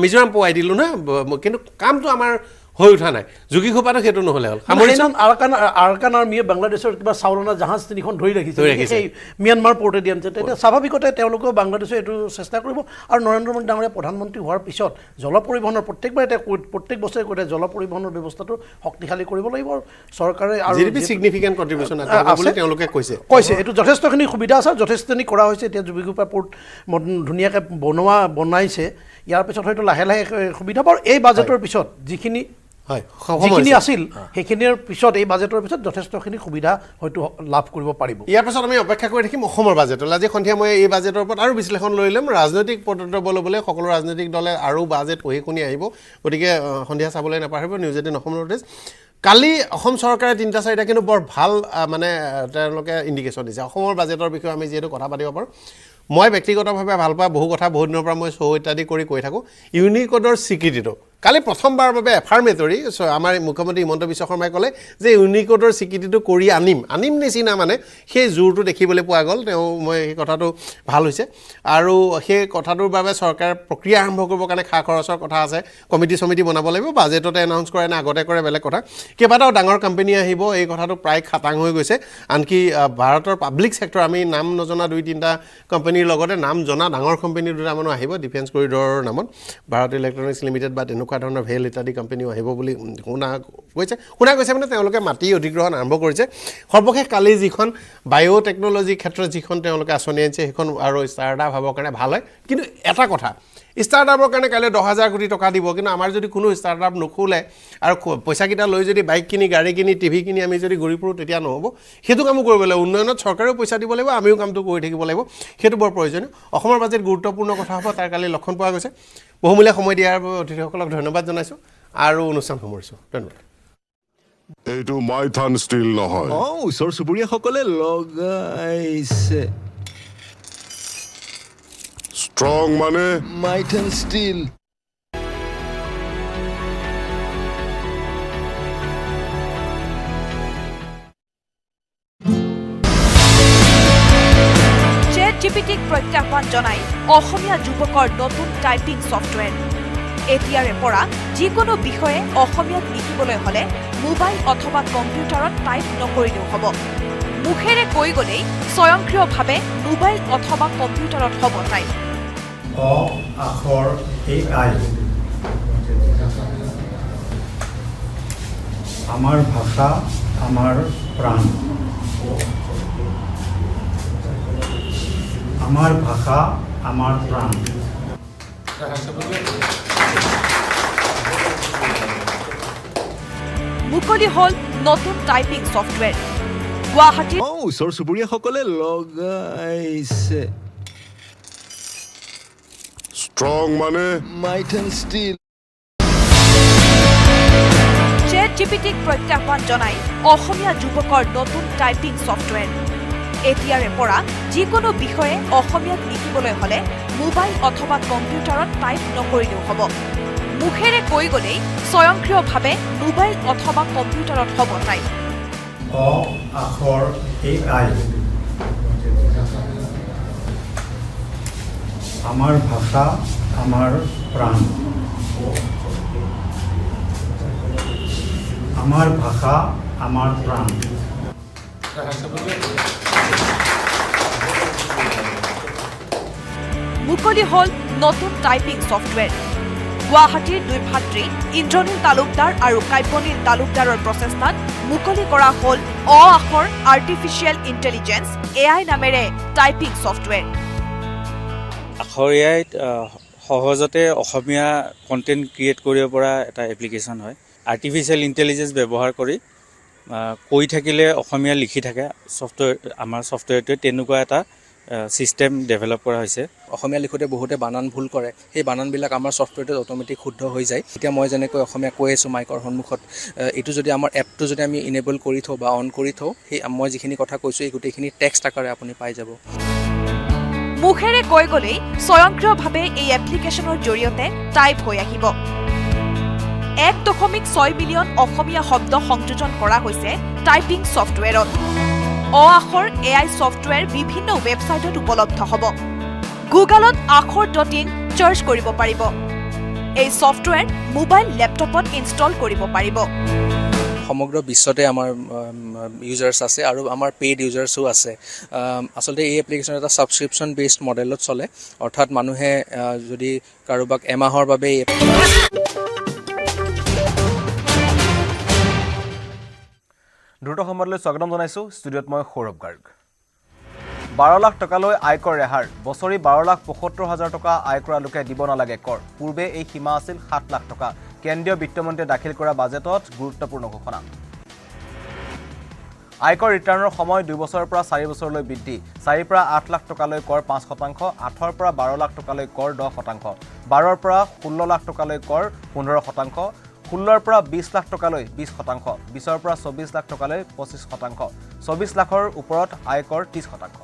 মিজোৰাম পোৱাই দিলোঁ না কিন্তু কামটো আমাৰ হৈ উঠা নাই যোগীঘোপাটো সেইটো নহ'লে হ'ল আৰকান আৰ্মিয়ে বাংলাদেশৰ কিবা চাউলনা জাহাজ তিনিখন ধৰি ৰাখিছে সেই ম্যানমাৰ পৰ্টেদি আনিছে তেতিয়া স্বাভাৱিকতে তেওঁলোকেও বাংলাদেশে এইটো চেষ্টা কৰিব আৰু নৰেন্দ্ৰ মোদী ডাঙৰীয়া প্ৰধানমন্ত্ৰী হোৱাৰ পিছত জল পৰিবহণৰ প্ৰত্যেকবাৰ এতিয়া প্ৰত্যেক বছৰে কৈ জল পৰিবহণৰ ব্যৱস্থাটো শক্তিশালী কৰিব লাগিব চৰকাৰে আৰু ছিগনিফিকেণ্ট কণ্ট্ৰিবিউশ্যন বুলি তেওঁলোকে কৈছে এইটো যথেষ্টখিনি সুবিধা আছে যথেষ্টখিনি কৰা হৈছে এতিয়া যোগীঘোপা পৰ্ট ধুনীয়াকৈ বনাইছে ইয়াৰ পিছত হয়তো লাহে লাহে সুবিধা পাব এই বাজেটৰ পিছত যিখিনি আছিল সেইখিনিৰ পিছত এই বাজেটৰ পিছত যথেষ্টখিনি সুবিধা হয়তো লাভ কৰিব পাৰিব ইয়াৰ পিছত আমি অপেক্ষা কৰি থাকিম অসমৰ বাজেটলৈ আজি সন্ধিয়া মই এই বাজেটৰ ওপৰত আৰু বিশ্লেষণ লৈ ল'ম ৰাজনৈতিক পদক্ষেপ ল'বলৈ সকলো ৰাজনৈতিক দলে আৰু বাজেট পঢ়ি শুনি আহিব গতিকে সন্ধিয়া চাবলৈ নাপাহৰিব News18 অসম নৰ্থইষ্ট কালি অসম চৰকাৰে 3-4টা কিন্তু বৰ ভাল মানে তেওঁলোকে ইণ্ডিকেশ্যন দিছে অসমৰ বাজেটৰ বিষয়ে আমি যিহেতু কথা পাতিব পাৰোঁ মই ব্যক্তিগতভাৱে ভাল পাওঁ বহু কথা বহুত দিনৰ পৰা মই শ্ব' ইত্যাদি কৰি কৈ থাকোঁ ইউনিকোডৰ স্বীকৃতিটো কালি প্ৰথমবাৰৰ বাবে এফাৰ্মেটৰী আমাৰ মুখ্যমন্ত্ৰী হিমন্ত বিশ্ব শৰ্মাই ক'লে যে ইউনিকোডৰ স্বীকৃতিটো কৰি আনিম নিচিনা মানে সেই জোৰটো দেখিবলৈ পোৱা গ'ল মই সেই কথাটো ভাল হৈছে আৰু সেই কথাটোৰ বাবে চৰকাৰে প্ৰক্ৰিয়া আৰম্ভ কৰিবৰ কাৰণে খা খৰচৰ কথা আছে কমিটি বনাব লাগিব বাজেটতে এনাউন্স কৰে নে আগতে কৰে বেলেগ কথা কেইবাটাও ডাঙৰ কোম্পানী আহিব এই কথাটো প্ৰায় খাটাং হৈ গৈছে আনকি ভাৰতৰ পাব্লিক ছেক্টৰ আমি নাম নজনা 2-3টা কোম্পানীৰ লগতে নাম জনা ডাঙৰ কোম্পানী দুটামানো আহিব ডিফেন্স কৰিডৰৰ নামত ভাৰত ইলেক্ট্ৰনিক্স লিমিটেড বা তেনেকুৱা ধৰণৰ ভেল ইত্যাদি কোম্পানীও আহিব বুলি শুনা গৈছে মানে তেওঁলোকে মাটি অধিগ্ৰহণ আৰম্ভ কৰিছে সৰ্বশেষ কালি যিখন বায়'টেকনলজি ক্ষেত্ৰত যিখন তেওঁলোকে আঁচনি আনিছে সেইখন আৰু ষ্টাৰ্টআপ হ'বৰ কাৰণে ভাল হয় কিন্তু এটা কথা ষ্টাৰ্টআপৰ কাৰণে কাইলৈ 10,000 কোটি টকা দিব কিন্তু আমাৰ যদি কোনো ষ্টাৰ্টআপ নোখোলে আৰু পইচাকেইটা লৈ যদি বাইক কিনি গাড়ী কিনি টিভি কিনি আমি যদি ঘূৰি ফুৰোঁ তেতিয়া নহ'ব সেইটো কামো কৰিব লাগিব উন্নয়নত চৰকাৰেও পইচা দিব লাগিব আমিও কামটো কৰি থাকিব লাগিব সেইটো বৰ প্ৰয়োজনীয় অসমৰ বাজেট গুৰুত্বপূৰ্ণ কথা হ'ব তাৰ কালি লক্ষণ পোৱা গৈছে বহুমূলীয়া সময় দিয়াৰ অতিথিসকলক ধন্যবাদ জনাইছোঁ আৰু অনুষ্ঠান সামৰিছোঁ ধন্যবাদ এইটো মাইথান ষ্টিল নহয় ওচৰ চুবুৰীয়াসকলে লগাইছে ষ্ট্ৰং মানে মাইথান ষ্টিল ChatGPTক প্ৰত্যাহ্বান জনাই অসমীয়া যুৱকৰ নতুন টাইপিং ছফ্টৱেৰ এতিয়াৰে পৰা যিকোনো বিষয়ে অসমীয়াত লিখিবলৈ হ'লে মোবাইল অথবা কম্পিউটাৰত টাইপ নকৰিলেও হ'ব মুখেৰে কৈ গ'লেই স্বয়ংক্ৰিয়ভাৱে মোবাইল অথবা কম্পিউটাৰত হ'ব টাইপ অ আখৰ AI আমাৰ ভাষা আমাৰ প্ৰাণ আমাৰ ভাষা আমাৰ প্ৰাণ মুকলি হ'ল নতুন টাইপিং ছফ্টৱেৰ গুৱাহাটীৰ ওচৰ চুবুৰীয়াসকলে লগাইছে ষ্ট্ৰং মানে মাইথান ষ্টিল ChatGPTক প্ৰত্যাহ্বান জনাই অসমীয়া যুৱকৰ নতুন টাইপিং ছফ্টৱেৰ এতিয়াৰে পৰা যিকোনো বিষয়ে অসমীয়াত লিখিবলৈ হ'লে মোবাইল অথবা কম্পিউটাৰত টাইপ নকৰিলেও হ'ব মুখেৰে কৈ গ'লেই স্বয়ংক্ৰিয়ভাৱে মোবাইল অথবা কম্পিউটাৰত হ'ব টাইপ অ আখৰ AI আমাৰ ভাষা আমাৰ প্ৰাণ আমাৰ ভাষা আমাৰ প্ৰাণ মুকলি হ'ল নতুন টাইপিং ছফ্টৱেৰ গুৱাহাটীৰ দুই ভাতৃ ইন্দ্ৰনীল তালুকদাৰ আৰু কাব্যনীল তালুকদাৰৰ প্ৰচেষ্টাত মুকলি কৰা হ'ল অ আখৰ আৰ্টিফিচিয়েল ইণ্টেলিজেন্স AI নামেৰে টাইপিং ছফ্টৱেৰ আখৰ AIত সহজতে অসমীয়া কণ্টেণ্ট ক্ৰিয়েট কৰিব পৰা এটা এপ্লিকেশ্যন হয় আৰ্টিফিচিয়েল ইণ্টেলিজেন্স ব্যৱহাৰ কৰি কৈ থাকিলে অসমীয়া লিখি থাকে ছফ্টৱেৰ আমাৰ ছফ্টৱেৰটোৱে তেনেকুৱা এটা ছিষ্টেম ডেভেলপ কৰা হৈছে অসমীয়া লিখোঁতে বহুতে বানান ভুল কৰে সেই বানানবিলাক আমাৰ ছফ্টৱেৰটোত অট'মেটিক শুদ্ধ হৈ যায় এতিয়া মই যেনেকৈ অসমীয়া কৈ আছোঁ মাইকৰ সন্মুখত এইটো যদি আমাৰ এপটো যদি আমি ইনেবল কৰি থওঁ বা অন কৰি থওঁ সেই মই যিখিনি কথা কৈছোঁ এই গোটেইখিনি টেক্সট আকাৰে আপুনি পাই যাব মুখেৰে কৈ গ'লেই স্বয়ংক্ৰিয়ভাৱে এই এপ্লিকেশ্যনৰ জৰিয়তে টাইপ হৈ আহিব 1.6 মিলিয়ন অসমীয়া শব্দ সংযোজন কৰা হৈছে টাইপিং ছফ্টৱেৰত আখৰ AI ছফ্টৱেৰ বিভিন্ন ৱেবছাইটত উপলব্ধ হ'ব গুগলত আখৰ.in চাৰ্চ কৰিব পাৰিব এই ছফ্টৱেৰ মোবাইল লেপটপত ইনষ্টল কৰিব পাৰিব সমগ্ৰ বিশ্বতে আমাৰ ইউজাৰ্ছ আছে আৰু আমাৰ পেইড ইউজাৰ্ছো আছে আচলতে এই এপ্লিকেশ্যন এটা ছাবস্ক্ৰিপশ্যন বেছড মডেলত চলে অৰ্থাৎ মানুহে যদি কাৰোবাক এমাহৰ বাবে দ্ৰুত সময়লৈ স্বাগতম জনাইছোঁ ষ্টুডিঅ'ত মই সৌৰভ গাৰ্গ 12 লাখ টকালৈ আয়কৰ ৰেহাই বছৰি 12,75,000 টকা আয় কৰা লোকে দিব নালাগে কৰ পূৰ্বে এই সীমা আছিল 7 লাখ টকা কেন্দ্ৰীয় বিত্তমন্ত্ৰীয়ে দাখিল কৰা বাজেটত গুৰুত্বপূৰ্ণ ঘোষণা আয়কৰ ৰিটাৰ্ণৰ সময় 2 বছৰৰ পৰা 4 বছৰলৈ বৃদ্ধি 4 পৰা 8 লাখ টকালৈ কৰ 5%, 8 পৰা 12 লাখ টকালৈ কৰ 10%, 12 পৰা 16 লাখ টকালৈ কৰ 15%, 16 পৰা 20 লাখ টকালৈ 20%, 20 পৰা 24 লাখ টকালৈ 25%, 24 লাখৰ ওপৰত আয়কৰ 30%।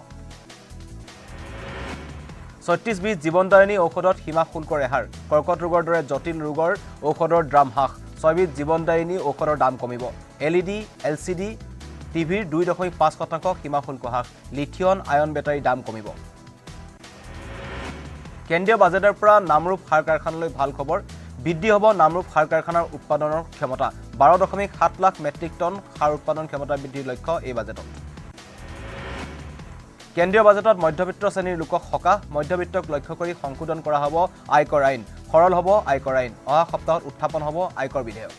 36 বিধ জীৱনদায়িনী ঔষধত সীমা শুল্ক ৰেহাই কৰ্কট ৰোগৰ দৰে জটিল ৰোগৰ ঔষধৰ দাম হ্ৰাস 6 বিধ জীৱনদায়িনী ঔষধৰ দাম কমিব LED, LCD টিভিৰ 2.5% সীমা শুল্ক হ্ৰাস লিথিয়ন আয়ন বেটাৰী দাম কমিব কেন্দ্ৰীয় বাজেটৰ পৰা নামৰূপ সাৰ কাৰখানালৈ ভাল খবৰ বৃদ্ধি হ'ব নামৰূপ সাৰ কাৰখানাৰ উৎপাদনৰ ক্ষমতা 12.7 লাখ মেট্ৰিক টন সাৰ উৎপাদন ক্ষমতা বৃদ্ধিৰ লক্ষ্য এই বাজেটত কেন্দ্ৰীয় বাজেটত মধ্যবিত্ত শ্ৰেণীৰ লোকক সকাহ মধ্যবিত্তক লক্ষ্য কৰি সংশোধন কৰা হ'ব আয়কৰ আইন সৰল হ'ব আয়কৰ আইন অহা সপ্তাহত উত্থাপন হ'ব আয়কৰ বিধেয়ক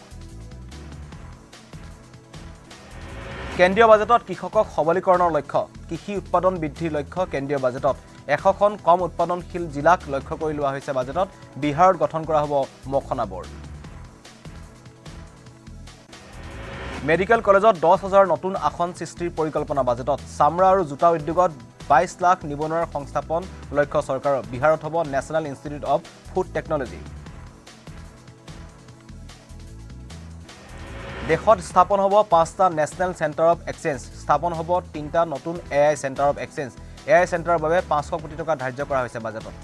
কেন্দ্ৰীয় বাজেটত কৃষকক সবলীকৰণৰ লক্ষ্য কৃষি উৎপাদন বৃদ্ধিৰ লক্ষ্য কেন্দ্ৰীয় বাজেটত 100খন কম উৎপাদনশীল জিলাক লক্ষ্য কৰি লোৱা হৈছে বাজেটত বিহাৰত গঠন কৰা হ'ব মখনা বোৰ্ড মেডিকেল কলেজত 10,000 নতুন আসন সৃষ্টিৰ পৰিকল্পনা বাজেটত চামৰা আৰু জোতা উদ্যোগত 22 লাখ নিবনুৱাৰ সংস্থাপন লক্ষ্য চৰকাৰৰ বিহাৰত হ'ব national Institute of food technology দেশত স্থাপন হ'ব 5টা নেশ্যনেল চেণ্টাৰ অফ এক্সচেঞ্জ স্থাপন হ'ব 3টা নতুন AI centre of exchange AI চেণ্টাৰৰ বাবে 500 কোটি টকা ধাৰ্য কৰা হৈছে বাজেটত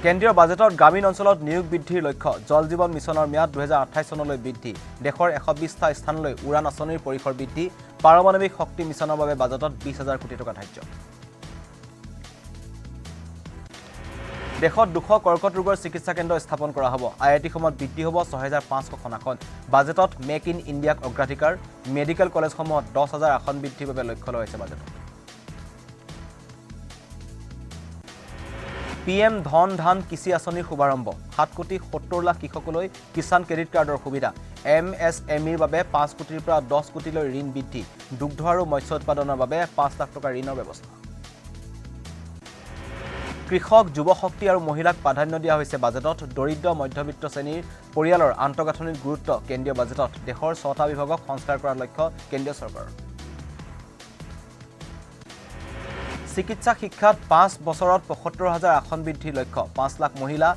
কেন্দ্ৰীয় বাজেটত গ্ৰামীণ অঞ্চলত নিয়োগ বৃদ্ধিৰ লক্ষ্য জল জীৱন মিছনৰ ম্যাদ 2028 চনলৈ বৃদ্ধি দেশৰ 120টা স্থানলৈ উড়ান আঁচনিৰ পৰিসৰ বৃদ্ধি পাৰমাণৱিক শক্তি মিছনৰ বাবে বাজেটত 20,000 কোটি টকা ধাৰ্য দেশত 200 কৰ্কট ৰোগৰ চিকিৎসা কেন্দ্ৰ স্থাপন কৰা হ'ব IIT সমূহত বৃদ্ধি হ'ব 6,500খন আসন বাজেটত মেক ইন ইণ্ডিয়াক অগ্ৰাধিকাৰ মেডিকেল কলেজসমূহত 10,000 আসন বৃদ্ধিৰ বাবে লক্ষ্য লোৱা হৈছে বাজেটত PM ধন ধান কৃষি আঁচনিৰ শুভাৰম্ভ 7 কোটি 70 লাখ কৃষকলৈ কিষাণ ক্ৰেডিট কাৰ্ডৰ সুবিধা MSMEৰ বাবে 5 কোটিৰ পৰা 10 কোটিলৈ ঋণ বৃদ্ধি দুগ্ধ আৰু মৎস্য উৎপাদনৰ বাবে 5 লাখ টকা ঋণৰ ব্যৱস্থা কৃষক যুৱশক্তি আৰু মহিলাক প্ৰাধান্য দিয়া হৈছে বাজেটত দৰিদ্ৰ মধ্যবিত্ত শ্ৰেণীৰ পৰিয়ালৰ আন্তঃগাঁথনিৰ গুৰুত্ব কেন্দ্ৰীয় বাজেটত দেশৰ 6টা বিভাগক সংস্কাৰ কৰাৰ লক্ষ্য কেন্দ্ৰীয় চৰকাৰৰ চিকিৎসা শিক্ষাত 5 বছৰত 75,000 আসন বৃদ্ধিৰ লক্ষ্য 5 লাখ মহিলা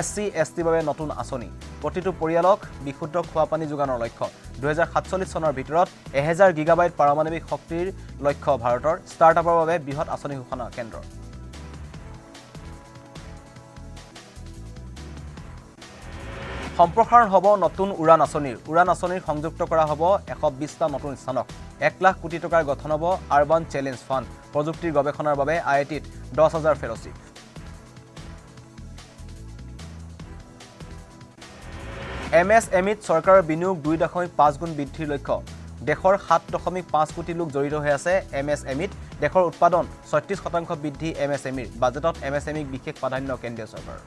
SC ST বাবে নতুন আঁচনি প্ৰতিটো পৰিয়ালক বিশুদ্ধ খোৱা পানী যোগানৰ লক্ষ্য 2047 চনৰ ভিতৰত 1000 গিগাবাইট পাৰমাণৱিক শক্তিৰ লক্ষ্য ভাৰতৰ ষ্টাৰ্টআপৰ বাবে বৃহৎ আঁচনি ঘোষণা কেন্দ্ৰ সম্প্ৰসাৰণ হ'ব নতুন উড়ান আঁচনিৰ সংযুক্ত কৰা হ'ব 120টা নতুন স্থানক 1 লাখ কোটি টকাৰ গঠন হ'ব আৰবান চ্যালেঞ্জ ফাণ্ড প্ৰযুক্তিৰ গৱেষণাৰ বাবে IITত 10,000 ফেলোশ্বিপ MSMEত চৰকাৰৰ বিনিয়োগ 2.5 গুণ বৃদ্ধিৰ লক্ষ্য দেশৰ 7.5 কোটি লোক জড়িত হৈ আছে MSMEত দেশৰ উৎপাদন 36% বৃদ্ধি MSMEৰ বাজেটত MSMEক বিশেষ প্ৰাধান্য কেন্দ্ৰীয় চৰকাৰৰ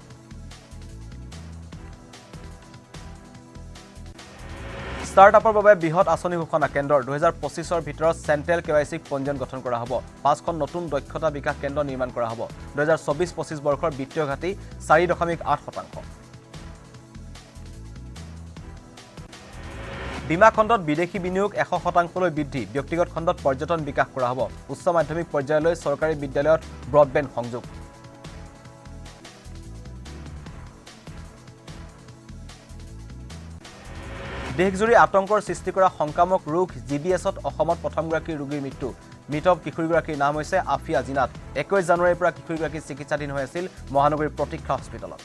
ষ্টাৰ্টআপৰ বাবে বৃহৎ আঁচনি ঘোষণা কেন্দ্ৰৰ 2025ৰ ভিতৰত চেণ্ট্ৰেল KYC পঞ্জীয়ন গঠন কৰা হ'ব 5খন নতুন দক্ষতা বিকাশ কেন্দ্ৰ নিৰ্মাণ কৰা হ'ব 2024-25 বৰ্ষৰ বিত্তীয় ঘাটি 4.8% বীমা খণ্ডত বিদেশী বিনিয়োগ 100% বৃদ্ধি ব্যক্তিগত খণ্ডত পৰ্যটন বিকাশ কৰা হ'ব উচ্চ মাধ্যমিক পৰ্যায়লৈ চৰকাৰী বিদ্যালয়ত ব্ৰডবেণ্ড সংযোগ দেশজুৰি আতংকৰ সৃষ্টি কৰা সংক্ৰামক ৰোগ জিবিএছত অসমত প্ৰথমগৰাকী ৰোগীৰ মৃত্যু মৃত কিশোৰীগৰাকীৰ নাম হৈছে আফিয়া জিনাত 21 জানুৱাৰীৰ পৰা কিশোৰীগৰাকী চিকিৎসাধীন হৈ আছিল মহানগৰীৰ প্ৰতীক্ষা হস্পিটেলত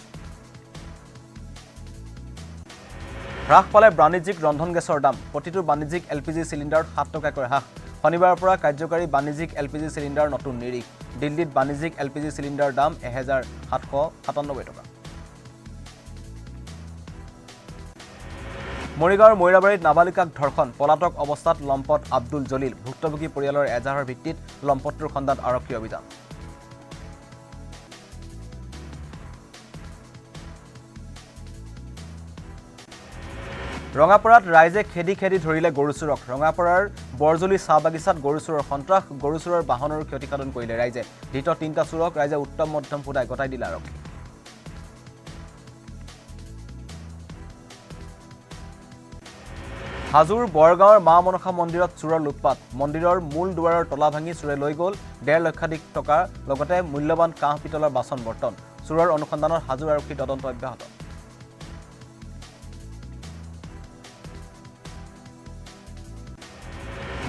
হ্ৰাস পালে বাণিজ্যিক ৰন্ধন গেছৰ দাম প্ৰতিটো বাণিজ্যিক এলপিজি চিলিণ্ডাৰত 7 টকাকৈ হ্ৰাস শনিবাৰৰ পৰা কাৰ্যকাৰী বাণিজ্যিক এলপিজি চিলিণ্ডাৰ নতুন নিৰিখ দিল্লীত বাণিজ্যিক এলপিজি চিলিণ্ডাৰ দাম 1797 টকা মৰিগাঁৱৰ মৈৰাবাৰীত নাবালিকাক ধৰ্ষণ পলাতক অৱস্থাত লম্পট আব্দুল জলিল ভুক্তভোগী পৰিয়ালৰ এজাহাৰৰ ভিত্তিত লম্পটটোৰ খণ্ডাত আৰক্ষী অভিযান ৰঙাপাৰাত ৰাইজে খেদি ধৰিলে গৰুচুৰক ৰঙাপাৰাৰ বৰজলি চাহ বাগিচাত গৰুচুৰৰ সন্ত্ৰাস গৰুচুৰৰ বাহনৰো ক্ষতিসাধন কৰিলে ৰাইজে ধৃত 3টা চুৰক ৰাইজে উত্তম মধ্যম ফুটাই গতাই দিলে আৰক্ষী হাজোৰ বৰগাঁৱৰ মা মনসা মন্দিৰত চুৰৰ লুটপাট মন্দিৰৰ মূল দুৱাৰৰ তলা ভাঙি চুৰে লৈ গ'ল 1.5 লক্ষাধিক টকাৰ লগতে মূল্যৱান কাঁহ পিতলৰ বাচন বৰ্তন চুৰৰ অনুসন্ধানত হাজোৰ আৰক্ষী তদন্ত অব্যাহত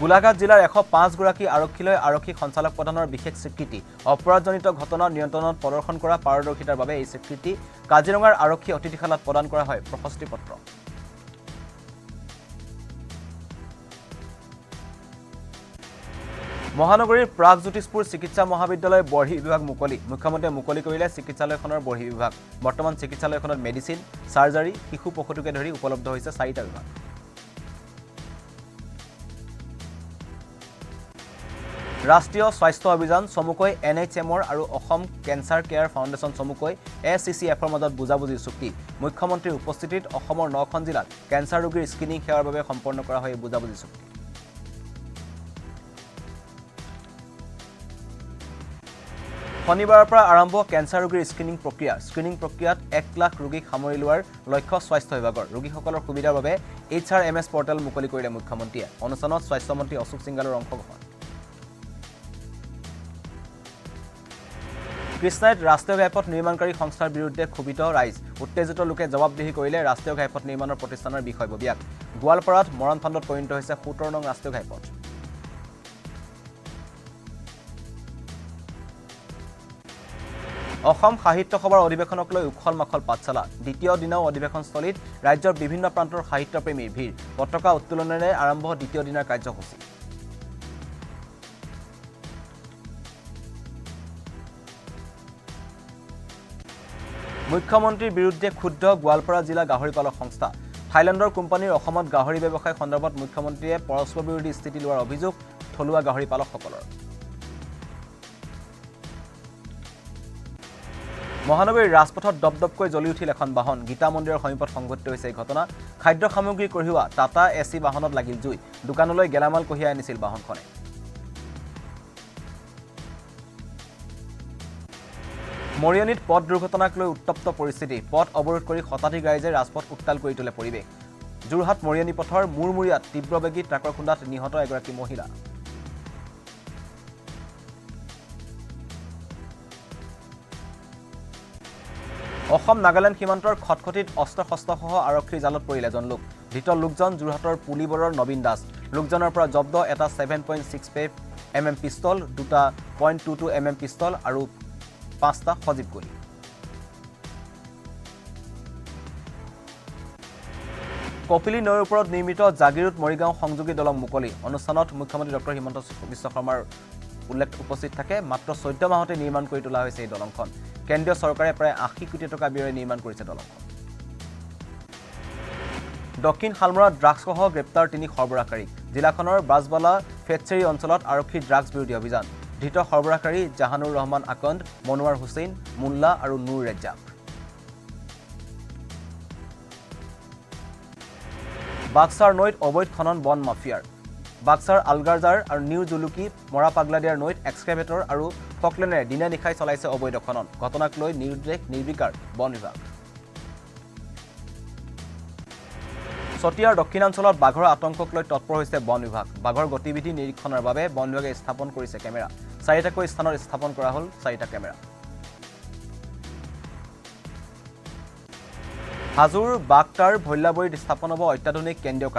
গোলাঘাট জিলাৰ 105 গৰাকী আৰক্ষীলৈ আৰক্ষী সঞ্চালক প্ৰধানৰ বিশেষ স্বীকৃতি অপৰাধজনিত ঘটনা নিয়ন্ত্ৰণত প্ৰদৰ্শন কৰা পাৰদৰ্শিতাৰ বাবে এই স্বীকৃতি কাজিৰঙাৰ আৰক্ষী অতিথিশালাত প্ৰদান কৰা হয় প্ৰশস্তি পত্ৰ মহানগৰীৰ প্ৰাগজ্যোতিষপুৰ চিকিৎসা মহাবিদ্যালয় বৰ্হি বিভাগ মুকলি মুখ্যমন্ত্ৰীয়ে মুকলি কৰিলে চিকিৎসালয়খনৰ বৰ্হি বিভাগ বৰ্তমান চিকিৎসালয়খনত মেডিচিন সাৰ্জাৰী শিশু পশুটোকে ধৰি উপলব্ধ হৈছে 4টা বিভাগ ৰাষ্ট্ৰীয় স্বাস্থ্য অভিযান চমুকৈ NHMৰ আৰু অসম কেন্সাৰ কেয়াৰ ফাউণ্ডেশ্যন চমুকৈ SCCFৰ মাজত বুজাবুজিৰ চুক্তি মুখ্যমন্ত্ৰীৰ উপস্থিতিত অসমৰ 9খন জিলাত কেন্সাৰ ৰোগীৰ স্ক্ৰিনিং সেৱাৰ বাবে সম্পন্ন কৰা হয় বুজাবুজি চুক্তি শনিবাৰৰ পৰা আৰম্ভ কেন্সাৰ ৰোগীৰ স্ক্ৰিনিং প্ৰক্ৰিয়াত 1 লাখ ৰোগীক সামৰি লোৱাৰ লক্ষ্য স্বাস্থ্য বিভাগৰ ৰোগীসকলৰ সুবিধাৰ বাবে HRMS পৰ্টেল মুকলি কৰিলে মুখ্যমন্ত্ৰীয়ে অনুষ্ঠানত স্বাস্থ্যমন্ত্ৰী অশোক সিংগালৰ অংশগ্ৰহণ কৃষ্ণাইত ৰাষ্ট্ৰীয় ঘাইপথ নিৰ্মাণকাৰী সংস্থাৰ বিৰুদ্ধে ক্ষোভিত ৰাইজ উত্তেজিত লোকে জবাবদিহি কৰিলে ৰাষ্ট্ৰীয় ঘাইপথ নিৰ্মাণৰ প্ৰতিষ্ঠানৰ বিষয়ববীয়াক গোৱালপাৰাত মৰণ ফাণ্ডত পৰিণত হৈছে 17 নং ৰাষ্ট্ৰীয় ঘাইপথ অসম সাহিত্য সভাৰ অধিৱেশনক লৈ উখল মাখল পাঠশালা দ্বিতীয় দিনাও অধিৱেশনস্থলীত ৰাজ্যৰ বিভিন্ন প্ৰান্তৰ সাহিত্যপ্ৰেমীৰ ভিৰ পতাকা উত্তোলনেৰে আৰম্ভ দ্বিতীয় দিনৰ কাৰ্যসূচী মুখ্যমন্ত্ৰীৰ বিৰুদ্ধে ক্ষুব্ধ গোৱালপাৰা জিলা গাহৰি পালক সংস্থা থাইলেণ্ডৰ কোম্পানীৰ অসমত গাহৰি ব্যৱসায় সন্দৰ্ভত মুখ্যমন্ত্ৰীয়ে পৰস্পৰ বিৰোধী স্থিতি লোৱাৰ অভিযোগ থলুৱা গাহৰি পালকসকলৰ মহানগৰীৰ ৰাজপথত দপদপকৈ জ্বলি উঠিল এখন বাহন গীতা মন্দিৰৰ সমীপত সংঘটিত হৈছে এই ঘটনা খাদ্য সামগ্ৰী কঢ়িওৱা টাটা এচি বাহনত লাগিল জুই দোকানলৈ গেলামাল কঢ়িয়াই আনিছিল বাহনখনে মৰিয়নিত পথ দুৰ্ঘটনাক লৈ উত্তপ্ত পৰিস্থিতি পথ অৱৰোধ কৰি শতাধিক ৰাইজে ৰাজপথ উত্তাল কৰি তোলে পৰিৱেশ যোৰহাট মৰিয়নি পথৰ মূৰমূৰীয়াত তীব্ৰবেগী ট্ৰাকৰ খুন্দাত নিহত এগৰাকী মহিলা অসম নাগালেণ্ড সীমান্তৰ খটখটিত অস্ত্ৰ-শস্ত্ৰসহ আৰক্ষীৰ জালত পৰিলে এজন লোক ধৃত লোকজন যোৰহাটৰ পুলিবৰৰ নবীন দাস লোকজনৰ পৰা জব্দ এটা 7.65 mm পিস্তল দুটা .22 mm পিস্তল আৰু 5টা সজীৱ গুলী কপিলী নৈৰ ওপৰত নিৰ্মিত জাগিৰোড মৰিগাঁও সংযোগী দলং মুকলি অনুষ্ঠানত মুখ্যমন্ত্ৰী ডক্টৰ হিমন্ত বিশ্ব শৰ্মাৰ উল্লেখ উপস্থিত থাকে মাত্ৰ 14 মাহতে নিৰ্মাণ কৰি তোলা হৈছে এই দলংখন কেন্দ্ৰীয় চৰকাৰে প্ৰায় 80 কোটি টকা ব্যয়েৰে নিৰ্মাণ কৰিছে দলংখন দক্ষিণ হালমৰা ড্ৰাগছসহ গ্ৰেপ্তাৰ 3 সৰবৰাহকাৰী জিলাখনৰ বাজবালা ফেটচেৰী অঞ্চলত আৰক্ষী ড্ৰাগছ বিৰোধী অভিযান ধৃত সৰবৰাহকাৰী জাহানুৰ ৰহমান আকন্দ মনোৱাৰ হুছেইন মুল্লা আৰু নুৰ ৰেজ্জাক বাক্সাৰ নৈত অবৈধ খনন বন মাফিয়াৰ বাক্সাৰ আলগাৰজাৰ আৰু নিউ জুলুকি মৰা পাগলাদিয়াৰ নৈত এক্সকেভেটৰ আৰু ফকলেনেৰে দিনে নিশাই চলাইছে অবৈধ খনন ঘটনাক লৈ নিৰুদ্দেশ নিৰ্বিকাৰ বন বিভাগ চতিয়াৰ দক্ষিণাঞ্চলত বাঘৰ আতংকক লৈ তৎপৰ হৈছে বন বিভাগ বাঘৰ গতিবিধি নিৰীক্ষণৰ বাবে বন বিভাগে স্থাপন কৰিছে কেমেৰা 4টাকৈ স্থানত স্থাপন কৰা হ'ল 4টা কেমেৰা হাজোৰ বাগটাৰ ভল্লাবৰীত স্থাপন হ'ব অত্যাধুনিক কেন্দ্ৰীয়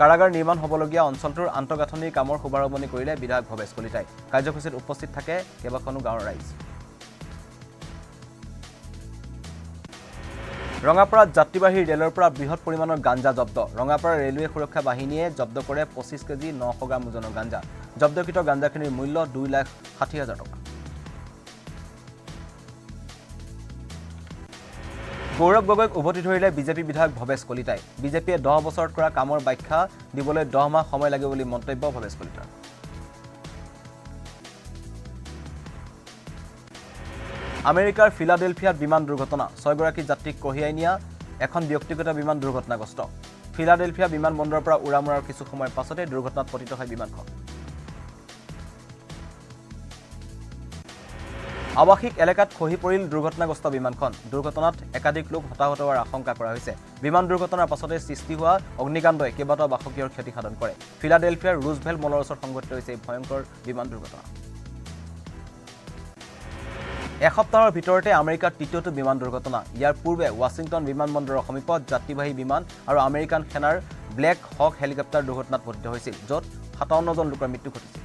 কাৰাগাৰ নিৰ্মাণ হ'বলগীয়া অঞ্চলটোৰ আন্তঃগাঁথনিৰ কামৰ শুভাৰম্ভণি কৰিলে বিধায়ক ভৱেশ কলিতাই কাৰ্যসূচীত উপস্থিত থাকে কেইবাখনো গাঁৱৰ ৰাইজ ৰঙাপাৰাত যাত্ৰীবাহী ৰেলৰ পৰা বৃহৎ পৰিমাণৰ গাঞ্জা জব্দ ৰঙাপাৰা ৰেলৱে সুৰক্ষা বাহিনীয়ে জব্দ কৰে 25 কেজি 900 গ্ৰাম ওজনৰ গাঞ্জা জব্দকৃত গাঞ্জাখিনিৰ মূল্য 2,60,000 টকা গৌৰৱ গগৈক উভতি ধৰিলে বিজেপি বিধায়ক ভৱেশ কলিতাই বিজেপিয়ে 10 বছৰত কৰা কামৰ ব্যাখ্যা দিবলৈ 10 মাহ সময় লাগে বুলি মন্তব্য ভৱেশ কলিতাৰ আমেৰিকাৰ ফিলাডেলফিয়াত বিমান দুৰ্ঘটনা 6 গৰাকী যাত্ৰীক কঢ়িয়াই নিয়া এখন ব্যক্তিগত বিমান দুৰ্ঘটনাগ্ৰস্ত ফিলাডেলফিয়া বিমানবন্দৰৰ পৰা উৰা মৰাৰ কিছু সময়ৰ পাছতে দুৰ্ঘটনাত পতিত হয় বিমানখন আৱাসিক এলেকাত খহি পৰিল দুৰ্ঘটনাগ্ৰস্ত বিমানখন দুৰ্ঘটনাত একাধিক লোক হতাহত হোৱাৰ আশংকা কৰা হৈছে বিমান দুৰ্ঘটনাৰ পাছতে সৃষ্টি হোৱা অগ্নিকাণ্ডই কেইবাটাও বাসগৃহৰ ক্ষতি সাধন কৰে ফিলাডেলফিয়াৰ ৰুজভেল্ট মলৰ ওচৰত সংঘটিত হৈছে এই ভয়ংকৰ বিমান দুৰ্ঘটনা এসপ্তাহৰ ভিতৰতে আমেৰিকাৰ তৃতীয়টো বিমান দুৰ্ঘটনা ইয়াৰ পূৰ্বে ৱাশ্বিংটন বিমানবন্দৰৰ সমীপত যাত্ৰীবাহী বিমান আৰু আমেৰিকান সেনাৰ ব্লেক হক হেলিকপ্টাৰ দুৰ্ঘটনাত পতিত হৈছিল য'ত 57 জন লোকৰ মৃত্যু ঘটিছিল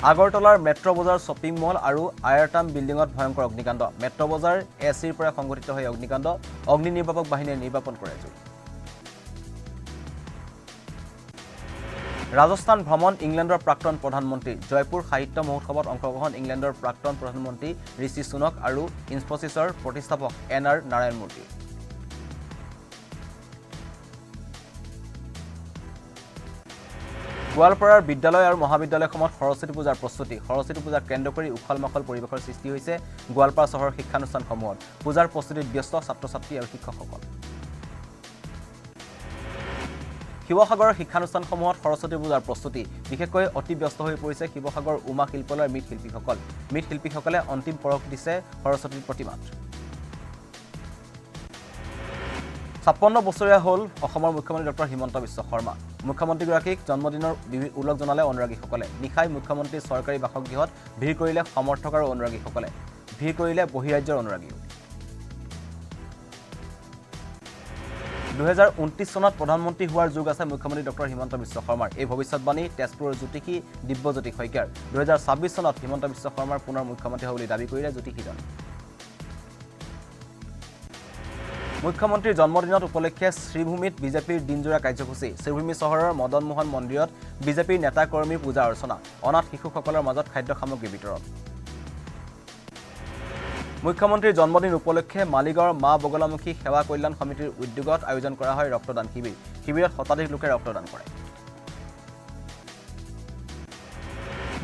আগৰতলাৰ মেট্ৰ' বজাৰ শ্বপিং মল আৰু আয়াৰটাম বিল্ডিঙত ভয়ংকৰ অগ্নিকাণ্ড মেট্ৰ' বজাৰ এচিৰ পৰা সংঘটিত হৈ অগ্নিকাণ্ড অগ্নি নিৰ্বাপক বাহিনীয়ে নিৰ্বাপন কৰে জুই ৰাজস্থান ভ্ৰমণ ইংলেণ্ডৰ প্ৰাক্তন প্ৰধানমন্ত্ৰী জয়পুৰ সাহিত্য মহোৎসৱত অংশগ্ৰহণ ইংলেণ্ডৰ প্ৰাক্তন প্ৰধানমন্ত্ৰী ঋষি সুনক আৰু ইনফোচিছৰ প্ৰতিষ্ঠাপক এন.আৰ. নাৰায়ণ মূৰ্তি গোৱালপাৰাৰ বিদ্যালয় আৰু মহাবিদ্যালয়সমূহত সৰস্বতী পূজাৰ প্ৰস্তুতি সৰস্বতী পূজাক কেন্দ্ৰ কৰি উখল মাখল পৰিৱেশৰ সৃষ্টি হৈছে গোৱালপাৰা চহৰৰ শিক্ষানুষ্ঠানসমূহত পূজাৰ প্ৰস্তুতিত ব্যস্ত ছাত্ৰ-ছাত্ৰী আৰু শিক্ষকসকল শিৱসাগৰৰ শিক্ষানুষ্ঠানসমূহত সৰস্বতী পূজাৰ প্ৰস্তুতি বিশেষকৈ অতি ব্যস্ত হৈ পৰিছে শিৱসাগৰ উমা শিল্পালয়ৰ মৃৎশিল্পীসকলে অন্তিম পৰশ দিছে সৰস্বতীৰ প্ৰতিমাত 56 বছৰীয়া হ'ল অসমৰ মুখ্যমন্ত্ৰী ডক্টৰ হিমন্ত বিশ্ব শৰ্মা মুখ্যমন্ত্ৰীগৰাকীক জন্মদিনৰ উল্লেখ জনালে অনুৰাগীসকলে নিশাই মুখ্যমন্ত্ৰীৰ চৰকাৰী বাসগৃহত ভিৰ কৰিলে সমৰ্থক আৰু অনুৰাগীসকলে ভিৰ কৰিলে বহিৰাজ্যৰ অনুৰাগীও 2029 চনত প্ৰধানমন্ত্ৰী হোৱাৰ যোগ আছে মুখ্যমন্ত্ৰী ডক্টৰ হিমন্ত বিশ্ব শৰ্মাৰ এই ভৱিষ্যৎবাণী তেজপুৰৰ জ্যোতিষী দিব্যজ্যোতি শইকীয়াৰ 2026 চনত হিমন্ত বিশ্ব শৰ্মাৰ পুনৰ মুখ্যমন্ত্ৰী হ'ব বুলি দাবী কৰিলে জ্যোতিষীজনে মুখ্যমন্ত্ৰীৰ জন্মদিনত উপলক্ষে শ্ৰীভূমিত বিজেপিৰ দিনজোৰা কাৰ্যসূচী শ্ৰীভূমি চহৰৰ মদন মোহন মন্দিৰত বিজেপিৰ নেতা কৰ্মীৰ পূজা অৰ্চনা অনাথ শিশুসকলৰ মাজত খাদ্য সামগ্ৰী বিতৰণ মুখ্যমন্ত্ৰীৰ জন্মদিন উপলক্ষে মালিগাঁৱৰ মা বগলামুখী সেৱা কল্যাণ সমিতিৰ উদ্যোগত আয়োজন কৰা হয় ৰক্তদান শিবিৰত শতাধিক লোকে ৰক্তদান কৰে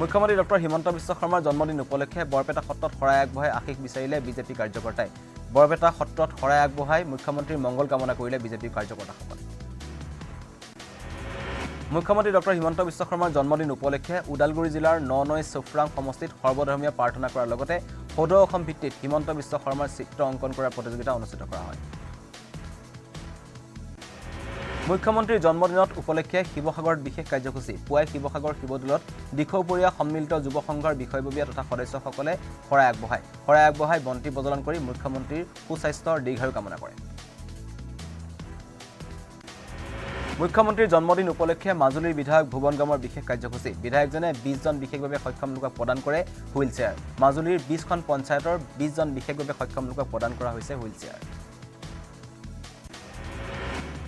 মুখ্যমন্ত্ৰী ডক্টৰ হিমন্ত বিশ্ব শৰ্মাৰ জন্মদিন উপলক্ষে বৰপেটা সত্ৰত শৰাই আগবঢ়াই আশীষ বিচাৰিলে বিজেপি কাৰ্যকৰ্তাই বৰপেটা সত্ৰত শৰাই আগবঢ়াই মুখ্যমন্ত্ৰীৰ মংগল কামনা কৰিলে বিজেপি কাৰ্যকৰ্তাসকলে মুখ্যমন্ত্ৰী ডক্টৰ হিমন্ত বিশ্ব শৰ্মাৰ জন্মদিন উপলক্ষে উদালগুৰি জিলাৰ ননৈ চুফৰাং সমষ্টিত সৰ্বধৰ্মীয় প্ৰাৰ্থনা কৰাৰ লগতে সদৌ অসম ভিত্তিত হিমন্ত বিশ্ব শৰ্মাৰ চিত্ৰ অংকন কৰাৰ প্ৰতিযোগিতা অনুষ্ঠিত কৰা হয় মুখ্যমন্ত্ৰীৰ জন্মদিনত উপলক্ষে শিৱসাগৰত বিশেষ কাৰ্যসূচী পুৱাই শিৱসাগৰ শিৱদৌলত দিখৌপৰীয়া সন্মিলিত যুৱ সংঘৰ বিষয়ববীয়া তথা সদস্যসকলে শৰাই আগবঢ়াই বন্তি প্ৰজ্বলন কৰি মুখ্যমন্ত্ৰীৰ সুস্বাস্থ্যৰ দীৰ্ঘায়ু কামনা কৰে মুখ্যমন্ত্ৰীৰ জন্মদিন উপলক্ষে মাজুলীৰ বিধায়ক ভুৱন গামৰ বিশেষ কাৰ্যসূচী বিধায়কজনে 20 জন বিশেষভাৱে সক্ষম লোকক প্ৰদান কৰে হুইল চেয়াৰ মাজুলীৰ 20খন পঞ্চায়তৰ 20 জন বিশেষভাৱে সক্ষম লোকক প্ৰদান কৰা হৈছে হুইল চেয়াৰ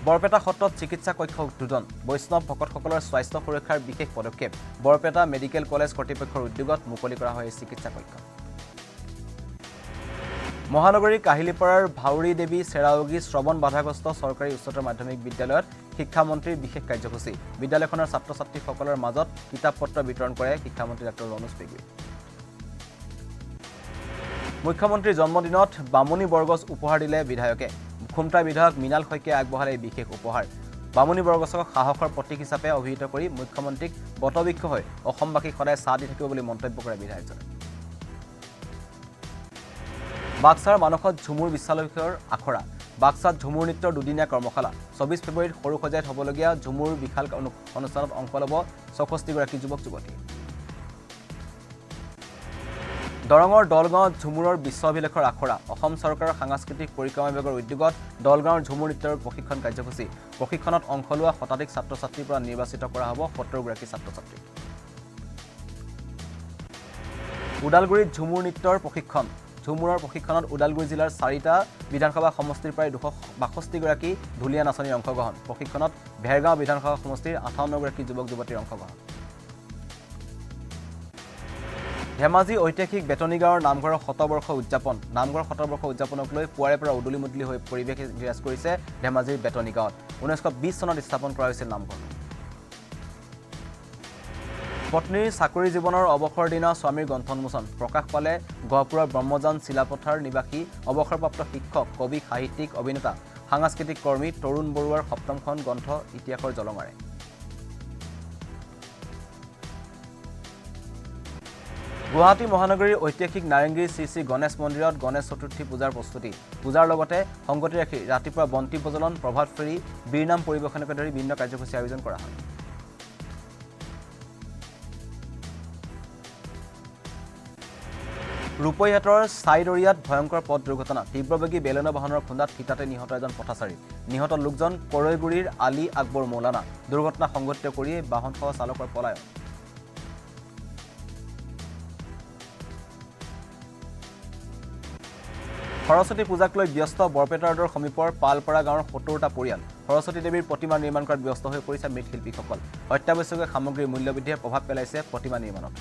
বৰপেটা সত্ৰত চিকিৎসা কক্ষ উদ্বোধন বৈষ্ণৱ ভকতসকলৰ স্বাস্থ্য সুৰক্ষাৰ বিশেষ পদক্ষেপ বৰপেটা মেডিকেল কলেজ কৰ্তৃপক্ষৰ উদ্যোগত মুকলি কৰা হয় চিকিৎসা কক্ষ মহানগৰীৰ কাহিলীপাৰাৰ ভাউৰী দেৱী চেৰাউগী শ্ৰৱণ বাধাগ্ৰস্ত চৰকাৰী উচ্চতৰ মাধ্যমিক বিদ্যালয়ত শিক্ষামন্ত্ৰীৰ বিশেষ কাৰ্যসূচী বিদ্যালয়খনৰ ছাত্ৰ-ছাত্ৰীসকলৰ মাজত কিতাপ পত্ৰ বিতৰণ কৰে শিক্ষামন্ত্ৰী ডক্টৰ ৰণোজ পেগুৱে মুখ্যমন্ত্ৰীৰ জন্মদিনত বামুণী বৰগছ উপহাৰ দিলে বিধায়কে খুমটা বিধায়ক মৃণাল শইকীয়াই আগবঢ়ালে বিশেষ উপহাৰ বামুণী বৰগছক সাহসৰ প্ৰতীক হিচাপে অভিহিত কৰি মুখ্যমন্ত্ৰীক বটবৃক্ষ হৈ অসমবাসীক সদায় সাথ দি থাকিব বুলি মন্তব্য কৰে বিধায়কজনে বাক্সাৰ মানসত ঝুমুৰ বিশ্বালয়ৰ আখৰা বাক্সাত ঝুমুৰ নৃত্যৰ দুদিনীয়া কৰ্মশালা 24 ফেব্ৰুৱাৰীত সৰুসজাইত হ'বলগীয়া ঝুমুৰ বিশাল অনুষ্ঠানত অংশ ল'ব 64 গৰাকী যুৱক যুৱতী দৰঙৰ দলগাঁৱত ঝুমুৰৰ বিশ্ব অভিলেখৰ আখৰা অসম চৰকাৰৰ সাংস্কৃতিক পৰিক্ৰমা বিভাগৰ উদ্যোগত দলগাঁৱৰ ঝুমুৰ নৃত্যৰ প্ৰশিক্ষণ কাৰ্যসূচী প্ৰশিক্ষণত অংশ লোৱা শতাধিক ছাত্ৰ ছাত্ৰীৰ পৰা নিৰ্বাচিত কৰা হ'ব 70 গৰাকী ছাত্ৰ ছাত্ৰী ওদালগুৰিত ঝুমুৰ নৃত্যৰ প্ৰশিক্ষণ ঝুমুৰৰ প্ৰশিক্ষণত ওদালগুৰি জিলাৰ 4টা বিধানসভা সমষ্টিৰ প্ৰায় 262 গৰাকী ঢুলীয়া নাচনীৰ অংশগ্ৰহণ প্ৰশিক্ষণত ভেৰগাঁও বিধানসভা সমষ্টিৰ 58 গৰাকী যুৱক যুৱতীৰ অংশগ্ৰহণ ধেমাজি ঐতিহাসিক বেতনী গাঁৱৰ নামঘৰৰ 100 বৰ্ষ উদযাপন নামঘৰৰ 100 বৰ্ষ উদযাপনক লৈ পুৱাৰে পৰা উদুলি মুদলি হৈ পৰিৱেশ বিৰাজ কৰিছে ধেমাজিৰ বেতনী গাঁৱত 1920 চনত স্থাপন কৰা হৈছিল নামঘৰ পত্নীৰ চাকৰি জীৱনৰ অৱসৰ দিনা স্বামীৰ গ্ৰন্থোন্মোচন প্ৰকাশ পালে গহপুৰৰ ব্ৰহ্মজান চিলাপথাৰ নিবাসী অৱসৰপ্ৰাপ্ত শিক্ষক কবি সাহিত্যিক অভিনেতা সাংস্কৃতিক কৰ্মী তৰুণ বৰুৱাৰ সপ্তমখন গ্ৰন্থ ইতিহাসৰ জলঙাৰে গুৱাহাটী মহানগৰীৰ ঐতিহাসিক নাৰেংগীৰ শ্ৰী শ্ৰী গণেশ মন্দিৰত গণেশ চতুৰ্থী পূজাৰ প্ৰস্তুতি পূজাৰ লগতে সংগতি ৰাখি ৰাতিপুৱা বন্তি প্ৰজ্বলন প্ৰভাত ফেৰী বীৰনাম পৰিৱেশনকে ধৰি বিভিন্ন কাৰ্যসূচী আয়োজন কৰা হয় ৰূপৈহাটৰ ছাইদৰিয়াত ভয়ংকৰ পথ দুৰ্ঘটনা তীব্ৰবেগী বেলনা বাহনৰ খুন্দাত থিতাতে নিহত এজন পথচাৰী নিহত লোকজন কৰৈগুৰিৰ আলী আকবৰ মৌলানা দুৰ্ঘটনা সংঘটিত কৰি বাহনসহ চালকৰ পলায়ন সৰস্বতী পূজাক লৈ ব্যস্ত বৰপেটা ৰোডৰ সমীপৰ পালপাৰা গাঁৱৰ 70টা পৰিয়াল সৰস্বতী দেৱীৰ প্ৰতিমা নিৰ্মাণ কৰাত ব্যস্ত হৈ পৰিছে মৃৎশিল্পীসকল অত্যাৱশ্যকীয় সামগ্ৰীৰ মূল্যবৃদ্ধিয়ে প্ৰভাৱ পেলাইছে প্ৰতিমা নিৰ্মাণত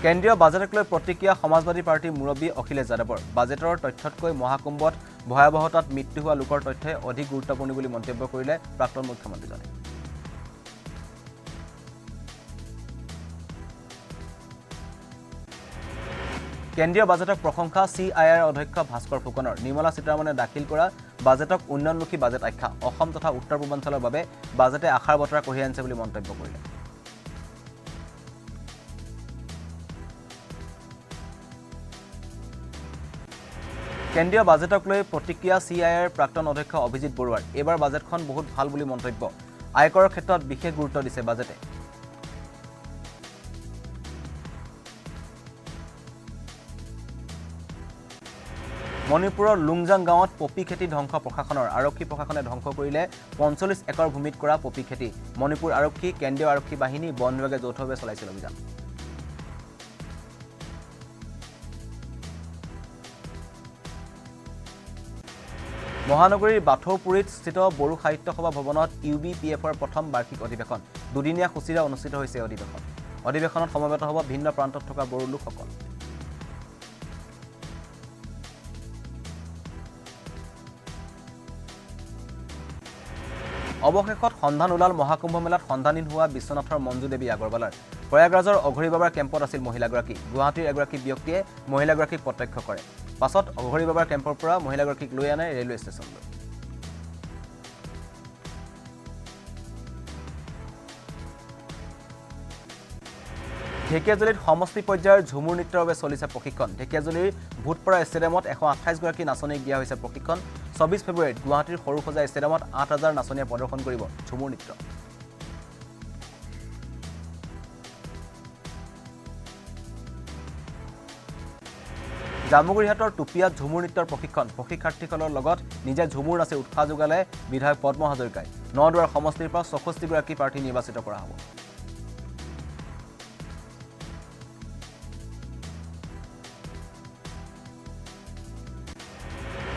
কেন্দ্ৰীয় বাজেটক লৈ প্ৰতিক্ৰিয়া সমাজবাদী পাৰ্টীৰ মুৰব্বী অখিলেশ যাদৱৰ বাজেটৰ তথ্যতকৈ মহাকুম্ভত ভয়াৱহতাত মৃত্যু হোৱা লোকৰ তথ্যই অধিক গুৰুত্বপূৰ্ণ বুলি মন্তব্য কৰিলে প্ৰাক্তন মুখ্যমন্ত্ৰীজনে কেন্দ্ৰীয় বাজেটক প্ৰশংসা CIR অধ্যক্ষ ভাস্কৰ ফুকনৰ নিৰ্মলা সীতাৰমণে দাখিল কৰা বাজেটক উন্নয়নমুখী বাজেট আখ্যা অসম তথা উত্তৰ পূৰ্বাঞ্চলৰ বাবে বাজেটে আশাৰ বতৰা কঢ়িয়াই আনিছে বুলি মন্তব্য কৰিলে কেন্দ্ৰীয় বাজেটক লৈ প্ৰতিক্ৰিয়া CIR প্ৰাক্তন অধ্যক্ষ অভিজিত বৰুৱাৰ এবাৰ বাজেটখন বহুত ভাল বুলি মন্তব্য আয়কৰৰ ক্ষেত্ৰত বিশেষ গুৰুত্ব দিছে বাজেটে মণিপুৰৰ লুংজাং গাঁৱত পপি খেতি ধ্বংস প্ৰশাসনৰ আৰক্ষী প্ৰশাসনে ধ্বংস কৰিলে 45 একৰ ভূমিত কৰা পপি খেতি মণিপুৰ আৰক্ষী কেন্দ্ৰীয় আৰক্ষী বাহিনী বন বিভাগে যৌথভাৱে চলাইছিল অভিযান মহানগৰীৰ বাথৌপুৰীত স্থিত বড়ো সাহিত্য সভা ভৱনত UBPFৰ প্ৰথম বাৰ্ষিক অধিৱেশন দুদিনীয়া সূচীৰে অনুষ্ঠিত হৈছে অধিৱেশনত সমবেত হ'ব ভিন্ন প্ৰান্তত থকা বড়ো লোকসকল অৱশেষত সন্ধান ওলাল মহাকুম্ভ মেলাত সন্ধানহীন হোৱা বিশ্বনাথৰ মঞ্জু দেৱী আগৰৱালাৰ প্ৰয়াগৰাজৰ অঘৰী বাবাৰ কেম্পত আছিল মহিলাগৰাকী গুৱাহাটীৰ এগৰাকী ব্যক্তিয়ে মহিলাগৰাকীক প্ৰত্যক্ষ কৰে পাছত অঘৰী বাবাৰ কেম্পৰ পৰা মহিলাগৰাকীক লৈ আনে ৰেলৱে ষ্টেচনলৈ ঢেকিয়াজুলিত সমষ্টি পৰ্যায়ৰ ঝুমুৰ নৃত্যৰ বাবে চলিছে প্ৰশিক্ষণ ঢেকিয়াজুলিৰ ভূতপৰা ষ্টেডিয়ামত 128 গৰাকী নাচনীক দিয়া হৈছে প্ৰশিক্ষণ 24 ফেব্ৰুৱাৰীত গুৱাহাটীৰ সৰুসজাই ষ্টেডিয়ামত 8000 নাচনীয়ে প্ৰদৰ্শন কৰিব ঝুমুৰ নৃত্য জামুগুৰিহাটৰ টুপিয়াত ঝুমুৰ নৃত্যৰ প্ৰশিক্ষাৰ্থীসকলৰ লগত নিজে ঝুমুৰ নাচি উৎসাহ যোগালে বিধায়ক পদ্ম হাজৰিকাই নদুৱাৰ সমষ্টিৰ পৰা 64 গৰাকী প্ৰাৰ্থী নিৰ্বাচিত কৰা হ'ব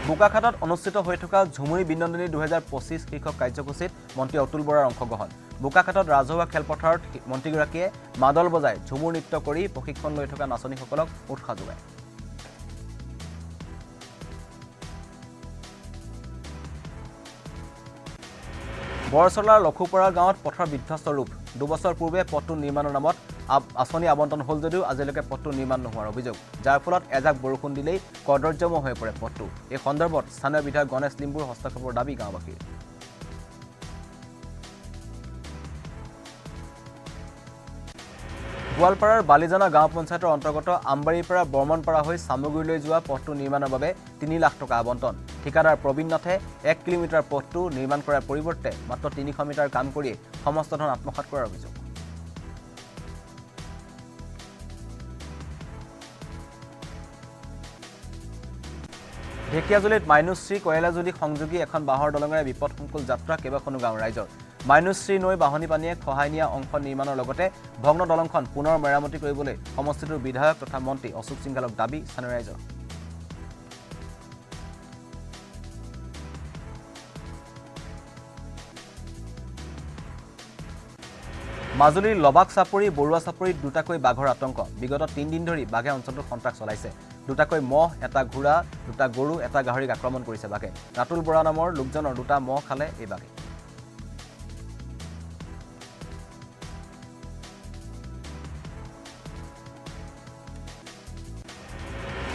বোকাখাটত অনুষ্ঠিত হৈ থকা ঝুমুৰি বিনন্দনী 2025 শীৰ্ষক কাৰ্যসূচীত মন্ত্ৰী অতুল বৰাৰ অংশগ্ৰহণ বোকাখাটত ৰাজহুৱা খেলপথাৰত মন্ত্ৰীগৰাকীয়ে মাদল বজাই ঝুমুৰ নৃত্য কৰি প্ৰশিক্ষণ লৈ থকা নাচনীসকলক উৎসাহ যোগায় বৰচলাৰ লখুপৰা গাঁৱত পথৰ বিধ্বস্ত ৰূপ 2 বছৰ পূৰ্বে পথটো নিৰ্মাণৰ নামত আঁচনি আবণ্টন হ'ল যদিও আজিলৈকে পথটো নিৰ্মাণ নোহোৱাৰ অভিযোগ যাৰ ফলত এজাক বৰষুণ দিলেই কদৰ্যময় হৈ পৰে পথটো এই সন্দৰ্ভত স্থানীয় বিধায়ক গণেশ লিম্বুৰ হস্তক্ষেপৰ দাবী গাঁওবাসীৰ গোৱালপাৰাৰ বালিজানা গাঁও পঞ্চায়তৰ অন্তৰ্গত আমবাৰীৰ পৰা বৰ্মনপাৰা হৈ সামগুৰিলৈ যোৱা পথটো নিৰ্মাণৰ বাবে ৩ লাখ টকা আবণ্টন ঠিকাদাৰ প্ৰবীণ নাথে 1 কিলোমিটাৰ পথটো নিৰ্মাণ কৰাৰ পৰিৱৰ্তে মাত্ৰ 300 মিটাৰ কাম কৰি সমস্ত ধন আত্মসাৎ কৰাৰ অভিযোগ ঢেকিয়াজুলিত মাইনুশ্ৰী কয়লাজুলি সংযোগী এখন বাঁহৰ দলঙেৰে বিপদসংকুল যাত্ৰা কেইবাখনো গাঁৱৰ ৰাইজৰ মাইনুশ্ৰী নৈ বাহনী পানীয়ে খহাই নিয়া অংশ নিৰ্মাণৰ লগতে ভগ্ন দলংখন পুনৰ মেৰামতি কৰিবলৈ সমষ্টিটোৰ বিধায়ক তথা মন্ত্ৰী অশোক সিংঘালক দাবী স্থানীয় ৰাইজৰ মাজুলীৰ লবাক চাপৰি বৰুৱা চাপৰিত দুটাকৈ বাঘৰ আতংক বিগত 3 দিন ধৰি বাঘে অঞ্চলটোত সন্ত্ৰাস চলাইছে দুটাকৈ মহ এটা ঘোঁৰা দুটা গৰু এটা গাহৰিক আক্ৰমণ কৰিছে বাঘে ৰাতুল বৰা নামৰ লোকজনৰ দুটা মহ খালে এই বাঘে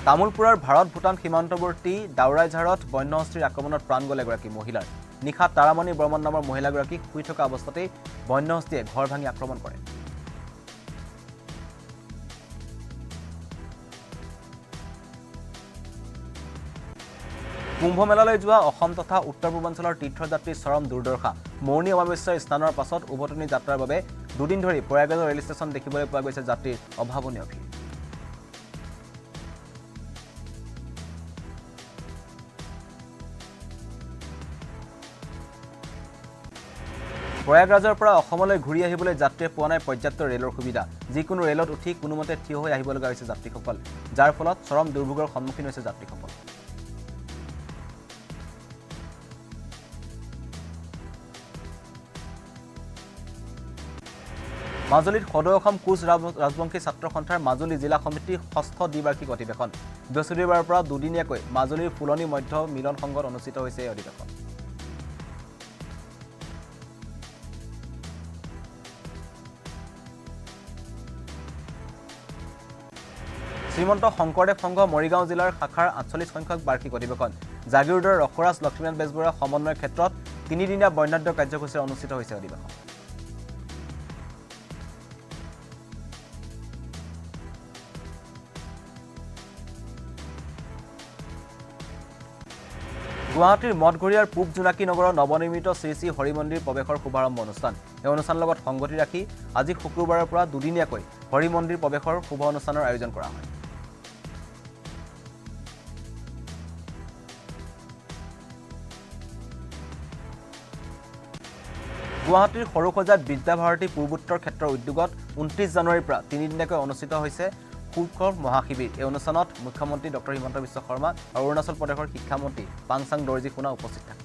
তামুলপুৰৰ ভাৰত ভূটান সীমান্তৱৰ্তী দাউৰাইঝাৰত বন্যহস্তীৰ আক্ৰমণত প্ৰাণ গ'ল এগৰাকী মহিলাৰ নিশা তাৰামণি বৰ্মন নামৰ মহিলাগৰাকীক শুই থকা অৱস্থাতেই বন্যহস্তীয়ে ঘৰ ভাঙি আক্ৰমণ কৰে কুম্ভ মেলালৈ যোৱা অসম তথা উত্তৰ পূৰ্বাঞ্চলৰ তীৰ্থযাত্ৰীৰ চৰম দুৰ্দশা মৌনী অমাৱস্যাৰ স্নানৰ পাছত উভতনি যাত্ৰাৰ বাবে দুদিন ধৰি প্ৰয়াগৰাজৰ ৰেল ষ্টেচন দেখিবলৈ পোৱা গৈছে যাত্ৰীৰ অভাৱনীয় ভিৰ প্ৰয়াগৰাজৰ পৰা অসমলৈ ঘূৰি আহিবলৈ যাত্ৰীয়ে পোৱা নাই পৰ্যাপ্ত ৰেলৰ সুবিধা যিকোনো ৰেলত উঠি কোনোমতে থিয় হৈ আহিব লগা হৈছে যাত্ৰীসকল যাৰ ফলত চৰম দুৰ্ভোগৰ সন্মুখীন হৈছে যাত্ৰীসকল মাজুলীত সদৌ অসম কোচ ৰাজবংশী ছাত্ৰ সন্থাৰ মাজুলী জিলা সমিতিৰ ৬ষ্ঠ দ্বিবাৰ্ষিক অধিৱেশন বৃহস্পতিবাৰৰ পৰা দুদিনীয়াকৈ মাজুলীৰ ফুলনি মধ্য মিলন সংঘত অনুষ্ঠিত হৈছে এই অধিৱেশন শ্ৰীমন্ত শংকৰদেৱ সংঘ মৰিগাঁও জিলাৰ শাখাৰ ৪৮ সংখ্যক বাৰ্ষিক অধিৱেশন জাগিৰোডৰ ৰসৰাজ লক্ষ্মীনাথ বেজবৰুৱা সমন্বয়ৰ ক্ষেত্ৰত ৩দিনীয়া বৰ্ণাঢ্য কাৰ্যসূচীৰে অনুষ্ঠিত হৈছে অধিৱেশন গুৱাহাটীৰ মঠঘৰীয়াৰ পূব জোনাকী নগৰৰ নৱনিৰ্মিত শ্ৰী শ্ৰী হৰি মন্দিৰ প্ৰৱেশৰ শুভাৰম্ভ অনুষ্ঠান এই অনুষ্ঠানৰ লগত সংগতি ৰাখি আজি শুক্ৰবাৰৰ পৰা দুদিনীয়াকৈ হৰি মন্দিৰ প্ৰৱেশৰ শুভ অনুষ্ঠানৰ আয়োজন কৰা হয় গুৱাহাটীৰ সৰুসজাত বিদ্যাভাৰতী পূৰ্বোত্তৰ ক্ষেত্ৰৰ উদ্যোগত ২৯ জানুৱাৰীৰ পৰা ৩ দিনীয়াকৈ অনুষ্ঠিত হৈছে শুল্কৰ মহাশিবিৰ এই অনুষ্ঠানত মুখ্যমন্ত্ৰী ডক্টৰ হিমন্ত বিশ্ব শৰ্মা আৰু অৰুণাচল প্ৰদেশৰ শিক্ষামন্ত্ৰী পাংচাং দৰ্জী সোণা উপস্থিত থাকে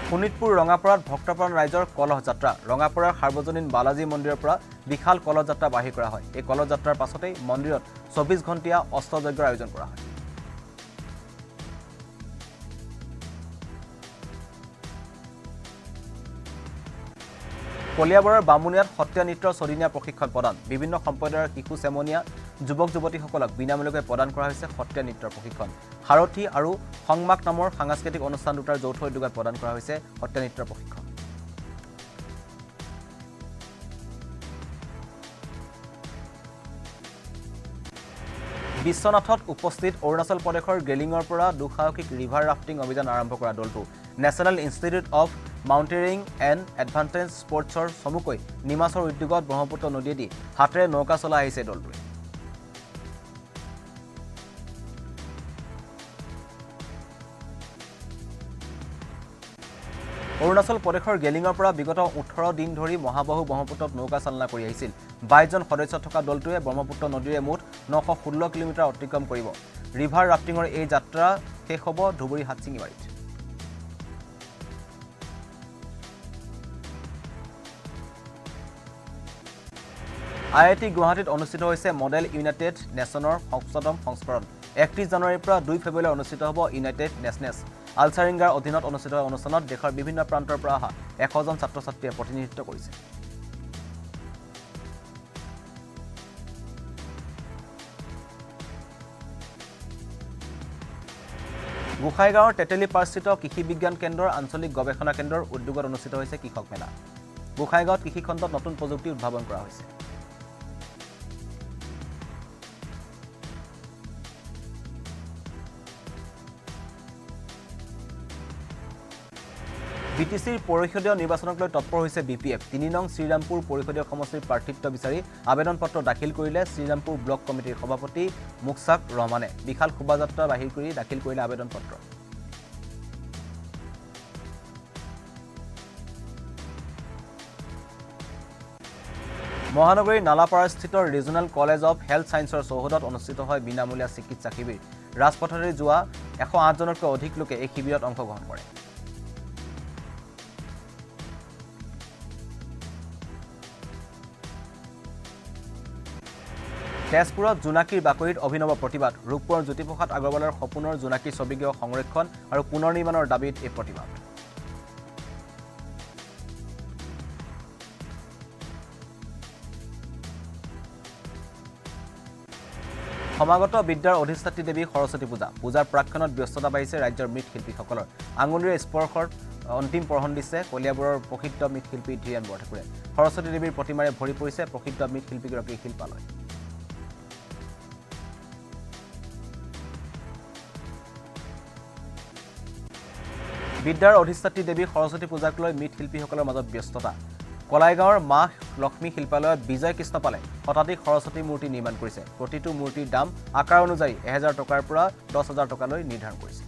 শোণিতপুৰ ৰঙাপাৰাত ভক্তপ্ৰাণ ৰাইজৰ কলহ যাত্ৰা ৰঙাপাৰাৰ সাৰ্বজনীন বালাজী মন্দিৰৰ পৰা বিশাল কলহ যাত্ৰা বাহিৰ কৰা হয় এই কলহ যাত্ৰাৰ পাছতেই মন্দিৰত ২৪ ঘণ্টীয়া অষ্টযজ্ঞৰ আয়োজন কৰা হয় কলিয়াবৰৰ বামুণীয়াত সত্ৰীয়া নৃত্যৰ ছদিনীয়া প্ৰশিক্ষণ প্ৰদান বিভিন্ন সম্প্ৰদায়ৰ শিশু চেমনীয়া যুৱক যুৱতীসকলক বিনামূলীয়াকৈ প্ৰদান কৰা হৈছে সত্ৰীয়া নৃত্যৰ প্ৰশিক্ষণ সাৰথী আৰু সংমাক নামৰ সাংস্কৃতিক অনুষ্ঠান দুটাৰ যৌথ উদ্যোগত প্ৰদান কৰা হৈছে সত্ৰীয়া নৃত্যৰ প্ৰশিক্ষণ বিশ্বনাথত উপস্থিত অৰুণাচল প্ৰদেশৰ গেলিঙৰ পৰা দুঃসাহসিক ৰিভাৰ ৰাফটিং অভিযান আৰম্ভ কৰা দলটো National Institute of Mountaineering and advantage স্পৰ্টছৰ চমুকৈ নিমাছৰ উদ্যোগত ব্ৰহ্মপুত্ৰ নদীয়েদি হাতেৰে নৌকা চলাই আহিছে দলটোৱে অৰুণাচল প্ৰদেশৰ গেলিঙৰ পৰা বিগত ১৮ দিন ধৰি মহাবাহু ব্ৰহ্মপুত্ৰত নৌকা চালনা কৰি আহিছিল ২২ জন সদস্য থকা দলটোৱে ব্ৰহ্মপুত্ৰ নদীৰে মুঠ ৯১৬ কিলোমিটাৰ অতিক্ৰম কৰিব ৰিভাৰ ৰাফটিঙৰ এই যাত্ৰা শেষ হ'ব ধুবুৰী হাটচিঙিবাৰীত IIT গুৱাহাটীত অনুষ্ঠিত হৈছে মডেল ইউনাইটেড নেশ্যনৰ ৬ম সংস্কৰণ ৩১ জানুৱাৰীৰ পৰা ২ ফেব্ৰুৱাৰীলৈ অনুষ্ঠিত হ'ব ইউনাইটেড নেশ্যনেছ আলচাৰিংগাৰ অধীনত অনুষ্ঠিত হোৱা অনুষ্ঠানত দেশৰ বিভিন্ন প্ৰান্তৰ পৰা অহা ১০০ জন ছাত্ৰ ছাত্ৰীয়ে প্ৰতিনিধিত্ব কৰিছে গোসাইগাঁৱৰ তেতেলীপাৰস্থিত কৃষি বিজ্ঞান কেন্দ্ৰৰ আঞ্চলিক গৱেষণা কেন্দ্ৰৰ উদ্যোগত অনুষ্ঠিত হৈছে কৃষক মেলা গোসাইগাঁৱত কৃষি খণ্ডত নতুন প্ৰযুক্তি উদ্ভাৱন কৰা হৈছে বিটিচিৰ পৰিষদীয় নিৰ্বাচনক লৈ তৎপৰ হৈছে বিপিএফ ৩ নং শ্ৰীৰামপুৰ পৰিষদীয় সমষ্টিৰ প্ৰাৰ্থিত্ব বিচাৰি আবেদন পত্ৰ দাখিল কৰিলে শ্ৰীৰামপুৰ ব্লক কমিটিৰ সভাপতি মুকছাক ৰহমানে বিশাল শোভাযাত্ৰা বাহিৰ কৰি দাখিল কৰিলে আবেদন পত্ৰ মহানগৰীৰ নালাপাৰাস্থিত ৰিজনেল কলেজ অফ হেল্থ সায়েন্সৰ চৌহদত অনুষ্ঠিত হয় বিনামূলীয়া চিকিৎসা শিবিৰ ৰাজপথেৰে যোৱা 108 জনতকৈ অধিক লোকে এই শিবিৰত অংশগ্ৰহণ কৰে তেজপুৰত জোনাকীৰ বাকৰিত অভিনৱ প্ৰতিবাদ ৰূপপুৰৰ জ্যোতিপ্ৰসাদ আগৰৱালৰ সপোনৰ জোনাকীৰ ছবিগৃহ সংৰক্ষণ আৰু পুনৰ নিৰ্মাণৰ দাবীত এই প্ৰতিবাদ সমাগত বিদ্যাৰ অধিষ্ঠাত্ৰী দেৱী সৰস্বতী পূজা পূজাৰ প্ৰাক্ষণত ব্যস্ততা বাঢ়িছে ৰাজ্যৰ মৃৎশিল্পীসকলৰ আঙুলিৰে স্পৰ্শৰ অন্তিম পৰহণ দিছে কলিয়াবৰৰ প্ৰসিদ্ধ মৃৎশিল্পী ধীৰেন বৰঠাকুৰে সৰস্বতী দেৱীৰ প্ৰতিমাৰে ভৰি পৰিছে প্ৰসিদ্ধ মৃৎশিল্পীগৰাকীৰ শিল্পালয় বিদ্যাৰ অধিষ্ঠাত্ৰী দেৱী সৰস্বতী পূজাক লৈ মৃৎশিল্পীসকলৰ মাজত ব্যস্ততা কলাইগাঁৱৰ মা লক্ষ্মী শিল্পালয়ত বিজয় কৃষ্ণপালে শতাধিক সৰস্বতী মূৰ্তি নিৰ্মাণ কৰিছে প্ৰতিটো মূৰ্তিৰ দাম আকাৰ অনুযায়ী 1000 টকাৰ পৰা 10000 টকালৈ নিৰ্ধাৰণ কৰিছে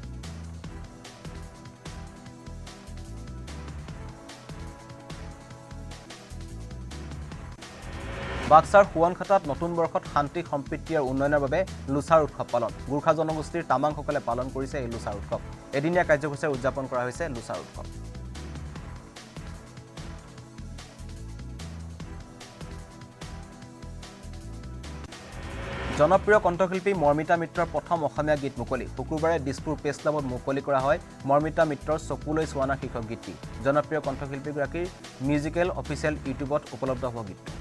বাক্সাৰ সুৱনখাটাত নতুন বৰ্ষত শান্তি সম্প্ৰীতি আৰু উন্নয়নৰ বাবে লুচাৰ উৎসৱ পালন গোৰ্খা জনগোষ্ঠীৰ তামাংসকলে পালন কৰিছে এই লুচাৰ উৎসৱ এদিনীয়া কাৰ্যসূচীৰে উদযাপন কৰা হৈছে লুচাৰ উৎসৱ জনপ্ৰিয় কণ্ঠশিল্পী মৰ্মিতা মিত্ৰৰ প্ৰথম অসমীয়া গীত মুকলি শুকুৰবাৰে দিছপুৰ প্ৰেছ ক্লাবত মুকলি কৰা হয় মৰ্মিতা মিত্ৰৰ চকুলৈ চোৱানা শীৰ্ষক গীতটি জনপ্ৰিয় কণ্ঠশিল্পীগৰাকীৰ মিউজিকেল অফিচিয়েল ইউটিউবত উপলব্ধ হ'ব গীতটো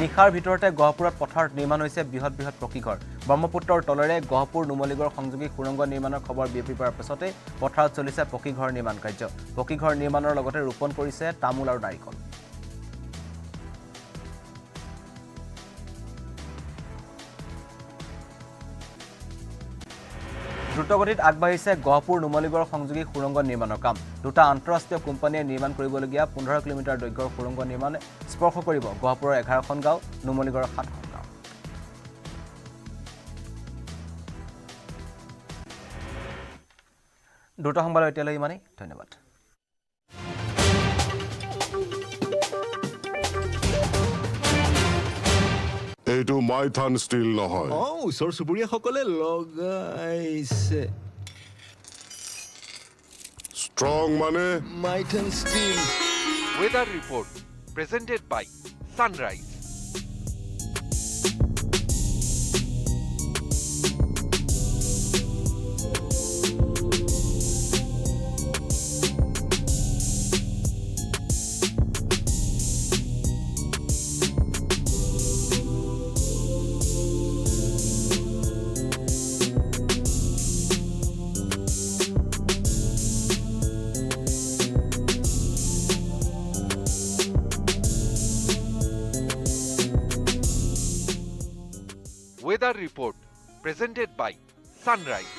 নিশাৰ ভিতৰতে গহপুৰত পথাৰত নিৰ্মাণ হৈছে বৃহৎ পকীঘৰ ব্ৰহ্মপুত্ৰৰ তলেৰে গহপুৰ নুমলীগড় সংযোগী সুৰংগ নিৰ্মাণৰ খবৰ বিয়পি পৰাৰ পিছতে পথাৰত চলিছে পকীঘৰ নিৰ্মাণ কাৰ্য পকীঘৰ নিৰ্মাণৰ লগতে ৰোপণ কৰিছে তামোল আৰু নাৰিকল দ্ৰুতগতিত আগবাঢ়িছে গহপুৰ নুমলীগড় সংযোগী সুৰংগ নিৰ্মাণৰ কাম দুটা আন্তঃৰাষ্ট্ৰীয় কোম্পানীয়ে নিৰ্মাণ কৰিবলগীয়া 15 কিলোমিটাৰ দৈৰ্ঘ্যৰ সুৰংগ নিৰ্মাণে স্পৰ্শ কৰিব গহপুৰৰ 11খন গাঁও নুমলীগড়ৰ 7খন গাঁও দুটা সংবাদ এতিয়ালৈ ইমানেই ধন্যবাদ এইটো মাইথান ষ্টিল নহয় ওচৰ চুবুৰীয়াসকলে লগাইছে ষ্ট্ৰং মানে Maithan steel Weather report presented by Sunrise. Weather report presented by Sunrise.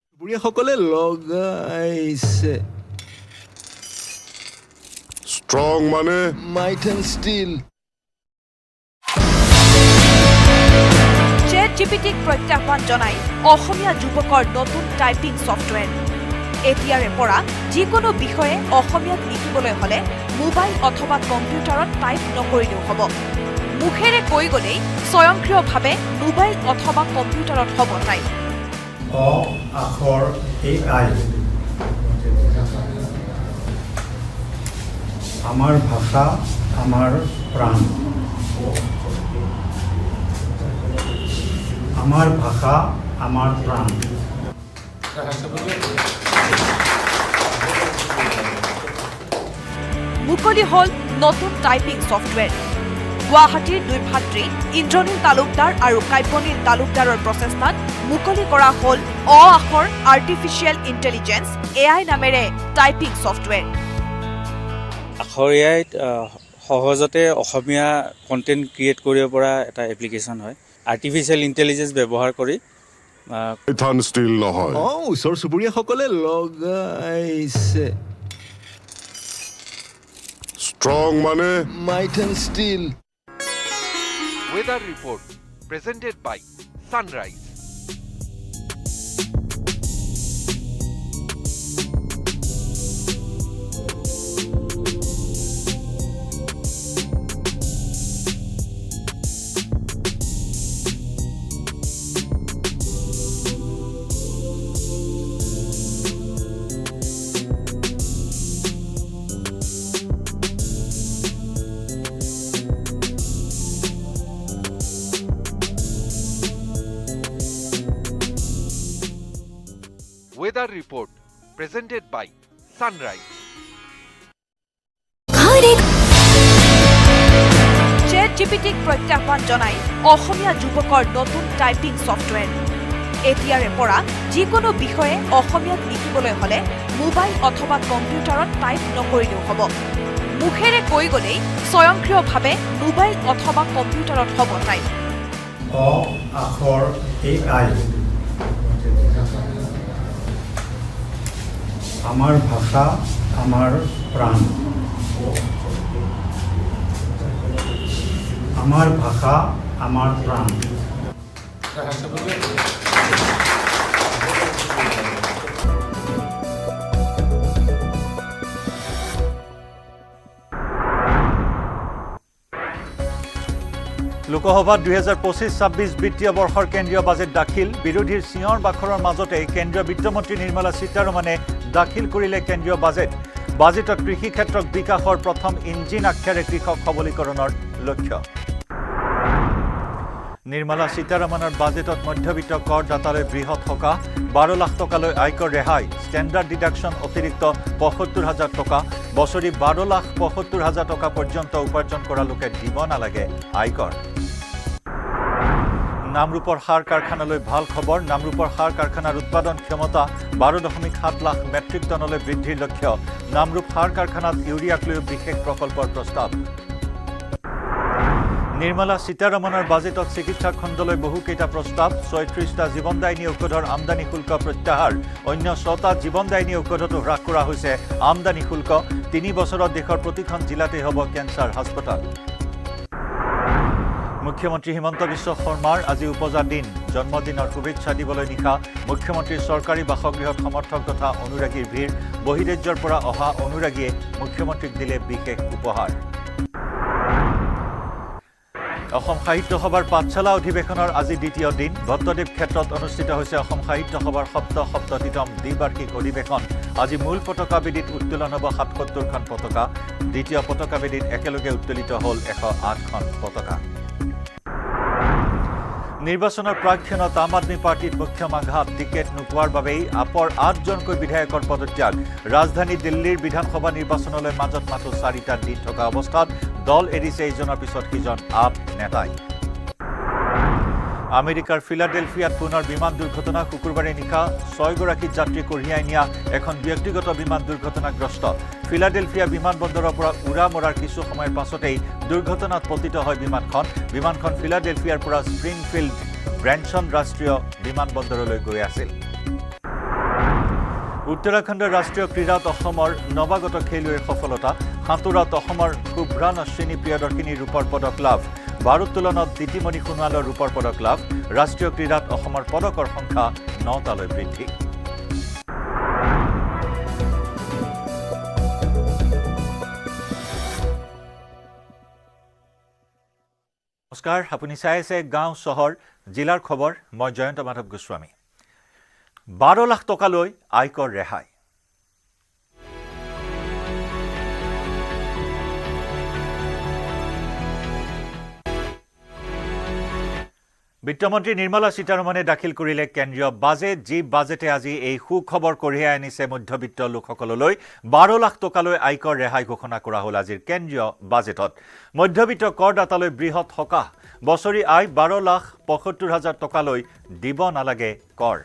চুবুৰীয়াসকলে লগাইছে ষ্ট্ৰং মানে মাইথান ষ্টিল ChatGPTক প্ৰত্যাহ্বান জনাই অসমীয়া যুৱকৰ নতুন টাইপিং ছফটৱেৰ এতিয়াৰে পৰা যিকোনো বিষয়ে অসমীয়াত লিখিবলৈ হলে মোবাইল অথবা কম্পিউটাৰত টাইপ নকৰিলেও হ'ব মুখেৰে কৈ গলেই স্বয়ংক্ৰিয়ভাৱে মোবাইল অথবা কম্পিউটাৰত হ'ব টাইপ অ আখৰ AI আমাৰ ভাষা আমাৰ প্ৰাণ আমাৰ ভাষা আমাৰ প্ৰাণ মুকলি হল নতুন টাইপিং ছফটৱেৰ গুৱাহাটীৰ দুই ভাতৃ ইন্দ্ৰনীল তালুকদাৰ আৰু কাব্যনীল তালুকদাৰৰ প্ৰচেষ্টাত মুকলি কৰা হ'ল আখৰ আৰ্টিফিচিয়েল ইণ্টেলিজেন্স AI নামেৰে টাইপিং ছফ্টৱেৰ। আখৰ AIত সহজতে অসমীয়া কণ্টেণ্ট ক্ৰিয়েট কৰিব পৰা এটা এপ্লিকেশ্যন হয়। আৰ্টিফিচিয়েল ইণ্টেলিজেন্স ব্যৱহাৰ কৰি মাইথান ষ্টিল নহয়। ওচৰ চুবুৰীয়াসকলে লগাইছে। ষ্ট্ৰং মানে Maithan steel. Weather report presented by Sunrise. Weather report presented by Sunrise. ChatGPTক প্ৰত্যাহ্বান জনাই অসমীয়া যুৱকৰ নতুন টাইপিং ছফ্টৱেৰ। এতিয়াৰে পৰা যিকোনো বিষয়ে অসমীয়াত লিখিবলৈ হ'লে মোবাইল অথবা কম্পিউটাৰত টাইপ নকৰিলেও হ'ব। মুখেৰে কৈ গ'লেই স্বয়ংক্ৰিয়ভাৱে মোবাইল অথবা কম্পিউটাৰত হ'ব টাইপ। আখৰ AI আমাৰ ভাষা আমাৰ প্ৰাণ। আমাৰ ভাষা আমাৰ প্ৰাণ। লোকসভাত 2025-26 বিত্তীয় বৰ্ষৰ কেন্দ্ৰীয় বাজেট দাখিল। বিৰোধীৰ চিঞৰ বাখৰৰ মাজতে কেন্দ্ৰীয় বিত্তমন্ত্ৰী নিৰ্মলা সীতাৰমণে দাখিল কৰিলে কেন্দ্ৰীয় বাজেট। বাজেটত কৃষি ক্ষেত্ৰক বিকাশৰ প্ৰথম ইঞ্জিন আখ্যাৰে কৃষক সবলীকৰণৰ লক্ষ্য। নিৰ্মলা সীতাৰমণৰ বাজেটত মধ্যবিত্ত কৰদাতালৈ বৃহৎ সকাহ। 12 লাখ টকালৈ আয়কৰ ৰেহাই। ষ্টেণ্ডাৰ্ড ডিডাকশ্যন অতিৰিক্ত 75,000 টকা। বছৰি 12,75,000 টকা পৰ্যন্ত উপাৰ্জন কৰা লোকে দিব নালাগে আয়কৰ। নামৰূপৰ সাৰ কাৰখানালৈ ভাল খবৰ। নামৰূপৰ সাৰ কাৰখানাৰ উৎপাদন ক্ষমতা 12.7 লাখ মেট্ৰিক টনলৈ বৃদ্ধিৰ লক্ষ্য। নামৰূপ সাৰ কাৰখানাত ইউৰিয়াক লৈ বিশেষ প্ৰকল্পৰ প্ৰস্তাৱ। নিৰ্মলা সীতাৰমণৰ বাজেটত চিকিৎসা খণ্ডলৈ বহুকেইটা প্ৰস্তাৱ। 36টা জীৱনদায়িনী ঔষধৰ আমদানি শুল্ক প্ৰত্যাহাৰ। অন্য 6টা জীৱনদায়িনী ঔষধতো হ্ৰাস কৰা হৈছে আমদানি শুল্ক। 3 বছৰত দেশৰ প্ৰতিখন জিলাতে হ'ব কেঞ্চাৰ হাস্পতাল। মুখ্যমন্ত্ৰী হিমন্ত বিশ্ব শৰ্মাৰ আজি উপজা দিন। জন্মদিনৰ শুভেচ্ছা দিবলৈ নিশা মুখ্যমন্ত্ৰীৰ চৰকাৰী বাসগৃহত সমৰ্থক তথা অনুৰাগীৰ ভিৰ। বহিৰাজ্যৰ পৰা অহা অনুৰাগীয়ে মুখ্যমন্ত্ৰীক দিলে বিশেষ উপহাৰ। অসম সাহিত্য সভাৰ পাঠশালা অধিৱেশনৰ আজি দ্বিতীয় দিন। ভট্টদেৱ ক্ষেত্ৰত অনুষ্ঠিত হৈছে অসম সাহিত্য সভাৰ 77তম দ্বিবাৰ্ষিক অধিৱেশন। আজি মূল পতাকাবেদীত উত্তোলন হ'ব 77খন পতাকা। দ্বিতীয় পতাকাবেদীত একেলগে উত্তোলিত হ'ল 108খন পতাকা। নিৰ্বাচনৰ প্ৰাক্ষণত আম আদমি পাৰ্টিত মুখ্যম আঘাত। টিকেট নোপোৱাৰ বাবেই আপৰ 8জনকৈ বিধায়কৰ পদত্যাগ। ৰাজধানী দিল্লীৰ বিধানসভা নিৰ্বাচনলৈ মাজত মাথো 4টা দিন থকা অৱস্থাত দল এৰিছে ইজনৰ পিছত সিজন আপ নেতাই। আমেৰিকাৰ ফিলাডেলফিয়াত পুনৰ বিমান দুৰ্ঘটনা। শুকুৰবাৰে নিশা 6গৰাকী যাত্ৰী কঢ়িয়াই নিয়া এখন ব্যক্তিগত বিমান দুৰ্ঘটনাগ্ৰস্ত। ফিলাডেলফিয়া বিমানবন্দৰৰ পৰা উৰা মৰাৰ কিছু সময়ৰ পাছতেই দুৰ্ঘটনাত পতিত হয় বিমানখন। বিমানখন ফিলাডেলফিয়াৰ পৰা স্প্ৰিংফিল্ড ব্ৰেনছন ৰাষ্ট্ৰীয় বিমানবন্দৰলৈ গৈ আছিল। উত্তৰাখণ্ডৰ ৰাষ্ট্ৰীয় ক্ৰীড়াত অসমৰ নৱাগত খেলুৱৈৰ সফলতা। সাঁতোৰত অসমৰ শুভ্ৰাণ অশ্বিনী প্ৰিয়দৰ্শিনীৰ ৰূপৰ পদক লাভ। ভাৰোত্তোলনত দিতিমণি সোণোৱালৰ ৰূপৰ পদক লাভ। ৰাষ্ট্ৰীয় ক্ৰীড়াত অসমৰ পদকৰ সংখ্যা 9টালৈ বৃদ্ধি। নমস্কাৰ, আপুনি চাই আছে গাঁও চহৰ জিলাৰ খবৰ। মই জয়ন্ত মাধৱ গোস্বামী। 12 লাখ টকালৈ আয়কৰ ৰেহাই। বিত্তমন্ত্ৰী নিৰ্মলা সীতাৰমণে দাখিল কৰিলে কেন্দ্ৰীয় বাজেট যি বাজেটে আজি এই সুখবৰ কঢ়িয়াই আনিছে মধ্যবিত্ত লোকসকললৈ 12 লাখ টকালৈ আয়কৰ ৰেহাই ঘোষণা কৰা হ'ল আজিৰ কেন্দ্ৰীয় বাজেটত মধ্যবিত্ত কৰদাতালৈ বৃহৎ সকাহ বছৰি আয় 12,75,000 টকালৈ দিব নালাগে কৰ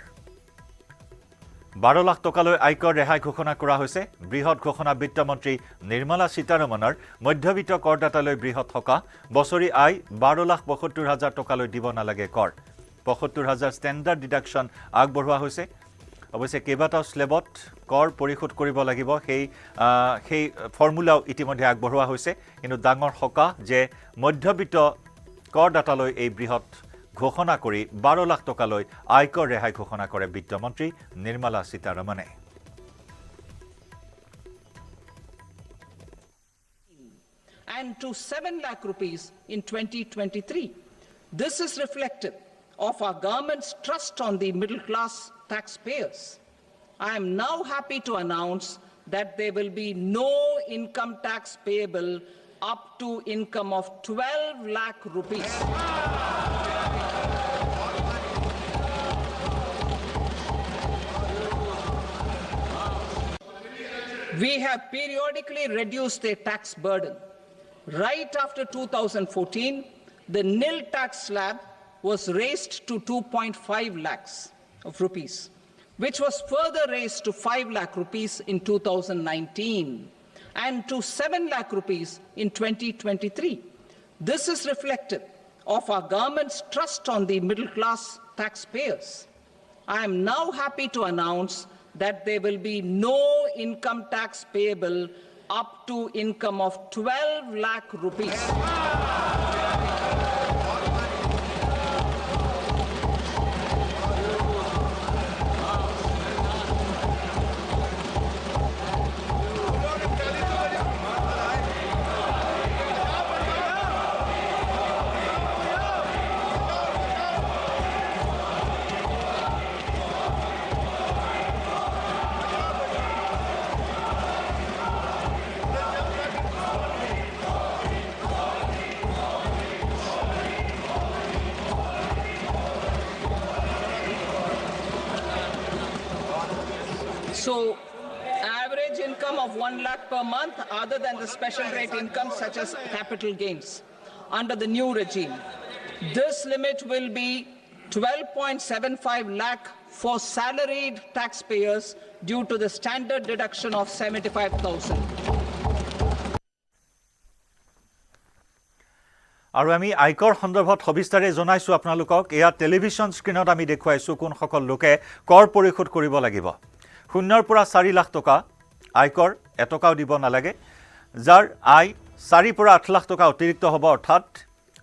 12 লাখ টকালৈ আয়কৰ ৰেহাই ঘোষণা কৰা হৈছে বৃহৎ ঘোষণা বিত্তমন্ত্ৰী নিৰ্মলা সীতাৰমণৰ মধ্যবিত্ত কৰদাতালৈ বৃহৎ সকাহ বছৰি আয় 12,75,000 টকালৈ দিব নালাগে কৰ 75,000 ষ্টেণ্ডাৰ্ড ডিডাকশ্যন আগবঢ়োৱা হৈছে অৱশ্যে কেইবাটাও স্লেবত কৰ পৰিশোধ কৰিব লাগিব সেই ফৰ্মুলাও ইতিমধ্যে আগবঢ়োৱা হৈছে কিন্তু ডাঙৰ সকাহ যে মধ্যবিত্ত কৰদাতালৈ এই বৃহৎ ঘোষণা কৰি 12 লাখ টকালৈ আয়কৰ ৰেহাই ঘোষণা কৰে বিত্তমন্ত্ৰী নিৰ্মলা সীতাৰমণে and to 7 lakh rupees in 2023. This is reflective of our government's trust on the middle class taxpayers. I am now happy to announce that there will be no income tax payable up to income of 12 lakh rupees. We have periodically reduced their tax burden. Right after 2014, the nil tax slab was raised to 2.5 lakhs of rupees, which was further raised to 5 lakh rupees in 2019 and to 7 lakh rupees in 2023. This is reflective of our government's trust on the middle class taxpayers. I am now happy to announce that there will be no income tax payable up to income of 12 lakh rupees. So, average income of 1 lakh per month other than the special rate income such as capital gains under the new regime. This limit will be 12.75 lakh for salaried taxpayers due to the standard deduction of 75,000. আৰু আমি আয়কৰ সন্দৰ্ভত সবিস্তাৰে জনাইছো আপোনালোকক এয়া television স্ক্ৰিনত আমি দেখুৱাইছো কোন সকল লোকে কৰ পৰিশোধ কৰিব লাগিব 0 পৰা 4 লাখ টকা আয়কৰ এটকাও দিব নালাগে যাৰ আয় 4 পৰা 8 লাখ টকা অতিৰিক্ত হ'ব অৰ্থাৎ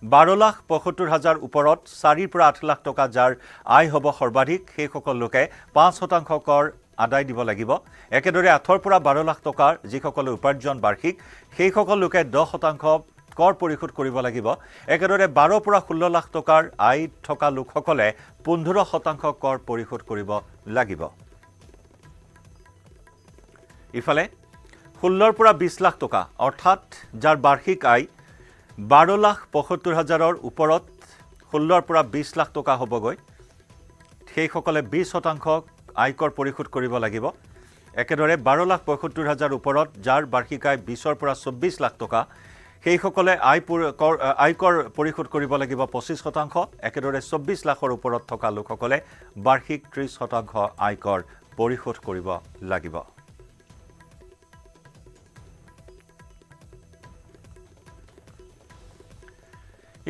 12,75,000 ওপৰত 4 পৰা 8 লাখ টকা যাৰ আয় হ'ব সৰ্বাধিক সেই সকল লোকে 5% কৰ আদায় দিব লাগিব একেদৰে 8 পৰা 12 লাখ টকাৰ যিসকল উপাৰ্জন বাৰ্ষিক সেই সকল লোকে 10% কৰ পৰিশোধ কৰিব লাগিব একেদৰে 12 পৰা 16 লাখ টকাৰ আয় থকা লোকসকলে 15% কৰ পৰিশোধ কৰিব লাগিব ইফালে 16 পৰা 20 লাখ টকা অৰ্থাৎ যাৰ বাৰ্ষিক আয় 12,75,000 ওপৰত 16 পৰা 20 লাখ টকা হ'বগৈ সেই সকলে 20% আয়কৰ পৰিশোধ কৰিব লাগিব একেদৰে 12,75,000 ওপৰত যাৰ বাৰ্ষিক আয় 20 পৰা 24 লাখ টকা সেই সকলে আয়কৰ পৰিশোধ কৰিব লাগিব 25% একেদৰে 24 লাখৰ ওপৰত থকা লোকসকলে বাৰ্ষিক 30% আয়কৰ পৰিশোধ কৰিব লাগিব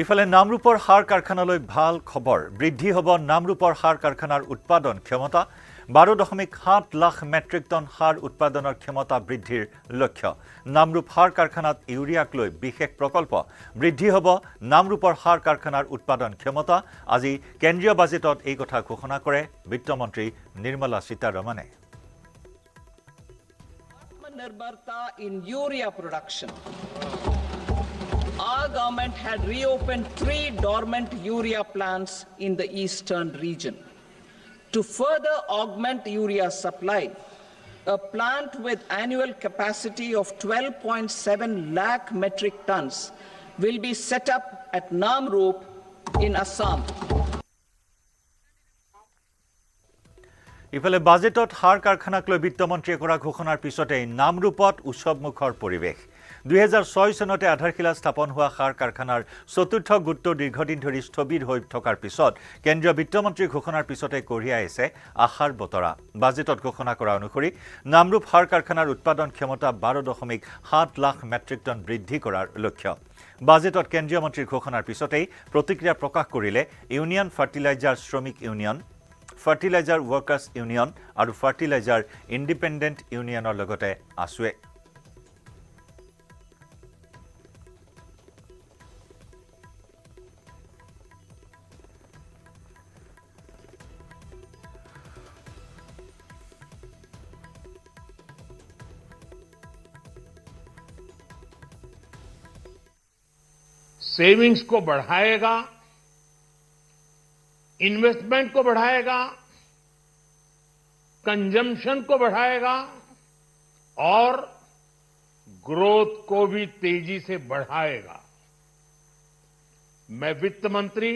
ইফালে নামৰূপৰ সাৰ কাৰখানালৈ ভাল খবৰ বৃদ্ধি হ'ব নামৰূপৰ সাৰ কাৰখানাৰ উৎপাদন ক্ষমতা 12.7 লাখ মেট্ৰিক টন সাৰ উৎপাদনৰ ক্ষমতা বৃদ্ধিৰ লক্ষ্য নামৰূপ সাৰ কাৰখানাত ইউৰিয়াক লৈ বিশেষ প্ৰকল্প বৃদ্ধি হ'ব নামৰূপৰ সাৰ কাৰখানাৰ উৎপাদন ক্ষমতা আজি কেন্দ্ৰীয় বাজেটত এই কথা ঘোষণা কৰে বিত্তমন্ত্ৰী নিৰ্মলা সীতাৰমণে Nirbharta in urea production. Our government had reopened 3 dormant urea plants in the eastern region. To further augment urea supply, a plant with annual capacity of 12.7 lakh metric tons will be set up at Namrup in Assam. ইফালে বাজেটত সাৰ কাৰখানাক লৈ বিত্তমন্ত্ৰীয়ে কৰা ঘোষণাৰ পিছতেই নামৰূপত উৎসৱমুখৰ পৰিৱেশ 2006 চনতে আধাৰশিলা স্থাপন হোৱা সাৰ কাৰখানাৰ চতুৰ্থ গোটটো দীৰ্ঘদিন ধৰি স্থবিৰ হৈ থকাৰ পিছত কেন্দ্ৰীয় বিত্তমন্ত্ৰীৰ ঘোষণাৰ পিছতে কঢ়িয়াই আছে আশাৰ বতৰা বাজেটত ঘোষণা কৰা অনুসৰি নামৰূপ সাৰ কাৰখানাৰ উৎপাদন ক্ষমতা 12.7 লাখ মেট্ৰিক টন বৃদ্ধি কৰাৰ লক্ষ্য বাজেটত কেন্দ্ৰীয় মন্ত্ৰীৰ ঘোষণাৰ পিছতেই প্ৰতিক্ৰিয়া প্ৰকাশ কৰিলে ইউনিয়ন ফাৰ্টিলাইজাৰ শ্ৰমিক ইউনিয়ন ফাৰ্টিলাইজাৰ ওয়াৰ্কাৰ্ছ ইউনিয়ন আৰু ফাৰ্টিলাইজাৰ ইণ্ডিপেণ্ডেণ্ট ইউনিয়নৰ লগতে আছুৱে सेविंग्स को बढ़ाएगा इन्वेस्टमेंट को बढ़ाएगा कंजम्पशन को बढ़ाएगा और ग्रोथ को भी तेजी से बढ़ाएगा मैं वित्त मंत्री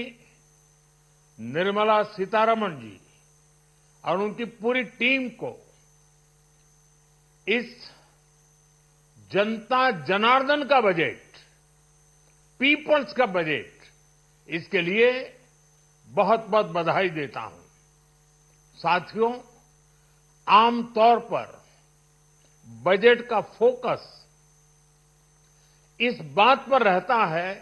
निर्मला सीतारमण जी और उनकी पूरी टीम को इस जनता जनार्दन का बजट पीपल्स का बजट इसके लिए बहुत बहुत बधाई देता हूं साथियों आमतौर पर बजट का फोकस इस बात पर रहता है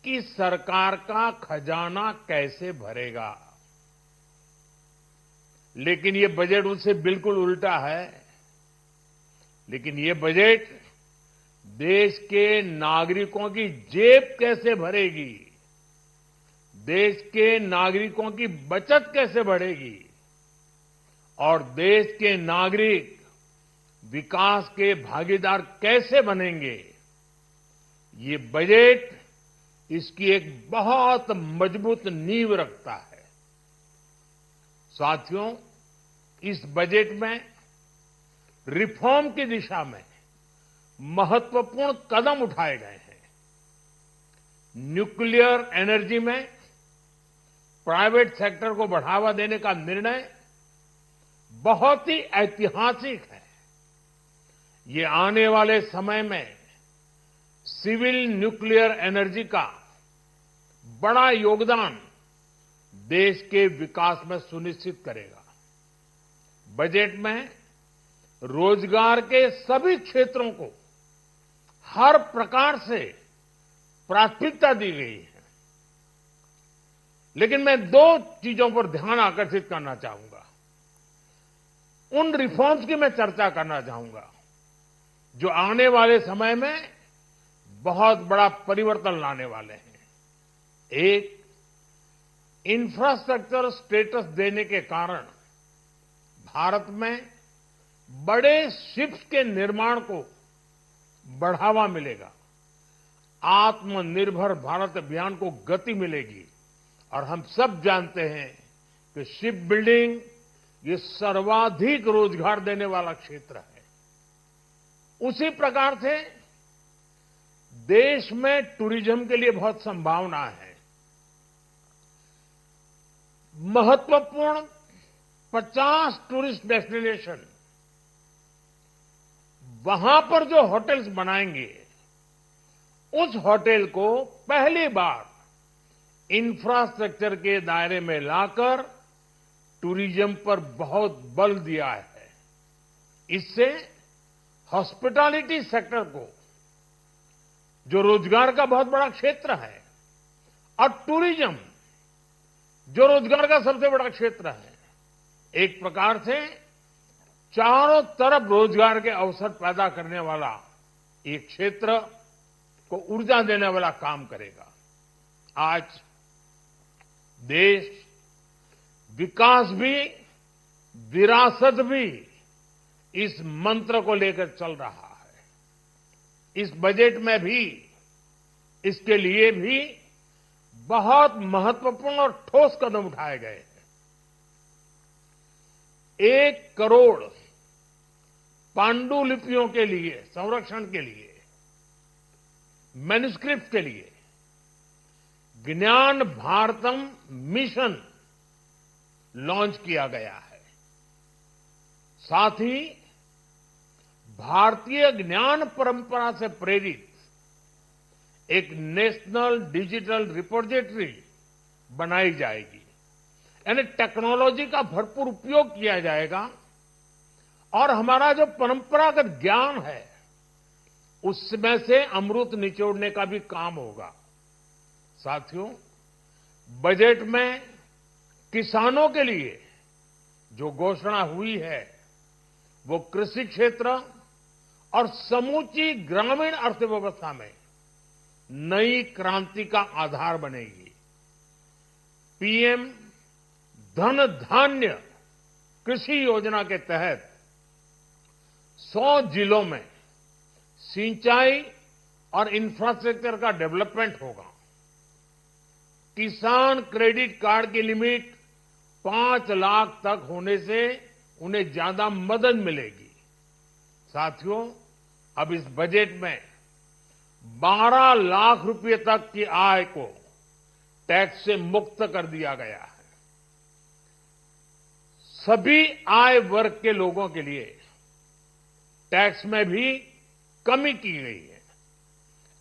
कि सरकार का खजाना कैसे भरेगा लेकिन ये बजट उससे बिल्कुल उल्टा है लेकिन ये बजट देश के नागरिकों की जेब कैसे भरेगी देश के नागरिकों की बचत कैसे बढ़ेगी और देश के नागरिक विकास के भागीदार कैसे बनेंगे ये बजट इसकी एक बहुत मजबूत नींव रखता है साथियों इस बजट में रिफॉर्म की दिशा में महत्वपूर्ण कदम उठाए गए हैं न्यूक्लियर एनर्जी में प्राइवेट सेक्टर को बढ़ावा देने का निर्णय बहुत ही ऐतिहासिक है ये आने वाले समय में सिविल न्यूक्लियर एनर्जी का बड़ा योगदान देश के विकास में सुनिश्चित करेगा बजट में रोजगार के सभी क्षेत्रों को हर प्रकार से प्राथमिकता दी गई है लेकिन मैं दो चीजों पर ध्यान आकर्षित करना चाहूंगा उन रिफॉर्म्स की मैं चर्चा करना चाहूंगा जो आने वाले समय में बहुत बड़ा परिवर्तन लाने वाले हैं एक इंफ्रास्ट्रक्चर स्टेटस देने के कारण भारत में बड़े शिप्स के निर्माण को बढ़ावा मिलेगा आत्मनिर्भर भारत अभियान को गति मिलेगी और हम सब जानते हैं कि शिप बिल्डिंग ये सर्वाधिक रोजगार देने वाला क्षेत्र है उसी प्रकार से देश में टूरिज्म के लिए बहुत संभावना है महत्वपूर्ण 50 टूरिस्ट डेस्टिनेशन वहां पर जो होटल्स बनाएंगे उस होटल को पहली बार इंफ्रास्ट्रक्चर के दायरे में लाकर टूरिज्म पर बहुत बल दिया है इससे हॉस्पिटैलिटी सेक्टर को जो रोजगार का बहुत बड़ा क्षेत्र है और टूरिज्म जो रोजगार का सबसे बड़ा क्षेत्र है एक प्रकार से चारों तरफ रोजगार के अवसर पैदा करने वाला एक क्षेत्र को ऊर्जा देने वाला काम करेगा आज देश विकास भी विरासत भी इस मंत्र को लेकर चल रहा है इस बजट में भी इसके लिए भी बहुत महत्वपूर्ण और ठोस कदम उठाए गए हैं 1 करोड़ पांडुलिपियों के लिए संरक्षण के लिए मैन्युस्क्रिप्ट के लिए ज्ञान भारतम मिशन लॉन्च किया गया है साथ ही भारतीय ज्ञान परंपरा से प्रेरित एक नेशनल डिजिटल रिपोजिटरी बनाई जाएगी, यानी टेक्नोलॉजी का भरपूर उपयोग किया जाएगा और हमारा जो परंपरागत ज्ञान है उसमें से अमृत निचोड़ने का भी काम होगा। साथियों, बजट में किसानों के लिए जो घोषणा हुई है वो कृषि क्षेत्र और समूची ग्रामीण अर्थव्यवस्था में नई क्रांति का आधार बनेगी। पीएम धन धान्य कृषि योजना के तहत 100 जिलों में सिंचाई और इंफ्रास्ट्रक्चर का डेवलपमेंट होगा। किसान क्रेडिट कार्ड की लिमिट 5 लाख तक होने से उन्हें ज्यादा मदद मिलेगी। साथियों, अब इस बजट में 12 लाख रुपए तक की आय को टैक्स से मुक्त कर दिया गया है। सभी आय वर्ग के लोगों के लिए टैक्स में भी कमी की गई है।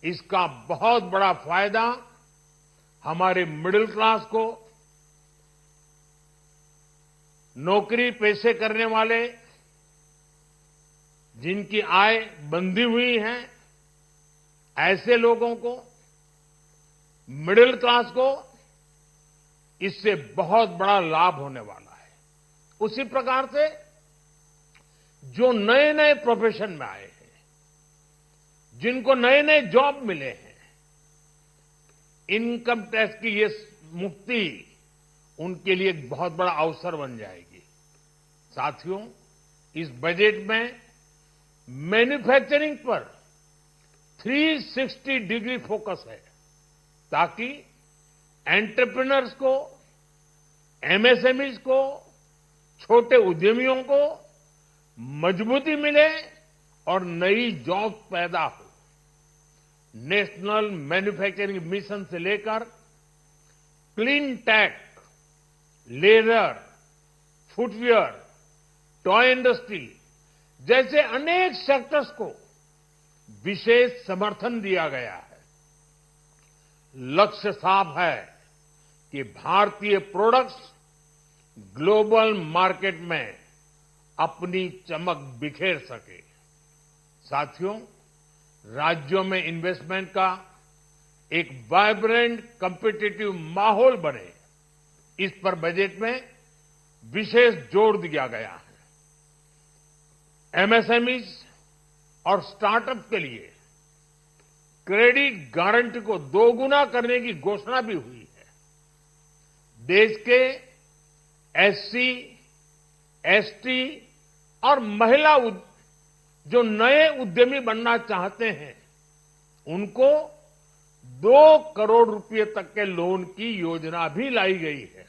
इसका बहुत बड़ा फायदा हमारे मिडिल क्लास को, नौकरी पेशे करने वाले जिनकी आय बंधी हुई है ऐसे लोगों को, मिडिल क्लास को इससे बहुत बड़ा लाभ होने वाला है। उसी प्रकार से जो नए नए प्रोफेशन में आए हैं, जिनको नए नए जॉब मिले हैं, इनकम टैक्स की ये मुक्ति उनके लिए एक बहुत बड़ा अवसर बन जाएगी। साथियों, इस बजट में मैन्युफैक्चरिंग पर 360 डिग्री फोकस है ताकि एंटरप्रेन्योर्स को, एमएसएमईज को, छोटे उद्यमियों को मजबूती मिले और नई जॉब पैदा हो। नेशनल मैन्युफैक्चरिंग मिशन से लेकर clean tech, leather, footwear, toy industry जैसे अनेक सेक्टर्स को विशेष समर्थन दिया गया है। लक्ष्य साफ है कि भारतीय प्रोडक्ट्स ग्लोबल मार्केट में अपनी चमक बिखेर सके। साथियों, राज्यों में इन्वेस्टमेंट का एक वाइब्रेंट कॉम्पिटिटिव माहौल बने, इस पर बजट में विशेष जोर दिया गया है। एमएसएमईज और स्टार्टअप के लिए क्रेडिट गारंटी को 2 गुना करने की घोषणा भी हुई है। देश के एससी, एसटी और महिला जो नए उद्यमी बनना चाहते हैं उनको 2 करोड़ रुपए तक के लोन की योजना भी लाई गई है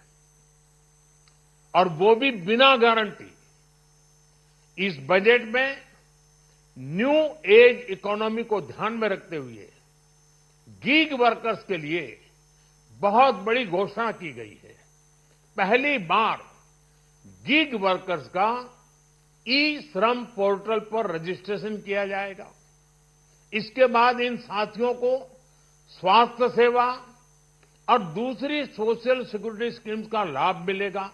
और वो भी बिना गारंटी। इस बजट में न्यू एज इकोनॉमी को ध्यान में रखते हुए गीग वर्कर्स के लिए बहुत बड़ी घोषणा की गई है। पहली बार गीग वर्कर्स का ई श्रम पोर्टल पर रजिस्ट्रेशन किया जाएगा। इसके बाद इन साथियों को स्वास्थ्य सेवा और दूसरी सोशल सिक्योरिटी स्कीम्स का लाभ मिलेगा।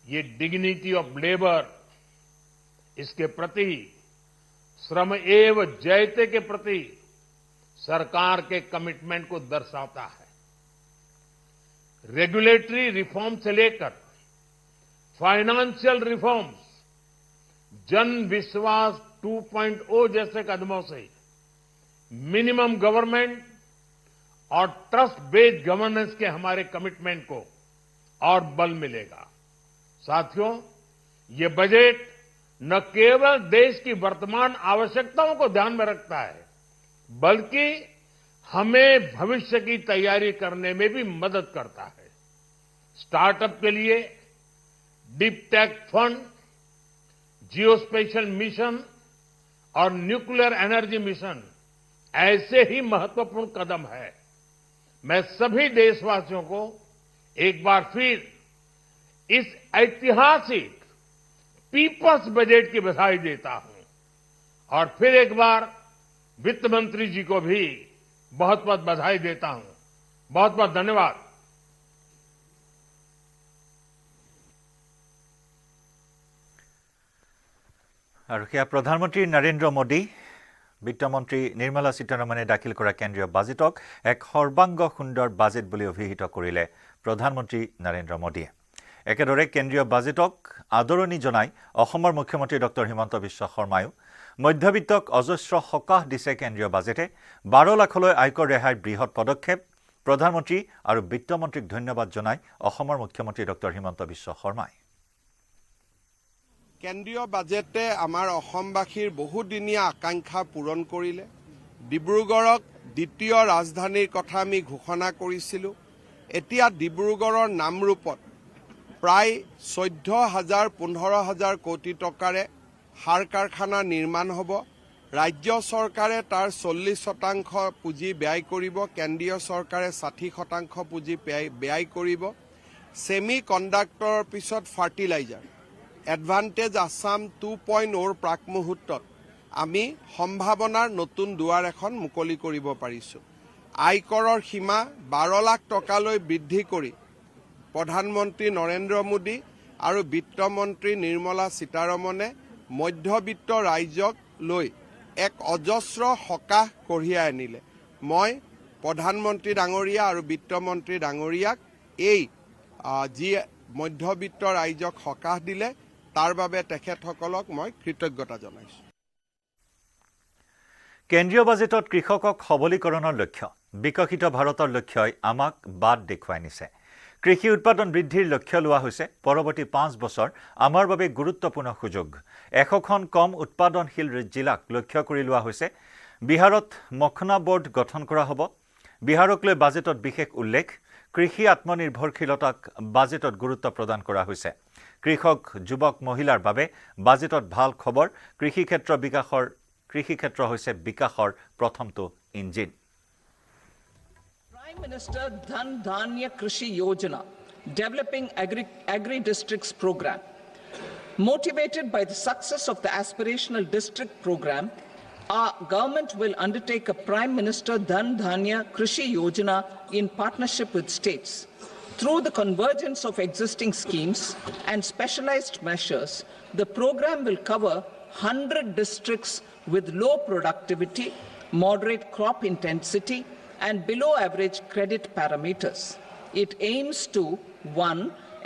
ये डिग्निटी ऑफ लेबर, इसके प्रति श्रम एव जयते के प्रति सरकार के कमिटमेंट को दर्शाता है। रेगुलेटरी रिफॉर्म से लेकर फाइनेंशियल रिफॉर्म्स, जन विश्वास 2.0 जैसे कदमों से मिनिमम गवर्नमेंट और ट्रस्ट बेस्ड गवर्नेंस के हमारे कमिटमेंट को और बल मिलेगा। साथियों, ये बजट न केवल देश की वर्तमान आवश्यकताओं को ध्यान में रखता है बल्कि हमें भविष्य की तैयारी करने में भी मदद करता है। स्टार्टअप के लिए deep tech fund, geospatial mission और न्यूक्लियर एनर्जी मिशन ऐसे ही महत्वपूर्ण कदम है। मैं सभी देशवासियों को एक बार फिर इस ऐतिहासिक पीपल्स बजट की बधाई देता हूं और फिर एक बार वित्त मंत्री जी को भी बहुत बहुत बधाई देता हूं। बहुत बहुत धन्यवाद। और क्या प्रधानमंत्री नरेंद्र मोदी वित्तमंत्री निर्मला सीतारमणे दाखिल करा केंद्रीय बाजेटक एक सर्वांग सुंदर बाजेट बुली अभिहित करिले प्रधानमंत्री नरेंद्र मोदीये। एकेदरे केंद्रीय बाजेटक आदरणी जनाई अहोমৰ मुख्यमंत्री डॉ हिमंत बिश्व शर्मायো मध्यबित्तक अजस्र सकाह दिसे केंद्रीय बाजेटे 12 लाखলৈ आयकर रेहाई बृहৎ पदक्षेप प्रधानमंत्री और वित्तमंत्रीक धन्यवाद जनाई अहोমৰ मुख्यमंत्री डॉ हिमंत बिश्व शर्माय। केंद्रीय बाजेटे आमार अहोमबासीर बहुदिनिया आकांक्षा पूरण करिले। डिब्रुगढ़क द्वितीय राजधानीर कथा आमी घोषणा करिसिलु। एतिया डिब्रुगढ़र नामरूपत प्राय 14,000-15,000 कोटी टकारे हार कारखाना निर्माण हब। राज्य सरकारे तार 40% पुँजी व्यय करिब, केंद्रीय सरकारे 60% पुँजी व्यय करिब। Semi conductor पिছত fertiliser advantage Assam 2.0 प्राक मुहूर्तत आमी सम्भावनार नतुन दुआर एखन मुकली करिब पारिছো। आयकৰৰ सीमा 12 लाख टकाলৈ বৃদ্ধি কৰি प्रधानमंत्री नरेंद्र मोदी और वित्तमंत्री निर्मला सीतारमणे मध्यबित्त राइजक লৈ एक अजस्र सकाह कঢ়িয়াই আনিলে। মই प्रधानमंत्री डांगरिया और वित्तमंत्री डांगरियाक जी मध्यबित्त राइजक सकाह दिले तार बारे तेखेतসকলক মই कृतज्ञता जनाइছো। केंद्रीय बाजेटत कृषকক सबलीकৰণৰ लक्ष्य विकसित भारतर लक्ष्यই আমাক বাদ দেখুৱাই নিছে। কৃষি উৎপাদন বৃদ্ধিৰ লক্ষ্য লোৱা হৈছে পৰৱৰ্তী 5 বছৰ আমাৰ বাবে গুৰুত্বপূৰ্ণ সুযোগ। 100খন কম উৎপাদনশীল জিলাক লক্ষ্য কৰি লোৱা হৈছে। বিহাৰত মখনা বোৰ্ড গঠন কৰা হ'ব। বিহাৰক লৈ বাজেটত বিশেষ উল্লেখ। কৃষি আত্মনিৰ্ভৰশীলতাক বাজেটত গুৰুত্ব প্ৰদান কৰা হৈছে। কৃষক যুৱক মহিলাৰ বাবে বাজেটত ভাল খবৰ। কৃষি ক্ষেত্ৰ হৈছে বিকাশৰ প্ৰথমটো engine. Prime Minister Dhan Dhanya Krishi Yojana, developing agri-districts program. Motivated by the success of the aspirational district program, our government will undertake a Prime Minister Dhan Dhanya Krishi Yojana in partnership with states. Through the convergence of existing schemes and specialized measures, the program will cover 100 districts with low productivity, moderate crop intensity, and below average credit parameters. It aims to 1.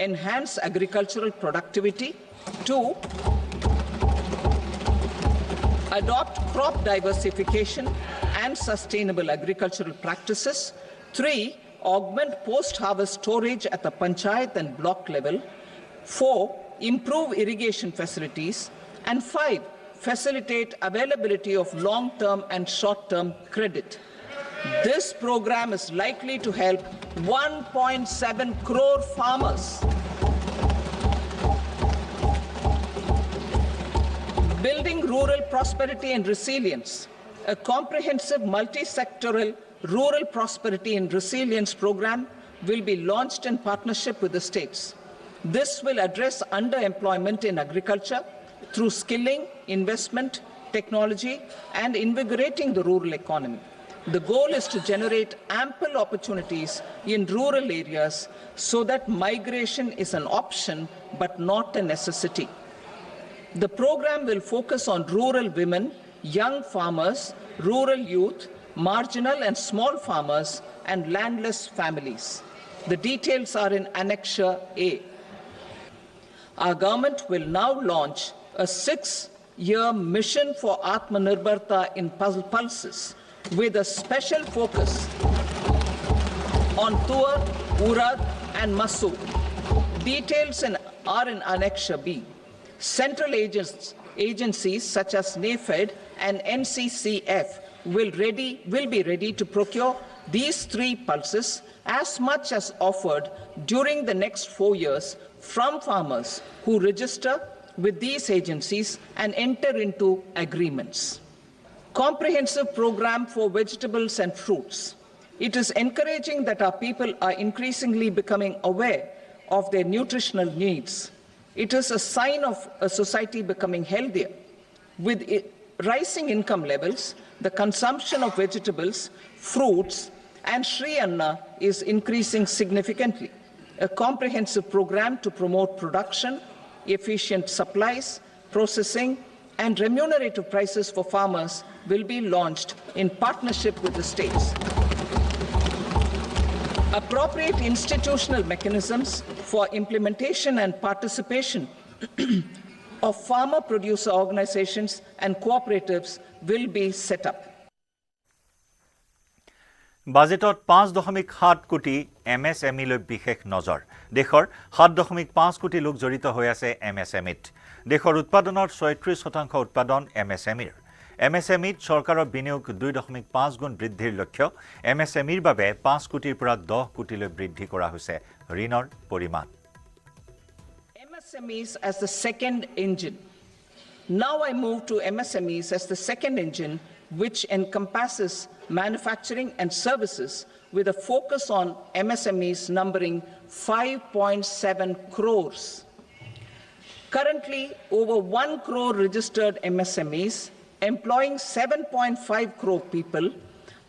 Enhance agricultural productivity, 2. Adopt crop diversification and sustainable agricultural practices, 3. Augment post-harvest storage at the panchayat and block level, 4. Improve irrigation facilities, and 5. Facilitate availability of long-term and short-term credit. This program is likely to help 1.7 crore farmers. Building rural prosperity and resilience. A comprehensive multi-sectoral rural prosperity and resilience program will be launched in partnership with the states. This will address underemployment in agriculture through skilling, investment, technology, and invigorating the rural economy. The goal is to generate ample opportunities in rural areas so that migration is an option but not a necessity. The program will focus on rural women, young farmers, rural youth, marginal and small farmers, and landless families. The details are in Annexure A. Our government will now launch a 6-year mission for Atmanirbharta in pulses with a special focus on Tuar, Urad, and Masoor. Details are in Annexure B. Central agencies such as NAFED and NCCF will be ready to procure these 3 pulses as much as offered during the next 4 years from farmers who register with these agencies and enter into agreements. Comprehensive program for vegetables and fruits. It is encouraging that our people are increasingly becoming aware of their nutritional needs. It is a sign of a society becoming healthier. With rising income levels, the consumption of vegetables, fruits, and Sri Anna is increasing significantly. A comprehensive program to promote production, efficient supplies, processing, and remunerative prices for farmers will be launched in partnership with the states. Appropriate institutional mechanisms for implementation and participation of farmer producer organizations and cooperatives will be set up. বাজেটত 5.7 কোটি MSME লৈ বিশেষ নজৰ দেশৰ 7.5 কোটি লোক জড়িত হৈ আছে MSMEত দেশৰ উৎপাদনৰ 36% উৎপাদন MSMEৰ MSMEত চৰকাৰৰ বিনিয়োগ 2.5 গুণ বৃদ্ধিৰ লক্ষ্য MSMEৰ বাবে 5 কোটিৰ পৰা 10 কোটিলৈ বৃদ্ধি কৰা হৈছে ঋণৰ পৰিমাণ MSMEs as the second engine. Now I move to MSMEs as the second engine, which encompasses manufacturing and services with a focus on MSMEs numbering 5.7 crores. Currently, over 1 crore registered MSMEs, employing 7.5 crore people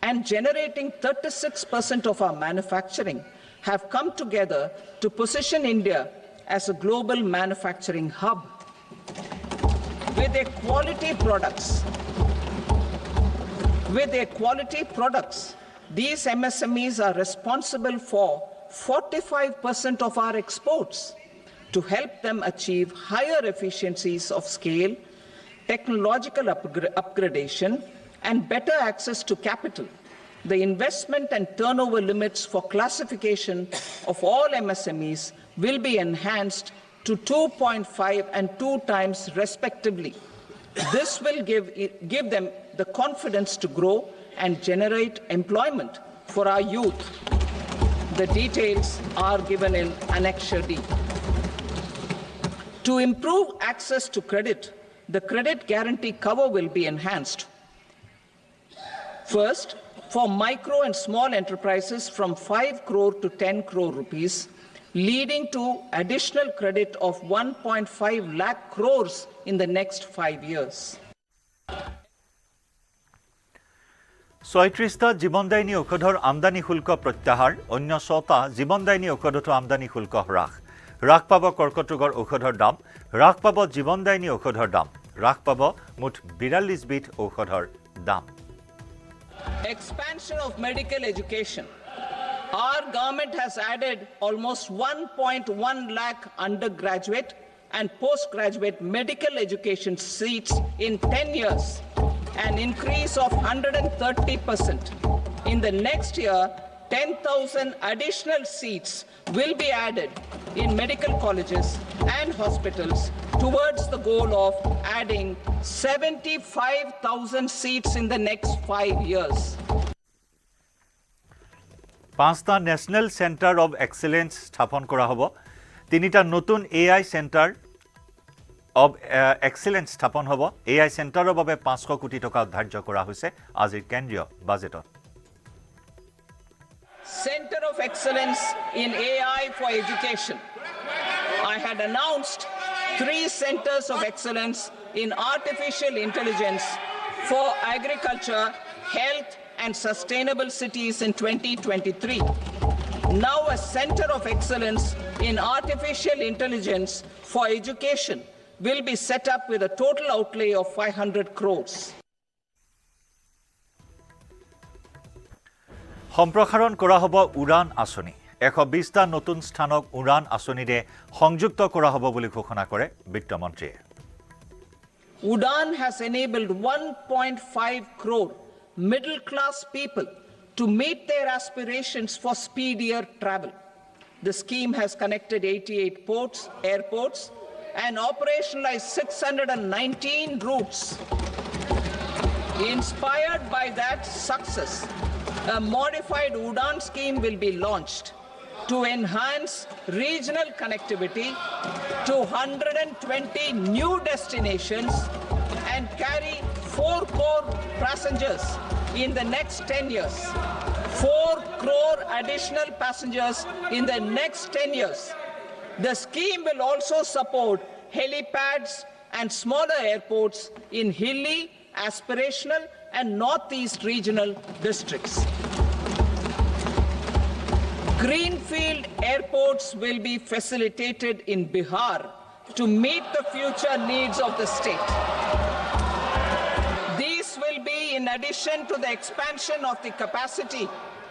and generating 36% of our manufacturing, have come together to position India as a global manufacturing hub. With their quality products, these MSMEs are responsible for 45% of our exports. To help them achieve higher efficiencies of scale, technological upgradation, and better access to capital, the investment and turnover limits for classification of all MSMEs will be enhanced to 2.5 and 2 times respectively. This will give them the confidence to grow and generate employment for our youth. The details are given in Annexure D. To improve access to credit, the credit guarantee cover will be enhanced. First, for micro and small enterprises from 5 crore to 10 crore rupees, leading to additional credit of 1.5 lakh crores in the next 5 years. 36টা জীৱনদায়িনী ঔষধৰ আমদানি শুল্ক প্ৰত্যাহাৰ অন্য 6টা জীৱনদায়িনী ঔষধতো আমদানি শুল্ক হ্ৰাস পাব কৰ্কট ৰোগৰ ঔষধৰ দাম হ্ৰাস পাব জীৱনদায়িনী ঔষধৰ দাম হ্ৰাস পাব মুঠ 42 বিধ ঔষধৰ দাম Expansion of medical education. Our government has added almost 1.1 lakh undergraduate and postgraduate medical education seats in 10 years, an increase of 130%. In the next year, 10,000 additional seats will be added in medical colleges and hospitals towards the goal of adding 75,000 seats in the next 5 years. 5টা national centre of excellence স্থাপন করা হব 3টা নতুন AI centre of excellence স্থাপন হব AI সেন্টাৰৰ বাবে 500 কোটি টকা ধাৰ্য কৰা হৈছে আজিৰ কেন্দ্ৰীয় বাজেটত Center of Excellence in AI for Education. I had announced 3 centers of excellence in artificial intelligence for agriculture, health, and sustainable cities in 2023. Now a center of excellence in artificial intelligence for education will be set up with a total outlay of 500 crores. সম্প্ৰসাৰণ কৰা হ'ব উড়ান আঁচনি 120টা নতুন স্থানক উড়ান আঁচনিৰে সংযুক্ত কৰা হ'ব বুলি ঘোষণা কৰে বিত্তমন্ত্ৰীয়ে Udan has enabled 1.5 crore middle-class people to meet their aspirations for speedier travel. The scheme has connected 88 airports, and operationalized 619 routes. Inspired by that success, a modified Udan scheme will be launched to enhance regional connectivity to 120 new destinations and carry 4 crore passengers in the next 10 years. 4 crore additional passengers in the next 10 years. The scheme will also support helipads and smaller airports in hilly, aspirational and northeast regional districts. Greenfield airports will be facilitated in Bihar to meet the future needs of the state. These will be in addition to the expansion of the capacity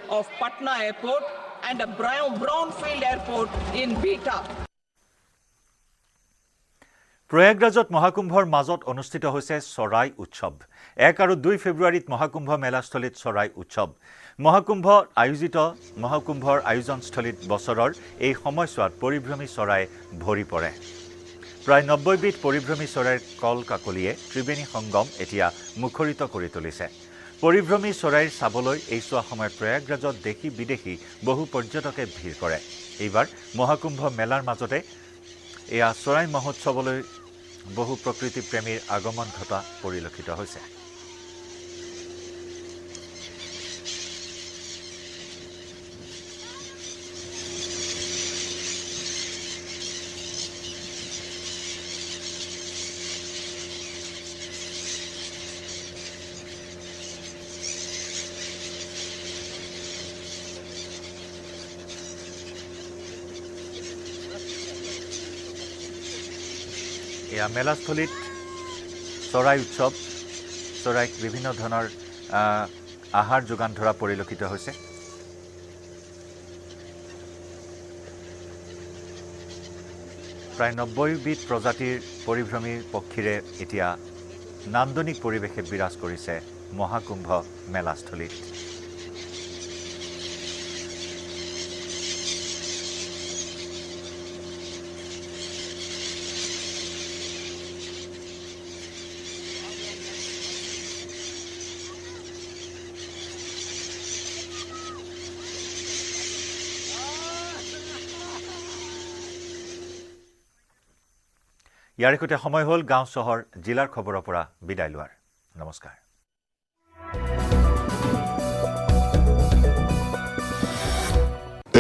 of Patna Airport and a brownfield airport in Beta. প্ৰয়াগৰাজত মহাকুম্ভৰ মাজত অনুষ্ঠিত হৈছে চৰাই উৎসৱ 1 আৰু 2 ফেব্ৰুৱাৰীত মহাকুম্ভ মেলাস্থলীত চৰাই উৎসৱ মহাকুম্ভৰ আয়োজনস্থলীত বছৰৰ এই সময়ছোৱাত পৰিভ্ৰমী চৰাই ভৰি পৰে প্ৰায় 90 বিধ পৰিভ্ৰমী চৰাইৰ কল কাকলিয়ে ত্ৰিবেণী সংগম এতিয়া মুখৰিত কৰি তুলিছে পৰিভ্ৰমী চৰাইৰ চাবলৈ এই সোৱা সময়ত প্ৰয়াগৰাজত দেখি বিদেশী বহু পৰ্যটকে ভিৰ কৰে এইবাৰ মহাকুম্ভ মেলাৰ মাজতে এয়া চৰাই মহোৎসৱলৈ বহু প্ৰকৃতি প্ৰেমীৰ আগমন ঘটা পৰিলক্ষিত হৈছে এয়া মেলাস্থলীত চৰাই উৎসৱ চৰাইক বিভিন্ন ধৰণৰ আহাৰ যোগান ধৰা পৰিলক্ষিত হৈছে প্ৰায় 90 বিধ প্ৰজাতিৰ পৰিভ্ৰমী পক্ষীৰে এতিয়া নান্দনিক পৰিৱেশে বিৰাজ কৰিছে মহাকুম্ভ মেলাস্থলীত ইয়াৰ একতে সময় হল গাঁও চহৰ জিলাৰ খবৰৰ পৰা বিদায় লোৱাৰ নমস্কাৰ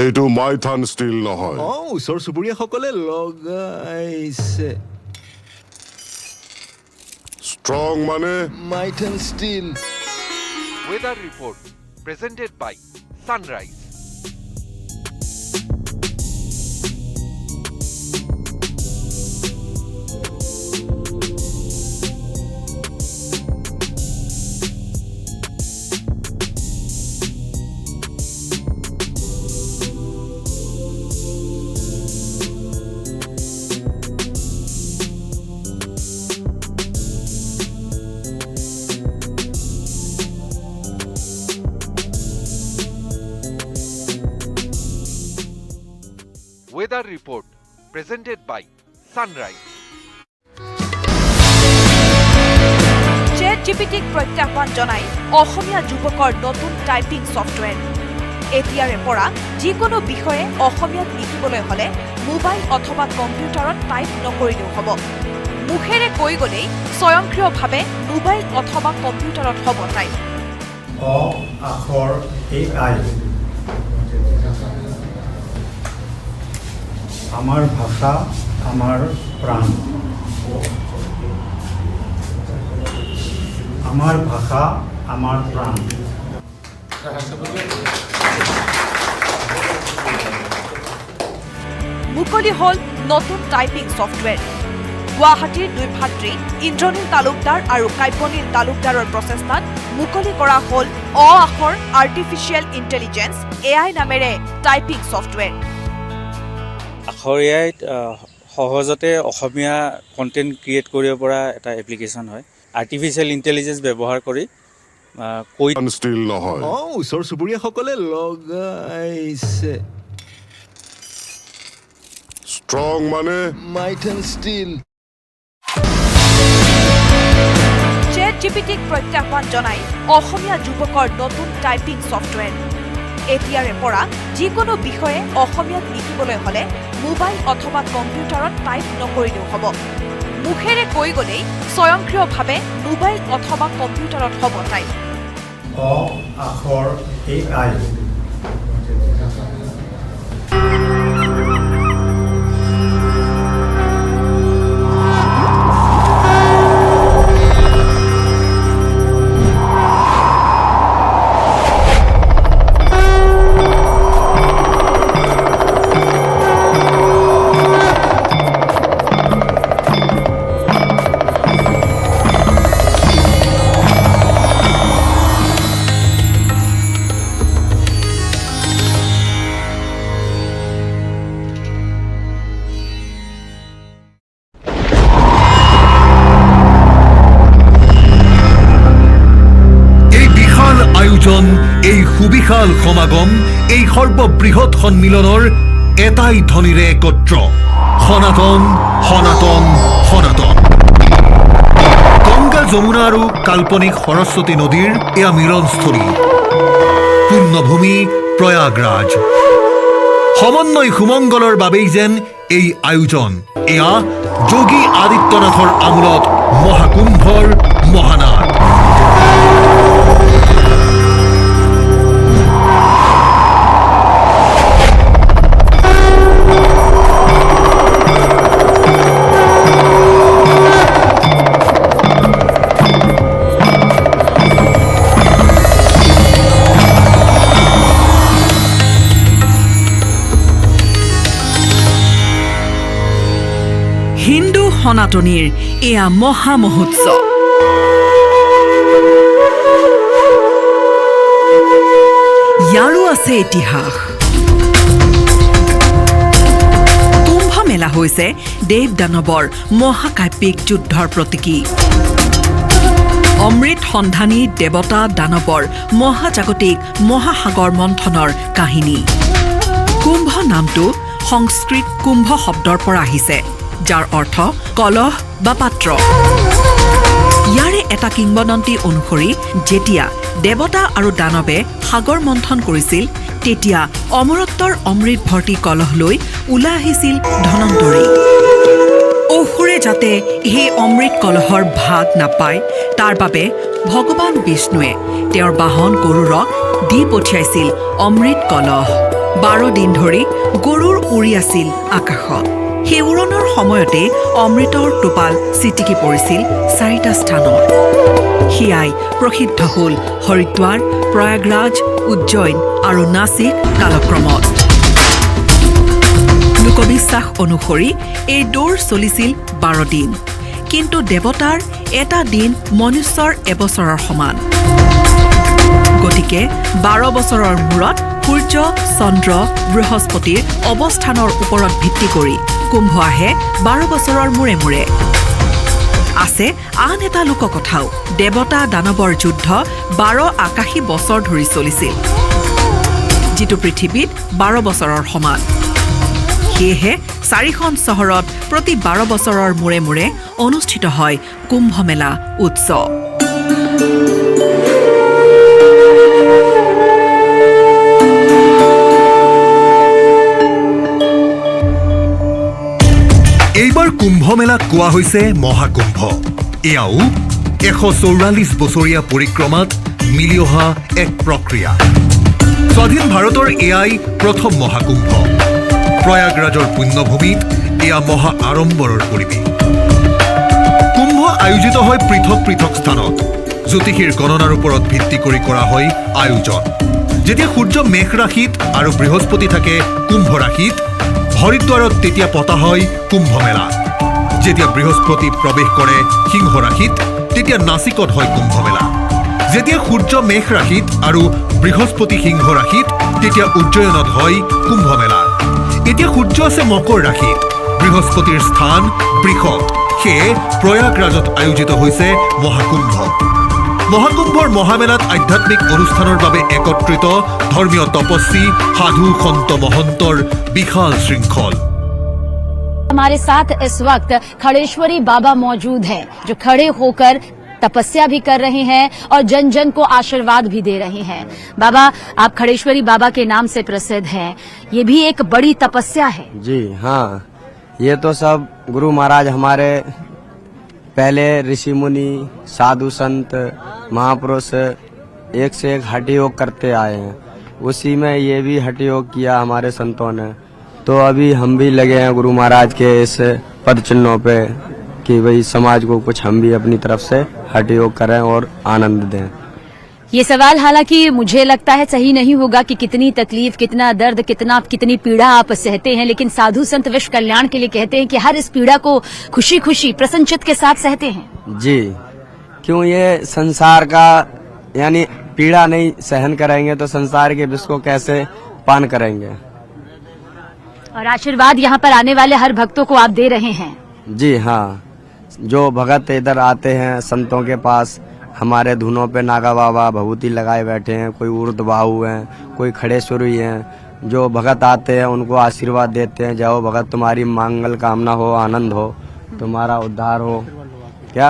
এইটো মাইথান ষ্টিল নহয় ওচৰ চুবুৰীয়াসকলে লগাইছে ষ্ট্ৰং মানে Maithan steel Weather report presented by Sunrise. Weather report presented by Sunrise. ChatGPTক প্ৰত্যাহ্বান জনাই অসমীয়া যুৱকৰ নতুন টাইপিং ছফটৱেৰ এতিয়াৰে পৰা যিকোনো বিষয়ে অসমীয়াত লিখিবলৈ হলে মোবাইল অথবা কম্পিউটাৰত টাইপ নকৰিলেও হ'ব মুখেৰে কৈ গলেই স্বয়ংক্ৰিয়ভাৱে মোবাইল অথবা কম্পিউটাৰত হ'ব টাইপ অ আখৰ AI আমাৰ ভাষা আমাৰ প্ৰাণ আমাৰ ভাষা আমাৰ প্ৰাণ মুকলি হল নতুন টাইপিং ছফটৱেৰ গুৱাহাটীৰ দুই ভাতৃ ইন্দ্ৰনীল তালুকদাৰ আৰু কাব্যনীল তালুকদাৰৰ প্ৰচেষ্টাত মুকলি কৰা হল অ আখৰ আৰ্টিফিচিয়েল ইণ্টেলিজেন্স AI নামেৰে টাইপিং ছফটৱেৰ আখৰ এআইত সহজতে অসমীয়া কণ্টেণ্ট ক্ৰিয়েট কৰিব পৰা এটা এপ্লিকেশ্যন হয় আৰ্টিফিচিয়েল ইণ্টেলিজেন্স ব্যৱহাৰ কৰি কৈ ষ্টিল নহয় ওচৰ চুবুৰীয়াসকলে লগাইছে ষ্ট্ৰং মানে মাইথান ষ্টিল ChatGPTক প্ৰত্যাহ্বান জনাই অসমীয়া যুৱকৰ নতুন টাইপিং ছফটৱেৰ এতিয়াৰে পৰা যিকোনো বিষয়ে অসমীয়াত লিখিবলৈ হলে মোবাইল অথবা কম্পিউটাৰত টাইপ নকৰিলেও হ'ব মুখেৰে কৈ গলেই স্বয়ংক্ৰিয়ভাৱে মোবাইল অথবা কম্পিউটাৰত হ'ব টাইপ অ আখৰ AI সমাগম এই সৰ্ববৃহৎ সন্মিলনৰ এটাই ধ্বনিৰে একত্ৰ সনাতন সনাতন সনাতন গংগা যমুনা আৰু কাল্পনিক সৰস্বতী নদীৰ এয়া মিলনস্থলী পুণ্যভূমি প্ৰয়াগৰাজ সমন্বয় সুমংগলৰ বাবেই যেন এই আয়োজন এয়া যোগী আদিত্যনাথৰ আমোলত মহাকুম্ভৰ মহানাদ হিন্দু সনাতনীৰ এয়া মহা মহোৎসৱ ইয়াৰো আছে ইতিহাস কুম্ভ মেলা হৈছে দেৱ দানৱৰ মহাকাব্যিক যুদ্ধৰ প্ৰতীকী অমৃত সন্ধানী দেৱতা দানৱৰ মহাজাগতিক মহাসাগৰ মন্থনৰ কাহিনী কুম্ভ নামটো সংস্কৃত কুম্ভ শব্দৰ পৰা আহিছে যাৰ অৰ্থ কলহ বা পাত্ৰ ইয়াৰে এটা কিংবদন্তি অনুসৰি যেতিয়া দেৱতা আৰু দানৱে সাগৰ মন্থন কৰিছিল তেতিয়া অমৰত্বৰ অমৃত ভৰ্তি কলহ লৈ ওলাই আহিছিল ধনন্তৰী অসুৰে যাতে এই অমৃত কলহৰ ভাগ নাপায় তাৰ বাবে ভগৱান বিষ্ণুৱে তেওঁৰ বাহন গৰুৰক দি পঠিয়াইছিল অমৃত কলহ 12 দিন ধৰি গৰুৰ উৰি আছিল আকাশত সেই উৰণৰ সময়তে অমৃতৰ টোপাল চিটিকি পৰিছিল 4টা স্থানত হিয়াই প্ৰসিদ্ধ হ'ল হৰিদ্বাৰ প্ৰয়াগৰাজ উজ্জয়ন আৰু নাসিক কালক্ৰমত লোকবিশ্বাস অনুসৰি এই দৌৰ চলিছিল 12 দিন কিন্তু দেৱতাৰ এটা দিন মনুষ্যৰ এবছৰৰ সমান গতিকে 12 বছৰৰ মূৰত সূৰ্য চন্দ্ৰ বৃহস্পতিৰ অৱস্থানৰ ওপৰত ভিত্তি কৰি কুম্ভ আহে 12 বছৰৰ মূৰে মূৰে আছে আন এটা লোককথাও দেৱতা দানৱৰ যুদ্ধ 12 আকাশী বছৰ ধৰি চলিছিল যিটো পৃথিৱীত 12 বছৰৰ সমান সেয়েহে 4খন চহৰত প্ৰতি 12 বছৰৰ মূৰে মূৰে অনুষ্ঠিত হয় কুম্ভ মেলা উৎসৱ এইবাৰ কুম্ভ মেলাক কোৱা হৈছে মহাকুম্ভ এয়াও 144 বছৰীয়া পৰিক্ৰমাত মিলি অহা এক প্ৰক্ৰিয়া স্বাধীন ভাৰতৰ এয়াই প্ৰথম মহাকুম্ভ প্ৰয়াগৰাজৰ পুণ্যভূমিত এয়া মহা আড়ম্বৰৰ পৰিৱেশ কুম্ভ আয়োজিত হয় পৃথক পৃথক স্থানত জ্যোতিষীৰ গণনাৰ ওপৰত ভিত্তি কৰি কৰা হয় আয়োজন যেতিয়া সূৰ্য মেঘ ৰাশিত আৰু বৃহস্পতি থাকে কুম্ভ ৰাশিত হৰিদ্বাৰত তেতিয়া পতা হয় কুম্ভ মেলা যেতিয়া বৃহস্পতি প্ৰৱেশ কৰে সিংহ ৰাশিত তেতিয়া নাসিকত হয় কুম্ভ মেলা যেতিয়া সূৰ্য মেঘ ৰাশিত আৰু বৃহস্পতি সিংহ ৰাশিত তেতিয়া উজ্জয়নত হয় কুম্ভ মেলা এতিয়া সূৰ্য আছে মকৰ ৰাশিত বৃহস্পতিৰ স্থান বৃষত সেয়ে প্ৰয়াগৰাজত আয়োজিত হৈছে মহাকুম্ভ মহাকুম্ভৰ মহামেলাত আধ্যাত্মিক অনুষ্ঠানৰ বাবে একত্ৰিত ধৰ্মীয় তপস্বী সাধু সন্ত মহন্তৰ বিশাল শৃংখল हमारे साथ इस वक्त खड़ेश्वरी बाबा मौजूद हैं जो खड़े होकर तपस्या भी कर रहे हैं और जन जन को आशीर्वाद भी दे रहे हैं बाबा आप खड़ेश्वरी बाबा के नाम से प्रसिद्ध हैं ये भी एक बड़ी तपस्या है जी हाँ ये तो सब गुरु महाराज हमारे पहले ऋषि मुनि साधु संत महापुरुष एक से एक हठ योग करते आए हैं उसी में ये भी हठ योग किया हमारे संतों ने तो अभी हम भी लगे हैं गुरु महाराज के इस पद चिन्हों पे कि भाई समाज को कुछ हम भी अपनी तरफ से हठ योग करें और आनंद दें ये सवाल हालांकि मुझे लगता है सही नहीं होगा कि कितनी तकलीफ कितना दर्द कितनी पीड़ा आप सहते हैं लेकिन साधु संत विश्व कल्याण के लिए कहते हैं कि हर इस पीड़ा को खुशी खुशी प्रसन्नचित्त के साथ सहते हैं जी क्यों ये संसार का यानी पीड़ा नहीं सहन करेंगे तो संसार के विश्व को कैसे पान करेंगे और आशीर्वाद यहाँ पर आने वाले हर भक्तों को आप दे रहे हैं जी हाँ जो भगत इधर आते हैं संतों के पास हमारे धुनों पे नागा बाबा भभूति लगाए बैठे हैं, कोई ऊर्ध्वबाहु हैं, कोई खड़ेश्वरी हैं। जो भगत आते हैं उनको आशीर्वाद देते हैं, जाओ भगत तुम्हारी मंगल कामना हो, आनंद हो, तुम्हारा उद्धार हो, क्या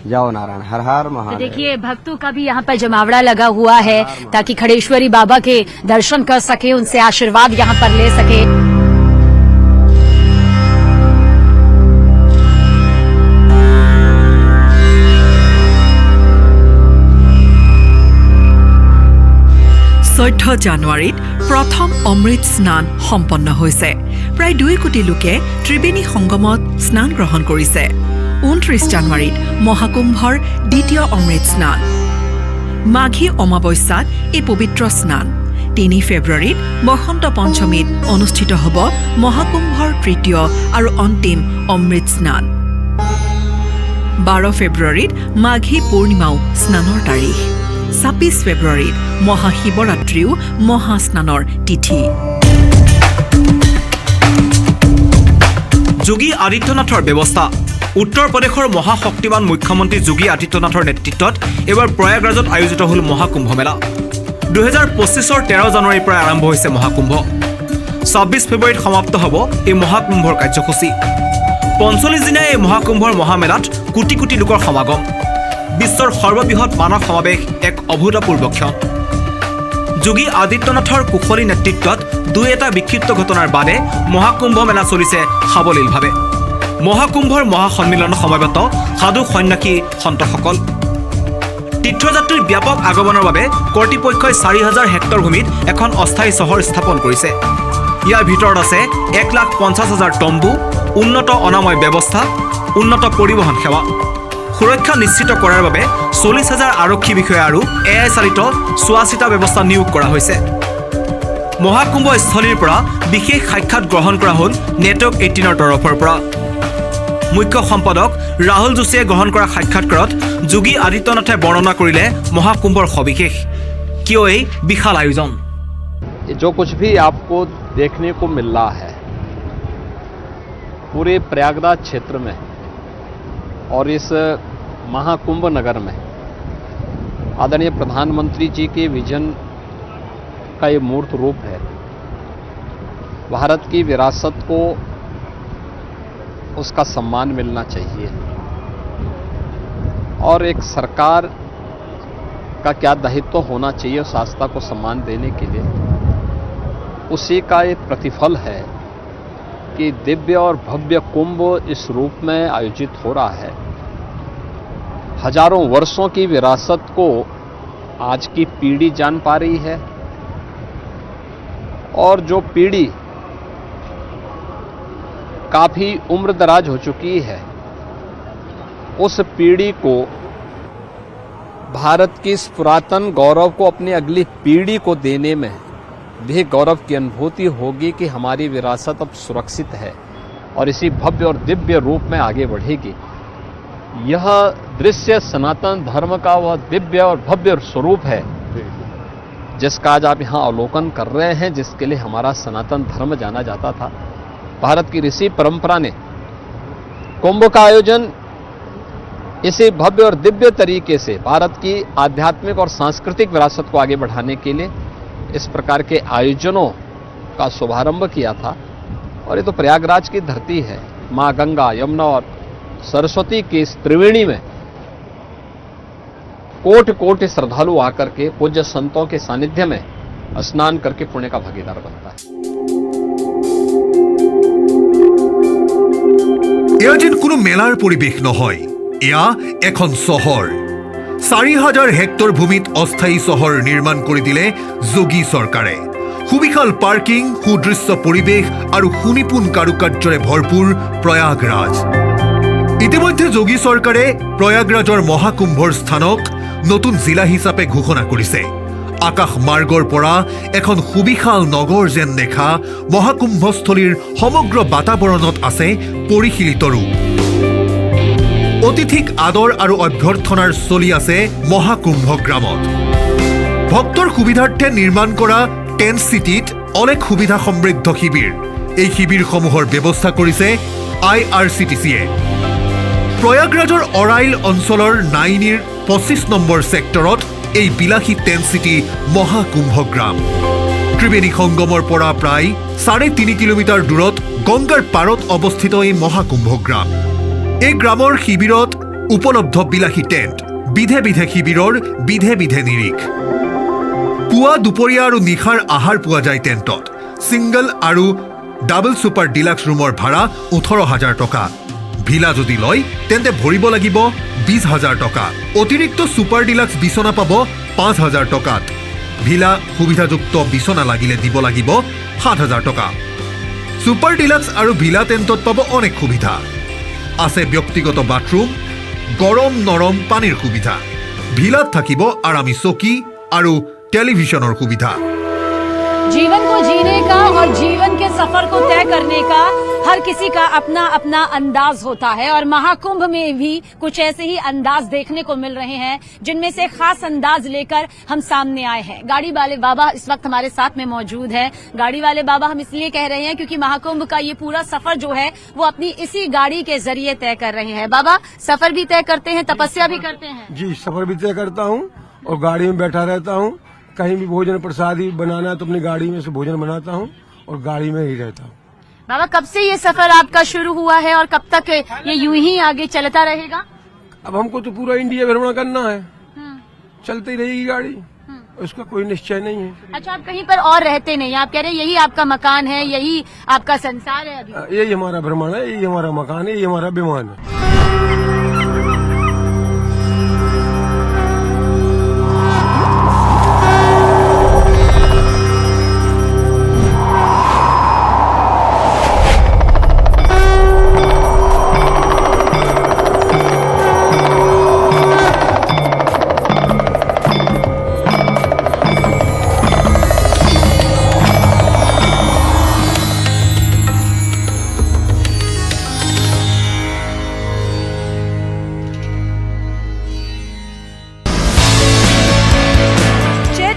जाओ नारायण, हर हर तो महादेव। देखिए भक्तों का भी यहाँ पर जमावड़ा लगा हुआ है ताकि खड़ेश्वरी बाबा के दर्शन कर सके, उनसे आशीर्वाद यहाँ पर ले सके। চৈধ্য জানুৱাৰীত প্ৰথম অমৃত স্নান সম্পন্ন হৈছে। প্ৰায় 2 কোটি লোকে ত্ৰিবেণী সংগমত স্নান গ্ৰহণ কৰিছে। 29 জানুৱাৰীত মহাকুম্ভৰ দ্বিতীয় অমৃত স্নান। মাঘী অমাৱস্যাত এই পবিত্ৰ স্নান। 3 ফেব্ৰুৱাৰীত বসন্ত পঞ্চমীত অনুষ্ঠিত হ'ব মহাকুম্ভৰ তৃতীয় আৰু অন্তিম অমৃত স্নান। 12 ফেব্ৰুৱাৰীত মাঘী পূৰ্ণিমাও স্নানৰ তাৰিখ। 26 ফেব্ৰুৱাৰীত মহাশিৱৰাত্ৰিও মহাস্নানৰ তিথি। যোগী আদিত্যনাথৰ ব্যৱস্থা। উত্তৰ প্ৰদেশৰ মহাশক্তিমান মুখ্যমন্ত্ৰী যোগী আদিত্যনাথৰ নেতৃত্বত এইবাৰ প্ৰয়াগৰাজত আয়োজিত হ'ল মহাকুম্ভ মেলা। 2025 13 জানুৱাৰীৰ পৰা আৰম্ভ হৈছে মহাকুম্ভ। 26 ফেব্ৰুৱাৰীত সমাপ্ত হ'ব এই মহাকুম্ভৰ কাৰ্যসূচী। 45 দিনীয়া এই মহাকুম্ভৰ মহামেলাত কোটি কোটি লোকৰ সমাগম। বিশ্বৰ সৰ্ববৃহৎ মানৱ সমাৱেশ এক অভূতপূৰ্ব ক্ষণ। যোগী আদিত্যনাথৰ কুশলী নেতৃত্বত 2-এটা বিক্ষিপ্ত ঘটনাৰ বাদে মহাকুম্ভ মেলা চলিছে সাৱলীলভাৱে। মহাকুম্ভৰ মহাসন্মিলনত সমবেত সাধু সন্ন্যাসী সন্তসকল। তীৰ্থযাত্ৰীৰ ব্যাপক আগমনৰ বাবে কৰ্তৃপক্ষই 4000 হেক্টৰ ভূমিত এখন অস্থায়ী চহৰ স্থাপন কৰিছে। ইয়াৰ ভিতৰত আছে 1,50,000 তম্বু, উন্নত অনাময় ব্যৱস্থা, উন্নত পৰিবহণ সেৱা। সুৰক্ষা নিশ্চিত কৰাৰ বাবে 40,000 আৰক্ষী বিষয়া আৰু AI চালিত চোৱা-চিতা ব্যৱস্থা নিয়োগ কৰা হৈছে। মহাকুম্ভ স্থলীৰ পৰা বিশেষ সাক্ষাৎ গ্ৰহণ কৰা হ'ল নেটৱৰ্ক 18ৰ তৰফৰ পৰা। মুখ্য সম্পাদক ৰাহুল যোশীয়ে গ্ৰহণ কৰা সাক্ষাৎকাৰত যোগী আদিত্যনাথে বৰ্ণনা কৰিলে মহাকুম্ভৰ সবিশেষ। কিয় এই বিশাল আয়োজন? जो कुछ भी आपको देखने को मिल रहा है पूरे प्रयागराज क्षेत्र में और इस महाकुंभ नगर में आदरणीय प्रधानमंत्री जी के विजन का ये मूर्त रूप है। भारत की विरासत को उसका सम्मान मिलना चाहिए और एक सरकार का क्या दायित्व होना चाहिए उस आस्था को सम्मान देने के लिए, उसी का एक प्रतिफल है कि दिव्य और भव्य कुंभ इस रूप में आयोजित हो रहा है। हजारों वर्षों की विरासत को आज की पीढ़ी जान पा रही है और जो पीढ़ी काफी उम्रदराज हो चुकी है उस पीढ़ी को भारत की इस पुरातन गौरव को अपनी अगली पीढ़ी को देने में भी गौरव की अनुभूति होगी कि हमारी विरासत अब सुरक्षित है और इसी भव्य और दिव्य रूप में आगे बढ़ेगी। यह दृश्य सनातन धर्म का वह दिव्य और भव्य स्वरूप है जिसका आज आप यहाँ अवलोकन कर रहे हैं, जिसके लिए हमारा सनातन धर्म जाना जाता था। भारत की ऋषि परंपरा ने कुंभ का आयोजन इसी भव्य और दिव्य तरीके से भारत की आध्यात्मिक और सांस्कृतिक विरासत को आगे बढ़ाने के लिए इस प्रकार के आयोजनों का शुभारंभ किया था। और ये तो प्रयागराज की धरती है। माँ गंगा, यमुना और सरस्वती की इस त्रिवेणी में कोटि श्रद्धालु आकर के पूज्य संतों के सानिध्य में स्नान करके पुण्य का भागीदार बनता है। এয়া যেন কোনো মেলাৰ পৰিৱেশ নহয়, এয়া এখন চহৰ। 4000 হেক্টৰ ভূমিত অস্থায়ী চহৰ নিৰ্মাণ কৰি দিলে যোগী চৰকাৰে। সুবিশাল পাৰ্কিং, সুদৃশ্য পৰিৱেশ আৰু সুনিপুণ কাৰুকাৰ্যৰে ভৰপূৰ প্ৰয়াগৰাজ। ইতিমধ্যে যোগী চৰকাৰে প্ৰয়াগৰাজৰ মহাকুম্ভৰ স্থানক নতুন জিলা হিচাপে ঘোষণা কৰিছে। আকাশ মাৰ্গৰ পৰা এখন সুবিশাল নগৰ যেন দেখা মহাকুম্ভস্থলীৰ সমগ্ৰ বাতাবৰণত আছে পৰিশীলিত ৰূপ। অতিথিক আদৰ আৰু অভ্যৰ্থনাৰ চলি আছে মহাকুম্ভ গ্ৰামত। ভক্তৰ সুবিধাৰ্থে নিৰ্মাণ কৰা টেণ্ট চিটিত অনেক সুবিধা সমৃদ্ধ শিবিৰ। এই শিবিৰসমূহৰ ব্যৱস্থা কৰিছে IRCTCয়ে। প্ৰয়াগৰাজৰ অৰাইল অঞ্চলৰ নাইনিৰ 25 নম্বৰ ছেক্টৰত এই বিলাসী টেণ্ট চিটি মহাকুম্ভগ্ৰাম। ত্ৰিবেণী সংগমৰ পৰা প্ৰায় 3.5 কিলোমিটাৰ দূৰত গংগাৰ পাৰত অৱস্থিত এই মহাকুম্ভগ্ৰাম। এই গ্ৰামৰ শিবিৰত উপলব্ধ বিলাসী টেণ্ট, বিধে বিধে শিবিৰৰ বিধে বিধে নিৰিখ। পুৱা দুপৰীয়া আৰু নিশাৰ আহাৰ পোৱা যায় টেণ্টত। ছিংগল আৰু ডাবল ছুপাৰ ডিলাক্স ৰুমৰ ভাড়া 18,000 টকা। ভিলা যদি লয় তেন্তে ভৰিব লাগিব 20,000 টকা। অতিৰিক্ত ছুপাৰ ডিলাক্স বিচনা পাব 5,000 টকাত। ভিলা সুবিধাযুক্ত বিচনা লাগিলে দিব লাগিব 7,000 টকা। ছুপাৰ ডিলাক্স আৰু ভিলা টেণ্টত পাব অনেক সুবিধা আছে। ব্যক্তিগত বাথৰুম, গৰম নৰম পানীৰ সুবিধা। ভিলাত থাকিব আৰামী চকী আৰু টেলিভিছনৰ সুবিধা। जीवन को जीने का और जीवन के सफर को तय करने का हर किसी का अपना अपना अंदाज होता है और महाकुंभ में भी कुछ ऐसे ही अंदाज देखने को मिल रहे हैं, जिनमें से खास अंदाज लेकर हम सामने आए हैं। गाड़ी वाले बाबा इस वक्त हमारे साथ में मौजूद हैं। गाड़ी वाले बाबा हम इसलिए कह रहे हैं क्योंकि महाकुंभ का ये पूरा सफर जो है वो अपनी इसी गाड़ी के जरिए तय कर रहे हैं। बाबा सफर भी तय करते हैं, तपस्या भी करते हैं? जी, सफर भी तय करता हूँ और गाड़ी में बैठा रहता हूँ। कहीं भी भोजन प्रसादी बनाना है तो अपनी गाड़ी में से भोजन बनाता हूँ और गाड़ी में ही रहता हूँ। बाबा कब से ये सफर आपका शुरू हुआ है और कब तक ये यूं ही आगे चलता रहेगा? अब हमको तो पूरा इंडिया भ्रमण करना है, चलती रहेगी गाड़ी, उसका कोई निश्चय नहीं है। अच्छा, आप कहीं पर और रहते नहीं, आप कह रहे हैं यही आपका मकान है, यही आपका संसार है? अभी यही हमारा भ्रमण है, यही हमारा मकान है, यही हमारा विमान है।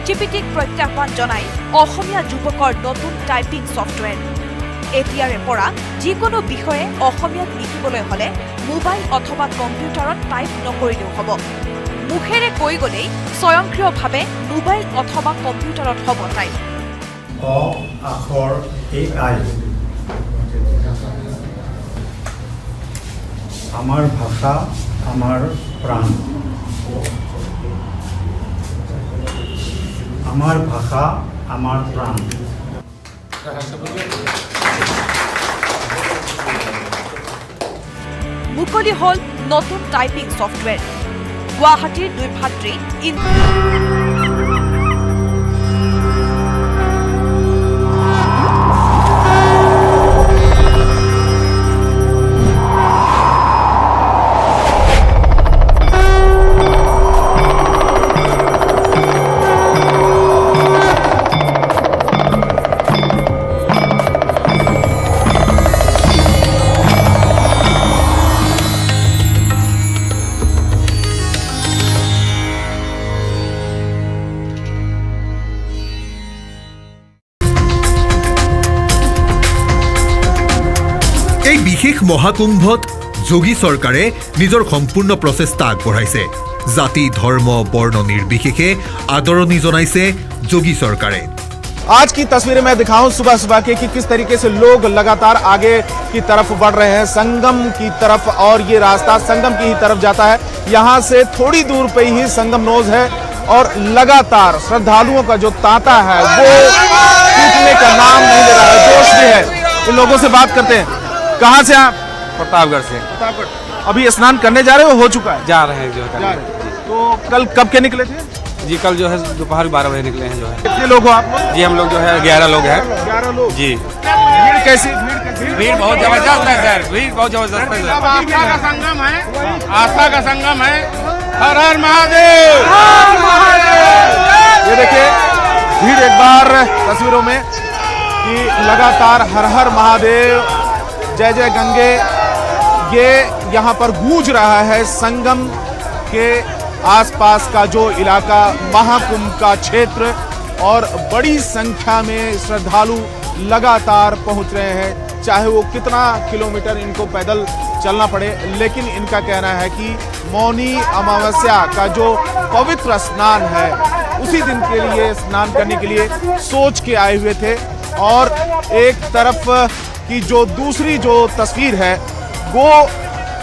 জিপিটিক প্ৰত্যাহ্বান জনাই অসমীয়া যুৱকৰ নতুন টাইপিং ছফটৱেৰ। এতিয়াৰে পৰা যিকোনো বিষয়ে অসমীয়াত লিখিবলৈ হ'লে মোবাইল অথবা কম্পিউটাৰত টাইপ নকৰিলেও হ'ব। মুখেৰে কৈ গ'লেই স্বয়ংক্ৰিয়ভাৱে মোবাইল অথবা কম্পিউটাৰত হ'ব টাইপ। অ আখৰ AI আমাৰ ভাষা আমাৰ প্ৰাণ। আমাৰ ভাষা আমাৰ প্ৰাণ। মুকলি হল নতুন টাইপিং ছফটৱেৰ। গুৱাহাটীৰ দুই ভাতৃ এই বিশেষ মহাকুম্ভত যোগী চৰকাৰে নিজৰ সম্পূৰ্ণ প্ৰচেষ্টা আগবঢ়াইছে। জাতি ধৰ্ম বৰ্ণ নিৰ্বিশেষে আদৰণি জনাইছে যোগী চৰকাৰে। आज की तस्वीरें मैं दिखाऊं सुबह सुबह के कि किस तरीके से लोग लगातार आगे की तरफ बढ़ रहे हैं, संगम की तरफ, और ये रास्ता संगम की ही तरफ जाता है। यहाँ से थोड़ी दूर पे ही संगम नोज है और लगातार श्रद्धालुओं का जो तांता है वो टूटने का नाम नहीं ले रहा है, जोश भी है। इन लोगों से बात करते हैं। कहाँ से आप? प्रतापगढ़ से। प्रतापगढ़। अभी स्नान करने जा रहे हो चुका है? जा रहे हैं जो है। तो कल कब के निकले थे? जी कल जो है दोपहर 12 बजे निकले हैं जो है। कितने लोग हो आप? जी हम लोग जो है 11 लोग हैं। 11 लोग। जी। भीड़ कैसी? भीड़ बहुत जबरदस्त है सर, भीड़ बहुत जबरदस्त है सर। आस्था का संगम है, आस्था का संगम है। हर हर महादेव। ये देखिए भीड़ एक बार तस्वीरों में कि लगातार हर हर महादेव, जय जय गंगे, ये यहाँ पर गूंज रहा है। संगम के आसपास का जो इलाका, महाकुंभ का क्षेत्र, और बड़ी संख्या में श्रद्धालु लगातार पहुंच रहे हैं। चाहे वो कितना किलोमीटर इनको पैदल चलना पड़े। लेकिन इनका कहना है कि मौनी अमावस्या का जो पवित्र स्नान है उसी दिन के लिए स्नान करने के लिए सोच के आए हुए थे। और एक तरफ की जो दूसरी जो तस्वीर है वो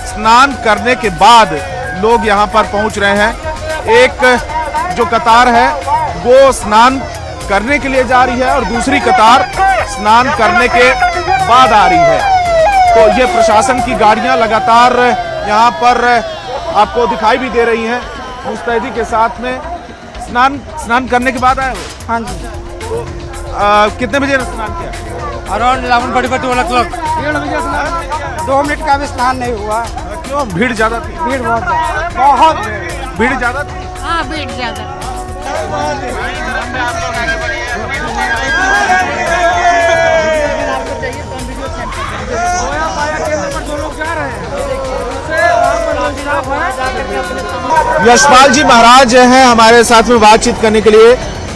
स्नान करने के बाद लोग यहाँ पर पहुँच रहे हैं। एक जो कतार है वो स्नान करने के लिए जा रही है और दूसरी कतार स्नान करने के बाद आ रही है। तो ये प्रशासन की गाड़ियां लगातार यहाँ पर आपको दिखाई भी दे रही हैं मुस्तैदी के साथ में। स्नान करने के बाद आए हो? हाँ जी। तो कितने बजे स्नान किया? Around 11:45 o'clock। 1:30 बजे स्नान, 2 मिनट का भी स्नान नहीं हुआ। क्यों? भीड़ ज्यादा थी? भीड़ बहुत भीड़ ज्यादा थी। हाँ, भीड़ ज्यादा। यशपाल जी महाराज हैं हमारे साथ में बातचीत करने के लिए।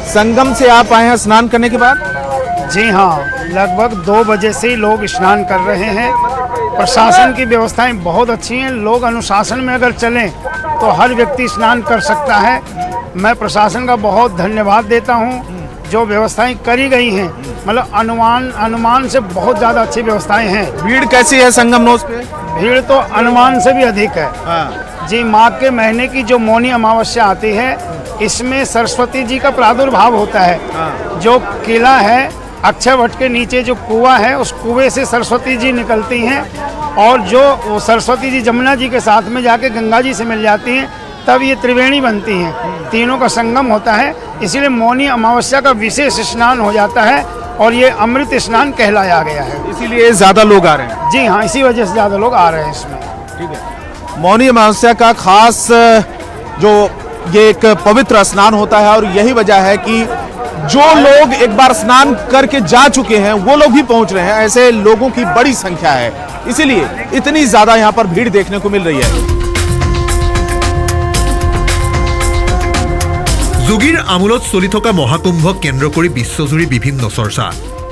संगम से आप आए हैं स्नान करने के बाद? जी हाँ, लगभग 2 बजे से लोग स्नान कर रहे हैं। प्रशासन की व्यवस्थाएं बहुत अच्छी हैं। लोग अनुशासन में अगर चलें तो हर व्यक्ति स्नान कर सकता है। मैं प्रशासन का बहुत धन्यवाद देता हूं। जो व्यवस्थाएं करी गई हैं, मतलब अनुमान से बहुत ज़्यादा अच्छी व्यवस्थाएं हैं। भीड़ कैसी है संगम नोज पे? भीड़ तो अनुमान से भी अधिक है। हाँ। जी, माघ के महीने की जो मौनी अमावस्या आती है इसमें सरस्वती जी का प्रादुर्भाव होता है। हाँ। जो किला है, अक्षय वट के नीचे जो कुआं है, उस कुएं से सरस्वती जी निकलती हैं और जो सरस्वती जी जमुना जी के साथ में जाके गंगा जी से मिल जाती हैं, तब ये त्रिवेणी बनती हैं। तीनों का संगम होता है, इसीलिए मौनी अमावस्या का विशेष स्नान हो जाता है और ये अमृत स्नान कहलाया गया है। इसीलिए ज्यादा लोग आ रहे हैं। जी हाँ, इसी वजह से ज्यादा लोग आ रहे हैं इसमें। ठीक है। मौनी अमावस्या का खास जो ये एक पवित्र स्नान होता है और यही वजह है कि जो लोग एक बार स्नान करके जा चुके हैं वो लोग भी पहुंच रहे हैं। ऐसे लोगों की बड़ी संख्या है, इसीलिए इतनी ज्यादा यहाँ पर भीड़ देखने को मिल रही है। যোগীৰ আমোলত চলি থকা মহাকুম্ভক কেন্দ্ৰ কৰি বিশ্বজুৰি বিভিন্ন চৰ্চা।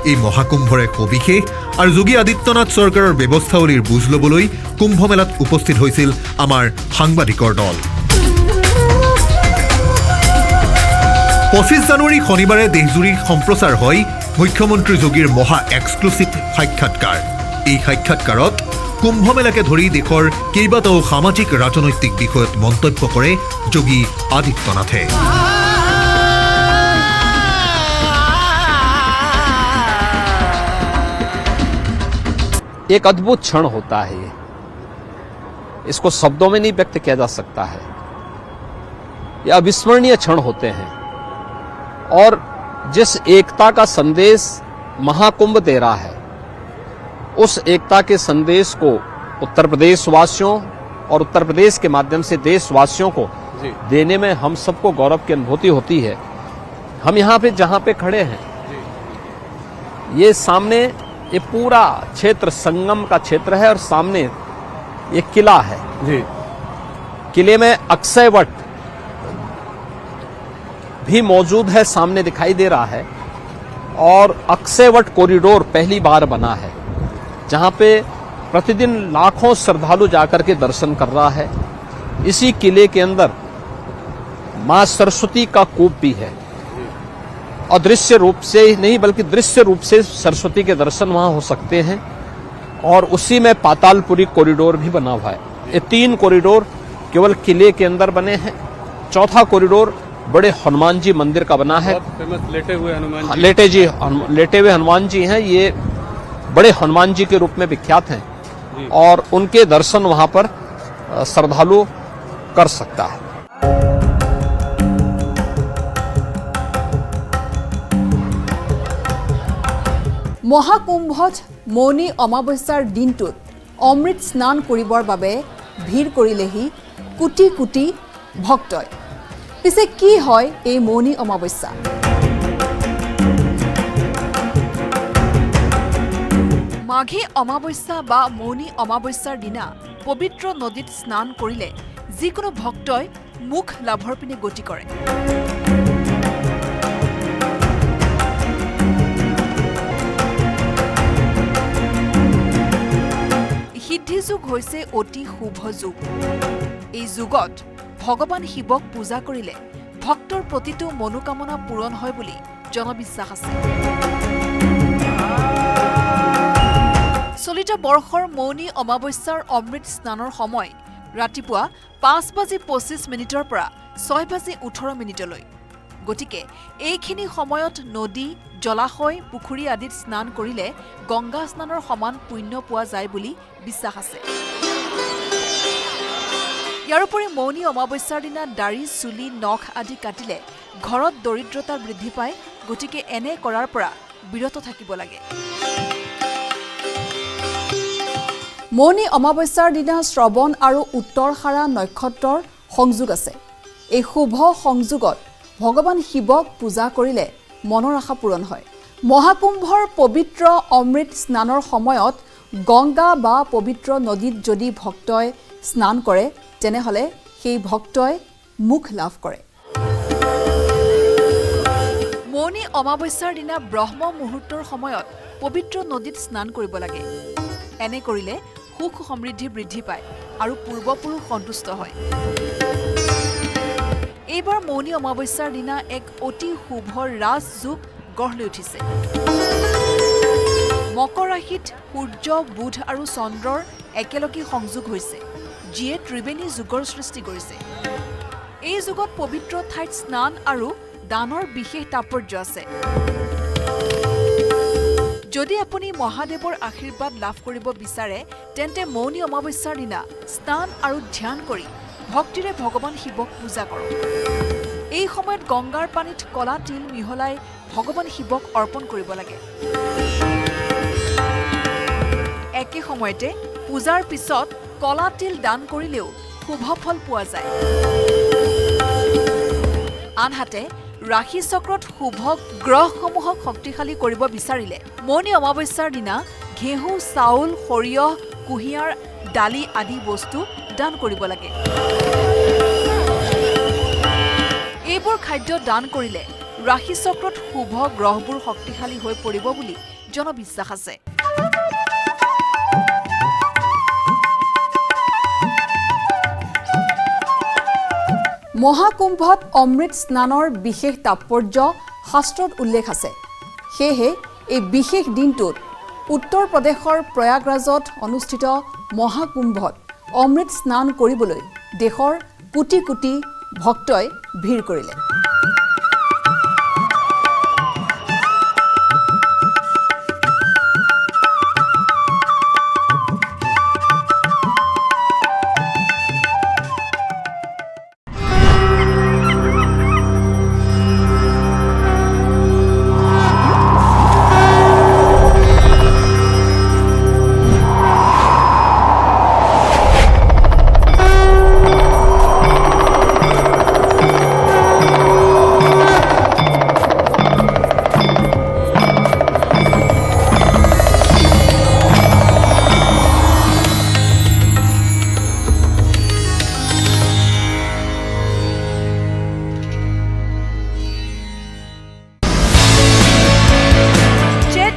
এই মহাকুম্ভৰ এক সবিশেষ আৰু যোগী আদিত্যনাথ চৰকাৰৰ ব্যৱস্থাৱলীৰ বুজ ল'বলৈ কুম্ভমেলাত উপস্থিত হৈছিল আমাৰ সাংবাদিকৰ দল। 25 জানুৱাৰী শনিবাৰে দেশজুৰি সম্প্ৰচাৰ হয় মুখ্যমন্ত্ৰী যোগীৰ মহা এক্সক্লুচিভ সাক্ষাৎকাৰ। এই সাক্ষাৎকাৰত কুম্ভমেলাকে ধৰি দেশৰ কেইবাটাও সামাজিক ৰাজনৈতিক বিষয়ত মন্তব্য কৰে যোগী আদিত্যনাথে। एक अद्भुत क्षण होता है ये, इसको शब्दों में नहीं व्यक्त किया जा सकता है। ये अविस्मरणीय क्षण होते हैं और जिस एकता का संदेश महाकुंभ दे रहा है उस एकता के संदेश को उत्तर प्रदेश वासियों और उत्तर प्रदेश के माध्यम से देशवासियों को देने में हम सबको गौरव की अनुभूति होती है। हम यहाँ पे जहाँ पे खड़े हैं ये सामने ये पूरा क्षेत्र संगम का क्षेत्र है और सामने ये किला है। जी। किले में अक्षय वट भी मौजूद है, सामने दिखाई दे रहा है। और अक्षय वट कॉरिडोर पहली बार बना है जहां पे प्रतिदिन लाखों श्रद्धालु जाकर के दर्शन कर रहा है। इसी किले के अंदर मां सरस्वती का कूप भी है। अदृश्य रूप से ही नहीं बल्कि दृश्य रूप से सरस्वती के दर्शन वहां हो सकते हैं। और उसी में पातालपुरी कॉरिडोर भी बना हुआ है। ये 3 कॉरिडोर केवल किले के अंदर बने हैं। चौथा कॉरिडोर बड़े हनुमान जी मंदिर का बना है। लेटे हुए हनुमान जी। लेटे हुए हनुमान जी हैं। ये बड़े हनुमान जी के रूप में विख्यात हैं और उनके दर्शन वहां पर श्रद्धालु कर सकता है। মহাকুম্ভত মৌনী অমাৱস্যাৰ দিনটোত অমৃত স্নান কৰিবৰ বাবে ভিৰ কৰিলেহি কোটি কোটি ভক্তই। পিছে কি হয় এই মৌনী অমাৱস্যা? মাঘী অমাৱস্যা বা মৌনী অমাৱস্যাৰ দিনা পবিত্ৰ নদীত স্নান কৰিলে যিকোনো ভক্তই মুখ লাভৰ পিনে গতি কৰে। কলিযুগ হৈছে অতি শুভ যুগ। এই যুগত ভগৱান শিৱক পূজা কৰিলে ভক্তৰ প্ৰতিটো মনোকামনা পূৰণ হয় বুলি জনবিশ্বাস আছে। চলিত বৰ্ষৰ মৌনী অমাৱস্যাৰ অমৃত স্নানৰ সময় ৰাতিপুৱা 5:25 পৰা 6:18 গতিকে এইখিনি সময়ত নদী, জলাশয়, পুখুৰী আদিত স্নান কৰিলে গংগা স্নানৰ সমান পুণ্য পোৱা যায় বুলি বিশ্বাস আছে। ইয়াৰোপৰি মৌনী অমাৱস্যাৰ দিনা দাড়ি, চুলি, নখ আদি কাটিলে ঘৰত দৰিদ্ৰতা বৃদ্ধি পায়, গতিকে এনে কৰাৰ পৰা বিৰত থাকিব লাগে। মৌনী অমাৱস্যাৰ দিনা শ্ৰৱণ আৰু উত্তৰখাৰা নক্ষত্ৰৰ সংযোগ আছে। এই শুভ সংযোগত ভগৱান শিৱক পূজা কৰিলে মনৰ আশা পূৰণ হয়। মহাকুম্ভৰ পবিত্ৰ অমৃত স্নানৰ সময়ত গংগা বা পবিত্ৰ নদীত যদি ভক্তই স্নান কৰে তেনেহ'লে সেই ভক্তই মুখ লাভ কৰে। মৌনী অমাৱস্যাৰ দিনা ব্ৰহ্ম মুহূৰ্তৰ সময়ত পবিত্ৰ নদীত স্নান কৰিব লাগে। এনে কৰিলে সুখ সমৃদ্ধি বৃদ্ধি পায় আৰু পূৰ্বপুৰুষ সন্তুষ্ট হয়। এইবাৰ মৌনী অমাৱস্যাৰ দিনা এক অতি শুভ ৰাজযোগ গঢ় লৈ উঠিছে। মকৰ ৰাশিত সূৰ্য, বুধ আৰু চন্দ্ৰৰ একেলগে সংযোগ হৈছে, যিয়ে ত্ৰিবেণী যুগৰ সৃষ্টি কৰিছে। এই যুগত পবিত্ৰ ঠাইত স্নান আৰু দানৰ বিশেষ তাৎপৰ্য আছে। যদি আপুনি মহাদেৱৰ আশীৰ্বাদ লাভ কৰিব বিচাৰে তেন্তে মৌনী অমাৱস্যাৰ দিনা স্নান আৰু ধ্যান কৰি ভক্তিৰে ভগৱান শিৱক পূজা কৰক। এই সময়ত গংগাৰ পানীত কলা তিল মিহলাই ভগৱান শিৱক অৰ্পণ কৰিব লাগে। একে সময়তে পূজাৰ পিছত কলা তিল দান কৰিলেও শুভ ফল পোৱা যায়। আনহাতে ৰাশি চক্ৰত শুভ গ্ৰহসমূহক শক্তিশালী কৰিব বিচাৰিলে মৌনী অমাৱস্যাৰ দিনা ঘেঁহু, চাউল, সৰিয়হ, কুঁহিয়াৰ, দালি আদি বস্তু দান কৰিব লাগে। এইবোৰ খাদ্য দান কৰিলে ৰাশি চক্ৰত শুভ গ্ৰহবোৰ শক্তিশালী হৈ পৰিব বুলি জনবিশ্বাস আছে। মহাকুম্ভত অমৃত স্নানৰ বিশেষ তাৎপৰ্য শাস্ত্ৰত উল্লেখ আছে। সেয়েহে এই বিশেষ দিনটোত উত্তৰ প্ৰদেশৰ প্ৰয়াগৰাজত অনুষ্ঠিত মহাকুম্ভত অমৃত স্নান কৰিবলৈ দেশৰ কোটি কোটি ভক্তই ভিৰ কৰিলে।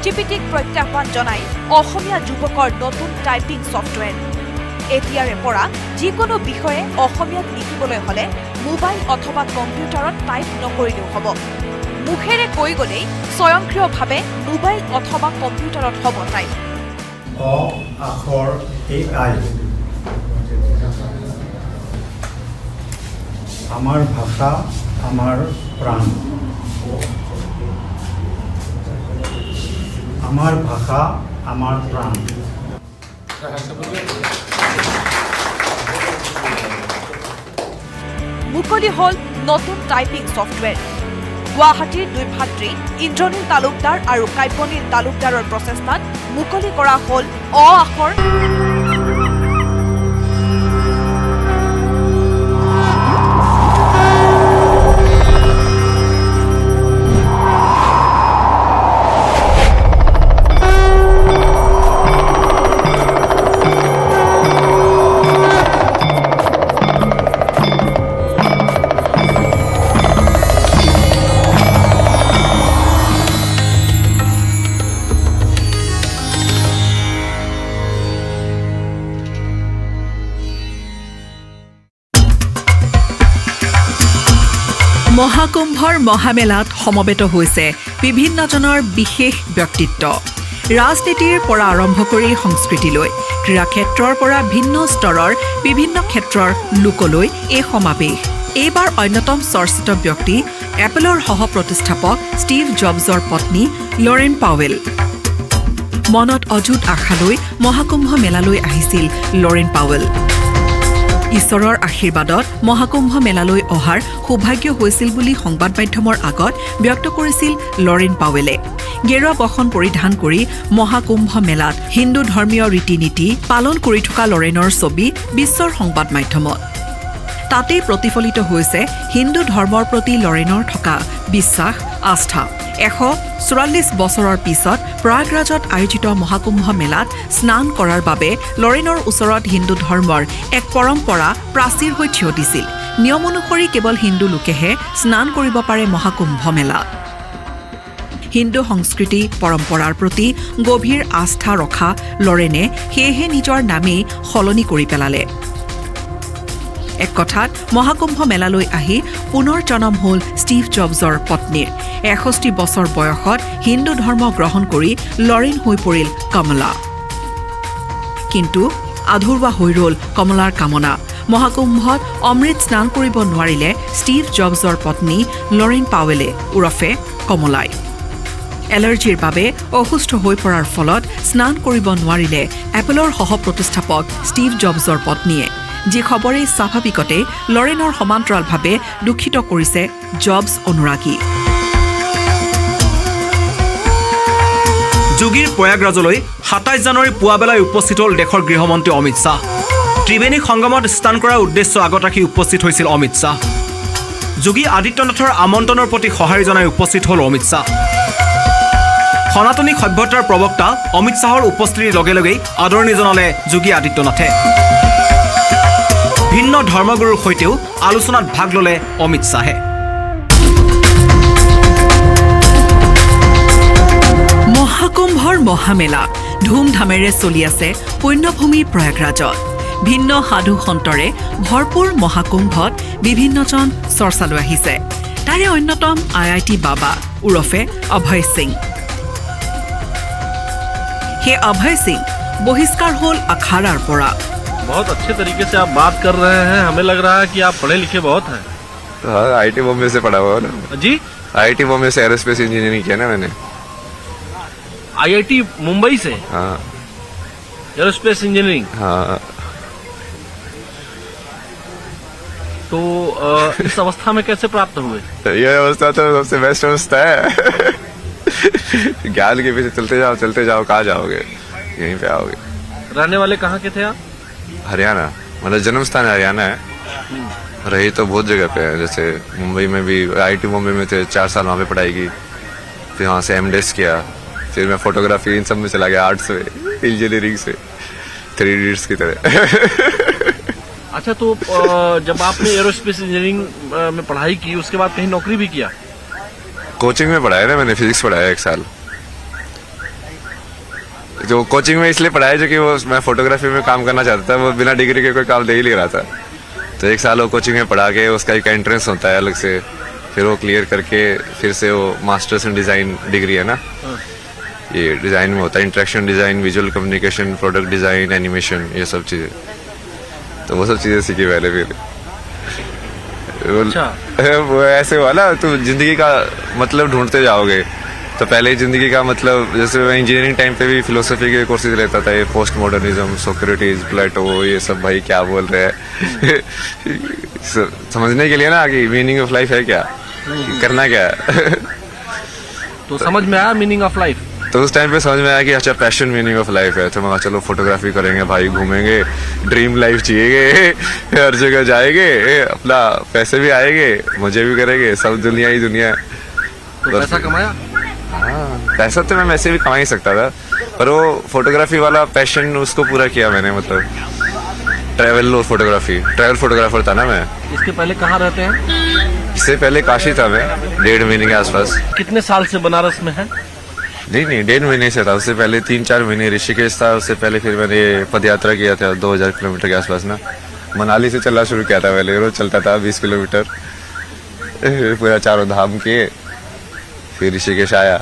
জিপিটিক প্ৰত্যাহ্বান জনাই অসমীয়া যুৱকৰ নতুন টাইপিং ছফ্টৱেৰ। এতিয়াৰে পৰা যিকোনো বিষয়ে অসমীয়াত লিখিবলৈ হ'লে মোবাইল অথবা কম্পিউটাৰত টাইপ নকৰিলেও হ'ব। মুখেৰে কৈ গ'লেই স্বয়ংক্ৰিয়ভাৱে মোবাইল অথবা কম্পিউটাৰত হ'ব টাইপ। অ আখৰ AI আমাৰ ভাষা আমাৰ প্ৰাণ। আমাৰ ভাষা আমাৰ প্ৰাণ। মুকলি হ'ল নতুন টাইপিং ছফ্টৱেৰ। গুৱাহাটীৰ দুই ভাতৃ ইন্দ্ৰনীল তালুকদাৰ আৰু কাব্যনীল তালুকদাৰৰ প্ৰচেষ্টাত মুকলি কৰা হ'ল অ আখৰ মহাকুম্ভৰ মহামেলাত সমবেত হৈছে বিভিন্নজনৰ বিশেষ ব্যক্তিত্ব। ৰাজনীতিৰ পৰা আৰম্ভ কৰি সংস্কৃতিলৈ, ক্ৰীড়া ক্ষেত্ৰৰ পৰা ভিন্ন স্তৰৰ বিভিন্ন ক্ষেত্ৰৰ লোকলৈ এই সমাৱেশ। এইবাৰ অন্যতম চৰ্চিত ব্যক্তি এপলৰ সহ প্ৰতিষ্ঠাপক ষ্টিভ জবছৰ পত্নী লৰেন পাৱেল। মনত অযুত আশা লৈ মহাকুম্ভ মেলালৈ আহিছিল লৰেন পাৱেল। ঈশ্বৰৰ আশীৰ্বাদত মহাকুম্ভ মেলালৈ অহাৰ সৌভাগ্য হৈছিল বুলি সংবাদ মাধ্যমৰ আগত ব্যক্ত কৰিছিল লৰেন পাৱেলে। গেৰুৱা বসন পৰিধান কৰি মহাকুম্ভ মেলাত হিন্দু ধৰ্মীয় ৰীতি নীতি পালন কৰি থকা লৰেনৰ ছবি বিশ্বৰ সংবাদ মাধ্যমত। তাতেই প্ৰতিফলিত হৈছে হিন্দু ধৰ্মৰ প্ৰতি লৰেনৰ থকা বিশ্বাস, আস্থা। 144 বছৰৰ পিছত প্ৰয়াগৰাজত আয়োজিত মহাকুম্ভ মেলাত স্নান কৰাৰ বাবে লৰেনৰ ওচৰত হিন্দু ধৰ্মৰ এক পৰম্পৰা প্ৰাচীৰ হৈ থিয় দিছিল। নিয়ম অনুসৰি কেৱল হিন্দু লোকেহে স্নান কৰিব পাৰে মহাকুম্ভ মেলাত। হিন্দু সংস্কৃতি পৰম্পৰাৰ প্ৰতি গভীৰ আস্থা ৰখা লৰেনে সেয়েহে নিজৰ নামেই সলনি কৰি পেলালে। এক কথাত মহাকুম্ভ মেলালৈ আহি পুনৰ জনম হ'ল ষ্টিভ জবছৰ পত্নীৰ। 61 বছৰ বয়সত হিন্দু ধৰ্ম গ্ৰহণ কৰি লৰেন হৈ পৰিল কমলা। কিন্তু আধৰুৱা হৈ ৰ'ল কমলাৰ কামনা। মহাকুম্ভত অমৃত স্নান কৰিব নোৱাৰিলে ষ্টিভ জবছৰ পত্নী লৰেন পাৱেলে ওৰফে কমলাই। এলাৰ্জিৰ বাবে অসুস্থ হৈ পৰাৰ ফলত স্নান কৰিব নোৱাৰিলে এপলৰ সহ প্ৰতিষ্ঠাপক ষ্টিভ জবছৰ পত্নীয়ে। যি খবৰে স্বাভাৱিকতে লৰেনৰ সমান্তৰালভাৱে দুখিত কৰিছে জবছ অনুৰাগী। যোগীৰ প্ৰয়াগৰাজলৈ 27 জানুৱাৰী পুৱাবেলাই উপস্থিত হ'ল দেশৰ গৃহমন্ত্ৰী অমিত শ্বাহ। ত্ৰিবেণী সংগমত স্নান কৰাৰ উদ্দেশ্য আগত ৰাখি উপস্থিত হৈছিল অমিত শ্বাহ। যোগী আদিত্যনাথৰ আমন্ত্ৰণৰ প্ৰতি সঁহাৰি জনাই উপস্থিত হ'ল অমিত শ্বাহ। সনাতনী সভ্যতাৰ প্ৰবক্তা অমিত শ্বাহৰ উপস্থিতিৰ লগে লগেই আদৰণি জনালে যোগী আদিত্যনাথে। ভিন্ন ধৰ্মগুৰুৰ সৈতেও আলোচনাত ভাগ ল'লে অমিত শ্বাহে। মহাকুম্ভৰ মহামেলা ধুমধামেৰে চলি আছে পুণ্যভূমি প্ৰয়াগৰাজত। ভিন্ন সাধু সন্তৰে ভৰপূৰ মহাকুম্ভত বিভিন্নজন চৰ্চালৈ আহিছে। তাৰে অন্যতম IIT বাবা ওৰফে অভয় সিং। সেই অভয় সিং বহিষ্কাৰ হ'ল আখাড়াৰ পৰা। बहुत अच्छे तरीके से आप बात कर रहे हैं, हमें लग रहा है कि आप पढ़े लिखे बहुत हैं। हाँ, IIT बॉम्बे से पढ़ा हुआ ना जी। IIT बॉम्बे से एरोस्पेस इंजीनियरिंग किया ना मैंने। IIT मुंबई से? हाँ। Aerospace engineering? हाँ। तो इस अवस्था में कैसे प्राप्त हुए? ये अवस्था तो सबसे बेस्ट अवस्था है। ज्ञान के पीछे चलते जाओ, कहाँ जाओगे? यहीं पे आओगे। रहने वाले कहाँ के थे आप? हरियाणा, मतलब जन्म स्थान हरियाणा है, रही तो बहुत जगह पे है। जैसे मुंबई में भी IIT मुंबई में थे, 4 साल वहाँ पे पढ़ाई की, फिर वहाँ से MDes किया, फिर मैं फोटोग्राफी इन सब में चला गया, आर्ट्स में, इंजीनियरिंग से 3 इडियट्स की तरह। अच्छा, तो जब आपने एरोस्पेस इंजीनियरिंग में पढ़ाई की उसके बाद कहीं नौकरी भी किया? कोचिंग में पढ़ाया ना मैंने, फिजिक्स पढ़ाया 1 साल। जो कोचिंग में इसलिए पढ़ाया जो कि वो मैं फोटोग्राफी में काम करना चाहता था, वो बिना डिग्री के कोई काम दे ही नहीं रहा था। तो 1 साल वो कोचिंग में पढ़ा के उसका एक एंट्रेंस होता है अलग से, फिर वो क्लियर करके फिर से वो मास्टर्स इन डिज़ाइन डिग्री है ना, ये डिज़ाइन में होता है, interaction design, visual communication, product design, animation, ये सब चीज़ें। तो वो सब चीज़ें सीखी पहले। फिर वो ऐसे हुआ ना, तो जिंदगी का मतलब ढूंढते जाओगे। तो पहले जिंदगी का मतलब, जैसे मैं इंजीनियरिंग टाइम पे भी फिलोसफी के कोर्सेज लेता था, ये पोस्ट मॉडर्निज्म, सोक्रेटिस, प्लेटो, ये सब भाई क्या बोल रहे हैं। समझने के लिए ना कि मीनिंग ऑफ लाइफ है क्या, करना क्या है। तो समझ में आया मीनिंग ऑफ लाइफ? तो उस टाइम पे समझ में आया कि अच्छा पैशन मीनिंग ऑफ लाइफ है। तो मैं चलो फोटोग्राफी करेंगे भाई, घूमेंगे, ड्रीम लाइफ जिएंगे, हर जगह जाएंगे, अपना पैसे भी आएंगे, मजे भी करेंगे, सब दुनिया ही दुनिया। तो पैसा कमाया? हाँ, पैसा तो मैं वैसे भी कमा ही सकता था, पर वो फोटोग्राफी वाला पैशन उसको पूरा किया मैंने। मतलब ट्रैवल फोटोग्राफर था ना मैं। इसके पहले कहाँ रहते हैं? इससे पहले काशी था मैं, 1.5 महीने के आसपास। कितने साल से बनारस में है? नहीं 1.5 महीने से था। उससे पहले 3-4 महीने ऋषिकेश था। उससे पहले फिर मैंने पदयात्रा किया था 2000 किलोमीटर के आसपास ना, मनाली से चलना शुरू किया था पहले, रोज चलता था 20 किलोमीटर। पूरा चारों धाम किए, फिर ऋषिकेश आया।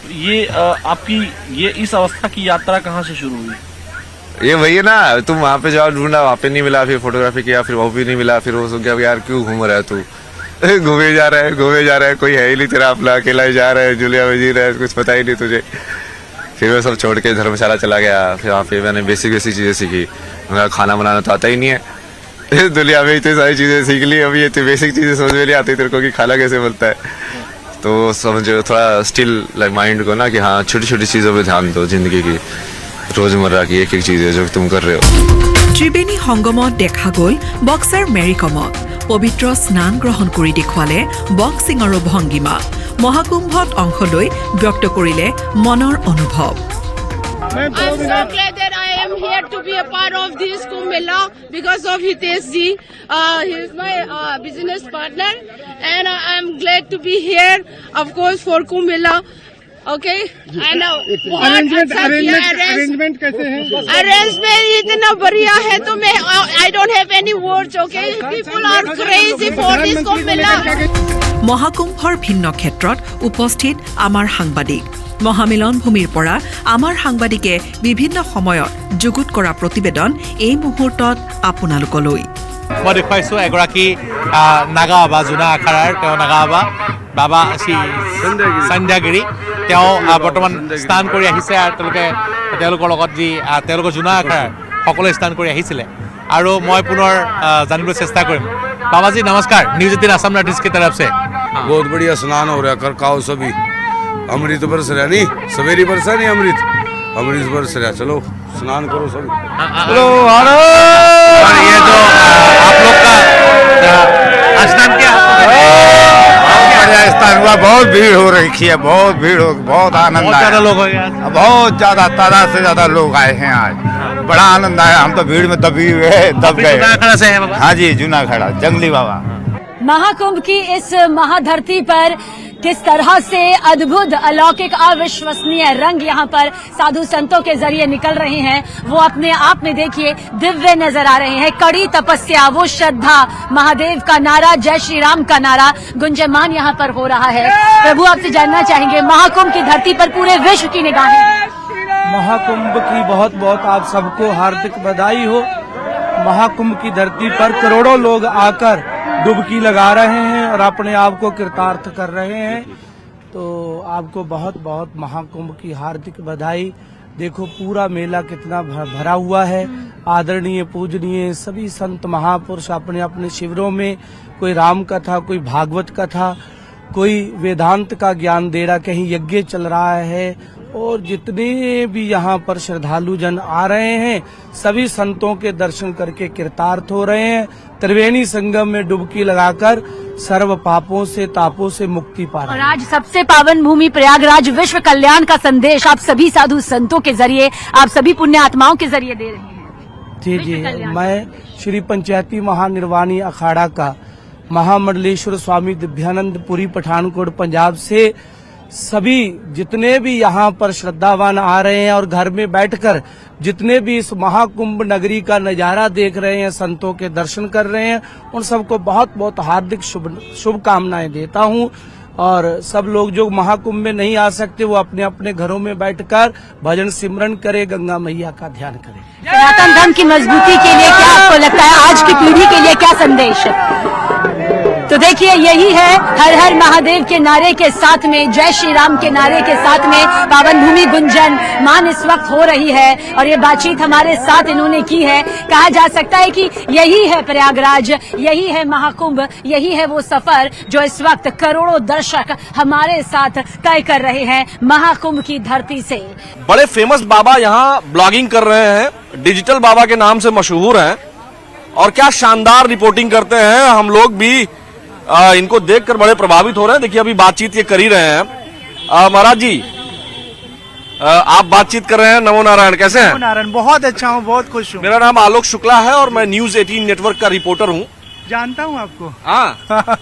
ये आपकी ये इस अवस्था की यात्रा कहाँ से शुरू हुई? ये वही है ना, तुम वहाँ पे जाओ ढूंढा, वहाँ पे नहीं मिला, फिर फोटोग्राफी किया, फिर वो भी नहीं मिला, फिर वो क्या यार क्यों घूम रहा है तू, घूमे जा रहा है, कोई है ही नहीं तेरा, अपना अकेला ही जा रहा है, जुलिया में जी रहा है, कुछ पता ही नहीं तुझे। फिर मैं सब छोड़ के धर्मशाला चला गया, फिर वहाँ पे मैंने बेसिक चीजें सीखी। मेरा खाना बनाना तो आता ही नहीं है, दुनिया में इतनी सारी चीजें सीख ली, अभी ये बेसिक चीजें समझ में नहीं आती तेरे को कि खाना कैसे बनता है। तो समझो थोड़ा स्टिल लाइक माइंड को ना कि हाँ छोटी छोटी चीजों पे ध्यान दो, जिंदगी की रोजमर्रा की एक एक चीज है जो तुम कर रहे हो। त्रिवेणी संगमत देखा गल बक्सार मेरिकमत पवित्र स्नान ग्रहण কৰি দেখুৱালে বক্সিঙৰ ভংগীমা। মহাকুম্ভত অংশ লৈ ব্যক্ত কৰিলে মনৰ অনুভৱ। I'm so glad that I am here to be a part of this Kumbh Mela because of Hitesh ji. He is my business partner, and I'm glad to be here, of course, for Kumbh Mela. Okay, and arrangement कैसे है? Arrangement इतना बढ़िया है तो मैं I don't have any words. Okay, people are crazy for this Kumbh Mela. মহাকুম্ভৰ ভিন্ন ক্ষেত্ৰত উপস্থিত আমাৰ সাংবাদিক। মহামিলন ভূমিৰ পৰা আমাৰ সাংবাদিকে বিভিন্ন সময়ত যুগুত কৰা প্ৰতিবেদন এই মুহূৰ্তত আপোনালোকলৈ। মই দেখুৱাইছোঁ এগৰাকী নাগা বাবা, জোনা আখাৰাৰ তেওঁ নাগা বাবা, বাবা শ্ৰী সন্ধ্যাগিৰি। তেওঁ বৰ্তমান স্নান কৰি আহিছে আৰু তেওঁলোকৰ লগত যি তেওঁলোকৰ জোনা আখাৰাৰ সকলোৱে স্নান কৰি আহিছিলে। আৰু মই পুনৰ জানিবলৈ চেষ্টা কৰিম। बाबा जी नमस्कार, News18 असम नॉर्थ की तरफ से। बहुत बढ़िया स्नान हो रहा है, कर खाओ सभी। अमृत बरस रहा नहीं, सवेरी बरसा नहीं अमृत, अमृत बरस रहा। चलो स्नान करो सभी। चलो और ये जो आप लोग का स्नान किया, स्थान हुआ, बहुत भीड़ हो रही है, बहुत भीड़ हो, बहुत आनंद आया। ज्यादा लोग हो गया, बहुत ज्यादा तादाद से ज्यादा लोग आए हैं आज, बड़ा आनंद आया। हम तो भीड़ में दब गए। हाँ जी, जूनागढ़ जंगली बाबा। महाकुंभ की इस महाधरती पर किस तरह से अद्भुत, अलौकिक, अविश्वसनीय रंग यहाँ पर साधु संतों के जरिए निकल रहे हैं, वो अपने आप में देखिए दिव्य नजर आ रहे हैं। कड़ी तपस्या, वो श्रद्धा, महादेव का नारा, जय श्री राम का नारा गुंजयमान यहाँ पर हो रहा है। प्रभु आपसे जानना चाहेंगे, महाकुंभ की धरती पर पूरे विश्व की निगाहें। महाकुंभ की बहुत बहुत आप सबको हार्दिक बधाई हो। महाकुंभ की धरती पर करोड़ों लोग आकर डुबकी लगा रहे हैं और अपने आप को कृतार्थ कर रहे हैं, तो आपको बहुत बहुत महाकुंभ की हार्दिक बधाई। देखो पूरा मेला कितना भरा हुआ है। आदरणीय पूजनीय सभी संत महापुरुष अपने अपने शिविरों में, कोई राम कथा, कोई भागवत कथा, कोई वेदांत का ज्ञान दे रहा, कहीं यज्ञ चल रहा है, और जितने भी यहाँ पर श्रद्धालु जन आ रहे हैं सभी संतों के दर्शन करके कृतार्थ हो रहे हैं। त्रिवेणी संगम में डुबकी लगाकर सर्व पापों से, तापों से मुक्ति पा रहे हैं। और आज सबसे पावन भूमि प्रयागराज विश्व कल्याण का संदेश आप सभी साधु संतों के जरिए, आप सभी पुण्य आत्माओं के जरिए दे रहे हैं। जी, मैं श्री पंचायती महानिर्वाणी अखाड़ा का महामंडलेश्वर स्वामी दिव्यानंद पुरी पठानकोट पंजाब से सभी जितने भी यहाँ पर श्रद्धावान आ रहे हैं और घर में बैठकर जितने भी इस महाकुंभ नगरी का नजारा देख रहे हैं, संतों के दर्शन कर रहे हैं, उन सबको बहुत बहुत हार्दिक शुभकामनाएं देता हूँ। और सब लोग जो महाकुंभ में नहीं आ सकते वो अपने अपने घरों में बैठकर भजन सिमरन करे, गंगा मैया का ध्यान करे। सनातन धर्म की मजबूती के लिए क्या आपको लगता है, आज की पीढ़ी के लिए क्या संदेश है? तो देखिए यही है, हर हर महादेव के नारे के साथ में, जय श्री राम के नारे के साथ में पावन भूमि गुंजन मान इस वक्त हो रही है। और ये बातचीत हमारे साथ इन्होंने की है। कहा जा सकता है कि यही है प्रयागराज, यही है महाकुंभ, यही है वो सफर जो इस वक्त करोड़ों दर्शक हमारे साथ तय कर रहे हैं महाकुंभ की धरती से। बड़े फेमस बाबा यहाँ ब्लॉगिंग कर रहे हैं, डिजिटल बाबा के नाम से मशहूर हैं, और क्या शानदार रिपोर्टिंग करते हैं। हम लोग भी इनको देखकर बड़े प्रभावित हो रहे हैं। देखिए अभी बातचीत ये कर ही रहे हैं। महाराज जी आप बातचीत कर रहे हैं, नमो नारायण, कैसे हैं? नमो नारायण, बहुत अच्छा हूँ, बहुत खुश हूँ। मेरा नाम आलोक शुक्ला है और मैं News18 नेटवर्क का रिपोर्टर हूँ। जानता हूँ आपको। हाँ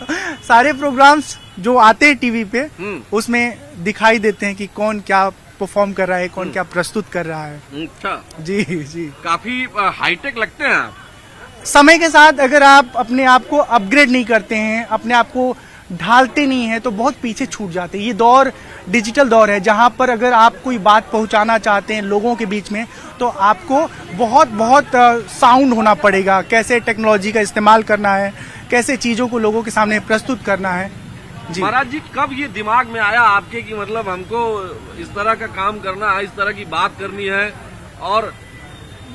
सारे प्रोग्राम्स जो आते हैं टीवी पे उसमें दिखाई देते हैं कि कौन क्या परफॉर्म कर रहा है, कौन क्या प्रस्तुत कर रहा है। अच्छा जी जी, काफी हाईटेक लगते हैं आप। समय के साथ अगर आप अपने आप को अपग्रेड नहीं करते हैं, अपने आप को ढालते नहीं हैं, तो बहुत पीछे छूट जाते हैं। ये दौर डिजिटल दौर है, जहां पर अगर आप कोई बात पहुंचाना चाहते हैं लोगों के बीच में, तो आपको बहुत बहुत साउंड होना पड़ेगा, कैसे टेक्नोलॉजी का इस्तेमाल करना है, कैसे चीजों को लोगों के सामने प्रस्तुत करना है। जी महाराज जी, कब ये दिमाग में आया आपके कि मतलब हमको इस तरह का काम करना है, इस तरह की बात करनी है? और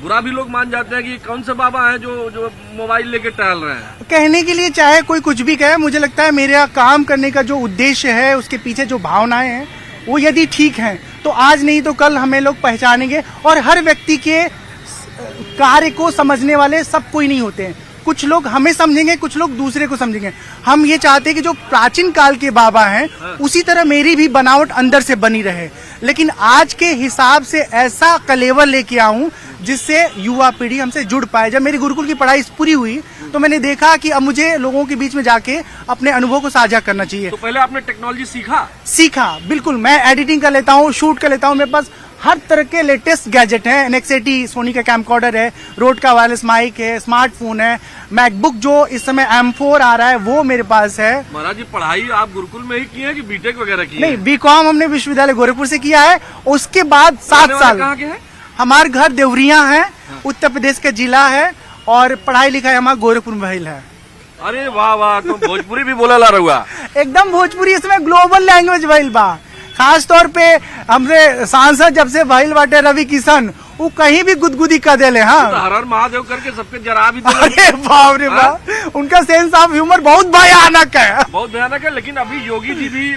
बुरा भी लोग मान जाते हैं कि कौन से बाबा हैं जो मोबाइल लेके टहल रहे हैं। कहने के लिए चाहे कोई कुछ भी कहे, मुझे लगता है मेरा काम करने का जो उद्देश्य है, उसके पीछे जो भावनाएं हैं, वो यदि ठीक हैं तो आज नहीं तो कल हमें लोग पहचानेंगे। और हर व्यक्ति के कार्य को समझने वाले सब कोई नहीं होते हैं। कुछ लोग हमें समझेंगे, कुछ लोग दूसरे को समझेंगे। हम ये चाहते हैं कि जो प्राचीन काल के बाबा हैं, उसी तरह मेरी भी बनावट अंदर से बनी रहे, लेकिन आज के हिसाब से ऐसा कलेवर लेके आऊं जिससे युवा पीढ़ी हमसे जुड़ पाए। जब मेरी गुरुकुल की पढ़ाई पूरी हुई तो मैंने देखा कि अब मुझे लोगों के बीच में जाके अपने अनुभव को साझा करना चाहिए। तो पहले आपने टेक्नोलॉजी सीखा? बिल्कुल। मैं एडिटिंग कर लेता हूँ, शूट कर लेता हूँ, मेरे पास हर तरह के लेटेस्ट गैजेट हैं। NX80 सोनी का कैमकॉर्डर है, रोड का वायरलेस माइक है, स्मार्टफोन है, मैकबुक जो इस समय M4 आ रहा है वो मेरे पास है। महाराज जी, पढ़ाई आप गुरुकुल में ही की है कि बीटेक वगैरह की? नहीं, B.Com हमने विश्वविद्यालय गोरखपुर से किया है। उसके बाद 7 साल। कहाँ के हैं? हमारे घर देवरिया है, उत्तर प्रदेश का जिला है, और पढ़ाई लिखाई हमारा गोरखपुर में भइल है। अरे वाह वाह, तो भोजपुरी भी बोला ला रहा। एकदम भोजपुरी इसमें ग्लोबल लैंग्वेज भइल बा। खास तौर पे हमसे सांसद जब से भइल बाटे रवि किशन, वो कहीं भी गुदगुदी कर देले। हाँ, हर हर महादेव करके सबके जरा भी। अरे बाप रे बाप, उनका सेंस ऑफ ह्यूमर बहुत भयानक है, बहुत भयानक है। लेकिन अभी योगी जी भी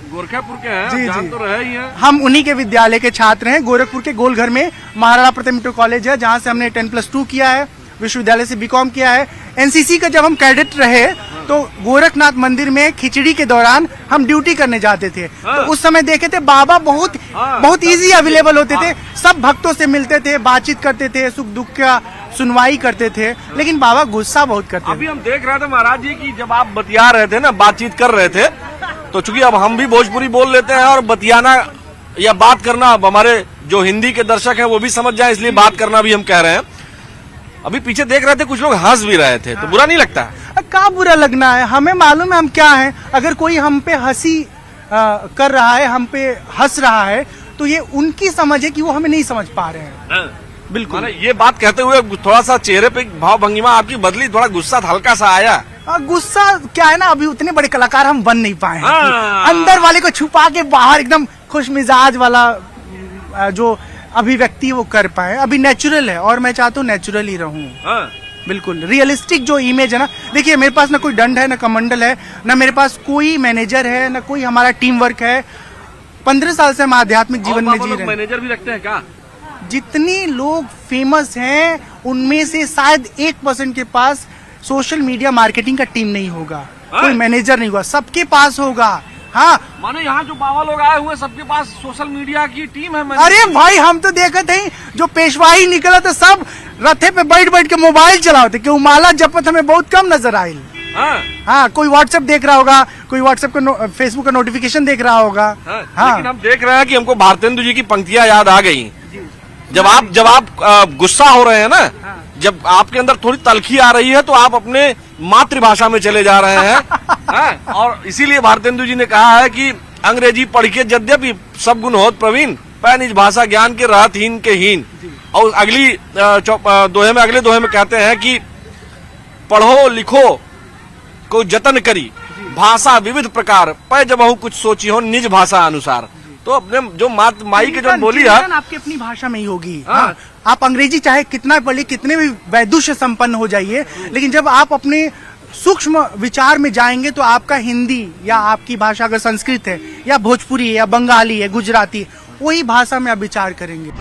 गोरखपुर के हैं, जान तो रहे ही हैं। हम उन्हीं के विद्यालय के छात्र हैं। गोरखपुर के गोलघर में महाराणा प्रताप इंटर कॉलेज है, जहाँ से हमने 10+2 किया है, विश्वविद्यालय से B.Com किया है। NCC का जब हम कैडेट रहे तो गोरखनाथ मंदिर में खिचड़ी के दौरान हम ड्यूटी करने जाते थे। तो उस समय देखे थे बाबा बहुत इजी अवेलेबल होते थे, सब भक्तों से मिलते थे, बातचीत करते थे, सुख दुख का सुनवाई करते थे। लेकिन बाबा गुस्सा बहुत करते थे। अभी हम देख रहे थे महाराज जी की जब आप बतिया रहे थे ना, बातचीत कर रहे थे, तो चूंकि अब हम भी भोजपुरी बोल लेते हैं और बतियाना या बात करना, अब हमारे जो हिंदी के दर्शक हैं वो भी समझ जाए, इसलिए बात करना भी हम कह रहे हैं। अभी पीछे देख रहे थे कुछ लोग हंस भी रहे थे, तो बुरा नहीं लगता? क्या बुरा लगना है, हमें मालूम है हम क्या हैं। अगर कोई हम पे हंसी कर रहा है, हम पे हंस रहा है, तो ये उनकी समझ है कि वो हमें नहीं समझ पा रहे हैं। बिल्कुल। ये बात कहते हुए थोड़ा सा चेहरे पे भाव भंगिमा आपकी बदली, थोड़ा गुस्सा हल्का सा आया। गुस्सा क्या है ना, अभी उतने बड़े कलाकार हम बन नहीं पाए हैं। अंदर वाले को छुपा के बाहर एकदम खुश मिजाज वाला जो अभिव्यक्ति वो कर पाए। अभी नेचुरल है, और मैं चाहता हूँ नेचुरल ही रहूं। बिल्कुल रियलिस्टिक जो इमेज है ना, देखिए मेरे पास ना कोई दंड है, ना कमंडल है, ना मेरे पास कोई मैनेजर है, ना कोई हमारा टीम वर्क है। 15 साल से हम आध्यात्मिक जीवन में जी रहे हैं। मैनेजर भी रखते हैं क्या? जितने लोग फेमस हैं उनमें से शायद 1% के पास सोशल मीडिया मार्केटिंग का टीम नहीं होगा, कोई मैनेजर नहीं होगा, सबके पास होगा। हाँ, माने यहाँ जो बाबा लोग आए हुए सबके पास सोशल मीडिया की टीम है। अरे भाई, हम तो देखे थे जो पेशवाई निकला था, सब रथे पे बैठ बैठ के मोबाइल चलाते, क्यों माला जपत हमें बहुत कम नजर आई। हाँ, कोई व्हाट्सएप देख रहा होगा, कोई व्हाट्सएप का फेसबुक का नोटिफिकेशन देख रहा होगा। हाँ। लेकिन हम देख रहे हैं कि हमको भारतेंदु जी की पंक्तियां याद आ गई। जब आप गुस्सा हो रहे हैं ना, जब आपके अंदर थोड़ी तलखी आ रही है, तो आप अपने मातृभाषा में चले जा रहे हैं। और इसीलिए भारतेंदु जी ने कहा है कि अंग्रेजी पढ़ के यद्यपि सब गुण होत प्रवीण, पै निज भाषा ज्ञान के रहत हीन के हीन। और अगले दोहे में कहते हैं कि पढ़ो लिखो को जतन करी, भाषा विविध प्रकार, पै जबहु कुछ सोची हो निज भाषा अनुसार। तो अपने जो माई के जो बोली है, आपकी अपनी भाषा में ही होगी। हाँ। आप अंग्रेजी चाहे कितना पढ़िए, कितने भी वैदुष्य संपन्न हो जाइए, लेकिन जब आप अपने सूक्ष्म विचार में जाएंगे तो आपका हिंदी या आपकी भाषा अगर संस्कृत है या भोजपुरी है या बंगाली है, गुजराती, वही भाषा में आप विचार करेंगे।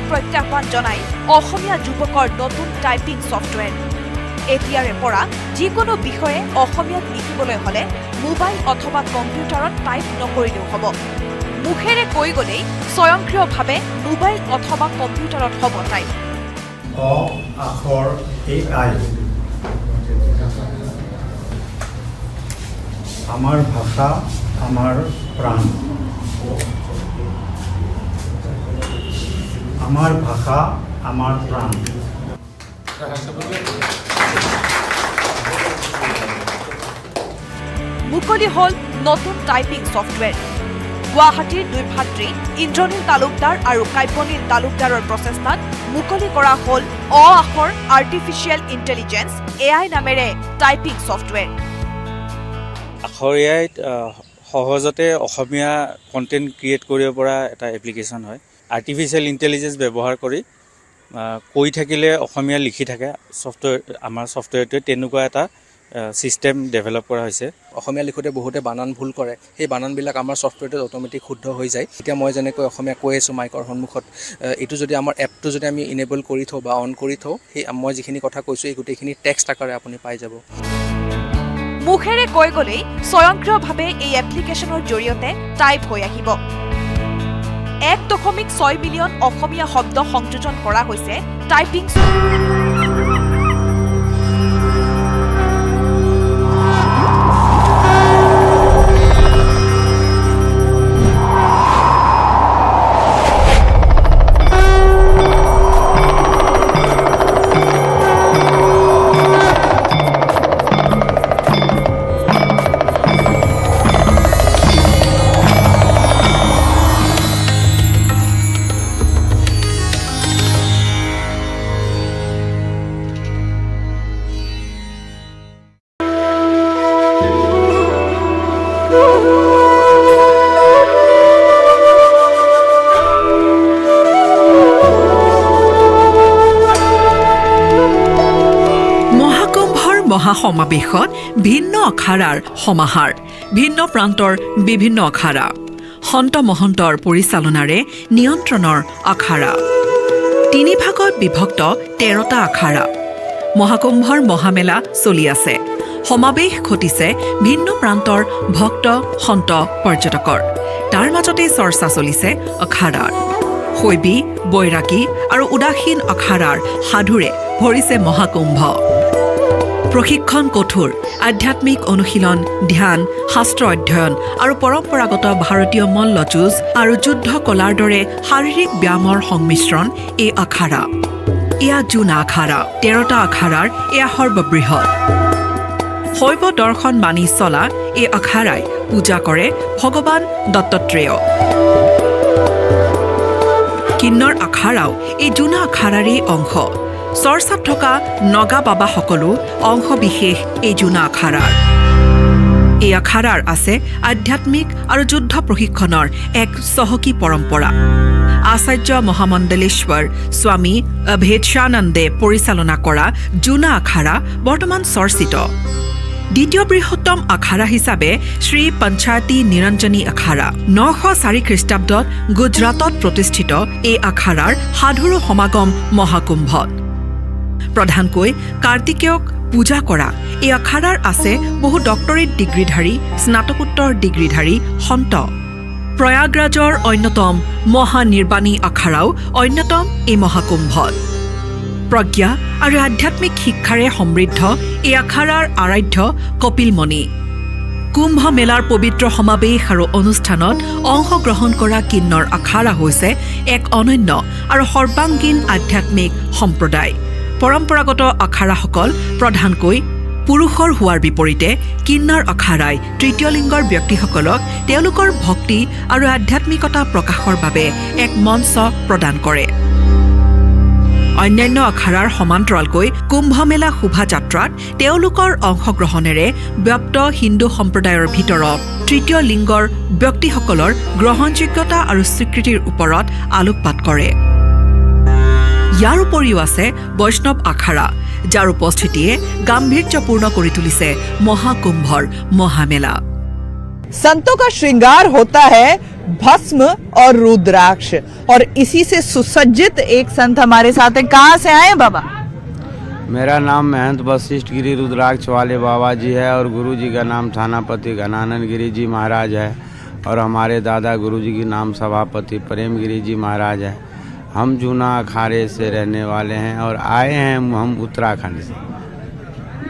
প্ৰত্যাহ্বান জনাই অসমীয়া যুৱকৰ নতুন টাইপিং ছফ্টৱেৰ। এতিয়াৰে পৰা যিকোনো বিষয়ে অসমীয়াত লিখিবলৈ হলে মোবাইল অথবা কম্পিউটাৰত টাইপ নকৰিলেও হ'ব। মুখেৰে কৈ গলেই স্বয়ংক্ৰিয়ভাৱে মোবাইল অথবা কম্পিউটাৰত হ'ব টাইপ। অ আখৰ AI আমাৰ ভাষা আমাৰ প্ৰাণ। আমাৰ ভাষা আমাৰ প্ৰাণ। মুকলি হল নতুন টাইপিং ছফ্টৱেৰ। গুৱাহাটীৰ দুই ভাতৃ ইন্দ্ৰনীল তালুকদাৰ আৰু কাব্যনীল তালুকদাৰৰ প্ৰচেষ্টাত মুকলি কৰা হল অ আখৰ আৰ্টিফিচিয়েল ইণ্টেলিজেন্স AI নামেৰে টাইপিং ছফ্টৱেৰ। আখৰ AIত সহজতে অসমীয়া কণ্টেণ্ট ক্ৰিয়েট কৰিব পৰা এটা এপ্লিকেশ্যন হয়। আৰ্টিফিচিয়েল ইণ্টেলিজেন্স ব্যৱহাৰ কৰি কৈ থাকিলে অসমীয়া লিখি থাকে ছফ্টৱেৰ। আমাৰ ছফ্টৱেৰটোৱে তেনেকুৱা এটা চিষ্টেম ডেভেলপ কৰা হৈছে। অসমীয়া লিখোঁতে বহুতে বানান ভুল কৰে, সেই বানানবিলাক আমাৰ ছফ্টৱেৰটোত অট'মেটিক শুদ্ধ হৈ যায়। এতিয়া মই যেনেকৈ অসমীয়া কৈ আছোঁ মাইকৰ সন্মুখত, এইটো যদি আমাৰ এপটো যদি আমি ইনেবল কৰি থওঁ বা অন কৰি থওঁ, সেই মই যিখিনি কথা কৈছোঁ এই গোটেইখিনি টেক্সট আকাৰে আপুনি পাই যাব। মুখেৰে কৈ গলেই স্বয়ংক্ৰিয়ভাৱে এই এপ্লিকেশ্যনৰ জৰিয়তে টাইপ হৈ আহিব। 1.6 মিলিয়ন অসমীয়া শব্দ সংযোজন কৰা হৈছে টাইপিং। মহাসমাৱেশত ভিন্ন অখাৰাৰ সমাহাৰ, ভিন্ন প্ৰান্তৰ বিভিন্ন অখাৰা, সন্ত মহন্তৰ পৰিচালনাৰে নিয়ন্ত্ৰণৰ আখাৰা, 3 ভাগত বিভক্ত 13টা আখাৰা। মহাকুম্ভৰ মহামেলা চলি আছে। সমাৱেশ ঘটিছে ভিন্ন প্ৰান্তৰ ভক্ত সন্ত পৰ্যটকৰ। তাৰ মাজতে চৰ্চা চলিছে আখাৰাৰ। শৈৱী, বৈৰাগী আৰু উদাসীন আখাৰাৰ সাধুৰে ভৰিছে মহাকুম্ভ। প্ৰশিক্ষণ কঠোৰ, আধ্যাত্মিক অনুশীলন, ধ্যান, শাস্ত্ৰ অধ্যয়ন আৰু পৰম্পৰাগত ভাৰতীয় মল্লযুঁজ আৰু যুদ্ধ কলাৰ দৰে শাৰীৰিক ব্যায়ামৰ সংমিশ্ৰণ এই আখাৰা। এয়া জোন আখাৰা। 13টা আখাৰাৰ এয়া সৰ্ববৃহৎ। শৈৱ দৰ্শন মানি চলা এই আখাৰাই পূজা কৰে ভগৱান দত্তাত্ৰেয়। কিন্নৰ আখাৰাও এই জোনা আখাৰাৰেই অংশ। চৰ্চাত থকা নগা বাবাসকলো অংশ বিশেষ এই জোনা আখাৰাৰ। এই আখাৰাৰ আছে আধ্যাত্মিক আৰু যুদ্ধ প্ৰশিক্ষণৰ এক চহকী পৰম্পৰা। আচাৰ্য মহামণ্ডলেশ্বৰ স্বামী অভেদানন্দে পৰিচালনা কৰা জোনা আখাৰা বৰ্তমান চৰ্চিত। দ্বিতীয় বৃহত্তম আখাৰা হিচাপে শ্ৰী পঞ্চায়তী নিৰঞ্জনী আখাৰা 904 খ্ৰীষ্টাব্দত গুজৰাটত প্ৰতিষ্ঠিত এই আখাৰাৰ সাধুৰো সমাগম মহাকুম্ভত। প্ৰধানকৈ কাৰ্তিকেয়ক পূজা কৰা এই আখাৰাৰ আছে বহু ডক্টৰেট ডিগ্ৰীধাৰী, স্নাতকোত্তৰ ডিগ্ৰীধাৰী সন্ত। প্ৰয়াগৰাজৰ অন্যতম মহানিৰ্বাণী আখাৰাও অন্যতম এই মহাকুম্ভত। প্ৰজ্ঞা আৰু আধ্যাত্মিক শিক্ষাৰে সমৃদ্ধ এই আখাৰাৰ আৰাধ্য কপিলমণি। কুম্ভ মেলাৰ পবিত্ৰ সমাৱেশ আৰু অনুষ্ঠানত অংশগ্ৰহণ কৰা কিন্নৰ আখাৰা হৈছে এক অনন্য আৰু সৰ্বাংগীন আধ্যাত্মিক সম্প্ৰদায়। পৰম্পৰাগত আখাৰাসকল প্ৰধানকৈ পুৰুষৰ হোৱাৰ বিপৰীতে কিন্নৰ আখাৰাই তৃতীয় লিংগৰ ব্যক্তিসকলক তেওঁলোকৰ ভক্তি আৰু আধ্যাত্মিকতা প্ৰকাশৰ বাবে এক মঞ্চ প্ৰদান কৰে। অন্যান্য আখাৰাৰ সমান্তৰালকৈ কুম্ভমেলা শোভাযাত্ৰাত তেওঁলোকৰ অংশগ্ৰহণেৰে ব্যপ্ত হিন্দু সম্প্ৰদায়ৰ ভিতৰত তৃতীয় লিংগৰ ব্যক্তিসকলৰ গ্ৰহণযোগ্যতা আৰু স্বীকৃতিৰ ওপৰত আলোকপাত কৰে। ইয়াৰ উপৰিও আছে বৈষ্ণৱ আখাৰা, যাৰ উপস্থিতিয়ে গাম্ভীৰ্যপূৰ্ণ কৰি তুলিছে মহাকুম্ভৰ মহামেলা। संतों का श्रृंगार होता है भस्म और रुद्राक्ष, और इसी से सुसज्जित एक संत हमारे साथ है। कहाँ से आए बाबा? मेरा नाम महंत वशिष्ठ गिरी रुद्राक्ष वाले बाबा जी है और गुरु जी का नाम थानापति घनानंद गिरी जी महाराज है और हमारे दादा गुरु जी के नाम सभापति प्रेम गिरी जी महाराज है। हम जूना अखाड़े से रहने वाले हैं और आए हैं हम उत्तराखंड से।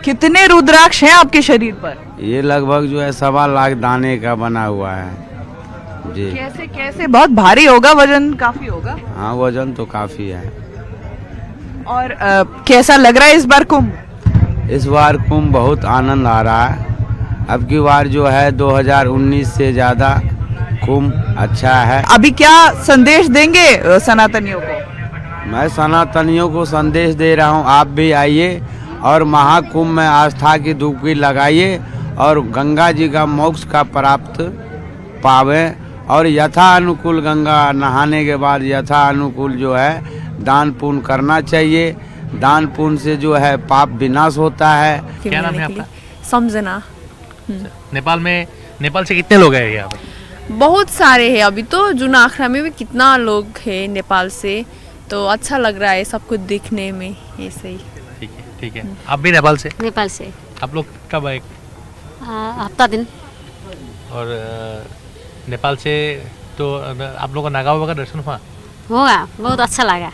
कितने रुद्राक्ष हैं आपके शरीर पर? ये लगभग जो है 1.25 लाख दाने का बना हुआ है जी। कैसे कैसे? बहुत भारी होगा, वजन काफी होगा। हाँ, वजन तो काफी है। और कैसा लग रहा है इस बार कुंभ? इस बार कुंभ बहुत आनंद आ रहा है। अब की बार जो है 2019 से ज्यादा कुंभ अच्छा है। अभी क्या संदेश देंगे सनातनियों को? मैं सनातनियों को संदेश दे रहा हूँ, आप भी आइए और महाकुंभ में आस्था की डुबकी लगाइए और गंगा जी का मोक्ष का प्राप्त पावें और यथा अनुकूल गंगा नहाने के बाद यथा अनुकूल जो है दान पुण्य करना चाहिए। दान पुण्य से जो है पाप विनाश होता है। क्या नाम है आपका? समझना। नेपाल से कितने लोग हैं यहाँ पर? बहुत सारे हैं। अभी तो जूना आखड़ा में भी कितना लोग हैं नेपाल से, तो अच्छा लग रहा है सब कुछ दिखने में। ऐसे ही ठीक है। आप भी नेपाल से? नेपाल से। आप लोग कब आए? हफ्ता दिन। और नेपाल से तो आप लोगों को नागा बाबा का दर्शन हुआ? होगा, बहुत अच्छा लगा।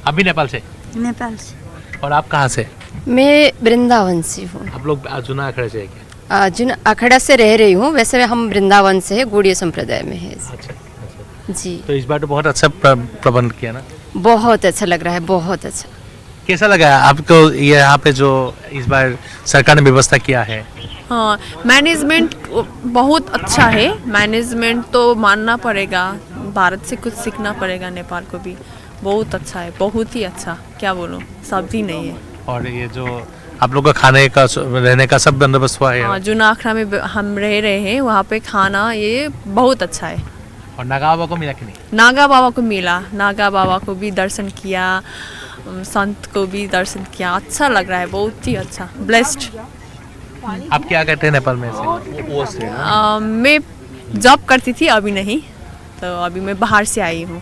आप भी नेपाल से? नेपाल से। और आप कहाँ से? मैं वृंदावन से हूँ। आप लोग जूना अखाड़ा से क्या? जूना अखाड़ा से रह रही हूँ, वैसे हम वृंदावन से है, गौड़ीय संप्रदाय में है। अच्छा। जी। तो इस बार तो बहुत अच्छा प्रबंध किया ना? बहुत अच्छा लग रहा है, बहुत अच्छा। कैसा लगा आपको ये यहाँ पे जो इस बार सरकार ने व्यवस्था किया है? हाँ, मैनेजमेंट बहुत अच्छा है। मैनेजमेंट तो मानना पड़ेगा, भारत से कुछ सीखना पड़ेगा नेपाल को भी। बहुत अच्छा है, बहुत ही अच्छा, क्या बोलूँ, शब्द ही नहीं है। और ये जो आप लोग का खाने का रहने का सब बंदोबस्त हुआ है? हाँ, जूना आखड़ा में हम रह रहे हैं, वहाँ पे खाना ये बहुत अच्छा है। और नागा बाबा को मिला कि नहीं? नागा बाबा को मिला, नागा बाबा को भी दर्शन किया, संत को भी दर्शन किया। अच्छा लग रहा है, बहुत ही अच्छा, ब्लेस्ड। आप क्या करते हैं नेपाल में से? मैं जॉब करती थी, अभी नहीं, तो अभी मैं बाहर से आई हूँ।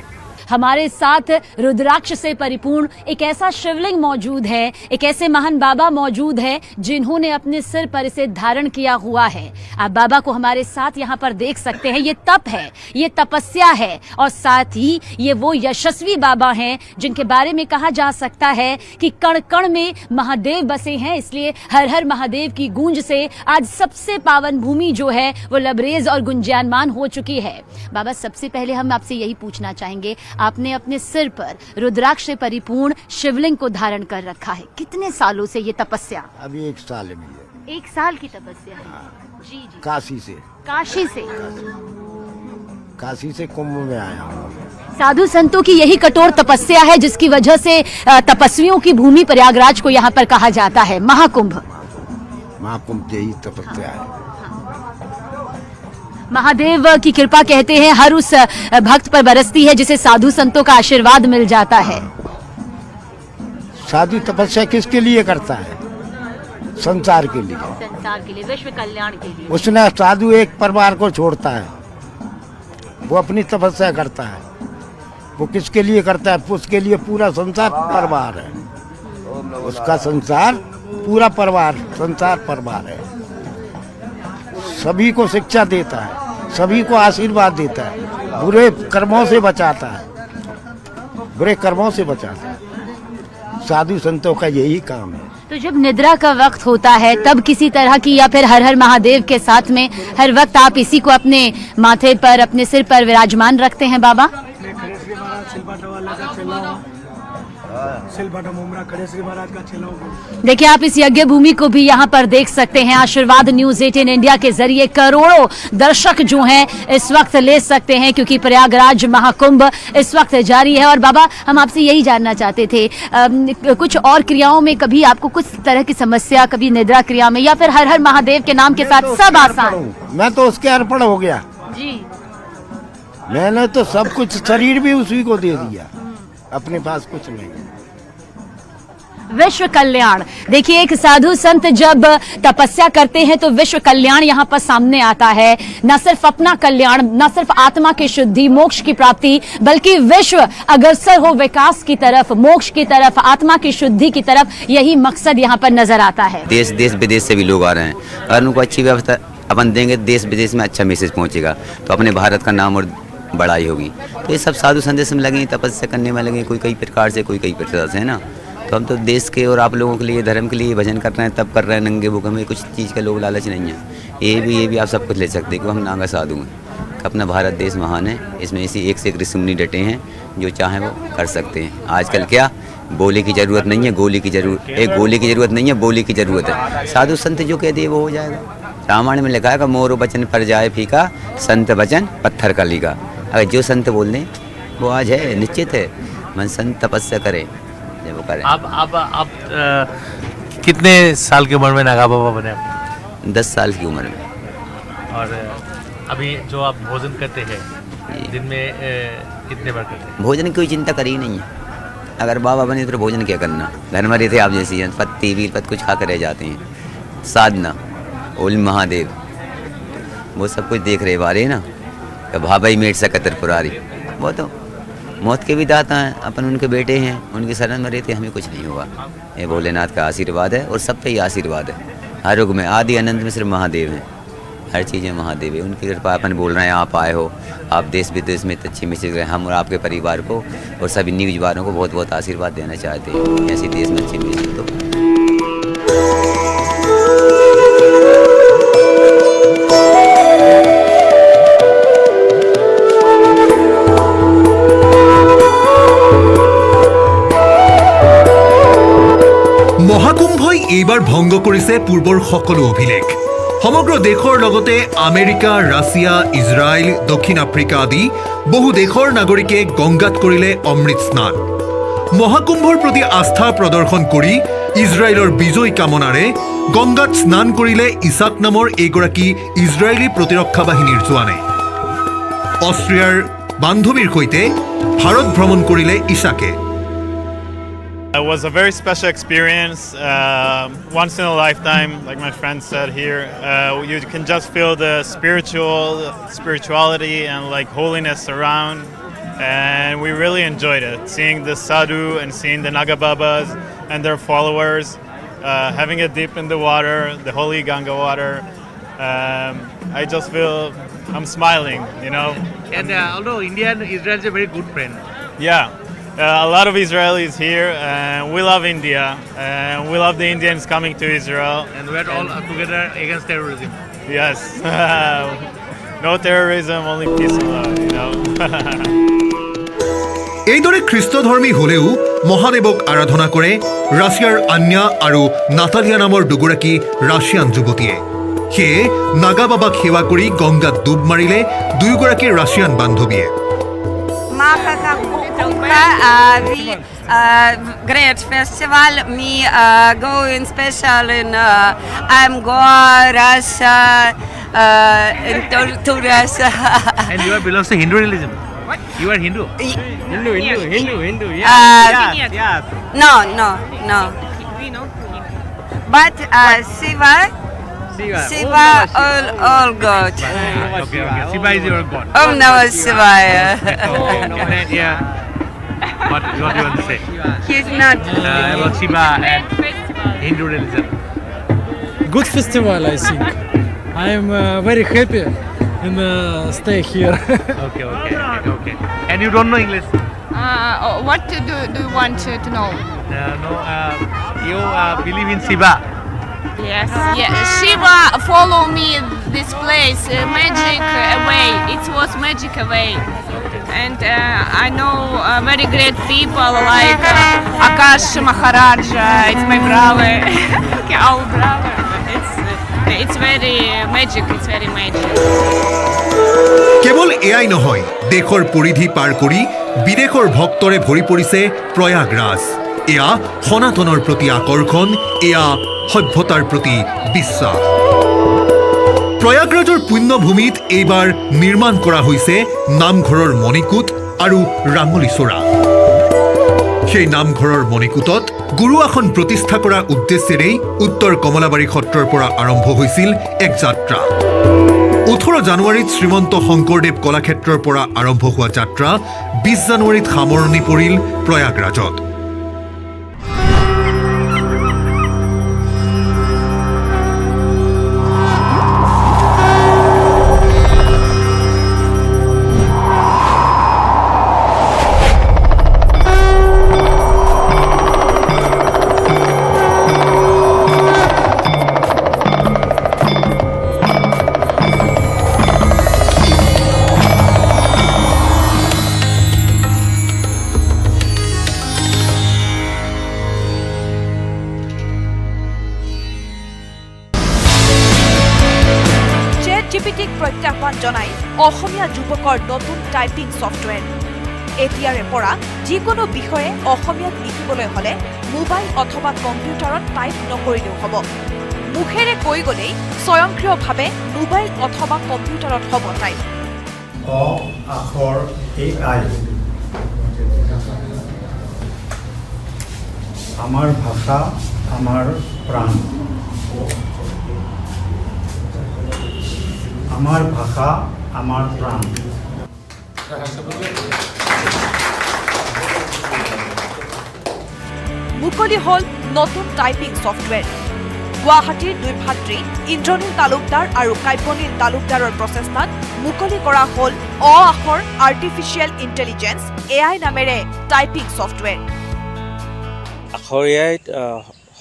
हमारे साथ रुद्राक्ष से परिपूर्ण एक ऐसा शिवलिंग मौजूद है, एक ऐसे महान बाबा मौजूद है जिन्होंने अपने सिर पर इसे धारण किया हुआ है। आप बाबा को हमारे साथ यहाँ पर देख सकते हैं। ये तप है, ये तपस्या है और साथ ही ये वो यशस्वी बाबा हैं जिनके बारे में कहा जा सकता है कि कण कण में महादेव बसे हैं। इसलिए हर हर महादेव की गूंज से आज सबसे पावन भूमि जो है वो लबरेज और गुंजायमान हो चुकी है। बाबा, सबसे पहले हम आपसे यही पूछना चाहेंगे, आपने अपने सिर पर रुद्राक्ष से परिपूर्ण शिवलिंग को धारण कर रखा है, कितने सालों से ये तपस्या? अभी 1 साल में। 1 साल की तपस्या है? जी जी। काशी से। काशी से? काशी से कुंभ में आया हूँ। साधु संतों की यही कठोर तपस्या है जिसकी वजह से तपस्वियों की भूमि प्रयागराज को यहाँ पर कहा जाता है महाकुंभ। महाकुंभ यही तपस्या है। महादेव की कृपा कहते हैं हर उस भक्त पर बरसती है जिसे साधु संतों का आशीर्वाद मिल जाता है। साधु तपस्या किसके लिए करता है? संसार के लिए, संसार के लिए, विश्व कल्याण के लिए। उसने साधु एक परिवार को छोड़ता है, वो अपनी तपस्या करता है। वो किसके लिए करता है? उसके लिए पूरा संसार परिवार है, उसका संसार पूरा परिवार संसार परिवार है। सभी को शिक्षा देता है, सभी को आशीर्वाद देता है, बुरे कर्मों से बचाता है, बुरे कर्मों से बचाता है। साधु संतों का यही काम है। तो जब निद्रा का वक्त होता है तब किसी तरह की या फिर हर हर महादेव के साथ में हर वक्त आप इसी को अपने माथे पर, अपने सिर पर विराजमान रखते हैं बाबा? देखिए, आप इस यज्ञ भूमि को भी यहाँ पर देख सकते हैं। आशीर्वाद न्यूज 18 इंडिया के जरिए करोड़ों दर्शक जो हैं इस वक्त ले सकते हैं क्योंकि प्रयागराज महाकुंभ इस वक्त जारी है। और बाबा, हम आपसे यही जानना चाहते थे, कुछ और क्रियाओं में कभी आपको कुछ तरह की समस्या, कभी निद्रा क्रिया में या फिर हर हर महादेव के नाम के साथ सब आसान? मैं तो उसके अर्पण हो गया जी। मैंने तो सब कुछ, शरीर भी उसी को दे दिया, अपने पास कुछ नहीं। विश्व कल्याण। देखिए, एक साधु संत जब तपस्या करते हैं तो विश्व कल्याण यहाँ पर सामने आता है। न सिर्फ अपना कल्याण, न सिर्फ आत्मा की शुद्धि, मोक्ष की प्राप्ति, बल्कि विश्व अग्रसर हो विकास की तरफ, मोक्ष की तरफ, आत्मा की शुद्धि की तरफ, यही मकसद यहाँ पर नजर आता है। देश विदेश से भी लोग आ रहे हैं। अगर उनको अच्छी व्यवस्था अपन देंगे, देश विदेश में अच्छा मैसेज पहुंचेगा, तो अपने भारत का नाम और बड़ाई होगी। तो ये सब साधु संदेश में लगे, तपस्या करने में लगे, कोई कई प्रकार से, कोई कई प्रकार से, है ना। तो हम तो देश के और आप लोगों के लिए, धर्म के लिए भजन कर रहे हैं, तब कर रहे हैं नंगे भूख। हमें कुछ चीज़ का लोग लालच नहीं है। ये भी आप सब कुछ ले सकते हैं कि हम नांगा साधु हैं। अपना भारत देश महान है, इसमें इसी एक से एक ऋषि मुनि डटे हैं, जो चाहें वो कर सकते हैं। आजकल क्या बोले की ज़रूरत नहीं है, गोली की जरूरत, एक गोली की ज़रूरत नहीं है, बोली की ज़रूरत है। साधु संत जो कह दिए वो हो जाएगा। रामायण में लिखा है कि मोर वचन पर जाए फीका, संत वचन पत्थर का लीका। अगर जो संत बोल दें वो आज है, निश्चित है। मन संत तपस्या करे, जब वो करें। आप कितने साल की उम्र में नागा बाबा बने? 10 साल की उम्र में। और अभी जो आप भोजन करते हैं दिन में कितने बार करते हैं? भोजन की कोई चिंता करी नहीं है। अगर बाबा बने तो भोजन क्या करना, घर में रहते आप जैसी हैं, पत्ती बील पत्त कुछ खा कर रह जाते हैं। साधना ओल महादेव वो सब कुछ देख रहे बारे ना, भाभाई मेट सकतर पुरारी, वो तो मौत के भी दाता हैं, अपन उनके बेटे हैं, उनके शरण में रहते, हमें कुछ नहीं होगा। ये भोलेनाथ का आशीर्वाद है और सब पे ही आशीर्वाद है। हर युग में आदि अनंत में सिर्फ महादेव हैं, हर चीज़ें महादेव है। उनकी कृपा अपन बोल रहे हैं, आप आए हो, आप देश विदेश में अच्छी मैसेज रहे, हम और आपके परिवार को और सभी न्यूज वालों को बहुत बहुत आशीर्वाद देना चाहते हैं। ऐसे देश में अच्छी मैसेज तो মহাকুম্ভই এইবাৰ ভংগ কৰিছে পূৰ্বৰ সকলো অভিলেখ। সমগ্ৰ দেশৰ লগতে আমেৰিকা, ৰাছিয়া, ইজৰাইল, দক্ষিণ আফ্ৰিকা আদি বহু দেশৰ নাগৰিকে গংগাত কৰিলে অমৃত স্নান। মহাকুম্ভৰ প্ৰতি আস্থা প্ৰদৰ্শন কৰি ইজৰাইলৰ বিজয় কামনাৰে গংগাত স্নান কৰিলে ইছাক নামৰ এগৰাকী ইজৰাইলী প্ৰতিৰক্ষা বাহিনীৰ জোৱানে। অষ্ট্ৰিয়াৰ বান্ধৱীৰ সৈতে ভাৰত ভ্ৰমণ কৰিলে ইছাকে। It was a very special experience, once in a lifetime, like my friend said here. You can just feel the spirituality and like holiness around, and we really enjoyed it. Seeing the sadhu and seeing the Naga Babas and their followers, having a dip in the water, the holy Ganga water. I just feel I'm smiling, you know. And although India and Israel is a very good friend. Yeah. A lot of Israelis here, and we love India, and we love the Indians coming to Israel. And we're all together against terrorism. Yes. No terrorism, only peace and love, you know. এইদৰে খ্ৰীষ্টধৰ্মী হ'লেও মহাদেৱক আৰাধনা কৰে ৰাছিয়াৰ আন্যা আৰু Natalia নামৰ দুগৰাকী Russian যুৱতীয়ে। সেয়ে নাগা বাবাক সেৱা কৰি গংগাত ডুব মাৰিলে দুয়োগৰাকী Russian বান্ধৱীয়ে। Great festival. Me going special in I'm Goa, Russia, to Russia. And you belongs to Hindu religion. What? You are Hindu. Hindu. Yeah. No. But Shiva, all God. Okay. Shiva is your god. Om Namah Shivaya. Yeah. What do you want to say? He's not. About Shiva and Hindu religion. Good festival, I think. I am very happy and stay here. Okay. And you don't know English? What do you want to know? You believe in Shiva? Yes. Shiva follow me this place, magic away. It was magic away. And I know very great people like Akash Maharaja. It's my brother. Our brother. It's very magic. কেৱল এয়াই নহয়, দেশৰ পৰিধি পাৰ কৰি বিদেশৰ ভক্তৰে ভৰি পৰিছে প্ৰয়াগৰাজ। এয়া সনাতনৰ প্ৰতি আকৰ্ষণ, এয়া সভ্যতাৰ প্ৰতি বিশ্বাস। প্ৰয়াগৰাজৰ পুণ্যভূমিত এইবাৰ নিৰ্মাণ কৰা হৈছে নামঘৰৰ মণিকূট আৰু ৰাঙলী চৰা। সেই নামঘৰৰ মণিকূটত গুৰু আসন প্ৰতিষ্ঠা কৰাৰ উদ্দেশ্যেৰেই উত্তৰ কমলাবাৰী সত্ৰৰ পৰা আৰম্ভ হৈছিল এক যাত্ৰা 18 জানুৱাৰীত শ্ৰীমন্ত শংকৰদেৱ কলাক্ষেত্ৰৰ পৰা আৰম্ভ হোৱা যাত্ৰা 20 জানুৱাৰীত সামৰণি পৰিল প্ৰয়াগৰাজত জিপিটিক প্ৰত্যাহ্বান জনাই অসমীয়া যুৱকৰ নতুন টাইপিং ছফটৱেৰ এতিয়াৰে পৰা যিকোনো বিষয়ে অসমীয়াত লিখিবলৈ হলে মোবাইল অথবা কম্পিউটাৰত টাইপ নকৰিলেও হ'ব মুখেৰে কৈ গলেই স্বয়ংক্ৰিয়ভাৱে মোবাইল অথবা কম্পিউটাৰত হ'ব টাইপ অ আখৰ AI আমাৰ ভাষা আমাৰ প্ৰাণ আমাৰ ভাষা আমাৰ প্ৰাণ মুকলি হল নতুন টাইপিং ছফটৱেৰ গুৱাহাটীৰ দুই ভাতৃ ইন্দ্ৰনীল তালুকদাৰ আৰু কাব্যনীল তালুকদাৰৰ প্ৰচেষ্টাত মুকলি কৰা হল অ আখৰ আৰ্টিফিচিয়েল ইণ্টেলিজেন্স AI নামেৰে টাইপিং ছফটৱেৰ আখৰ AIত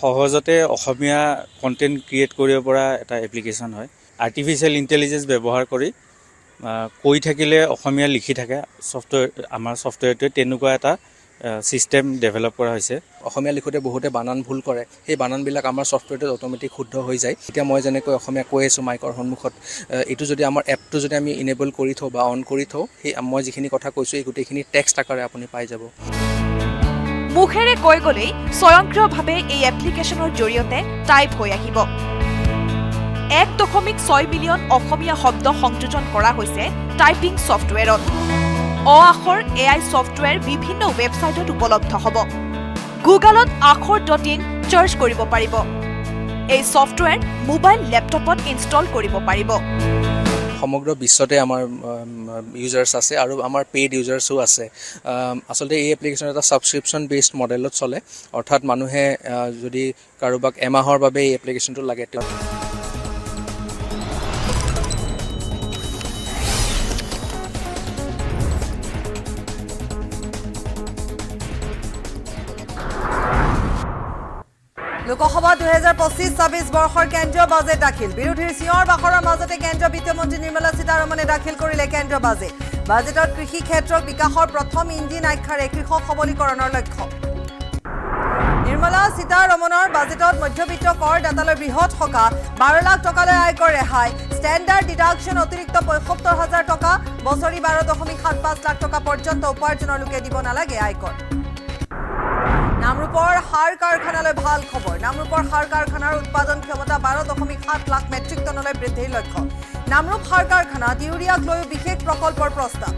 সহজতে অসমীয়া কন্টেন্ট ক্ৰিয়েট কৰিব পৰা এটা এপ্লিকেশ্যন হয় আৰ্টিফিচিয়েল ইণ্টেলিজেন্স ব্যৱহাৰ কৰি কৈ থাকিলে অসমীয়া লিখি থাকে ছফটৱেৰ আমাৰ ছফটৱেৰটোৱে তেনেকুৱা এটা সিস্টেম ডেভেলপ কৰা হৈছে অসমীয়া লিখোতে বহুতে বানান ভুল কৰে সেই বানানবিলাক আমাৰ ছফটৱেৰটোত অটোমেটিক শুদ্ধ হৈ যায় এতিয়া মই যেনেকৈ অসমীয়া কৈ আছোঁ মাইকৰ সন্মুখত এইটো যদি আমাৰ এপটো যদি আমি ইনেবল কৰি থওঁ বা অন কৰি থওঁ সেই মই যিখিনি কথা কৈছোঁ এই গোটেইখিনি টেক্সট আকাৰে আপুনি পাই যাব মুখেৰে কৈ গলেই স্বয়ংক্ৰিয়ভাৱে এই এপ্লিকেশ্যনৰ জৰিয়তে টাইপ হৈ আহিব 1.6 মিলিয়ন অসমীয়া শব্দ সংযোজন কৰা হৈছে টাইপিং ছফটৱেৰত অ আখৰ AI ছফটৱেৰ বিভিন্ন ৱেবছাইটত উপলব্ধ হ'ব গুগলত আখৰ.in চাৰ্চ কৰিব পাৰিব এই ছফটৱেৰ মোবাইল লেপটপত ইনষ্টল কৰিব পাৰিব সমগ্ৰ বিশ্বতে আমাৰ ইউজাৰ্ছ আছে আৰু আমাৰ পেইড ইউজাৰ্ছো আছে আচলতে এই এপ্লিকেশ্যন এটা ছাবস্ক্ৰিপশ্যন বেছড মডেলত চলে অৰ্থাৎ মানুহে যদি কাৰোবাক এমাহৰ বাবে এই এপ্লিকেশ্যনটো লাগে লোকসভা 2025-26 বৰ্ষৰ কেন্দ্ৰীয় বাজেট দাখিল বিৰোধীৰ চিঞৰ বাখৰৰ মাজতে কেন্দ্ৰীয় বিত্তমন্ত্ৰী নিৰ্মলা সীতাৰমণে দাখিল কৰিলে কেন্দ্ৰীয় বাজেট বাজেটত কৃষি ক্ষেত্ৰৰ বিকাশৰ প্ৰথম ইঞ্জিন আখ্যাৰে কৃষক সবলীকৰণৰ লক্ষ্য নিৰ্মলা সীতাৰমণৰ বাজেটত মধ্যবিত্ত কৰদাতালৈ বৃহৎ সকাহ 12 লাখ টকালৈ আয়কৰ ৰেহাই ষ্টেণ্ডাৰ্ড ডিডাকশ্যন অতিৰিক্ত ৭৫,০০০ টকা বছৰি 12.75 লাখ টকা পৰ্যন্ত উপাৰ্জনৰ লোকে দিব নালাগে আয়কৰ নামৰূপৰ সাৰ কাৰখানালৈ ভাল খবৰ নামৰূপৰ সাৰ কাৰখানাৰ উৎপাদন ক্ষমতা 12.7 লাখ মেট্ৰিক টনলৈ বৃদ্ধিৰ লক্ষ্য নামৰূপ সাৰ কাৰখানাত ইউৰিয়াক লৈ বিশেষ প্ৰকল্পৰ প্ৰস্তাৱ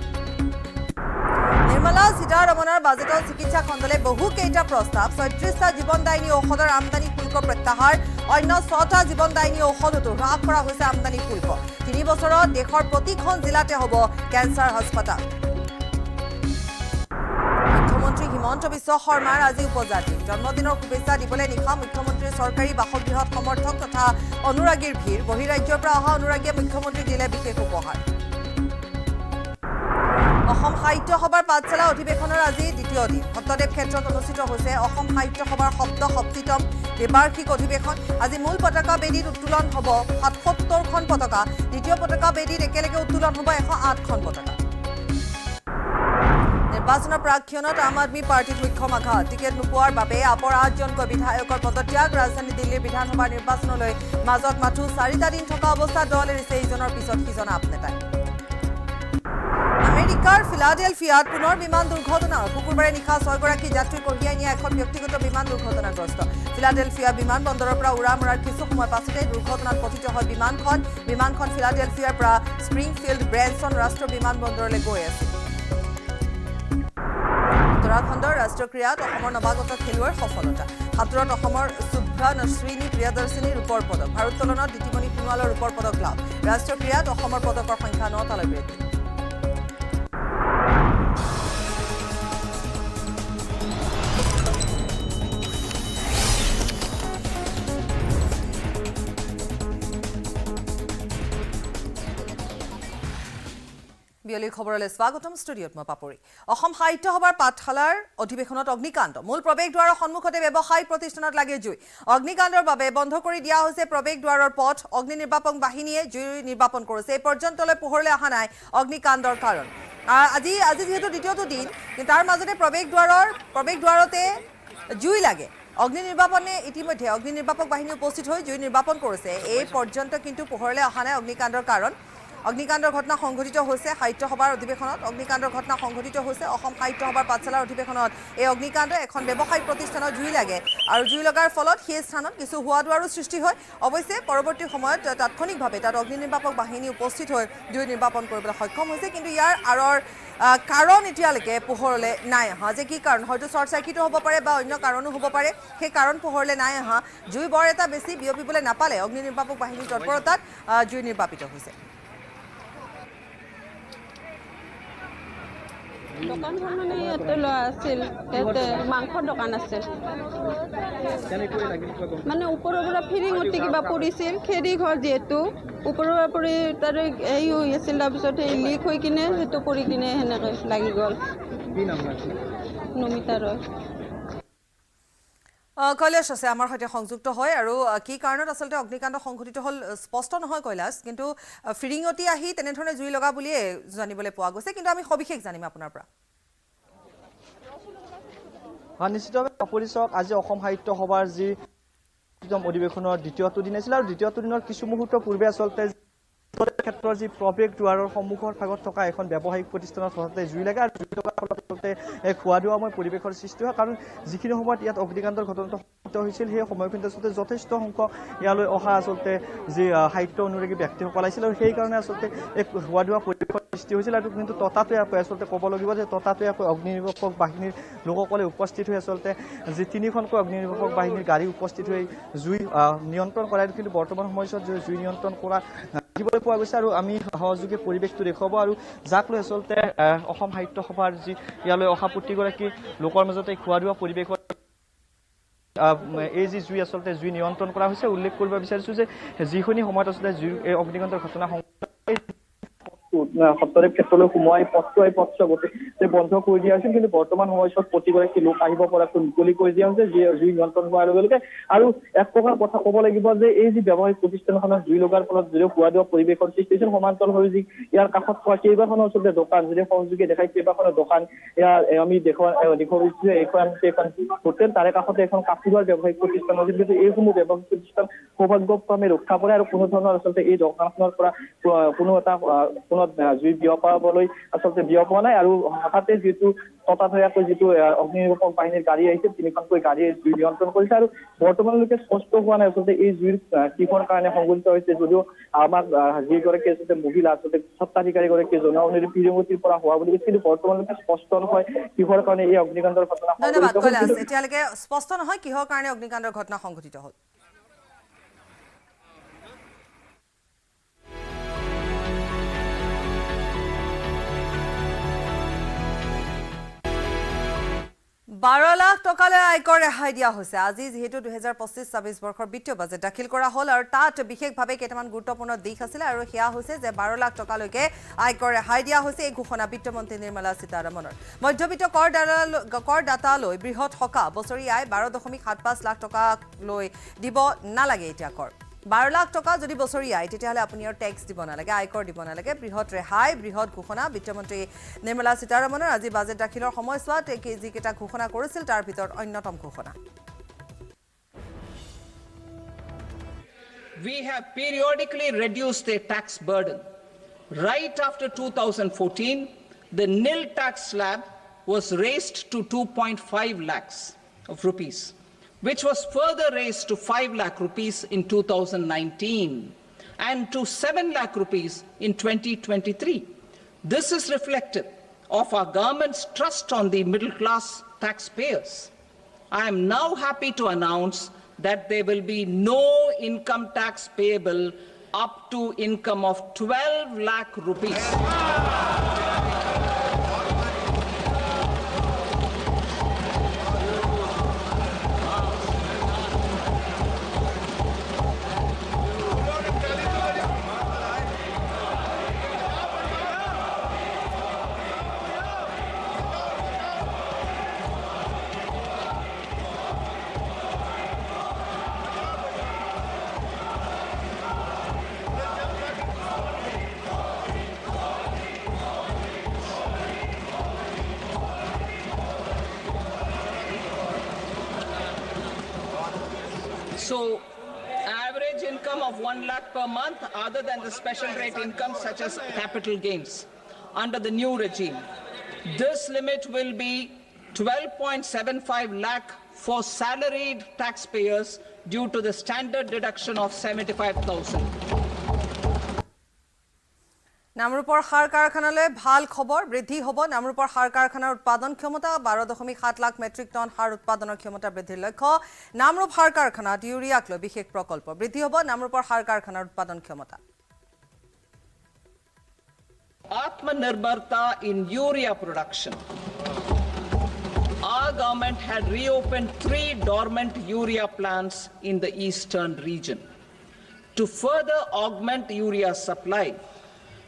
নিৰ্মলা সীতাৰমণৰ বাজেটত চিকিৎসা খণ্ডলৈ বহু কেইটা প্ৰস্তাৱ ৩৬টা জীৱনদায়িনী ঔষধৰ আমদানি শুল্ক প্ৰত্যাহাৰ অন্য 6টা জীৱনদায়িনী ঔষধতো হ্ৰাস কৰা হৈছে আমদানি শুল্ক 3 বছৰত দেশৰ প্ৰতিখন জিলাতে হ'ব কেঞ্চাৰ হাস্পতাল মুখ্যমন্ত্ৰী হিমন্ত বিশ্ব শৰ্মাৰ আজি উপজাতি জন্মদিনৰ শুভেচ্ছা দিবলৈ নিশা মুখ্যমন্ত্ৰীৰ চৰকাৰী বাসগৃহত সমৰ্থক তথা অনুৰাগীৰ ভিৰ বহিৰাজ্যৰ পৰা অহা অনুৰাগীয়ে মুখ্যমন্ত্ৰীক দিলে বিশেষ উপহাৰ অসম সাহিত্য সভাৰ পাঠশালা অধিৱেশনৰ আজি দ্বিতীয় দিন সত্যদেৱ ক্ষেত্ৰত অনুষ্ঠিত হৈছে অসম সাহিত্য সভাৰ ৭৭তম দ্বিবাৰ্ষিক অধিৱেশন আজি মূল পতাকা বেদীত উত্তোলন হ'ব ৭৭খন পতাকা দ্বিতীয় পতাকা বেদীত একেলগে উত্তোলন হ'ব 108খন পতাকা নিৰ্বাচনৰ প্ৰাক্ষণত আম আদমি পাৰ্টিৰ মুখ্য আঘাত টিকেট নোপোৱাৰ বাবে আপৰ 8জনকৈ বিধায়কৰ পদত্যাগ ৰাজধানী দিল্লীৰ বিধানসভা নিৰ্বাচনলৈ মাজত মাথো 4টা দিন থকা অৱস্থাত দল এৰিছে ইজনৰ পিছত সিজন আপ নেতাই আমেৰিকাৰ ফিলাডেলফিয়াত পুনৰ বিমান দুৰ্ঘটনা শুকুৰবাৰে নিশা 6গৰাকী যাত্ৰী কঢ়িয়াই নিয়া এখন ব্যক্তিগত বিমান দুৰ্ঘটনাগ্ৰস্ত ফিলাডেলফিয়া বিমানবন্দৰৰ পৰা উৰা মৰাৰ কিছু সময় পাছতে দুৰ্ঘটনাত পতিত হয় বিমানখন ফিলাডেলফিয়াৰ পৰা স্প্ৰিংফিল্ড ব্ৰেনছন ৰাষ্ট্ৰীয় বিমানবন্দৰলৈ গৈ আছিল উত্তৰাখণ্ডৰ ৰাষ্ট্ৰীয় ক্ৰীড়াত অসমৰ নৱাগত খেলুৱৈৰ সফলতা সাঁতোৰত অসমৰ শুভ্ৰা নশ্বিনী প্ৰিয়দৰ্শিনী ৰূপৰ পদক ভাৰোত্তোলনত দিতিমণি সোণোৱালৰ ৰূপৰ পদক লাভ ৰাষ্ট্ৰীয় ক্ৰীড়াত অসমৰ পদকৰ সংখ্যা 9টালৈ বৃদ্ধি বিয়লি খবৰলৈ স্বাগতম ষ্টুডিঅ'ত মই পাপৰি অসম সাহিত্য সভাৰ পাঠশালাৰ অধিৱেশনত অগ্নিকাণ্ড মূল প্ৰৱেশ দ্বাৰৰ সন্মুখতে ব্যৱসায়িক প্ৰতিষ্ঠানত লাগে জুই অগ্নিকাণ্ডৰ বাবে বন্ধ কৰি দিয়া হৈছে প্ৰৱেশ দ্বাৰৰ পথ অগ্নি নিৰ্বাপক বাহিনীয়ে জুই নিৰ্বাপন কৰিছে এই পৰ্যন্তলৈ পোহৰলৈ অহা নাই অগ্নিকাণ্ডৰ কাৰণ আজি যেহেতু দ্বিতীয়টো দিন কিন্তু তাৰ মাজতে প্ৰৱেশ দ্বাৰতে জুই লাগে অগ্নি নিৰ্বাপনে ইতিমধ্যে অগ্নি নিৰ্বাপক বাহিনী উপস্থিত হৈ জুই নিৰ্বাপন কৰিছে এই পৰ্যন্ত কিন্তু পোহৰলৈ অহা নাই অগ্নিকাণ্ডৰ কাৰণ অগ্নিকাণ্ডৰ ঘটনা সংঘটিত হৈছে সাহিত্য সভাৰ অধিৱেশনত অগ্নিকাণ্ডৰ ঘটনা সংঘটিত হৈছে অসম সাহিত্য সভাৰ পাঠশালাৰ অধিৱেশনত এই অগ্নিকাণ্ড এখন ব্যৱসায়িক প্ৰতিষ্ঠানত জুই লাগে আৰু জুই লগাৰ ফলত সেই স্থানত কিছু হোৱা দুৱাৰো সৃষ্টি হয় অৱশ্যে পৰৱৰ্তী সময়ত তাৎক্ষণিকভাৱে তাত অগ্নি নিৰ্বাপক বাহিনী উপস্থিত হৈ জুই নিৰ্বাপন কৰিবলৈ সক্ষম হৈছে কিন্তু ইয়াৰ আঁৰৰ কাৰণ এতিয়ালৈকে পোহৰলৈ নাই অহা যে কি কাৰণ হয়তো শ্বৰ্ট চাৰ্কিটো হ'ব পাৰে বা অন্য কাৰণো হ'ব পাৰে সেই কাৰণ পোহৰলৈ নাই অহা জুই বৰ এটা বেছি বিয়পিবলৈ নাপালে অগ্নি নিৰ্বাপক বাহিনীৰ তৎপৰতাত জুই নিৰ্বাপিত হৈছে দোকানখন মানে ইয়াতে লোৱা আছিল ইয়াতে মাংসৰ দোকান আছিল মানে ওপৰৰ পৰা ফিৰিঙতি কিবা পৰিছিল খেৰি ঘৰ যিহেতু ওপৰৰ পৰা পৰি তাৰে হেৰি হৈ আছিল তাৰপিছত সেই লিক হৈ কিনে সেইটো পৰি কিনে সেনেকৈ লাগি গ'ল নমিতা ৰয় কৈলাশ আছে আমাৰ সৈতে সংযুক্ত হয় আৰু কি কাৰণত আচলতে অগ্নিকাণ্ড সংঘটিত হ'ল স্পষ্ট নহয় কৈলাশ কিন্তু ফিৰিঙতি আহি তেনেধৰণে জুই লগা বুলিয়ে জানিবলৈ পোৱা গৈছে কিন্তু আমি সবিশেষ জানিম আপোনাৰ পৰা নিশ্চিতভাৱে পৰিচয় আজি অসম সাহিত্য সভাৰ যি অধিৱেশনৰ দ্বিতীয়টো দিন আছিল আৰু দ্বিতীয়টো দিনৰ কিছু মুহূৰ্ত পূৰ্বে আচলতে ক্ষেত্ৰৰ যি প্ৰৱেশ দুৱাৰৰ সন্মুখৰ ভাগত থকা এখন ব্যৱসায়িক প্ৰতিষ্ঠানত হঠাতে জুই লাগে আৰু জুই লগাৰ ফলত আচলতে এক খোৱা দোৱাময় পৰিৱেশৰ সৃষ্টি হয় কাৰণ যিখিনি সময়ত ইয়াত অগ্নিকাণ্ডৰ ঘটনাটো সংঘটিত হৈছিল সেই সময়খিনিত আচলতে যথেষ্ট সংখ্যক ইয়ালৈ অহা আচলতে যি সাহিত্য অনুৰাগী ব্যক্তিসকল আহিছিল আৰু সেইকাৰণে আচলতে এক খোৱা দোৱা পৰিৱেশৰ সৃষ্টি হৈছিল আৰু কিন্তু ততাতৈয়াকৈ আচলতে ক'ব লাগিব যে ততাতৈয়াকৈ অগ্নি নিৰ্বাপক বাহিনীৰ লোকসকলে উপস্থিত হৈ আচলতে যি তিনিখনকৈ অগ্নি নিৰ্বাপক বাহিনীৰ গাড়ী উপস্থিত হৈ জুই নিয়ন্ত্ৰণ কৰায় কিন্তু বৰ্তমান সময়ছোৱাত জুই নিয়ন্ত্ৰণ কৰা দেখিবলৈ পোৱা গৈছে আৰু আমি সহযোগী পৰিৱেশটো দেখুৱাব আৰু যাক লৈ আচলতে অসম সাহিত্য সভাৰ যি ইয়ালৈ অহা প্ৰতিগৰাকী লোকৰ মাজতে খোৱা দোৱা পৰিৱেশৰ এই যি জুই আচলতে জুই নিয়ন্ত্ৰণ কৰা হৈছে উল্লেখ কৰিব বিচাৰিছো যে যিখিনি সময়ত আচলতে জুই এই অগ্নিকাণ্ডৰ ঘটনা সপ্তদেৱ ক্ষেত্ৰলৈ সোমোৱাই পথটো গোটেই বন্ধ কৰি দিয়া হৈছিল কিন্তু বৰ্তমান সময়ছোৱাত প্ৰতিগৰাকী লোক আহিব পৰাকৈ মুকলি কৰি দিয়া হৈছে যি জুই নিয়ন্ত্ৰণ হোৱাৰ লগে লগে আৰু এক প্ৰকাৰ কথা ক'ব লাগিব যে এই যি ব্যৱসায়িক প্ৰতিষ্ঠানখনত জুই লগাৰ ফলত যদিও খোৱা দোৱা পৰিৱেশৰ সৃষ্টি হৈছিল সমান্তৰালভাৱে যি ইয়াৰ কাষত থকা কেইবাখনো আচলতে দোকান যদি সহযোগী দেখাই কেইবাখনো দোকান ইয়াৰ আমি দেখুৱাইছো এখন হোটেল তাৰে কাষতে এখন কাপোৰৰ ব্যৱসায়িক প্ৰতিষ্ঠান আছিল কিন্তু এইসমূহ ব্যৱসায়িক প্ৰতিষ্ঠান সৌভাগ্যক্ৰমে ৰক্ষা পৰে আৰু কোনো ধৰণৰ আচলতে এই দোকানখনৰ পৰা কোনো জুই বিয়পাবলৈ আচলতে বিয়পোৱা নাই আৰু হঠাতে যিটো ততাতৈয়াকৈ যিটো অগ্নি নিৰ্বাপক বাহিনীৰ গাড়ী আহিছে তিনিখনকৈ গাড়ীয়ে জুই নিয়ন্ত্ৰণ কৰিছে আৰু বৰ্তমানলৈকে স্পষ্ট হোৱা নাই আচলতে এই জুইৰ কিহৰ কাৰণে সংঘটিত হৈছে যদিও আমাক যিগৰাকী আচলতে মহিলা আচলতে স্বত্বাধিকাৰীগৰাকীয়ে জনোৱা অনুসৰি ফিৰিঙতিৰ পৰা হোৱা বুলি কৈছে কিন্তু বৰ্তমানলৈকে স্পষ্ট নহয় কিহৰ কাৰণে এই অগ্নিকাণ্ডৰ ঘটনা ধন্যবাদ কৈলাশ এতিয়ালৈকে স্পষ্ট নহয় কিহৰ কাৰণে অগ্নিকাণ্ডৰ ঘটনা সংঘটিত হ'ল $12 লাখ টকালৈ আয়কৰ ৰেহাই দিয়া হৈছে আজি যেহেতু 2025-26 বৰ্ষৰ বিত্তীয় বাজেট দাখিল কৰা হ'ল আৰু তাত বিশেষভাৱে কেইটামান গুৰুত্বপূৰ্ণ দিশ আছিল আৰু সেয়া হৈছে যে 12 লাখ টকালৈকে আয়কৰ ৰেহাই দিয়া হৈছে এই ঘোষণা বিত্তমন্ত্ৰী নিৰ্মলা সীতাৰমণৰ মধ্যবিত্ত কৰদাতালৈ বৃহৎ সকাহ বছৰি আয় 12.75 লাখ টকালৈ দিব নালাগে এতিয়া কৰ 12 লাখ টকা যদি বছৰি আয় তেতিয়াহ'লে আপুনি আৰু টেক্স দিব নালাগে আয়কৰ দিব নালাগে বৃহৎ ৰেহাই বৃহৎ ঘোষণা বিত্তমন্ত্ৰী নিৰ্মলা সীতাৰমণৰ আজি বাজেট দাখিলৰ সময়ছোৱাত যিকেইটা ঘোষণা কৰিছিল তাৰ ভিতৰত অন্যতম ঘোষণা We have periodically reduced the tax burden. Right after 2014, the nil tax slab was raised to 2.5 lakhs of rupees, which was further raised to 5 lakh rupees in 2019 and to 7 lakh rupees in 2023. This is reflective of our government's trust on the middle class taxpayers, I am now happy to announce that there will be no income tax payable up to income of 12 lakh rupees. So, average income of 1 lakh per month other than the special rate income such as capital gains under the new regime. This limit will be 12.75 lakh for salaried taxpayers due to the standard deduction of 75,000. নামৰূপৰ সাৰ কাৰখানালৈ ভাল খবৰ বৃদ্ধি হ'ব নামৰূপৰ সাৰ কাৰখানাৰ উৎপাদন ক্ষমতা 12.7 লাখ মেট্ৰিক টন সাৰ উৎপাদনৰ ক্ষমতা বৃদ্ধিৰ লক্ষ্য নামৰূপ সাৰ কাৰখানাত ইউৰিয়াক লৈ বিশেষ প্ৰকল্প বৃদ্ধি হ'ব নামৰূপৰ সাৰ কাৰখানাৰ উৎপাদন ক্ষমতা Atmanirbharta in urea production. Our government had reopened 3 dormant urea plants in the eastern region. To further augment urea supply,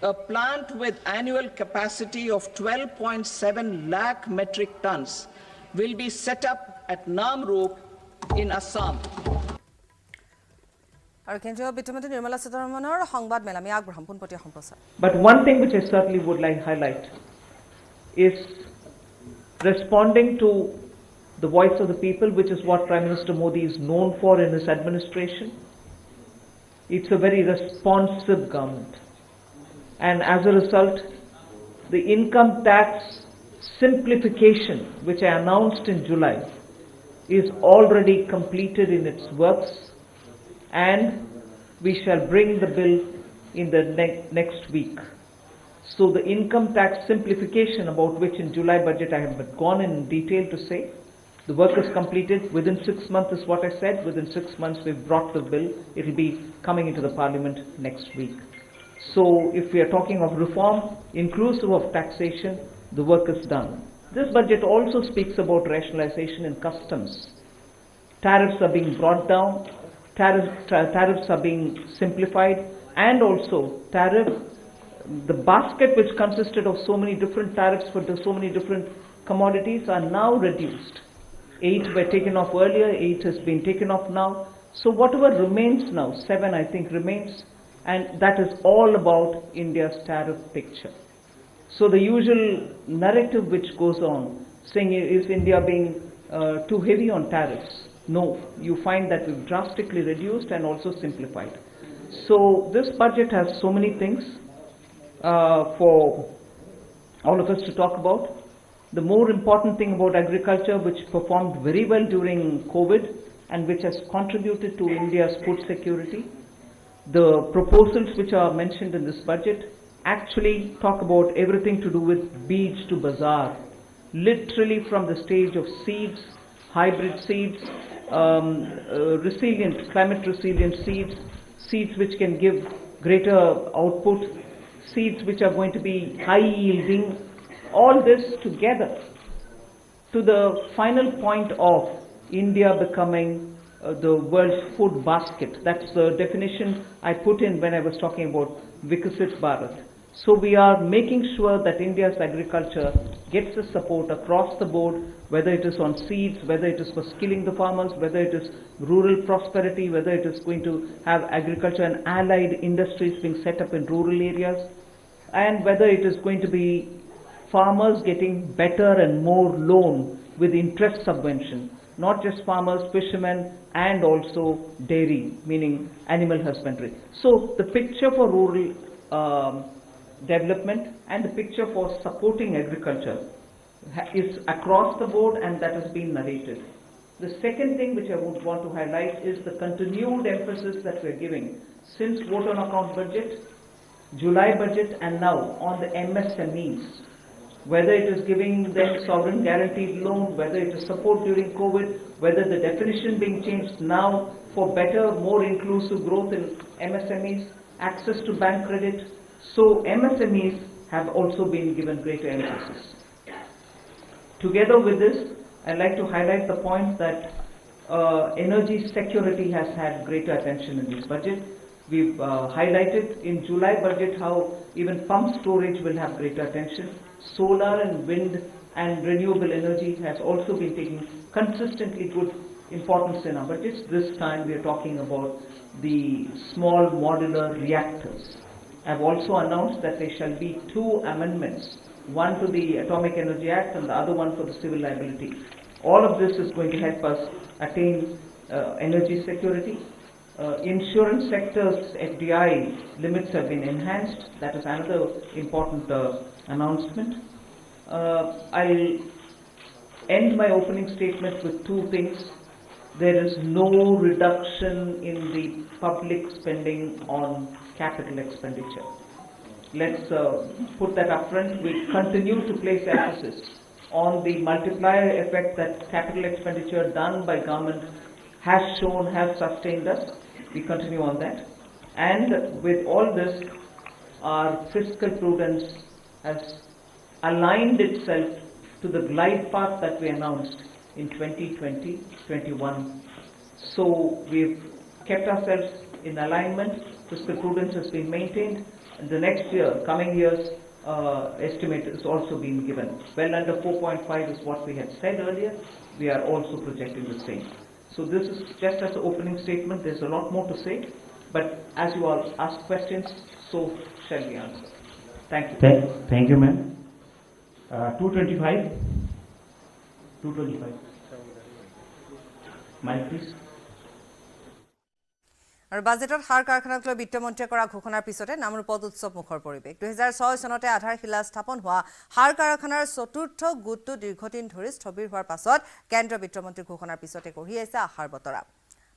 a plant with annual capacity of 12.7 lakh metric tons will be set up at Namrup in Assam. আৰু কেন্দ্ৰীয় বিত্তমন্ত্ৰী নিৰ্মলা সীতাৰমণৰ সংবাদ মেলামি আগবঢ়াম পোনপটীয়া সম্প্ৰচাৰ But one thing which I certainly would like to highlight is responding to the voice of the people, which is what Prime Minister Modi is known for in his administration. It's a very responsive government. And as a result, the income tax simplification, which I announced in July, is already completed in its works, and we shall bring the bill in the next week. So the income tax simplification, about which in July budget I have gone in detail to say, the work is completed within 6 months is what I said. Within 6 months we've brought the bill. It will be coming into the parliament next week. So if we are talking of reform, inclusive of taxation, the work is done. This budget also speaks about rationalization in customs. Tariffs are being brought down, tariffs are being simplified, and also the basket which consisted of so many different tariffs for so many different commodities are now reduced. 8 were taken off earlier, 8 has been taken off now. So whatever remains now, 7 I think remains, and that is all about India's tariff picture. So the usual narrative which goes on, saying is India being too heavy on tariffs? No, you find that we've drastically reduced and also simplified. So this budget has so many things for all of us to talk about. The more important thing about agriculture, which performed very well during COVID and which has contributed to India's food security, the proposals which are mentioned in this budget actually talk about everything to do with beach to bazaar, literally from the stage of seeds, hybrid seeds, climate resilient seeds, seeds which can give greater output, seeds which are going to be high yielding, all this together to the final point of India becoming the world's food basket. That's the definition I put in when I was talking about Vikasit Bharat. So we are making sure that India's agriculture gets the support across the board, whether it is on seeds, whether it is for skilling the farmers, whether it is rural prosperity, whether it is going to have agriculture and allied industries being set up in rural areas, and whether it is going to be farmers getting better and more loan with interest subvention. Not just farmers, fishermen, and also dairy, meaning animal husbandry. So the picture for rural development and the picture for supporting agriculture is across the board, and that has been narrated. The second thing which I would want to highlight is the continued emphasis that we are giving since vote on account budget, July budget, and now on the MSMEs. whether it is giving them sovereign guaranteed loan, whether it is support during COVID, whether the definition being changed now for better, more inclusive growth in MSMEs, access to bank credit. So MSMEs have also been given greater emphasis. Together with this, I'd like to highlight the point that energy security has had greater attention in this budget. We've highlighted in July budget how even pump storage will have greater attention. Solar and wind and renewable energy has also been taking consistently good importance in our budgets. This time we are talking about the small modular reactors. I've also announced that there shall be 2 amendments, one to the Atomic Energy Act and the other one for the civil liability. All of this is going to help us attain energy security. Insurance sector's FDI limits have been enhanced. That is another important announcement. I'll end my opening statement with 2 things. There is no reduction in the public spending on capital expenditure. Let's put that up front. We continue to place emphasis on the multiplier effect that capital expenditure done by government has shown, has sustained us. We continue on that. And with all this, our fiscal prudence has aligned itself to the glide path that we announced in 2020-21. So we've kept ourselves in alignment. Fiscal prudence has been maintained. And the next year, coming years, estimate is also being given. Well under 4.5 is what we had said earlier. We are also projecting the same. So this is just as an opening statement. There's a lot more to say, but as you all ask questions, so shall we answer. Thank you. Thank you, ma'am. 225. 225. Mic, please. আৰু বাজেটত সাৰ কাৰখানাক লৈ বিত্তমন্ত্ৰীয়ে কৰা ঘোষণাৰ পিছতে নামৰূপত উৎসৱ মুখৰ পৰিৱেশ 2006 চনতে আধাৰশিলা স্থাপন হোৱা সাৰ কাৰখানাৰ চতুৰ্থ গোটটো দীৰ্ঘদিন ধৰি স্থবিৰ হোৱাৰ পাছত কেন্দ্ৰীয় বিত্তমন্ত্ৰীৰ ঘোষণাৰ পিছতে কঢ়ি আহিছে আশাৰ বতৰা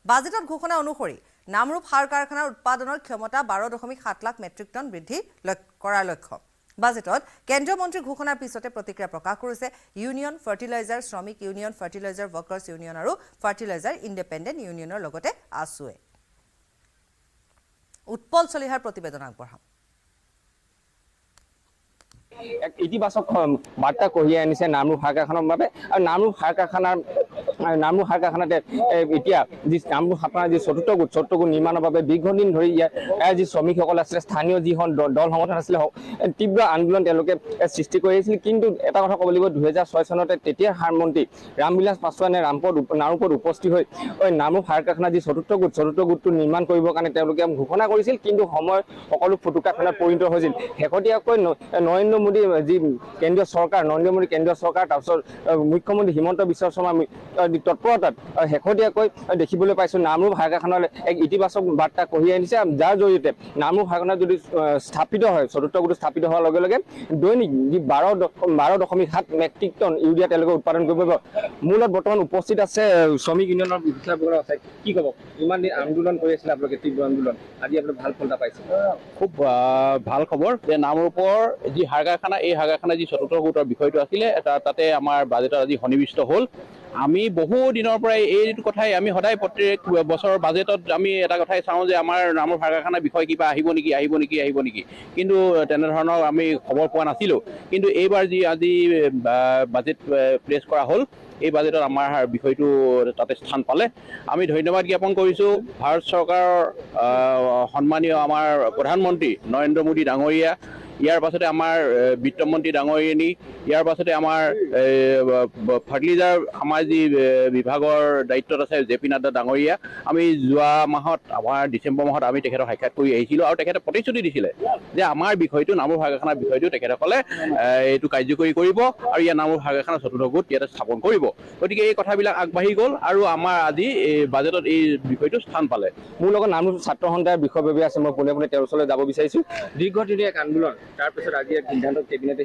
বাজেটত ঘোষণা অনুসৰি নামৰূপ সাৰ কাৰখানাৰ উৎপাদনৰ ক্ষমতা 12.7 লাখ মেট্ৰিক টন বৃদ্ধি কৰাৰ লক্ষ্য বাজেটত কেন্দ্ৰীয় মন্ত্ৰীৰ ঘোষণাৰ পিছতে প্ৰতিক্ৰিয়া প্ৰকাশ কৰিছে ইউনিয়ন ফাৰ্টিলাইজাৰ শ্ৰমিক ইউনিয়ন ফাৰ্টিলাইজাৰ ওয়াৰ্কাৰ্ছ ইউনিয়ন আৰু ফাৰ্টিলাইজাৰ ইণ্ডিপেণ্ডেণ্ট ইউনিয়নৰ লগতে আসুৱে উৎপল চলিহাৰ প্ৰতিবেদন আগবঢ়াম এক ইতিবাচক বাৰ্তা কঢ়িয়াই আনিছে নামৰূপ সাৰ কাৰখানাৰ বাবে আৰু নামৰূপ সাৰ কাৰখানাতে এতিয়া যি নামৰূপ সাৰ কাৰখানাৰ যি চতুৰ্থ গোট নিৰ্মাণৰ বাবে দীৰ্ঘদিন ধৰি ইয়াৰ যি শ্ৰমিকসকল আছিলে স্থানীয় যিখন দল সংগঠন আছিলে তীব্ৰ আন্দোলন তেওঁলোকে সৃষ্টি কৰি আহিছিল কিন্তু এটা কথা ক'ব লাগিব 2006 চনতে তেতিয়াৰ সাৰ মন্ত্ৰী ৰামবিলাস পাছোৱানে নামৰূপত উপস্থিত হৈ নামৰূপ সাৰ কাৰখানাৰ যি চতুৰ্থ গোটটো নিৰ্মাণ কৰিবৰ কাৰণে তেওঁলোকে ঘোষণা কৰিছিল কিন্তু সময় সকলো ফুটুকাখানাত পৰিণত হৈছিল শেহতীয়াকৈ নৰেন্দ্ৰ মোদী যি কেন্দ্ৰীয় চৰকাৰ নৰেন্দ্ৰ মোদী কেন্দ্ৰীয় চৰকাৰ তাৰপিছত মুখ্যমন্ত্ৰী হিমন্ত বিশ্ব শৰ্মা তৎপৰতাত শেহতীয়াকৈ দেখিবলৈ পাইছোঁ নামৰূপ সাৰ কাৰখানালৈ এক ইতিবাচক বাৰ্তা কঢ়িয়াই আনিছে যাৰ জৰিয়তে নামৰূপ সাৰ কাৰখানা যদি স্থাপিত হয় চতুৰ্থ গোট স্থাপিত হোৱাৰ লগে লগে দৈনিক যি 12.7 মেট্ৰিক টন ইউৰিয়া তেওঁলোকে উৎপাদন কৰিব পাৰিব মূলত বৰ্তমান উপস্থিত আছে শ্ৰমিক ইউনিয়নৰ বিষয়বোৰ আছে কি ক'ব ইমান দিন আন্দোলন কৰি আছিলে আপোনালোকে তীব্ৰ আন্দোলন আজি আপুনি ভাল ফল এটা পাইছে খুব ভাল খবৰ যে নামৰূপৰ যি সাৰ কাৰখানা এই সাৰ কাৰখানা যি চতুৰ্থ গোটৰ বিষয়টো আছিলে তাতে আমাৰ বাজেটত আজি সন্নিৱিষ্ট হ'ল আমি বহু দিনৰ পৰাই এইটো কথাই আমি সদায় প্ৰত্যেক বছৰৰ বাজেটত আমি এটা কথাই চাওঁ যে আমাৰ নামৰূপ সাৰ কাৰখানাৰ বিষয় কিবা আহিব নেকি কিন্তু তেনেধৰণৰ আমি খবৰ পোৱা নাছিলোঁ কিন্তু এইবাৰ যি আজি বাজেট প্লেচ কৰা হ'ল এই বাজেটত আমাৰ বিষয়টো তাতে স্থান পালে আমি ধন্যবাদ জ্ঞাপন কৰিছোঁ ভাৰত চৰকাৰৰ সন্মানীয় আমাৰ প্ৰধানমন্ত্ৰী নৰেন্দ্ৰ মোদী ডাঙৰীয়া ইয়াৰ পাছতে আমাৰ বিত্তমন্ত্ৰী ডাঙৰীয়ানী ইয়াৰ পাছতে আমাৰ ফাৰ্টিলাইজাৰ আমাৰ যি বিভাগৰ দায়িত্বত আছে জেপি নাড্ডা ডাঙৰীয়া আমি যোৱা মাহত আমাৰ ডিচেম্বৰ মাহত আমি তেখেতক সাক্ষাৎ কৰি আহিছিলোঁ আৰু তেখেতে প্ৰতিশ্ৰুতি দিছিলে যে আমাৰ বিষয়টো নামৰূপ সাৰ কাৰখানাৰ বিষয়টো তেখেতসকলে এইটো কাৰ্যকৰী কৰিব আৰু ইয়াৰ নামৰূপ সাৰ কাৰখানা চতুৰ্থ গোট ইয়াতে স্থাপন কৰিব গতিকে এই কথাবিলাক আগবাঢ়ি গ'ল আৰু আমাৰ আজি এই বাজেটত এই বিষয়টো স্থান পালে মোৰ লগত নামৰূপ ছাত্ৰ সন্থাৰ বিষয়ববীয়া আছে মই পোনে পোনে তেওঁৰ ওচৰলৈ যাব বিচাৰিছোঁ দীৰ্ঘদিনীয়া এক আন্দোলন তাৰপিছত আজি এক সিদ্ধান্ত কেবিনেটে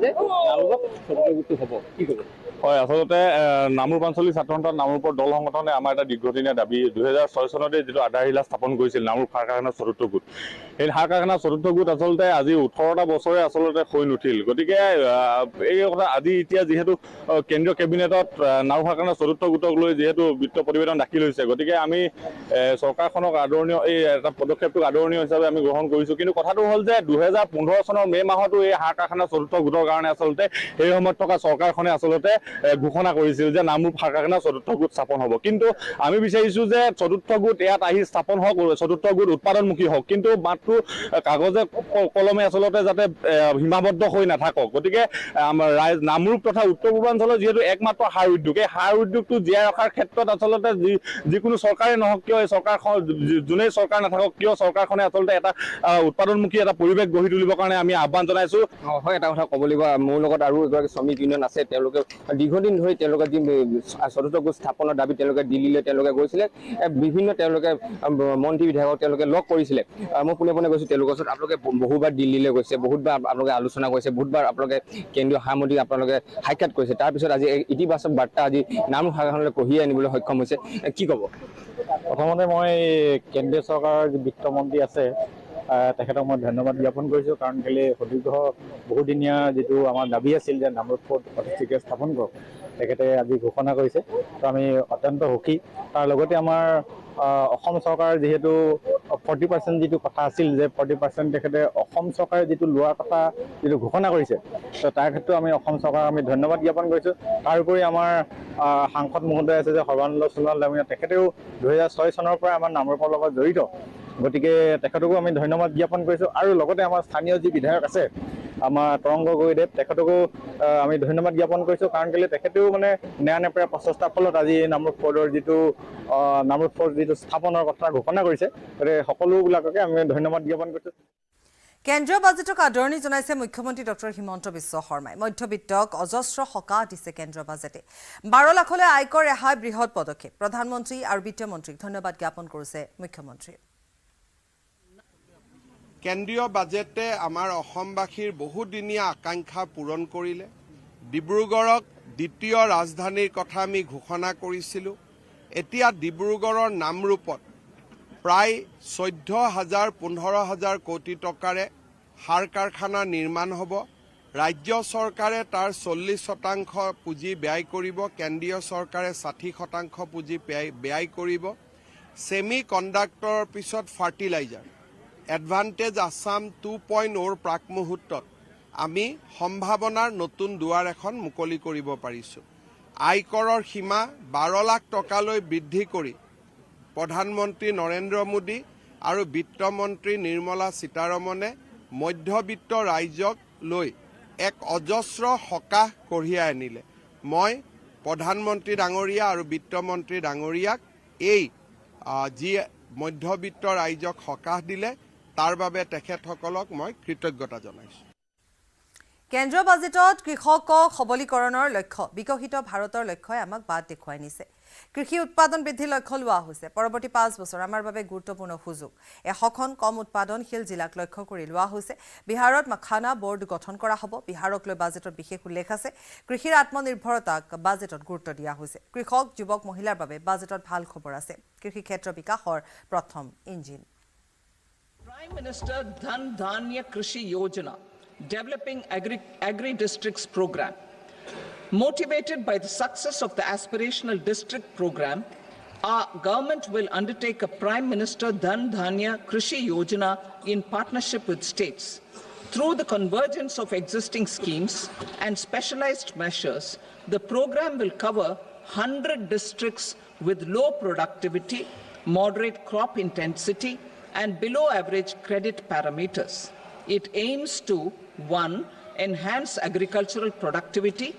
যে নামৰূপত চতুৰ্থ গোটটো হ'ব কি ক'ব হয়, আচলতে নামৰূপ আঞ্চলিক ছাত্ৰ সন্থাৰ নামৰূপৰ দল সংগঠনে আমাৰ এটা দীৰ্ঘদিনীয়া দাবী 2006 চনতে যিটো আধাৰশিলা স্থাপন কৰিছিল নামৰূপ সাৰ কাৰখানাৰ চতুৰ্থ গোট, সেই সাৰ কাৰখানাৰ চতুৰ্থ গোট আচলতে আজি 18টা বছৰে আচলতে হৈ নুঠিল। গতিকে এই কথা আজি এতিয়া যিহেতু কেন্দ্ৰীয় কেবিনেটত নামৰূপ সাৰ কাৰখানাৰ চতুৰ্থ গোটক লৈ যিহেতু বিত্ত প্ৰতিবেদন দাখিল হৈছে, গতিকে আমি চৰকাৰখনক আদৰণীয় এই এটা পদক্ষেপটোক আদৰণীয় হিচাপে আমি গ্ৰহণ কৰিছোঁ। কিন্তু কথাটো হ'ল যে 2015 চনৰ মে' মাহতো এই সাৰ কাৰখানাৰ চতুৰ্থ গোটৰ কাৰণে আচলতে সেই সময়ত থকা চৰকাৰখনে আচলতে ঘোষণা কৰিছিল যে নামৰূপ সাৰ কাৰখানাৰ চতুৰ্থ গোট স্থাপন হ'ব। কিন্তু আমি বিচাৰিছোঁ যে চতুৰ্থ গোট ইয়াত আহি স্থাপন হওক, চতুৰ্থ গোট উৎপাদনমুখী হওক, কিন্তু মাত্ৰ কাগজে কলমে আচলতে যাতে সীমাবদ্ধ হৈ নাথাকক। গতিকে নামৰূপ তথা উত্তৰ পূৰ্বাঞ্চলৰ যিহেতু একমাত্ৰ সাৰ উদ্যোগ, এই সাৰ উদ্যোগটো জীয়াই ৰখাৰ ক্ষেত্ৰত আচলতে যিকোনো চৰকাৰে নহওক কিয়, এই চৰকাৰখন যোনেই চৰকাৰ নাথাকক কিয়, চৰকাৰখনে আচলতে এটা উৎপাদনমুখী এটা পৰিৱেশ গঢ়ি তুলিবৰ কাৰণে আমি আহ্বান জনাইছোঁ। হয়, এটা কথা ক'ব লাগিব, মোৰ লগত আৰু এগৰাকী শ্ৰমিক ইউনিয়ন আছে, তেওঁলোকে দীৰ্ঘদিন ধৰি তেওঁলোকে যি চতুৰ্থ গোট স্থাপনৰ দাবী তেওঁলোকে দিল্লীলৈ তেওঁলোকে গৈছিলে, বিভিন্ন তেওঁলোকে মন্ত্ৰী বিধায়কক তেওঁলোকে লগ কৰিছিলে। মই পোনে পোনে গৈছোঁ তেওঁলোকৰ ওচৰত, আপোনালোকে বহুবাৰ দিল্লীলৈ গৈছে, বহুতবাৰ আপোনালোকে আলোচনা কৰিছে, বহুতবাৰ আপোনালোকে কেন্দ্ৰীয় সামন্ত্ৰীক আপোনালোকে সাক্ষাৎ কৰিছে, তাৰপিছত আজি ইতিবাচক বাৰ্তা আজি নামৰূপ সাৰ কাৰখানালৈ কঢ়িয়াই আনিবলৈ সক্ষম হৈছে, কি ক'ব? প্ৰথমতে মই কেন্দ্ৰীয় চৰকাৰৰ যি বিত্তমন্ত্ৰী আছে তেখেতক মই ধন্যবাদ জ্ঞাপন কৰিছোঁ, কাৰণ কেলৈ সুদীৰ্ঘ বহুদিনীয়া যিটো আমাৰ দাবী আছিল যে নামৰূপ পোৰ্ট অতি শীঘ্ৰে স্থাপন কৰক, তেখেতে আজি ঘোষণা কৰিছে। তো আমি অত্যন্ত সুখী। তাৰ লগতে আমাৰ অসম চৰকাৰৰ যিহেতু 40% যিটো কথা আছিল যে 40% তেখেতে অসম চৰকাৰে যিটো লোৱাৰ কথা যিটো ঘোষণা কৰিছে, তো তাৰ ক্ষেত্ৰত আমি অসম চৰকাৰক আমি ধন্যবাদ জ্ঞাপন কৰিছোঁ। তাৰোপৰি আমাৰ সাংসদ মহোদয় আছে যে সৰ্বানন্দ সোণোৱাল ডাঙৰীয়া, তেখেতেও 2006 চনৰ পৰা আমাৰ নামৰূপৰ লগত জড়িত, গতিকে তেখেতকো আমি ধন্যবাদ জ্ঞাপন কৰিছোঁ। আৰু লগতে আমাৰ স্থানীয় যি বিধায়ক আছে আমাৰ তৰংগ গগৈদেৱ, তেখেতকো আমি ধন্যবাদ জ্ঞাপন কৰিছোঁ, কাৰণ কেলৈ তেখেতেও মানে নেৰানেপেৰা প্ৰচেষ্টাৰ ফলত আজি নামৰূপ পৰ্টৰ যিটো নামৰূপ পৰ্ট যিটো স্থাপনৰ কথা ঘোষণা কৰিছে, গতিকে সকলোবিলাককে আমি ধন্যবাদ জ্ঞাপন কৰিছোঁ। কেন্দ্ৰীয় বাজেটক আদৰণি জনাইছে মুখ্যমন্ত্ৰী ডক্টৰ হিমন্ত বিশ্ব শৰ্মাই। মধ্যবিত্তক অজস্ৰ সকাহ দিছে কেন্দ্ৰীয় বাজেটে। 12 লাখলৈ আয়কৰ ৰেহাই বৃহৎ পদক্ষেপ। প্ৰধানমন্ত্ৰী আৰু বিত্তমন্ত্ৰীক ধন্যবাদ জ্ঞাপন কৰিছে মুখ্যমন্ত্ৰীয়ে। কেন্দ্ৰীয় বাজেটে আমাৰ অসমবাসীৰ বহুদিনীয়া আকাংক্ষা পূৰণ কৰিলে। ডিব্ৰুগড়ক দ্বিতীয় ৰাজধানীৰ কথা আমি ঘোষণা কৰিছিলোঁ। এতিয়া ডিব্ৰুগড়ৰ নামৰূপত প্ৰায় 14,000-15,000 কোটি টকাৰে সাৰ কাৰখানা নিৰ্মাণ হ'ব। ৰাজ্য চৰকাৰে তাৰ 40% পুঁজি ব্যয় কৰিব, কেন্দ্ৰীয় চৰকাৰে 60% পুঁজি ব্যয় কৰিব। ছেমি কণ্ডাক্টৰৰ পিছত ফাৰ্টিলাইজাৰ, এডভান্টেজ আছাম 2.0 প্ৰাক মুহূৰ্তত আমি সম্ভাৱনাৰ নতুন দুৱাৰ এখন মুকলি কৰিব পাৰিছোঁ। আয়কৰৰ সীমা 12 লাখ টকালৈ বৃদ্ধি কৰি প্ৰধানমন্ত্ৰী নৰেন্দ্ৰ মোদী আৰু বিত্তমন্ত্ৰী নিৰ্মলা সীতাৰমণে মধ্যবিত্ত ৰাইজক লৈ এক অজস্ৰ সকাহ কঢ়িয়াই আনিলে। মই প্ৰধানমন্ত্ৰী ডাঙৰীয়া আৰু বিত্তমন্ত্ৰী ডাঙৰীয়াক এই যি মধ্যবিত্ত ৰাইজক সকাহ দিলে তাৰ বাবে তেখেতসকলক মই কৃতজ্ঞতা জনাইছোঁ। কেন্দ্ৰীয় বাজেটত কৃষকক সবলীকৰণৰ লক্ষ্য, বিকশিত ভাৰতৰ লক্ষ্যই আমাক বাট দেখুৱাই নিছে। কৃষি উৎপাদন বৃদ্ধিৰ লক্ষ্য লোৱা হৈছে। পৰৱৰ্তী 5 বছৰ আমাৰ বাবে গুৰুত্বপূৰ্ণ সুযোগ। 100খন কম উৎপাদনশীল জিলাক লক্ষ্য কৰি লোৱা হৈছে। বিহাৰত মাখানা বোৰ্ড গঠন কৰা হ'ব। বিহাৰক লৈ বাজেটত বিশেষ উল্লেখ আছে। কৃষিৰ আত্মনিৰ্ভৰতাক বাজেটত গুৰুত্ব দিয়া হৈছে। কৃষক, যুৱক, মহিলাৰ বাবে বাজেটত ভাল খবৰ আছে। কৃষি ক্ষেত্ৰ বিকাশৰ প্ৰথম engine. Prime Minister Dhan Dhanya Krishi Yojana, developing agri-districts program. Motivated by the success of the aspirational district program, our government will undertake a Prime Minister Dhan Dhanya Krishi Yojana in partnership with states. Through the convergence of existing schemes and specialized measures, the program will cover 100 districts with low productivity, moderate crop intensity, and below average credit parameters. It aims to 1. Enhance agricultural productivity,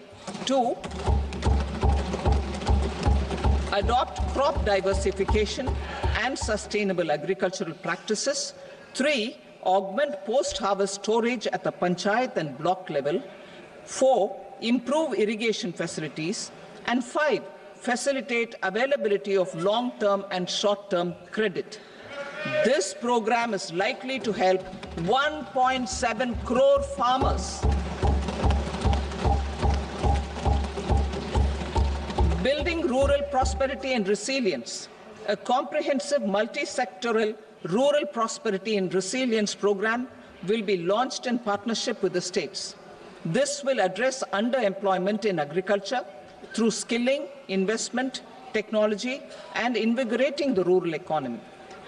2. Adopt crop diversification and sustainable agricultural practices, 3. Augment post-harvest storage at the panchayat and block level, 4. Improve irrigation facilities, and 5. Facilitate availability of long-term and short-term credit. This program is likely to help 1.7 crore farmers. Building rural prosperity and resilience. A comprehensive multi-sectoral rural prosperity and resilience program will be launched in partnership with the states. This will address underemployment in agriculture through skilling, investment, technology, and invigorating the rural economy.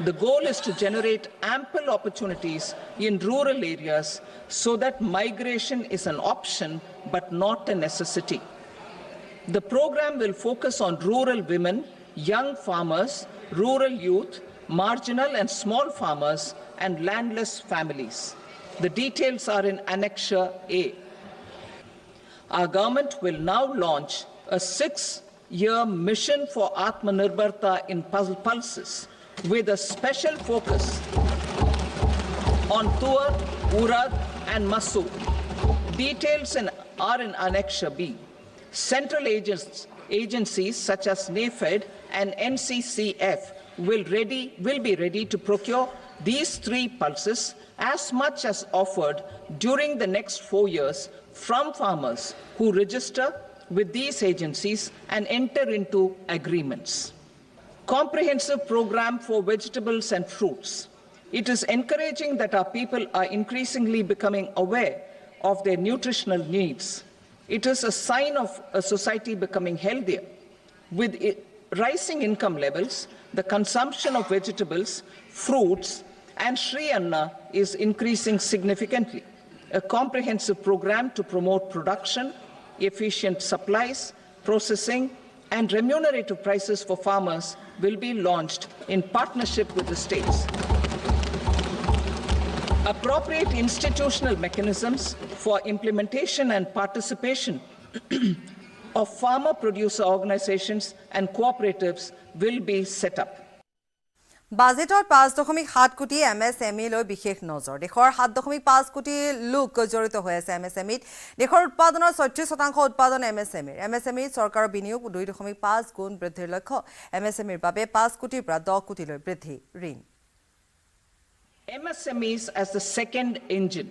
The goal is to generate ample opportunities in rural areas so that migration is an option but not a necessity. The program will focus on rural women, young farmers, rural youth, marginal and small farmers, and landless families. The details are in Annexure A. Our government will now launch a 6-year mission for Atmanirbharta in pulses with a special focus on Tuar, Urad, and Masoor. Details are in Annexure B. Central agencies such as NAFED and NCCF will be ready to procure these 3 pulses as much as offered during the next 4 years from farmers who register with these agencies and enter into agreements. Comprehensive program for vegetables and fruits. It is encouraging that our people are increasingly becoming aware of their nutritional needs. It is a sign of a society becoming healthier. With rising income levels, the consumption of vegetables, fruits, and Shri Anna is increasing significantly. A comprehensive program to promote production, efficient supplies, processing, and remunerative prices for farmers will be launched in partnership with the states. Appropriate institutional mechanisms for implementation and participation of farmer producer organizations and cooperatives will be set up. বাজেটত 5.7 কোটি MSME লৈ বিশেষ নজৰ দেশৰ 7.5 কোটি লোক জড়িত হৈ আছে MSME দেশৰ উৎপাদনৰ 36% উৎপাদন MSME চৰকাৰৰ বিনিয়োগ 2.5 গুণ বৃদ্ধিৰ লক্ষ্য MSME বাবে 5 কোটিৰ পৰা 10 কোটি লৈ বৃদ্ধি ঋণ MSMEs as the second engine.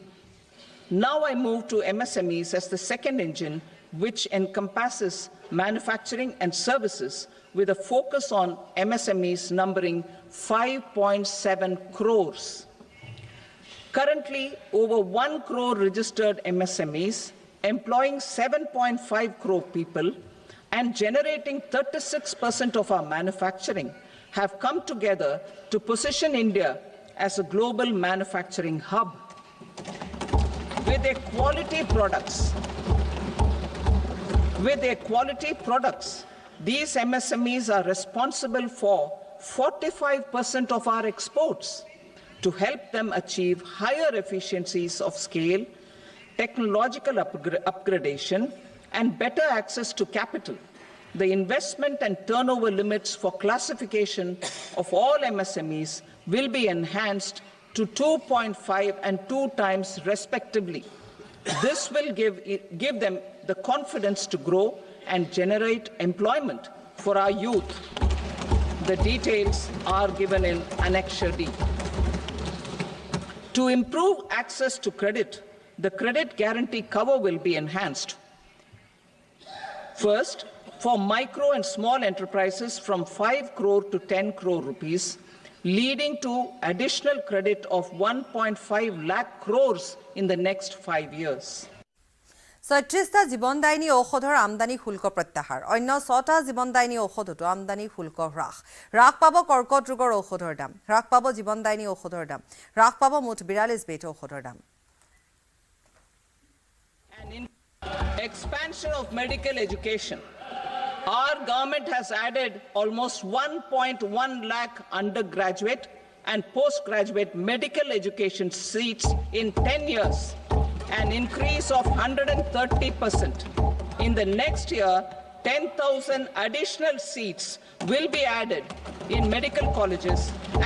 Now I move to MSMEs as the second engine, which encompasses manufacturing and services with a focus on MSMEs numbering 5.7 crores. Currently, over 1 crore registered MSMEs, employing 7.5 crore people and generating 36% of our manufacturing, have come together to position India as a global manufacturing hub. With their quality products, these MSMEs are responsible for 45% of our exports. To help them achieve higher efficiencies of scale, technological upgradation, and better access to capital, the investment and turnover limits for classification of all MSMEs will be enhanced to 2.5 and 2 times respectively. This will give them the confidence to grow and generate employment for our youth. The details are given in Annexure D. To improve access to credit, the credit guarantee cover will be enhanced. First, for micro and small enterprises from 5 crore to 10 crore rupees, leading to additional credit of 1.5 lakh crores in the next 5 years. 36টা জীৱনদায়িনী ঔষধৰ আমদানি শুল্ক প্ৰত্যাহাৰ অন্য 6টা জীৱনদায়িনী ঔষধতো আমদানি শুল্ক হ্ৰাস পাব কৰ্কট ৰোগৰ ঔষধৰ দাম হ্ৰাস পাব জীৱনদায়িনী ঔষধৰ দাম হ্ৰাস পাব মুঠ 42 বিধ ঔষধৰ দাম Expansion of medical education. Our government has added almost 1.1 lakh undergraduate and postgraduate medical education seats in 10 years, an increase of 130%. In the next year, 10,000 additional seats will be added in medical colleges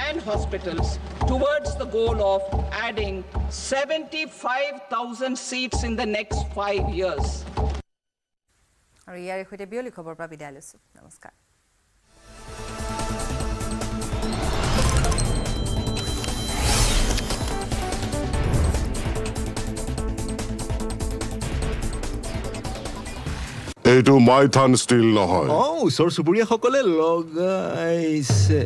and hospitals towards the goal of adding 75,000 seats in the next 5 years. আৰু ইয়াৰ সৈতে বিয়লি খবৰ পৰা বিদায় লৈছো নমস্কাৰ এইটো Maithon still নহয়। ওচৰ চুবুৰীয়াসকলে লগাইছে।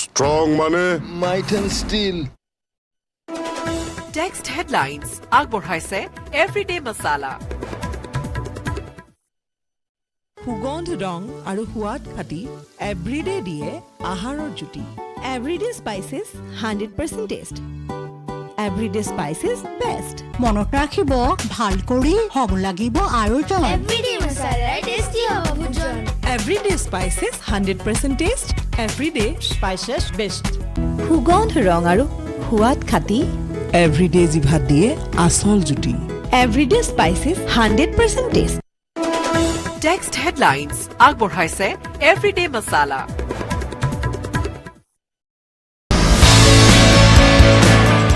ষ্ট্ৰং মানে মাইথান ষ্টিল। টেক্সট হেডলাইনছ আগবঢ়াইছে এভৰিডে মছালা। সুগন্ধ ৰং আৰু সোৱাদ খাটি এভৰিডে দিয়ে আহাৰৰ জুতি। Everyday spices 100% test. Everyday spices best. মনত ৰাখিব ভাল কৰি হব লাগিব আৰু জন। এভৰিডে মছালা টেষ্টি হ'ব ভোজন। Everyday spices 100% test. Everyday spices best. সুগন্ধ ৰং আৰু সোৱাদ খাটি এভৰিডে জিভাত দিয়ে আচল জুতি। Everyday spices 100% test. Text headlines আগবঢ়াইছে এভৰিডে মছালা।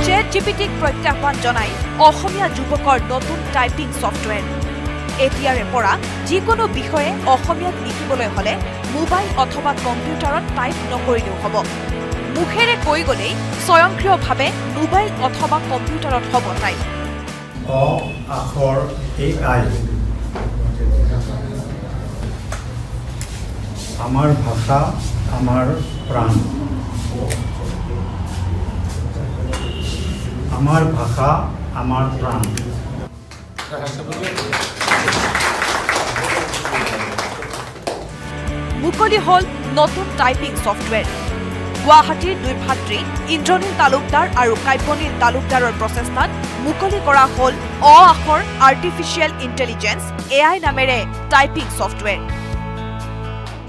ChatGPTক প্ৰত্যাহ্বান জনাই অসমীয়া যুৱকৰ নতুন টাইপিং ছফ্টৱেৰ। এতিয়াৰে পৰা যিকোনো বিষয়ে অসমীয়াত লিখিবলৈ হ'লে মোবাইল অথবা কম্পিউটাৰত টাইপ নকৰিলেও হ'ব। মুখেৰে কৈ গ'লেই স্বয়ংক্ৰিয়ভাৱে মোবাইল অথবা কম্পিউটাৰত হ'ব টাইপ। অ আখৰ AI আমাৰ ভাষা আমাৰ প্ৰাণ। আমাৰ ভাষা আমাৰ প্ৰাণ। মুকলি হ'ল নতুন টাইপিং ছফ্টৱেৰ। গুৱাহাটীৰ দুই ভাতৃ ইন্দ্ৰনীল তালুকদাৰ আৰু কাব্যনীল তালুকদাৰৰ প্ৰচেষ্টাত মুকলি কৰা হ'ল অ আখৰ আৰ্টিফিচিয়েল ইণ্টেলিজেন্স AI নামেৰে টাইপিং ছফ্টৱেৰ।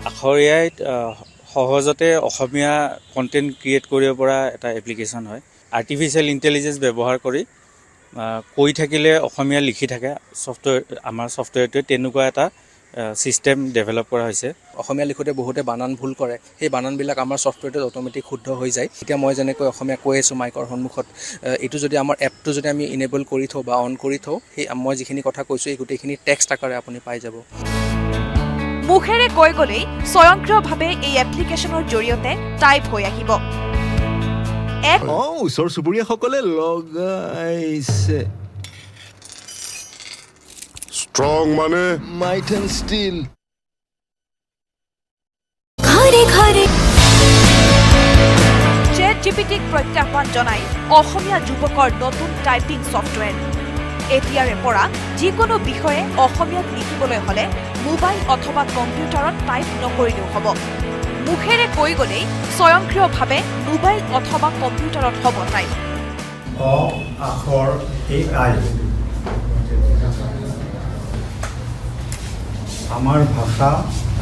আখৰ AIত সহজতে অসমীয়া কণ্টেণ্ট ক্ৰিয়েট কৰিব পৰা এটা এপ্লিকেশ্যন হয়। আৰ্টিফিচিয়েল ইণ্টেলিজেন্স ব্যৱহাৰ কৰি কৈ থাকিলে অসমীয়া লিখি থাকে আমাৰ ছফ্টৱেৰটোৱে তেনেকুৱা এটা ছিষ্টেম ডেভেলপ কৰা হৈছে। অসমীয়া লিখোঁতে বহুতে বানান ভুল কৰে, সেই বানানবিলাক আমাৰ ছফ্টৱেৰটোত অট'মেটিক শুদ্ধ হৈ যায়। এতিয়া মই যেনেকৈ অসমীয়া কৈ আছোঁ মাইকৰ সন্মুখত, এইটো যদি আমাৰ এপটো যদি আমি ইনেবল কৰি থওঁ বা অন কৰি থওঁ, সেই মই যিখিনি কথা কৈছোঁ এই গোটেইখিনি টেক্সট আকাৰে আপুনি পাই যাব। মুখেৰে কৈ গ'লেই স্বয়ংক্ৰিয়ভাৱে এই এপ্লিকেশ্যনৰ জৰিয়তে টাইপ হৈ আহিব। ওচৰ চুবুৰীয়াসকলে লগাইছে। ষ্ট্ৰং মানে মাইথান ষ্টিল। ChatGPTক প্ৰত্যাহ্বান জনাই অসমীয়া যুৱকৰ নতুন টাইপিং ছফ্টৱেৰ। এতিয়াৰে পৰা যিকোনো বিষয়ে অসমীয়াত লিখিবলৈ হ'লে মোবাইল অথবা কম্পিউটাৰত টাইপ নকৰিলেও হ'ব। মুখেৰে কৈ গ'লেই স্বয়ংক্ৰিয়ভাৱে মোবাইল অথবা কম্পিউটাৰত হ'ব টাইপ। অ আখৰ AI আমাৰ ভাষা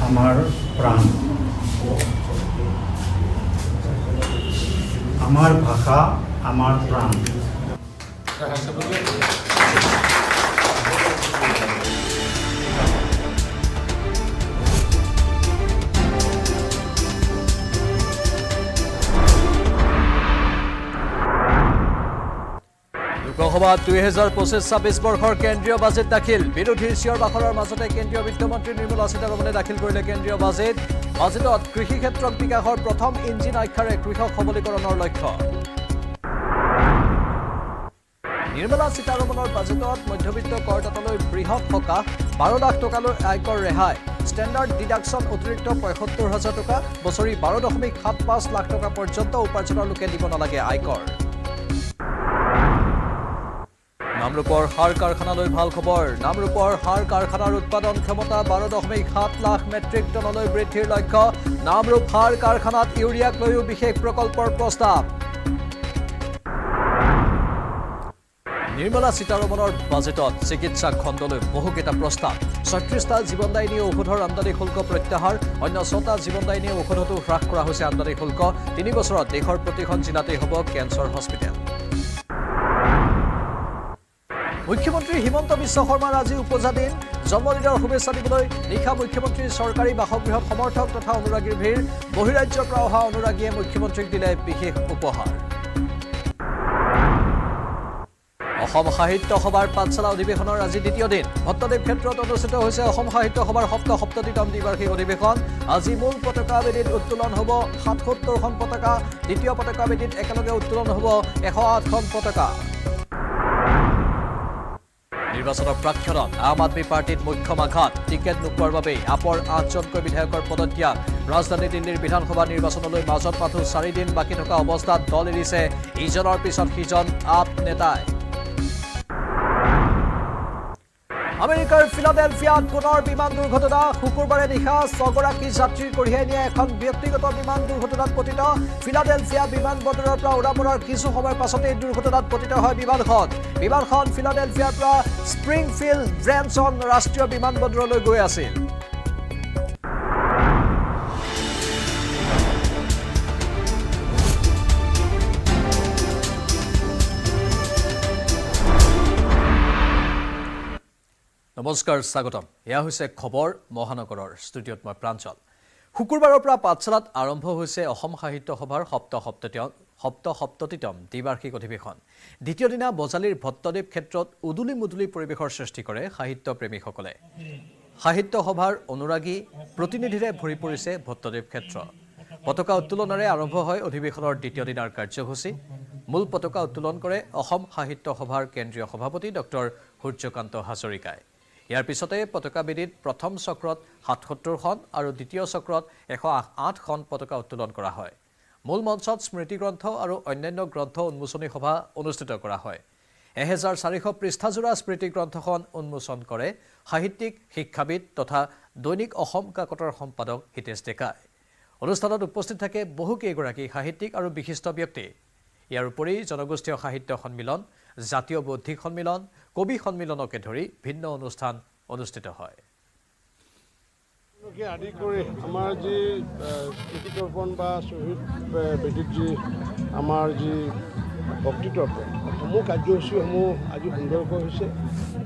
আমাৰ প্ৰাণ। আমাৰ ভাষা আমাৰ প্ৰাণ। লোকসভাত 2025-26 বৰ্ষৰ কেন্দ্ৰীয় বাজেট দাখিল। বিৰোধীৰ চিঞৰ বাখৰৰ মাজতে কেন্দ্ৰীয় বিত্তমন্ত্ৰী নিৰ্মলা সীতাৰমণে দাখিল কৰিলে কেন্দ্ৰীয় বাজেট। বাজেটত কৃষি ক্ষেত্ৰত বিকাশৰ প্ৰথম ইঞ্জিন আখ্যাৰে কৃষক সবলীকৰণৰ লক্ষ্য। নিৰ্মলা সীতাৰমণৰ বাজেটত মধ্যবিত্ত কৰদাতালৈ বৃহৎ সকাহ, 12 লাখ টকালৈ আয়কৰ ৰেহাই। ষ্টেণ্ডাৰ্ড ডিডাকশ্যন অতিৰিক্ত 75,000 টকা, বছৰি 12.75 লাখ টকা পৰ্যন্ত উপাৰ্জনৰ লোকে দিব নালাগে আয়কৰ। নামৰূপৰ সাৰ কাৰখানালৈ ভাল খবৰ। নামৰূপৰ সাৰ কাৰখানাৰ উৎপাদন ক্ষমতা 12.7 লাখ মেট্ৰিক টনলৈ বৃদ্ধিৰ লক্ষ্য। নামৰূপ সাৰ কাৰখানাত ইউৰিয়াক লৈও বিশেষ প্ৰকল্পৰ প্ৰস্তাৱ। নিৰ্মলা সীতাৰমণৰ বাজেটত চিকিৎসা খণ্ডলৈ বহুকেইটা প্ৰস্তাৱ। 36টা জীৱনদায়িনী ঔষধৰ আমদানি শুল্ক প্ৰত্যাহাৰ, অন্য 6টা জীৱনদায়িনী ঔষধতো হ্ৰাস কৰা হৈছে আমদানি শুল্ক। 3 বছৰত দেশৰ প্ৰতিখন জিলাতেই হ'ব কেঞ্চাৰ হস্পিটেল। মুখ্যমন্ত্ৰী হিমন্ত বিশ্ব শৰ্মাৰ আজি উপজা দিন। জন্মদিনৰ শুভেচ্ছা দিবলৈ নিশা মুখ্যমন্ত্ৰীৰ চৰকাৰী বাসগৃহত সমৰ্থক তথা অনুৰাগীৰ ভিৰ। বহিৰাজ্যৰ পৰা অহা অনুৰাগীয়ে মুখ্যমন্ত্ৰীক দিলে বিশেষ উপহাৰ। অসম সাহিত্য সভাৰ পাঠশালা অধিৱেশনৰ আজি দ্বিতীয় দিন। ভট্টদেৱ ক্ষেত্ৰত অনুষ্ঠিত হৈছে অসম সাহিত্য সভাৰ 77তম দ্বিবাৰ্ষিক অধিৱেশন। আজি মূল পতাকা বেদীত উত্তোলন হ'ব 77খন পতাকা। দ্বিতীয় পতাকা বেদীত একেলগে উত্তোলন হ'ব 108খন পতাকা। নিৰ্বাচনৰ প্ৰাক্ষণত আম আদমি পাৰ্টিত মুখ্য আঘাত টিকেট নোপোৱাৰ বাবে আপৰ 8জনকৈ বিধায়কৰ পদত্যাগ ৰাজধানী দিল্লীৰ বিধানসভা নিৰ্বাচনলৈ মাজত মাথো 4 দিন বাকী থকা অৱস্থাত দল এৰিছে ইজনৰ পিছত সিজন আপ নেতাই আমেৰিকাৰ ফিলাডেলফিয়াত পুনৰ বিমান দুৰ্ঘটনা শুকুৰবাৰে নিশা 6গৰাকী যাত্ৰীৰ কঢ়িয়াই নিয়া এখন ব্যক্তিগত বিমান দুৰ্ঘটনাত পতিত ফিলাডেলফিয়া বিমানবন্দৰৰ পৰা উৰা মৰাৰ কিছু সময়ৰ পাছতে এই দুৰ্ঘটনাত পতিত হয় বিমানখন ফিলাডেলফিয়াৰ পৰা স্প্ৰিংফিল্ড ব্ৰেনছন ৰাষ্ট্ৰীয় বিমানবন্দৰলৈ গৈ আছিল নমস্কাৰ স্বাগতম এয়া হৈছে খবৰ মহানগৰৰ ষ্টুডিঅ'ত মই প্ৰাঞ্চল শুকুৰবাৰৰ পৰা পাঠশালাত আৰম্ভ হৈছে অসম সাহিত্য সভাৰ সপ্তমতম দ্বিবাৰ্ষিক অধিৱেশন দ্বিতীয় দিনা বজালীৰ ভট্টদেৱ ক্ষেত্ৰত উদুলি মুদুলি পৰিৱেশৰ সৃষ্টি কৰে সাহিত্য প্ৰেমীসকলে সাহিত্য সভাৰ অনুৰাগী প্ৰতিনিধিৰে ভৰি পৰিছে ভট্টদেৱ ক্ষেত্ৰ পতাকা উত্তোলনেৰে আৰম্ভ হয় অধিৱেশনৰ দ্বিতীয় দিনাৰ কাৰ্যসূচী মূল পতাকা উত্তোলন কৰে অসম সাহিত্য সভাৰ কেন্দ্ৰীয় সভাপতি ডক্টৰ সূৰ্যকান্ত হাজৰিকাই ইয়াৰ পিছতে পতাকাবিদিত প্ৰথম চক্ৰত 77খন আৰু দ্বিতীয় চক্ৰত 108খন পতাকা উত্তোলন কৰা হয় মূল মঞ্চত স্মৃতি গ্ৰন্থ আৰু অন্যান্য গ্ৰন্থ উন্মোচনী সভা অনুষ্ঠিত কৰা হয় 1400 পৃষ্ঠাজোৰা স্মৃতি গ্ৰন্থখন উন্মোচন কৰে সাহিত্যিক শিক্ষাবিদ তথা দৈনিক অসম কাকতৰ সম্পাদক হিতেশ ডেকাই অনুষ্ঠানত উপস্থিত থাকে বহুকেইগৰাকী সাহিত্যিক আৰু বিশিষ্ট ব্যক্তি ইয়াৰ উপৰি জনগোষ্ঠীয় সাহিত্য সন্মিলন জাতীয় বৌদ্ধিক সন্মিলন কবি সন্মিলনকে ধৰি ভিন্ন অনুষ্ঠান অনুষ্ঠিত হয় আদি কৰি আমাৰ যি স্মৃতিতৰ্পণ বা শ্বহীদ বেদীত যি আমাৰ যি ভক্তিতৰ্পণ সমূহ কাৰ্যসূচীসমূহ আজি সুন্দৰকৈ হৈছে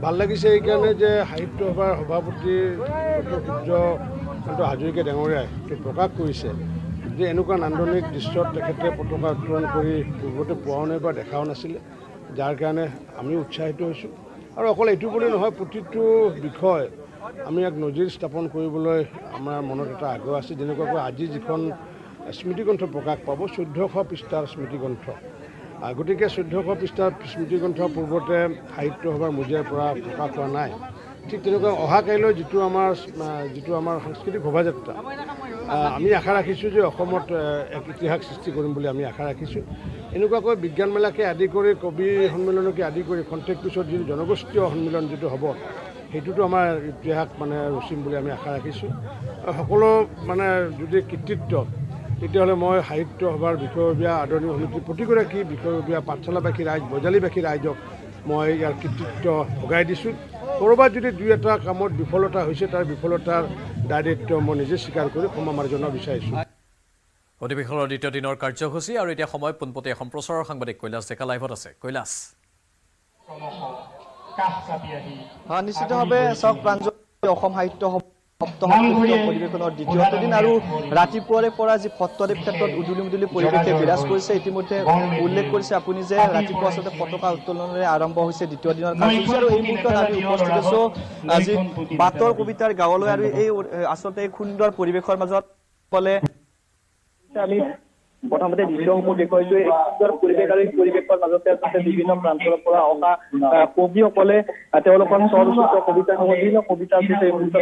ভাল লাগিছে এইকাৰণে যে সাহিত্য সভাৰ সভাপতি ডক্টৰ সূৰ্যকান্ত হাজৰিকা ডাঙৰীয়াই প্ৰকাশ কৰিছে যে এনেকুৱা নান্দনিক দৃশ্যত তেখেতে পতাকা উত্তোলন কৰি পূৰ্বতে পোৱাও নাই বা দেখাও নাছিলে যাৰ কাৰণে আমি উৎসাহিত হৈছোঁ আৰু অকল এইটো বুলি নহয় প্ৰতিটো বিষয় আমি এক নজিৰ স্থাপন কৰিবলৈ আমাৰ মনত এটা আগ্ৰহ আছে যেনেকুৱাকৈ আজি যিখন স্মৃতিগ্ৰন্থ প্ৰকাশ পাব 1400 পৃষ্ঠাৰ স্মৃতিগ্ৰন্থ গতিকে 1400 পৃষ্ঠাৰ স্মৃতিগ্ৰন্থ পূৰ্বতে সাহিত্য সভাৰ মজিয়াৰ পৰা প্ৰকাশ হোৱা নাই ঠিক তেনেকুৱা অহা কাইলৈ যিটো আমাৰ সাংস্কৃতিক শোভাযাত্ৰা আমি আশা ৰাখিছোঁ যে অসমত এক ইতিহাস সৃষ্টি কৰিম বুলি আমি আশা ৰাখিছোঁ এনেকুৱাকৈ বিজ্ঞান মেলাকে আদি কৰি কবি সন্মিলনকে আদি কৰি খন্তেক পিছত যিটো জনগোষ্ঠীয় সন্মিলন যিটো হ'ব সেইটোতো আমাৰ ইতিহাস ৰচিম বুলি আমি আশা ৰাখিছোঁ সকলো যদি কৃতিত্ব তেতিয়াহ'লে মই সাহিত্য সভাৰ বিষয়ববীয়া আদৰণীয় সমিতিৰ প্ৰতিগৰাকী বিষয়ববীয়া পাঠশালাবাসী ৰাইজ বজালীবাসী ৰাইজক মই ইয়াৰ কৃতিত্ব ভগাই দিছোঁ ক'ৰবাত যদি দুই এটা কামত বিফলতা হৈছে তাৰ বিফলতাৰ দায়িত্ব মই নিজে স্বীকাৰ কৰি ক্ষমা মাৰ্জনা বিচাৰিছোঁ অধিৱেশনৰ দ্বিতীয় দিনৰ কাৰ্যসূচী আৰু এতিয়া সময় পোনপটীয়া সম্প্ৰচাৰৰ সাংবাদিক কৈলাশ ডেকা লাইভত আছে কৈলাশ নিশ্চিতভাৱে চাওক প্ৰাঞ্জল অসম সাহিত্য অধিৱেশনৰ দ্বিতীয় দিন আৰু ৰাতিপুৱাৰে পৰা যি ভট্টদেৱ ক্ষেত্ৰত উদুলি মুদুলি পৰিৱেশে বিৰাজ কৰিছে ইতিমধ্যে উল্লেখ কৰিছে আপুনি যে ৰাতিপুৱা আচলতে পতাকা উত্তোলনেৰে আৰম্ভ হৈছে দ্বিতীয় দিনৰ কাৰ্যসূচী আৰু এই মুহূৰ্তত আমি উপস্থিত আছোঁ আজি বাটৰ কবিতাৰ গাঁৱলৈ আৰু এই আচলতে এই সুন্দৰ পৰিৱেশৰ মাজত ক'লে আমি প্ৰথমতে দৃশ্যসমূহ দেখুৱাইছোঁ এই সুন্দৰ পৰিৱেশ আৰু এই পৰিৱেশৰ মাজতে আচলতে বিভিন্ন প্ৰান্তৰ পৰা অহা কবিসকলে তেওঁলোকৰ স্বৰচিত কবিতাসমূহ বিভিন্ন কবিতা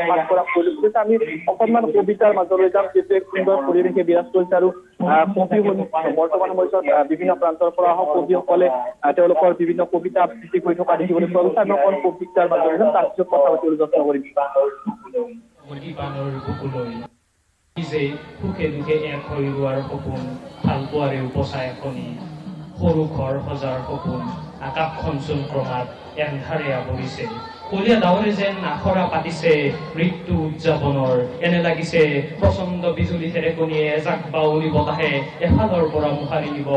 পাঠ কৰা পৰিলক্ষিত আমি অকণমান কবিতাৰ মাজলৈ যাম যিটো এক সুন্দৰ পৰিৱেশে বিৰাজ কৰিছে আৰু কবি বৰ্তমান সময়ত বিভিন্ন প্ৰান্তৰ পৰা অহা কবিসকলে তেওঁলোকৰ বিভিন্ন কবিতা আবৃত্তি কৰি থকা দেখিবলৈ পোৱা গৈছে আমি অকণ কবিতাৰ মাজলৈ যাম তাৰপিছত কথা পাতিবলৈ যত্ন কৰিম যে সুখে দুখে এক হৈ ৰোৱাৰ সপোন ভাল পোৱাৰে উপচা এখনি সৰু ঘৰ সজাৰ সপোন আকাশখন চোন ক্ৰমাৎ এন্ধাৰে আৱৰিছে কলীয়া ডাৱৰে যেন আখৰা পাতিছে মৃত্যু উদযাপনৰ এনে লাগিছে প্ৰচণ্ড বিজুলী ঢেৰেকণিয়ে এজাক বাউলী বতাহে এফালৰ পৰা মোহাৰি নিব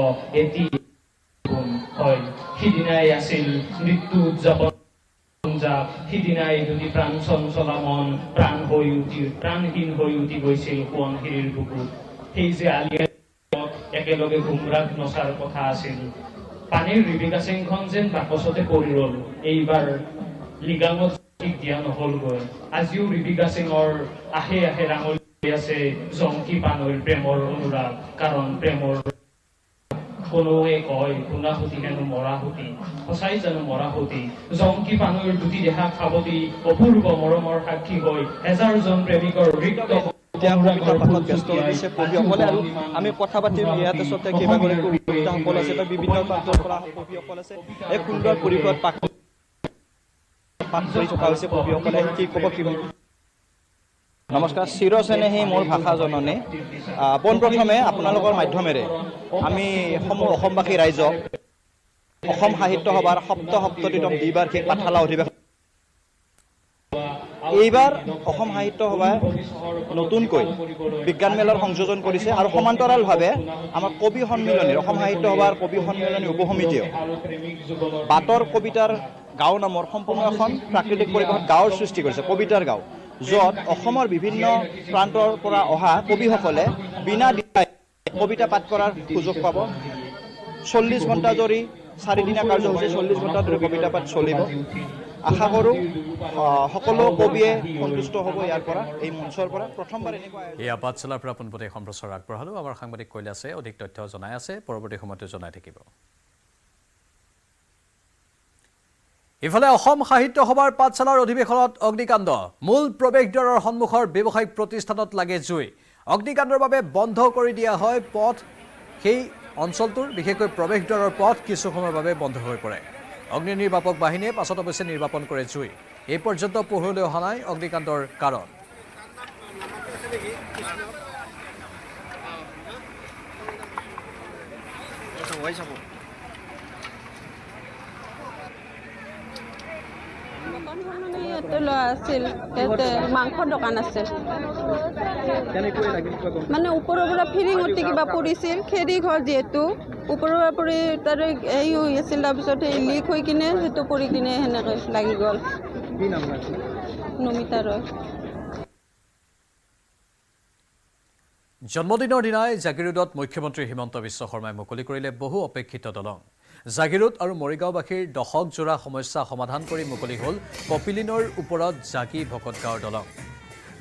এটি হয় সিদিনাই আছিল মৃত্যু উদযাপন সিদিনাই দুটি প্ৰাণ চঞ্চলা মন প্ৰাণহীন হৈ উঠি গৈছিল সোৱণশিৰিৰ বুকুত সেই যে আলিয়ে একেলগে ঘুমৰাগ নচাৰ কথা আছিল পানীৰ ৰিবিকা চেংখন যেন বাকচতে পৰি ৰল এইবাৰ লিগাঙত দিয়া নহলগৈ আজিও ৰিবিকা সিঙৰ আহে আহে ৰাঙলী আছে জংকি পানৈৰ প্ৰেমৰ অনুৰাগ কাৰণ প্ৰেমৰ কোনোৱে কয় শুনাসুতি হেনো মৰাসুতি সঁচাই জানো মৰাসুতি জংকী পানৈৰ দুটি দেহা খাবতি অপূৰ্ব মৰমৰ সাক্ষী হৈ হেজাৰজন প্ৰেমিকৰ ৰিক্ত কবিসকলে আৰু আমি কথা পাতিম ইয়াতে সতে কেইবাগৰাকী উদ্যোক্তাসকল আছে বা বিভিন্ন প্ৰান্তৰ পৰা কবিসকল আছে এক সুন্দৰ পৰিৱেশত পাঠ কৰি থকা হৈছে কবিসকলে কি ক'ব কি নমস্কাৰ চিৰচেনেহি মোৰ ভাষা জননী পোনপ্ৰথমে আপোনালোকৰ মাধ্যমেৰে আমি অসমবাসী ৰাইজক অসম সাহিত্য সভাৰ সপ্ততিতম দ্বিবাৰ্ষিক পাঠশালা অধিৱেশন এইবাৰ অসম সাহিত্য সভাই নতুনকৈ বিজ্ঞান মেলৰ সংযোজন কৰিছে আৰু সমান্তৰালভাৱে আমাৰ কবি সন্মিলনীৰ অসম সাহিত্য সভাৰ কবি সন্মিলনী উপসমিতিয়েও বাটৰ কবিতাৰ গাঁও নামৰ সম্পূৰ্ণ এখন প্ৰাকৃতিক পৰিৱেশত গাঁৱৰ সৃষ্টি কৰিছে কবিতাৰ গাঁও য'ত অসমৰ বিভিন্ন প্ৰান্তৰ পৰা অহা কবিসকলে বিনা দ্বিধাই কবিতা পাঠ কৰাৰ সুযোগ পাব 40 ঘণ্টা ধৰি 4 দিনীয়া কাৰ্যসূচী 40 ঘণ্টা ধৰি কবিতা পাঠ চলিব আশা কৰোঁ সকলো কবিয়ে সন্তুষ্ট হ'ব ইয়াৰ পৰা এই মঞ্চৰ পৰা প্ৰথমবাৰ এনেকুৱা এয়া পাঠশালাৰ পৰা পোনপটীয়া সম্প্ৰচাৰ আগবঢ়ালোঁ আমাৰ সাংবাদিক কৈলাসে অধিক তথ্য জনাই আছে পৰৱৰ্তী সময়তো জনাই থাকিব ইফালে অসম সাহিত্য সভাৰ পাঠশালাৰ অধিৱেশনত অগ্নিকাণ্ড মূল প্ৰৱেশদ্বাৰৰ সন্মুখৰ ব্যৱসায়িক প্ৰতিষ্ঠানত লাগে জুই অগ্নিকাণ্ডৰ বাবে বন্ধ কৰি দিয়া হয় পথ সেই অঞ্চলটোৰ বিশেষকৈ প্ৰৱেশদ্বাৰৰ পথ কিছু সময়ৰ বাবে বন্ধ হৈ পৰে অগ্নি নিৰ্বাপক বাহিনীয়ে পাছত অৱশ্যে নিৰ্বাপন কৰে জুই এই পৰ্যন্ত পোহৰলৈ অহা নাই অগ্নিকাণ্ডৰ কাৰণ মাংসৰ দোকান আছিল মানে ওপৰৰ পৰা ফিৰিং উঠি কিবা পৰিছিল খেৰি ঘৰ যিহেতু ওপৰৰ পৰা পৰি তাৰে এই হৈ আছিল তাৰপিছত এই লিক হৈ কিনে সেইটো পৰি কিনে সেনেকৈ লাগি গ'ল নমিতা ৰয় জন্মদিনৰ দিনাই জাগিৰোডত মুখ্যমন্ত্ৰী হিমন্ত বিশ্ব শৰ্মাই মুকলি কৰিলে বহু অপেক্ষিত দলং জাগিৰোড আৰু মৰিগাঁওবাসীৰ দশক জোৰা সমস্যা সমাধান কৰি মুকলি হ'ল কপিলিনৰ ওপৰত জাগি ভকত গাঁৱৰ দলং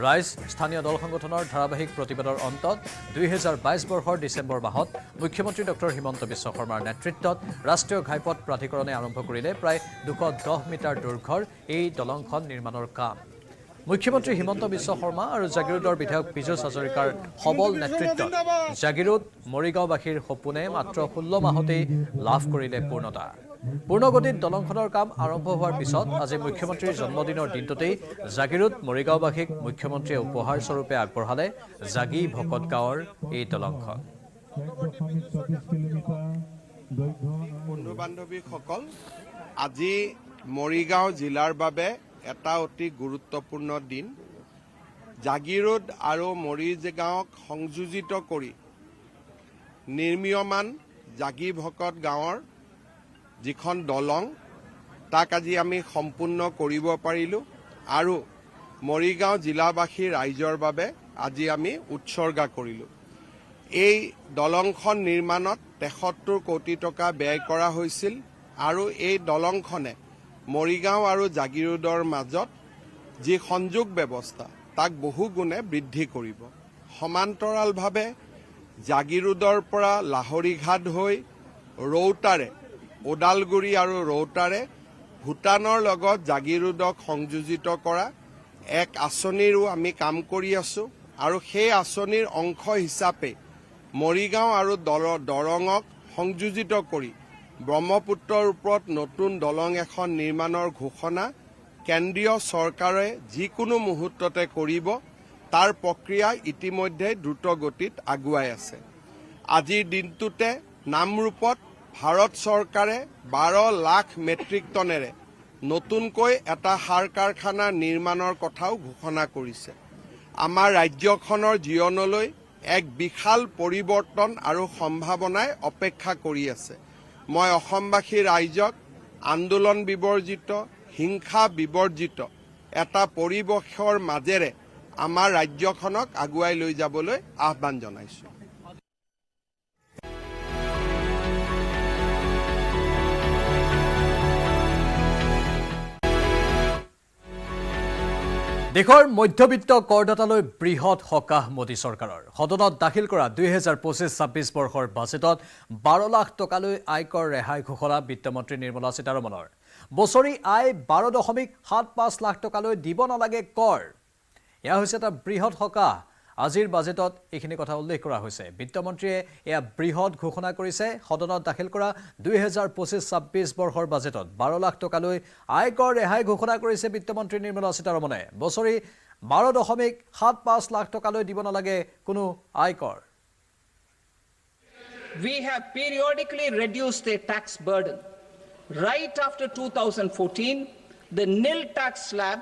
ৰাইজ স্থানীয় দল সংগঠনৰ ধাৰাবাহিক প্ৰতিবাদৰ অন্তত 2022 বৰ্ষৰ ডিচেম্বৰ মাহত মুখ্যমন্ত্ৰী ডক্টৰ হিমন্ত বিশ্ব শৰ্মাৰ নেতৃত্বত ৰাষ্ট্ৰীয় ঘাইপথ প্ৰাধিকৰণে আৰম্ভ কৰিলে প্ৰায় 210 মিটাৰ দৈৰ্ঘ্যৰ এই দলংখন নিৰ্মাণৰ কাম মুখ্যমন্ত্ৰী হিমন্ত বিশ্ব শৰ্মা আৰু জাগিৰোডৰ বিধায়ক পীযুষ হাজৰিকাৰ সবল নেতৃত্বত জাগিৰোড মৰিগাঁওবাসীৰ সপোনে মাত্ৰ 16 মাহতেই লাভ কৰিলে পূৰ্ণতা পূৰ্ণগতিত দলংখনৰ কাম আৰম্ভ হোৱাৰ পিছত আজি মুখ্যমন্ত্ৰীৰ জন্মদিনৰ দিনটোতেই জাগিৰোড মৰিগাঁওবাসীক মুখ্যমন্ত্ৰীয়ে উপহাৰ স্বৰূপে আগবঢ়ালে জাগি ভকত গাঁৱৰ এই দলংখন বন্ধু বান্ধৱীসকল আজি মৰিগাঁও জিলাৰ বাবে এটা অতি গুৰুত্বপূৰ্ণ দিন জাগিৰোড আৰু মৰিগাঁৱক সংযোজিত কৰি নিৰ্মীয়মান জাগি ভকত গাঁৱৰ যিখন দলং তাক আজি আমি সম্পূৰ্ণ কৰিব পাৰিলোঁ আৰু মৰিগাঁও জিলাবাসী ৰাইজৰ বাবে আজি আমি উৎসৰ্গা কৰিলোঁ এই দলংখন নিৰ্মাণত 73 কোটি টকা ব্যয় কৰা হৈছিল আৰু এই দলংখনে মৰিগাঁও আৰু জাগিৰোডৰ মাজত যি সংযোগ ব্যৱস্থা তাক বহু গুণে বৃদ্ধি কৰিব সমান্তৰালভাৱে জাগিৰোডৰ পৰা লাহৰীঘাট হৈ ৰৌতাৰে ওদালগুৰি আৰু ৰৌতাৰে ভূটানৰ লগত জাগিৰোডক সংযোজিত কৰা এক আঁচনিৰো আমি কাম কৰি আছোঁ আৰু সেই আঁচনিৰ অংশ হিচাপে মৰিগাঁও আৰু দৰঙক সংযোজিত কৰি ব্ৰহ্মপুত্ৰৰ ওপৰত নতুন দলং এখন নিৰ্মাণৰ ঘোষণা কেন্দ্ৰীয় চৰকাৰে যিকোনো মুহূৰ্ততে কৰিব তাৰ প্ৰক্ৰিয়া ইতিমধ্যে দ্ৰুত গতিত আগুৱাই আছে আজিৰ দিনটোতে নামৰূপত ভাৰত চৰকাৰে 12 লাখ মেট্ৰিক টনেৰে নতুনকৈ এটা সাৰ কাৰখানা নিৰ্মাণৰ কথাও ঘোষণা কৰিছে আমাৰ ৰাজ্যখনৰ জীৱনলৈ এক বিশাল পৰিৱৰ্তন আৰু সম্ভাৱনাই অপেক্ষা কৰি আছে মই অসমবাসী ৰাইজক আন্দোলন বিবৰ্জিত হিংসা বিবৰ্জিত এটা পৰিৱেশৰ মাজেৰে আমাৰ ৰাজ্যখনক আগুৱাই লৈ যাবলৈ আহ্বান জনাইছোঁ দেশৰ মধ্যবিত্ত কৰদাতালৈ বৃহৎ সকাহ মোদী চৰকাৰৰ সদনত দাখিল কৰা 2025-26 বৰ্ষৰ বাজেটত 12 লাখ টকালৈ আয়কৰ ৰেহাই ঘোষণা বিত্তমন্ত্ৰী নিৰ্মলা সীতাৰমণৰ বছৰি আয় 12.75 লাখ টকালৈ দিব নালাগে কৰ এয়া হৈছে এটা বৃহৎ সকাহ আজিৰ বাজেটত এইখিনি কথা উল্লেখ কৰা হৈছে বিত্তমন্ত্ৰীয়ে এয়া বৃহৎ ঘোষণা কৰিছে সদনত দাখিল কৰা 2025-26 বৰ্ষৰ বাজেটত 12 লাখ টকালৈ আয়কৰ ৰেহাই ঘোষণা কৰিছে বিত্তমন্ত্ৰী নিৰ্মলা সীতাৰমণে বছৰি 12.75 লাখ টকালৈ দিব নালাগে কোনো আয়কৰ We have periodically reduced the tax burden. Right after 2014, the nil tax slab